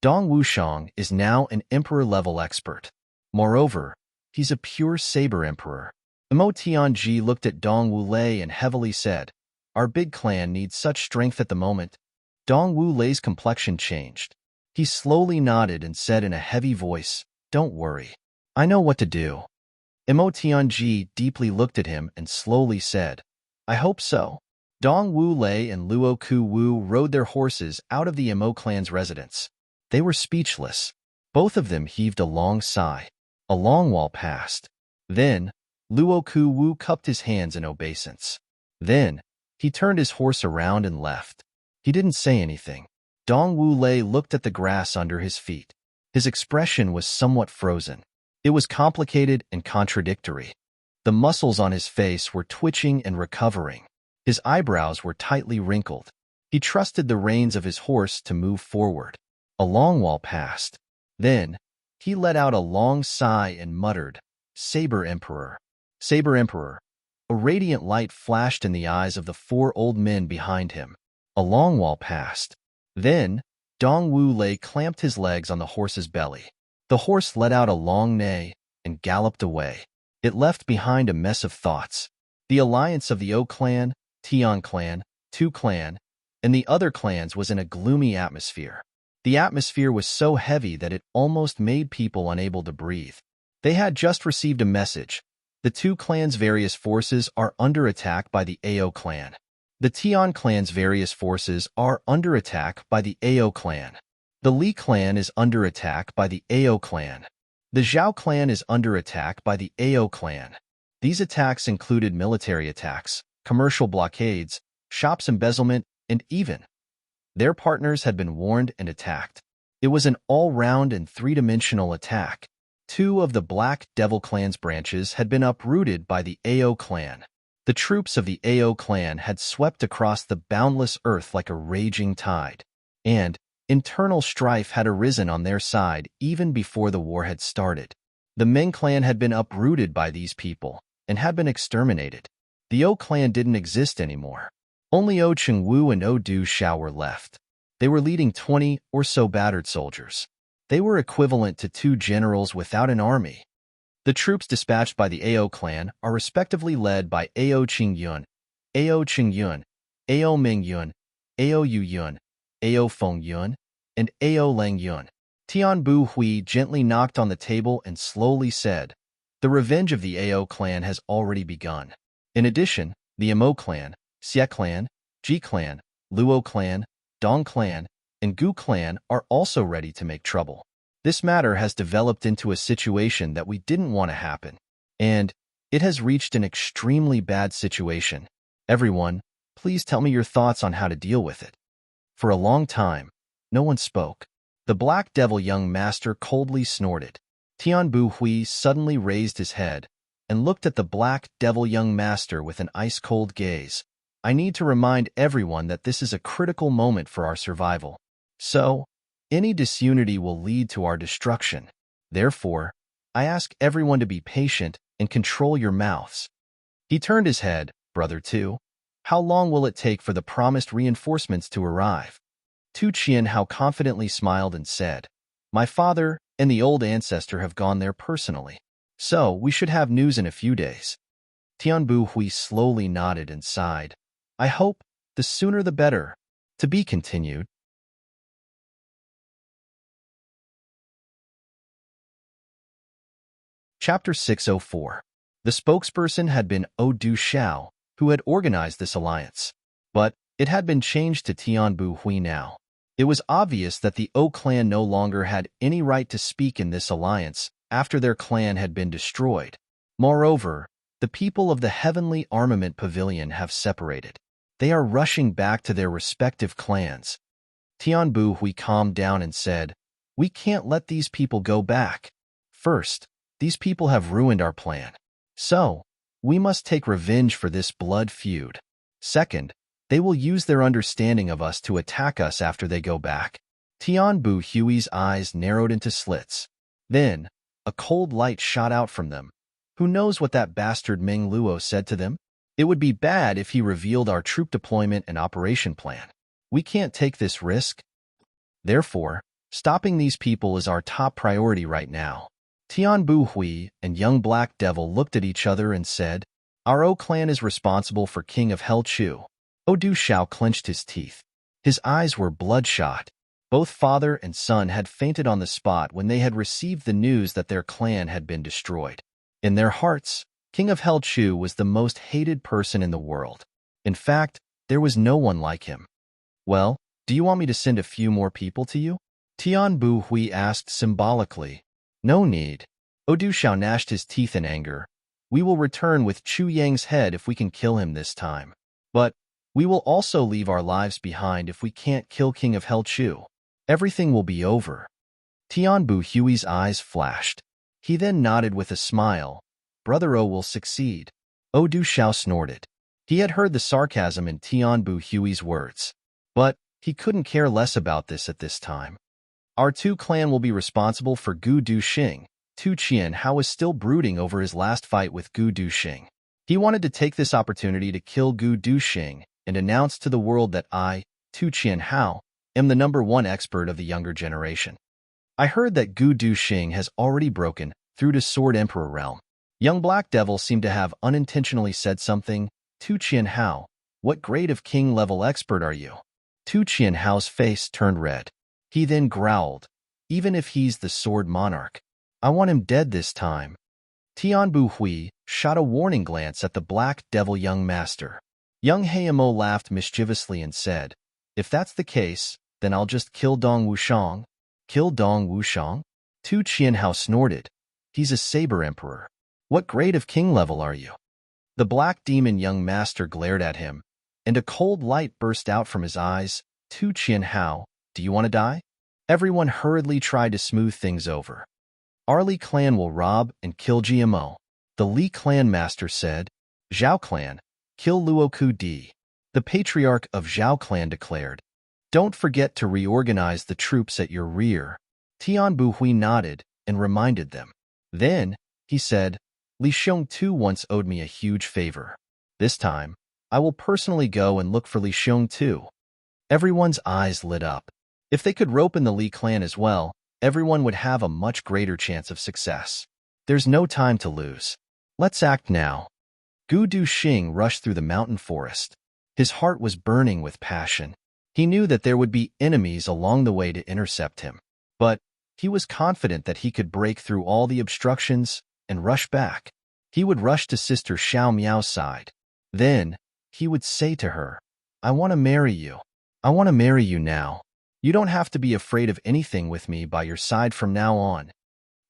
Dong Wushang is now an emperor-level expert. Moreover, he's a pure saber emperor. Emo Tianji looked at Dong Wulei and heavily said, "Our big clan needs such strength at the moment." Dong Wulei's complexion changed. He slowly nodded and said in a heavy voice, "Don't worry. I know what to do." Emo Tianji deeply looked at him and slowly said, "I hope so." Dong Wulei and Luo Ku Wu rode their horses out of the Emo clan's residence. They were speechless. Both of them heaved a long sigh. A long while passed. Then, Luo Ku Wu cupped his hands in obeisance. Then, he turned his horse around and left. He didn't say anything. Dong Wulei looked at the grass under his feet. His expression was somewhat frozen. It was complicated and contradictory. The muscles on his face were twitching and recovering. His eyebrows were tightly wrinkled. He trusted the reins of his horse to move forward. A long while passed. Then, he let out a long sigh and muttered, "Saber Emperor." Saber Emperor. A radiant light flashed in the eyes of the four old men behind him. A long while passed. Then, Dong Wulei clamped his legs on the horse's belly. The horse let out a long neigh and galloped away. It left behind a mess of thoughts. The alliance of the O clan, Tian clan, Tu clan, and the other clans was in a gloomy atmosphere. The atmosphere was so heavy that it almost made people unable to breathe. They had just received a message. The two clans' various forces are under attack by the Ao clan. The Tian clan's various forces are under attack by the Ao clan. The Li clan is under attack by the Ao clan. The Zhao clan is under attack by the Ao clan. These attacks included military attacks, commercial blockades, shops embezzlement, and even their partners had been warned and attacked. It was an all-round and three-dimensional attack. Two of the Black Devil clan's branches had been uprooted by the Ao clan. The troops of the Ao clan had swept across the boundless earth like a raging tide, and internal strife had arisen on their side even before the war had started. The Meng clan had been uprooted by these people and had been exterminated. The O clan didn't exist anymore. Only O Chengwu and O Du Xiao were left. They were leading 20 or so battered soldiers. They were equivalent to two generals without an army. The troops dispatched by the Ao clan are respectively led by Ao Qingyun, Ao Qingyun, Ao Mingyun, Ao Yuyun, Ao Fengyun, and Ao Langyun. Tian Bu Hui gently knocked on the table and slowly said, "The revenge of the Ao clan has already begun." In addition, the Amo clan, Xie clan, Ji clan, Luo clan, Dong clan, and Gu clan are also ready to make trouble. This matter has developed into a situation that we didn't want to happen, and it has reached an extremely bad situation. Everyone, please tell me your thoughts on how to deal with it. For a long time, no one spoke. The Black Devil young master coldly snorted. Tian Bu Hui suddenly raised his head and looked at the Black Devil young master with an ice-cold gaze. "I need to remind everyone that this is a critical moment for our survival. So, any disunity will lead to our destruction. Therefore, I ask everyone to be patient and control your mouths." He turned his head. "Brother Tu, how long will it take for the promised reinforcements to arrive?" Tu Qian confidently smiled and said, "My father and the old ancestor have gone there personally, so we should have news in a few days." Tian Bu Hui slowly nodded and sighed. "I hope the sooner the better." To be continued. Chapter 604. The spokesperson had been O Du Xiao, who had organized this alliance. But it had been changed to Tian Bu Hui now. It was obvious that the O clan no longer had any right to speak in this alliance after their clan had been destroyed. Moreover, the people of the Heavenly Armament Pavilion have separated. They are rushing back to their respective clans. Tian Bu Hui calmed down and said, "We can't let these people go back. First, these people have ruined our plan. So, we must take revenge for this blood feud. Second, they will use their understanding of us to attack us after they go back." Tian Bu Hui's eyes narrowed into slits. Then, a cold light shot out from them. Who knows what that bastard Meng Luo said to them? It would be bad if he revealed our troop deployment and operation plan. We can't take this risk. Therefore, stopping these people is our top priority right now. Tian Bu Hui and young Black Devil looked at each other and said, "Our O clan is responsible for King of Hell Chu." O Du Xiao clenched his teeth. His eyes were bloodshot. Both father and son had fainted on the spot when they had received the news that their clan had been destroyed. In their hearts, King of Hell Chu was the most hated person in the world. In fact, there was no one like him. "Well, do you want me to send a few more people to you?" Tian Bu Hui asked symbolically. "No need." O Du Xiao gnashed his teeth in anger. "We will return with Chu Yang's head if we can kill him this time. But we will also leave our lives behind if we can't kill King of Hell Chu. Everything will be over." Tian Bu Hui's eyes flashed. He then nodded with a smile. "Brother O will succeed." O Du Xiao snorted. He had heard the sarcasm in Tian Bu Hui's words. But he couldn't care less about this at this time. "Our two clan will be responsible for Gu Du Xing." Tu Qian Hao was still brooding over his last fight with Gu Du Xing. He wanted to take this opportunity to kill Gu Du Xing and announce to the world that I, Tu Qian Hao, am the #1 expert of the younger generation. "I heard that Gu Du Xing has already broken through to Sword Emperor realm." Young Black Devil seemed to have unintentionally said something. "Tu Qian Hao, what grade of king level expert are you?" Tu Qian Hao's face turned red. He then growled, "Even if he's the Sword Monarch, I want him dead this time." Tian Bu Hui shot a warning glance at the Black Devil young master. Young Heimo laughed mischievously and said, "If that's the case, then I'll just kill Dong Wushang." "Kill Dong Wushang?" Tu Qian Hao snorted. "He's a Saber Emperor. What grade of king level are you?" The Black Demon young master glared at him, and a cold light burst out from his eyes. "Tu Qian Hao, do you want to die?" Everyone hurriedly tried to smooth things over. "Our Li clan will rob and kill GMO." The Li clan master said. "Zhao clan, kill Luoku Di." The patriarch of Zhao clan declared. "Don't forget to reorganize the troops at your rear." Tian Bu Hui nodded and reminded them. Then, he said, "Li Xiong Tu once owed me a huge favor. This time, I will personally go and look for Li Xiong Tu." Everyone's eyes lit up. If they could rope in the Li clan as well, everyone would have a much greater chance of success. There's no time to lose. Let's act now. Gu Du Xing rushed through the mountain forest. His heart was burning with passion. He knew that there would be enemies along the way to intercept him. But he was confident that he could break through all the obstructions and rush back. He would rush to Sister Xiao Miao's side. Then, he would say to her, "I want to marry you. I want to marry you now. You don't have to be afraid of anything with me by your side from now on."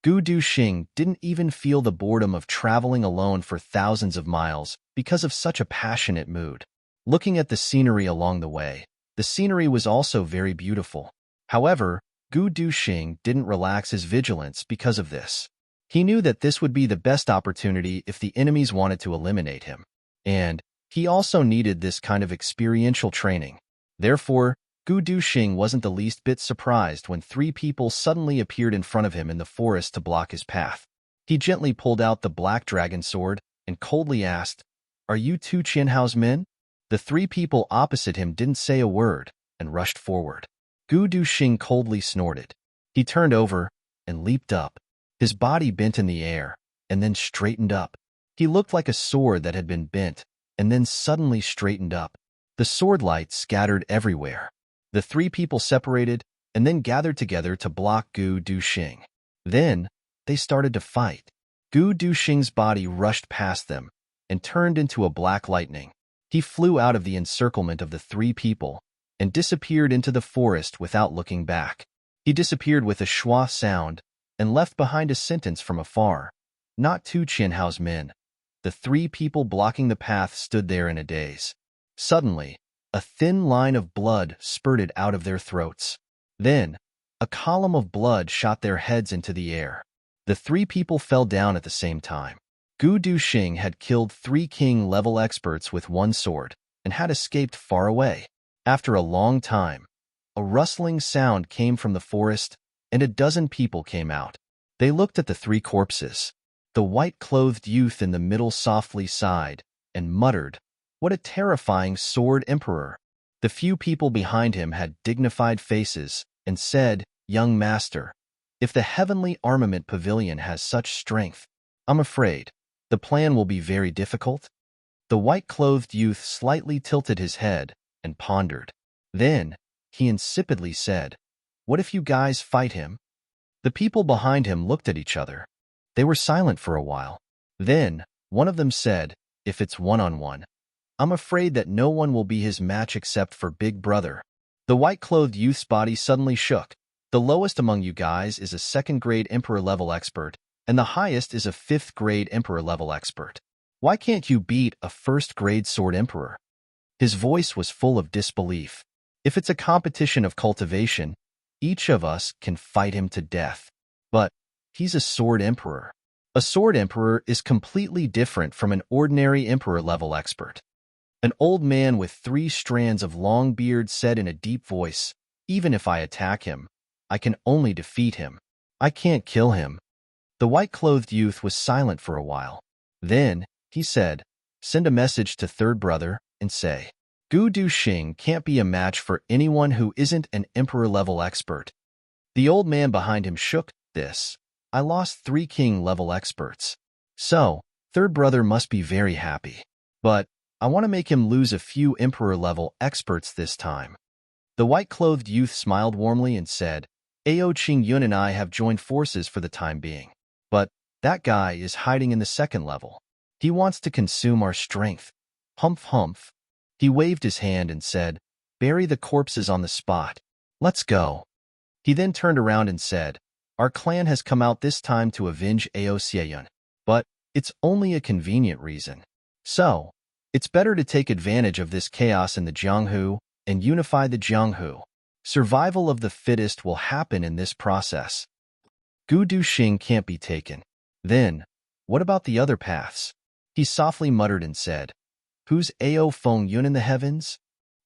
Gu Du Xing didn't even feel the boredom of traveling alone for thousands of miles because of such a passionate mood. Looking at the scenery along the way, the scenery was also very beautiful. However, Gu Du Xing didn't relax his vigilance because of this. He knew that this would be the best opportunity if the enemies wanted to eliminate him. And he also needed this kind of experiential training. Therefore, Gu Du Xing wasn't the least bit surprised when 3 people suddenly appeared in front of him in the forest to block his path. He gently pulled out the black dragon sword and coldly asked, "Are you Tu Qian Hao's men?" The 3 people opposite him didn't say a word and rushed forward. Gu Du Xing coldly snorted. He turned over and leaped up. His body bent in the air and then straightened up. He looked like a sword that had been bent and then suddenly straightened up. The sword light scattered everywhere. The 3 people separated and then gathered together to block Gu Du Xing. Then, they started to fight. Gu Du Xing's body rushed past them and turned into a black lightning. He flew out of the encirclement of the 3 people and disappeared into the forest without looking back. He disappeared with a schwa sound and left behind a sentence from afar, "Not Tu Qian Hao's men." The 3 people blocking the path stood there in a daze. Suddenly, a thin line of blood spurted out of their throats. Then, a column of blood shot their heads into the air. The 3 people fell down at the same time. Gu Du Xing had killed 3 king-level experts with 1 sword and had escaped far away. After a long time, a rustling sound came from the forest, and a dozen people came out. They looked at the 3 corpses. The white-clothed youth in the middle softly sighed and muttered, "What a terrifying sword emperor." The few people behind him had dignified faces and said, "Young master, If the heavenly armament pavilion has such strength, I'm afraid the plan will be very difficult. The white-clothed youth slightly tilted his head and pondered. Then, he insipidly said, "What if you guys fight him?" The people behind him looked at each other. They were silent for a while. Then, one of them said, "If it's one-on-one, I'm afraid that no one will be his match except for Big Brother." The white-clothed youth's body suddenly shook. "The lowest among you guys is a second-grade Emperor-level expert, and the highest is a fifth-grade Emperor-level expert. Why can't you beat a first-grade Sword Emperor?" His voice was full of disbelief. "If it's a competition of cultivation, each of us can fight him to death. But he's a Sword Emperor. A Sword Emperor is completely different from an ordinary Emperor-level expert." An old man with 3 strands of long beard said in a deep voice, "Even if I attack him, I can only defeat him. I can't kill him." The white-clothed youth was silent for a while. Then, he said, "Send a message to Third Brother and say, Gu Duxing can't be a match for anyone who isn't an Emperor-level expert." The old man behind him shook. "This. I lost 3 king-level experts. So, Third Brother must be very happy. But I want to make him lose a few Emperor-level experts this time." The white-clothed youth smiled warmly and said, "Ao Qing Yun and I have joined forces for the time being. But that guy is hiding in the second level. He wants to consume our strength. Humph humph." He waved his hand and said, "Bury the corpses on the spot. Let's go." He then turned around and said, "Our clan has come out this time to avenge Ao Xieyun, but it's only a convenient reason. So, it's better to take advantage of this chaos in the Jianghu and unify the Jianghu. Survival of the fittest will happen in this process. Gu Duxing can't be taken. Then, what about the other paths?" He softly muttered and said, "Who's Ao Feng Yun in the heavens?"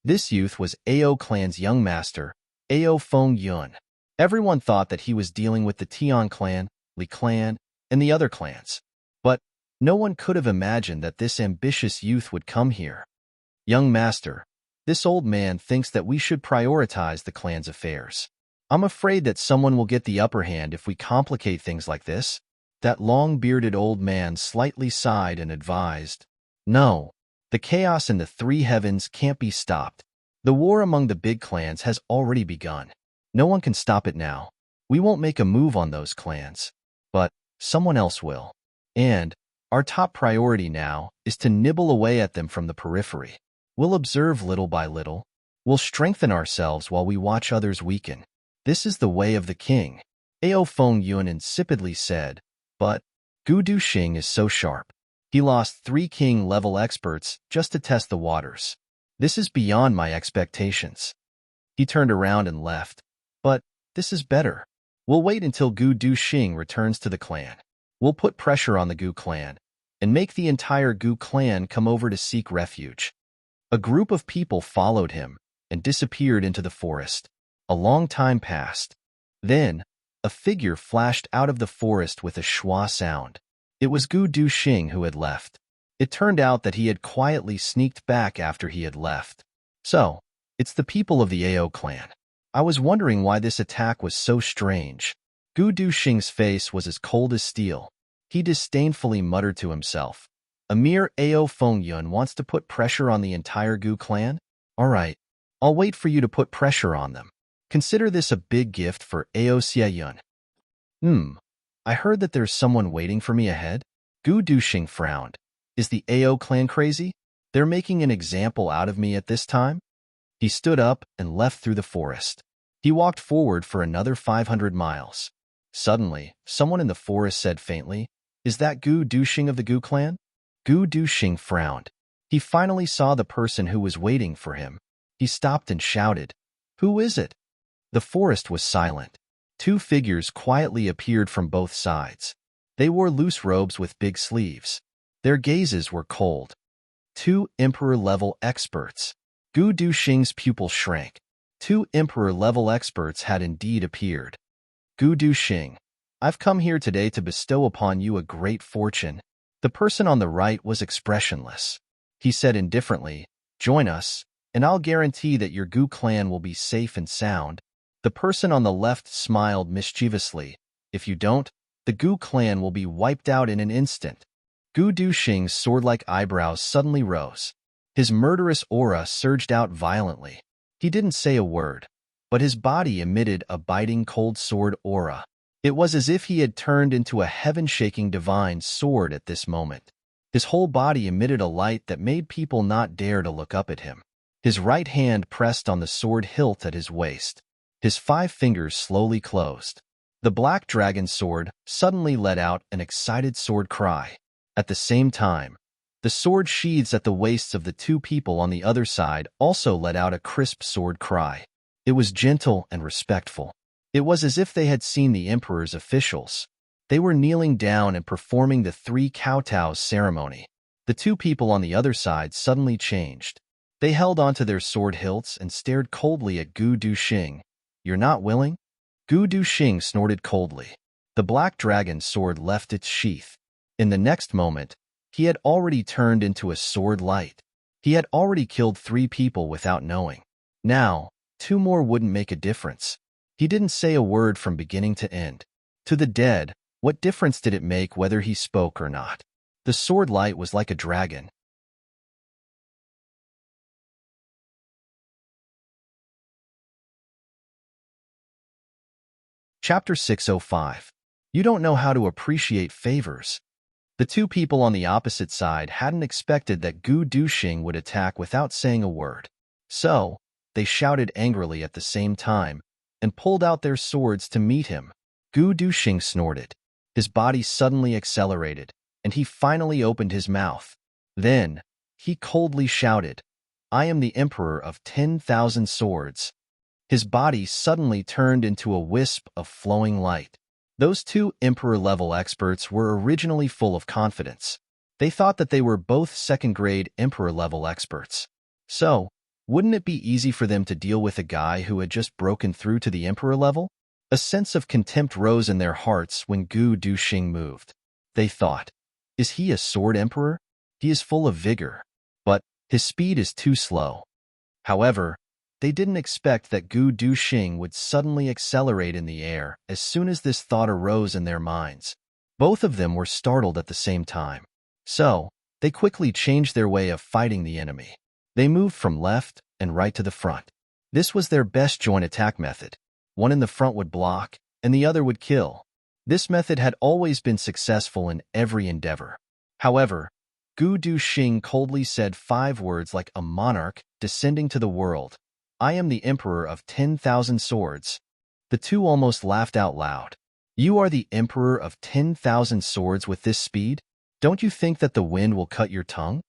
This youth was Ao clan's young master, Ao Feng Yun. Everyone thought that he was dealing with the Tian clan, Li clan, and the other clans. But no one could have imagined that this ambitious youth would come here. "Young master, this old man thinks that we should prioritize the clan's affairs. I'm afraid that someone will get the upper hand if we complicate things like this." That long-bearded old man slightly sighed and advised, "No, the chaos in the 3 heavens can't be stopped. The war among the big clans has already begun. No one can stop it now. We won't make a move on those clans, but someone else will. And our top priority now is to nibble away at them from the periphery. We'll observe little by little. We'll strengthen ourselves while we watch others weaken. This is the way of the king." Ao Feng Yun insipidly said, "But Gu Duxing is so sharp. He lost 3 king-level experts just to test the waters. This is beyond my expectations." He turned around and left. "But this is better. We'll wait until Gu Duxing returns to the clan. We'll put pressure on the Gu clan and make the entire Gu clan come over to seek refuge." A group of people followed him and disappeared into the forest. A long time passed. Then, a figure flashed out of the forest with a schwa sound. It was Gu Duxing who had left. It turned out that he had quietly sneaked back after he had left. "So, it's the people of the Ao clan. I was wondering why this attack was so strange." Gu Duxing's face was as cold as steel. He disdainfully muttered to himself, "A mere Ao Feng Yun wants to put pressure on the entire Gu clan? All right, I'll wait for you to put pressure on them. Consider this a big gift for Ao Xieyun." I heard that there's someone waiting for me ahead." Gu Duxing frowned. "Is the Ao clan crazy? They're making an example out of me at this time?" He stood up and left through the forest. He walked forward for another 500 miles. Suddenly, someone in the forest said faintly, "Is that Gu Duxing of the Gu clan?" Gu Duxing frowned. He finally saw the person who was waiting for him. He stopped and shouted, "Who is it?" The forest was silent. 2 figures quietly appeared from both sides. They wore loose robes with big sleeves. Their gazes were cold. 2 Emperor-level experts. Gu Duxing's pupil shrank. 2 Emperor-level experts had indeed appeared. "Gu Duxing, I've come here today to bestow upon you a great fortune." The person on the right was expressionless. He said indifferently, "Join us, and I'll guarantee that your Gu clan will be safe and sound." The person on the left smiled mischievously If you don't, the Gu clan will be wiped out in an instant. Gu Duxing's sword-like eyebrows suddenly rose. His murderous aura surged out violently. He didn't say a word, but his body emitted a biting cold sword aura. It was as if he had turned into a heaven-shaking divine sword at this moment. His whole body emitted a light that made people not dare to look up at him. His right hand pressed on the sword hilt at his waist. His 5 fingers slowly closed. The black dragon sword suddenly let out an excited sword cry. At the same time, the sword sheaths at the waists of the 2 people on the other side also let out a crisp sword cry. It was gentle and respectful. It was as if they had seen the emperor's officials. They were kneeling down and performing the 3 kowtows ceremony. The 2 people on the other side suddenly changed. They held onto their sword hilts and stared coldly at Gu Duxing. "You're not willing?" Gu Duxing snorted coldly. The black dragon sword left its sheath. In the next moment, he had already turned into a sword light. He had already killed 3 people without knowing. Now, 2 more wouldn't make a difference. He didn't say a word from beginning to end. To the dead, what difference did it make whether he spoke or not? The sword light was like a dragon. Chapter 605. You don't know how to appreciate favors. The 2 people on the opposite side hadn't expected that Gu Duxing would attack without saying a word. So, they shouted angrily at the same time and pulled out their swords to meet him. Gu Duxing snorted. His body suddenly accelerated, and he finally opened his mouth. Then, he coldly shouted, "I am the Emperor of 10,000 swords." His body suddenly turned into a wisp of flowing light. Those 2 Emperor-level experts were originally full of confidence. They thought that they were both second-grade Emperor-level experts. So, wouldn't it be easy for them to deal with a guy who had just broken through to the Emperor level? A sense of contempt rose in their hearts when Gu Duxing moved. They thought, "Is he a sword emperor? He is full of vigor, but his speed is too slow." However, they didn't expect that Gu Duxing would suddenly accelerate in the air as soon as this thought arose in their minds. Both of them were startled at the same time. So, they quickly changed their way of fighting the enemy. They moved from left and right to the front. This was their best joint attack method. One in the front would block, and the other would kill. This method had always been successful in every endeavor. However, Gu Duxing coldly said 5 words like a monarch descending to the world. "I am the Emperor of 10,000 swords." The 2 almost laughed out loud. "You are the Emperor of 10,000 swords with this speed? Don't you think that the wind will cut your tongue?"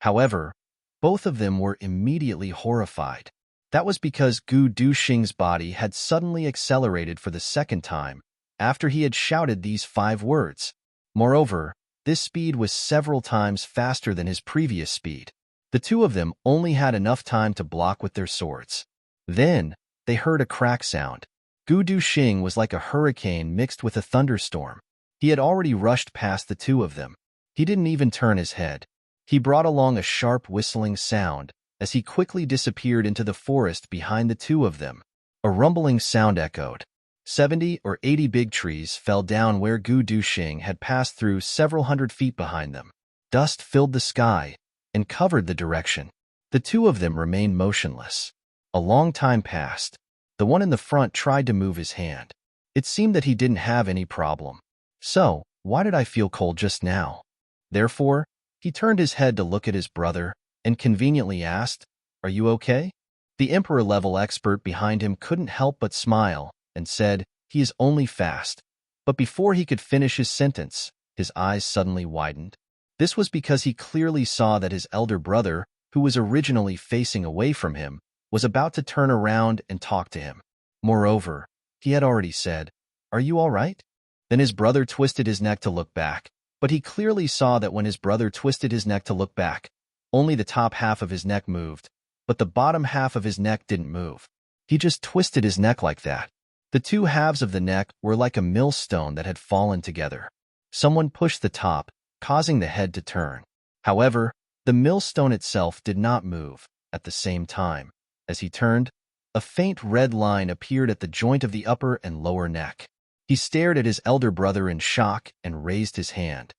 However, both of them were immediately horrified. That was because Gu Duxing's body had suddenly accelerated for the second time after he had shouted these 5 words. Moreover, this speed was several times faster than his previous speed. The 2 of them only had enough time to block with their swords. Then, they heard a crack sound. Gu Duxing was like a hurricane mixed with a thunderstorm. He had already rushed past the 2 of them. He didn't even turn his head. He brought along a sharp whistling sound as he quickly disappeared into the forest behind the 2 of them. A rumbling sound echoed. 70 or 80 big trees fell down where Gu Duxing had passed through several hundred feet behind them. Dust filled the sky and covered the direction. The 2 of them remained motionless. A long time passed. The one in the front tried to move his hand. It seemed that he didn't have any problem. "So, why did I feel cold just now?" Therefore, he turned his head to look at his brother and conveniently asked, "Are you okay?" The Emperor-level expert behind him couldn't help but smile and said, "He is only fast." But before he could finish his sentence, his eyes suddenly widened. This was because he clearly saw that his elder brother, who was originally facing away from him, was about to turn around and talk to him. Moreover, he had already said, "Are you all right?" Then his brother twisted his neck to look back, but he clearly saw that when his brother twisted his neck to look back, only the top half of his neck moved, but the bottom half of his neck didn't move. He just twisted his neck like that. The 2 halves of the neck were like a millstone that had fallen together. Someone pushed the top, causing the head to turn. However, the millstone itself did not move. At the same time, as he turned, a faint red line appeared at the joint of the upper and lower neck. He stared at his elder brother in shock and raised his hand.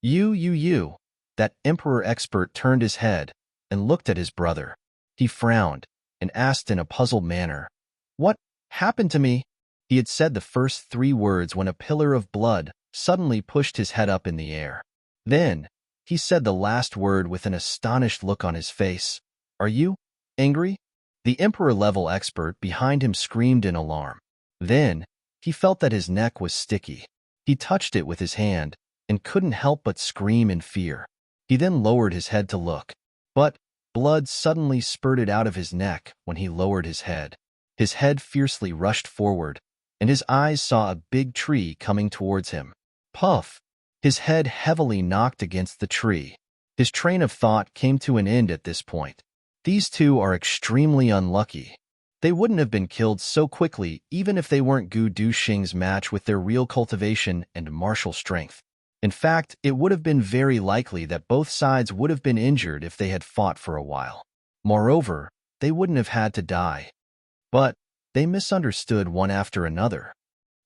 You. That emperor expert turned his head and looked at his brother. He frowned and asked in a puzzled manner, "What happened to me?" He had said the first 3 words when a pillar of blood suddenly pushed his head up in the air. Then, he said the last word with an astonished look on his face. "Are you angry?" The emperor-level expert behind him screamed in alarm. Then, he felt that his neck was sticky. He touched it with his hand and couldn't help but scream in fear. He then lowered his head to look. But blood suddenly spurted out of his neck when he lowered his head. His head fiercely rushed forward, and his eyes saw a big tree coming towards him. Puff! His head heavily knocked against the tree. His train of thought came to an end at this point. These two are extremely unlucky. They wouldn't have been killed so quickly even if they weren't Gu Duxing's match with their real cultivation and martial strength. In fact, it would have been very likely that both sides would have been injured if they had fought for a while. Moreover, they wouldn't have had to die. But they misunderstood one after another.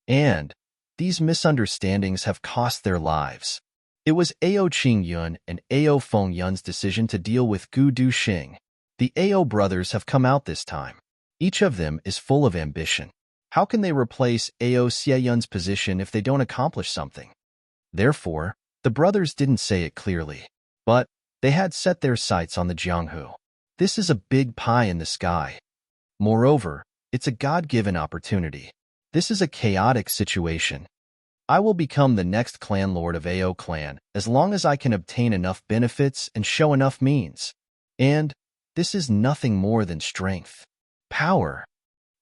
And these misunderstandings have cost their lives. It was Ao Qingyun and Ao Fengyun's decision to deal with Gu Duxing. The Ao brothers have come out this time. Each of them is full of ambition. How can they replace Ao Xieyun's position if they don't accomplish something? Therefore, the brothers didn't say it clearly, but they had set their sights on the Jianghu. This is a big pie in the sky. Moreover, it's a God-given opportunity. This is a chaotic situation. I will become the next clan lord of Ao clan as long as I can obtain enough benefits and show enough means. And this is nothing more than strength. Power.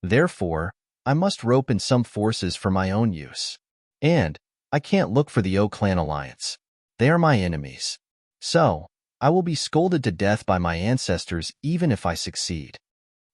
Therefore, I must rope in some forces for my own use. And I can't look for the O clan alliance. They are my enemies. So, I will be scolded to death by my ancestors even if I succeed.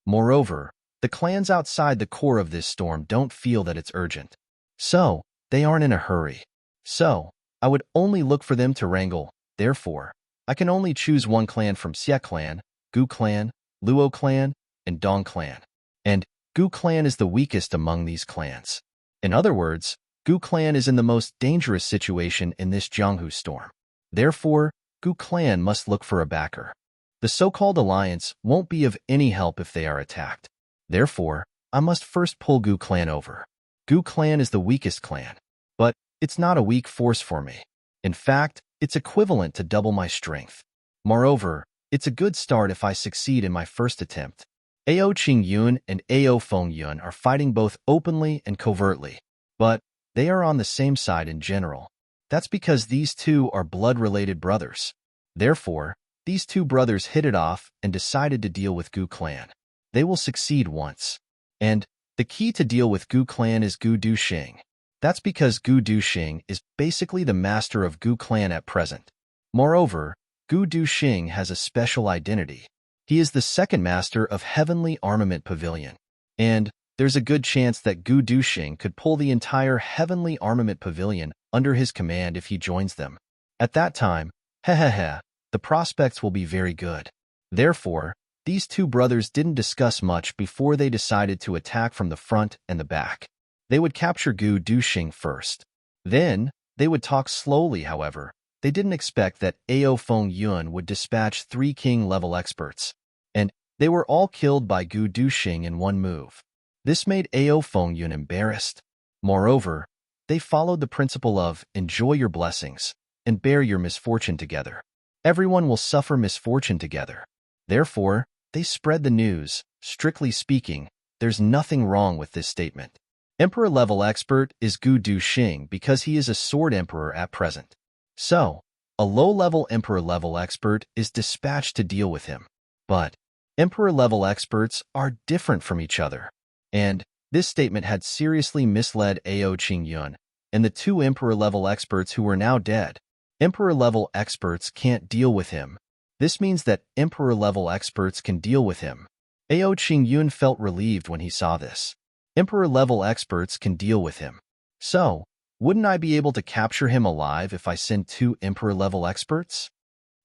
Moreover, the clans outside the core of this storm don't feel that it's urgent. So, they aren't in a hurry. So, I would only look for them to wrangle. Therefore, I can only choose one clan from Xie clan, Gu clan, Luo clan, and Dong clan. And Gu clan is the weakest among these clans. In other words, Gu clan is in the most dangerous situation in this Jianghu storm. Therefore, Gu clan must look for a backer. The so-called alliance won't be of any help if they are attacked. Therefore, I must first pull Gu clan over. Gu clan is the weakest clan, but it's not a weak force for me. In fact, it's equivalent to double my strength. Moreover, it's a good start if I succeed in my first attempt. Ao Qingyun and Ao Fengyun are fighting both openly and covertly, but they are on the same side in general. That's because these two are blood-related brothers. Therefore, these two brothers hit it off and decided to deal with Gu clan. They will succeed once. And the key to deal with Gu clan is Gu Duxing. That's because Gu Duxing is basically the master of Gu clan at present. Moreover, Gu Duxing has a special identity. He is the second master of Heavenly Armament Pavilion. And there's a good chance that Gu Duxing could pull the entire Heavenly Armament Pavilion under his command if he joins them. At that time, the prospects will be very good. Therefore, these two brothers didn't discuss much before they decided to attack from the front and the back. They would capture Gu Duxing first. Then, they would talk slowly, however. They didn't expect that Ao Fengyun would dispatch 3 king-level experts. And they were all killed by Gu Duxing in one move. This made Ao Fengyun embarrassed. Moreover, they followed the principle of enjoy your blessings and bear your misfortune together. Everyone will suffer misfortune together. Therefore, they spread the news. Strictly speaking, there's nothing wrong with this statement. Emperor-level expert is Gu Duxing because he is a sword emperor at present. So, a low-level emperor-level expert is dispatched to deal with him. But emperor-level experts are different from each other. And this statement had seriously misled Ao Qingyun and the 2 emperor-level experts who were now dead. Emperor-level experts can't deal with him. This means that emperor-level experts can deal with him. Ao Qingyun felt relieved when he saw this. Emperor-level experts can deal with him. So, wouldn't I be able to capture him alive if I send 2 emperor-level experts?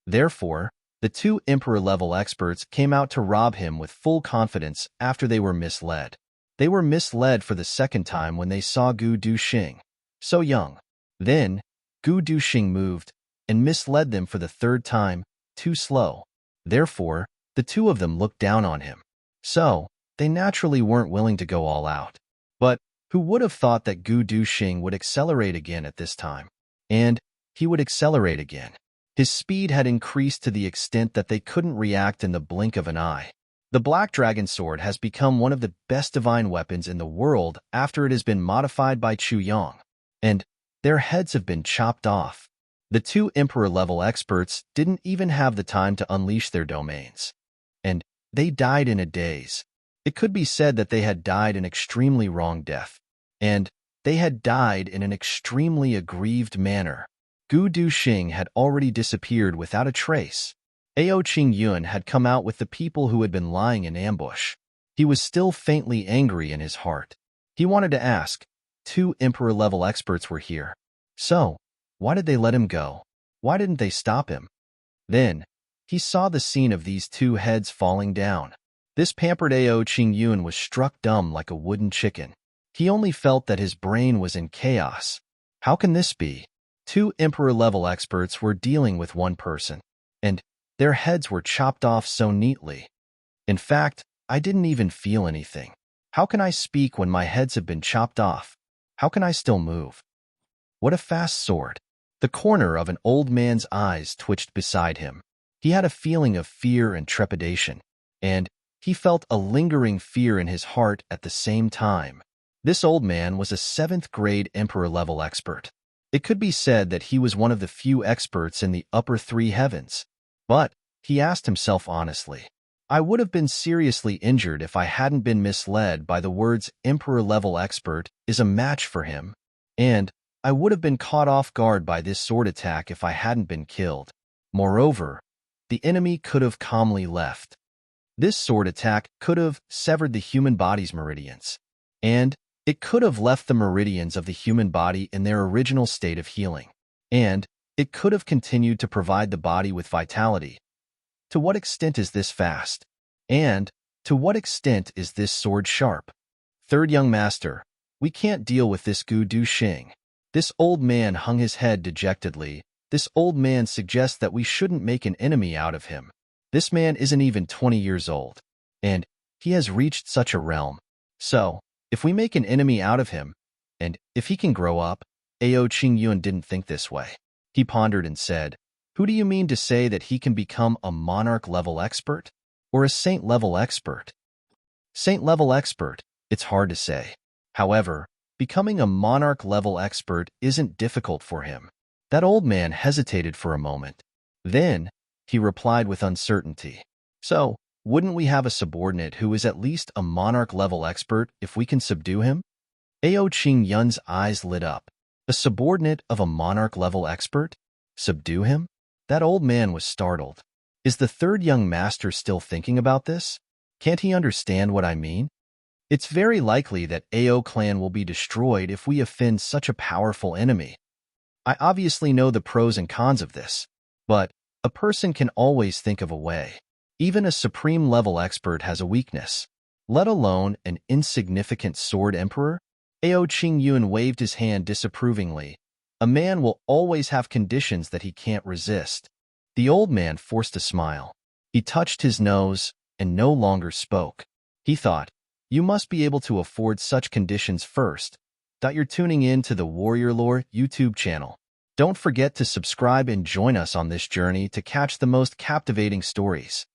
Therefore, the 2 emperor-level experts came out to rob him with full confidence after they were misled. They were misled for the second time when they saw Gu Duxing, so young. Then, Gu Duxing moved and misled them for the third time, too slow. Therefore, the two of them looked down on him. So, they naturally weren't willing to go all out. But who would have thought that Gu Duxing would accelerate again at this time? And he would accelerate again. His speed had increased to the extent that they couldn't react in the blink of an eye. The Black Dragon Sword has become one of the best divine weapons in the world after it has been modified by Chu Yang, and their heads have been chopped off. The two Emperor-level experts didn't even have the time to unleash their domains, and they died in a daze. It could be said that they had died an extremely wrong death, and they had died in an extremely aggrieved manner. Gu Duxing had already disappeared without a trace. Ao Qingyun had come out with the people who had been lying in ambush. He was still faintly angry in his heart. He wanted to ask, two Emperor-level experts were here. So, why did they let him go? Why didn't they stop him? Then, he saw the scene of these two heads falling down. This pampered Ao Qingyun was struck dumb like a wooden chicken. He only felt that his brain was in chaos. How can this be? Two Emperor-level experts were dealing with one person, and their heads were chopped off so neatly. In fact, I didn't even feel anything. How can I speak when my heads have been chopped off? How can I still move? What a fast sword. The corner of an old man's eyes twitched beside him. He had a feeling of fear and trepidation, and he felt a lingering fear in his heart at the same time. This old man was a 7th-grade Emperor-level expert. It could be said that he was one of the few experts in the upper three heavens. But, he asked himself honestly, I would have been seriously injured if I hadn't been misled by the words Emperor-level expert is a match for him, and I would have been caught off guard by this sword attack if I hadn't been killed. Moreover, the enemy could have calmly left. This sword attack could have severed the human body's meridians, and it could have left the meridians of the human body in their original state of healing, and it could have continued to provide the body with vitality. To what extent is this fast? And to what extent is this sword sharp? Third young master, we can't deal with this Gu Duxing. This old man hung his head dejectedly. This old man suggests that we shouldn't make an enemy out of him. This man isn't even 20 years old, and he has reached such a realm. So, if we make an enemy out of him, and if he can grow up, Ao Qingyun didn't think this way. He pondered and said, who do you mean to say that he can become a monarch-level expert? Or a saint-level expert? Saint-level expert, it's hard to say. However, becoming a monarch-level expert isn't difficult for him. That old man hesitated for a moment. Then, he replied with uncertainty. So, wouldn't we have a subordinate who is at least a monarch-level expert if we can subdue him? Ao Qingyun's eyes lit up. A subordinate of a monarch-level expert? Subdue him? That old man was startled. Is the third young master still thinking about this? Can't he understand what I mean? It's very likely that Ao clan will be destroyed if we offend such a powerful enemy. I obviously know the pros and cons of this, but a person can always think of a way. Even a supreme-level expert has a weakness, let alone an insignificant sword emperor. Ao Qingyun waved his hand disapprovingly. A man will always have conditions that he can't resist. The old man forced a smile. He touched his nose and no longer spoke. He thought, you must be able to afford such conditions first. You're tuning in to the Warrior Lore YouTube channel. Don't forget to subscribe and join us on this journey to catch the most captivating stories.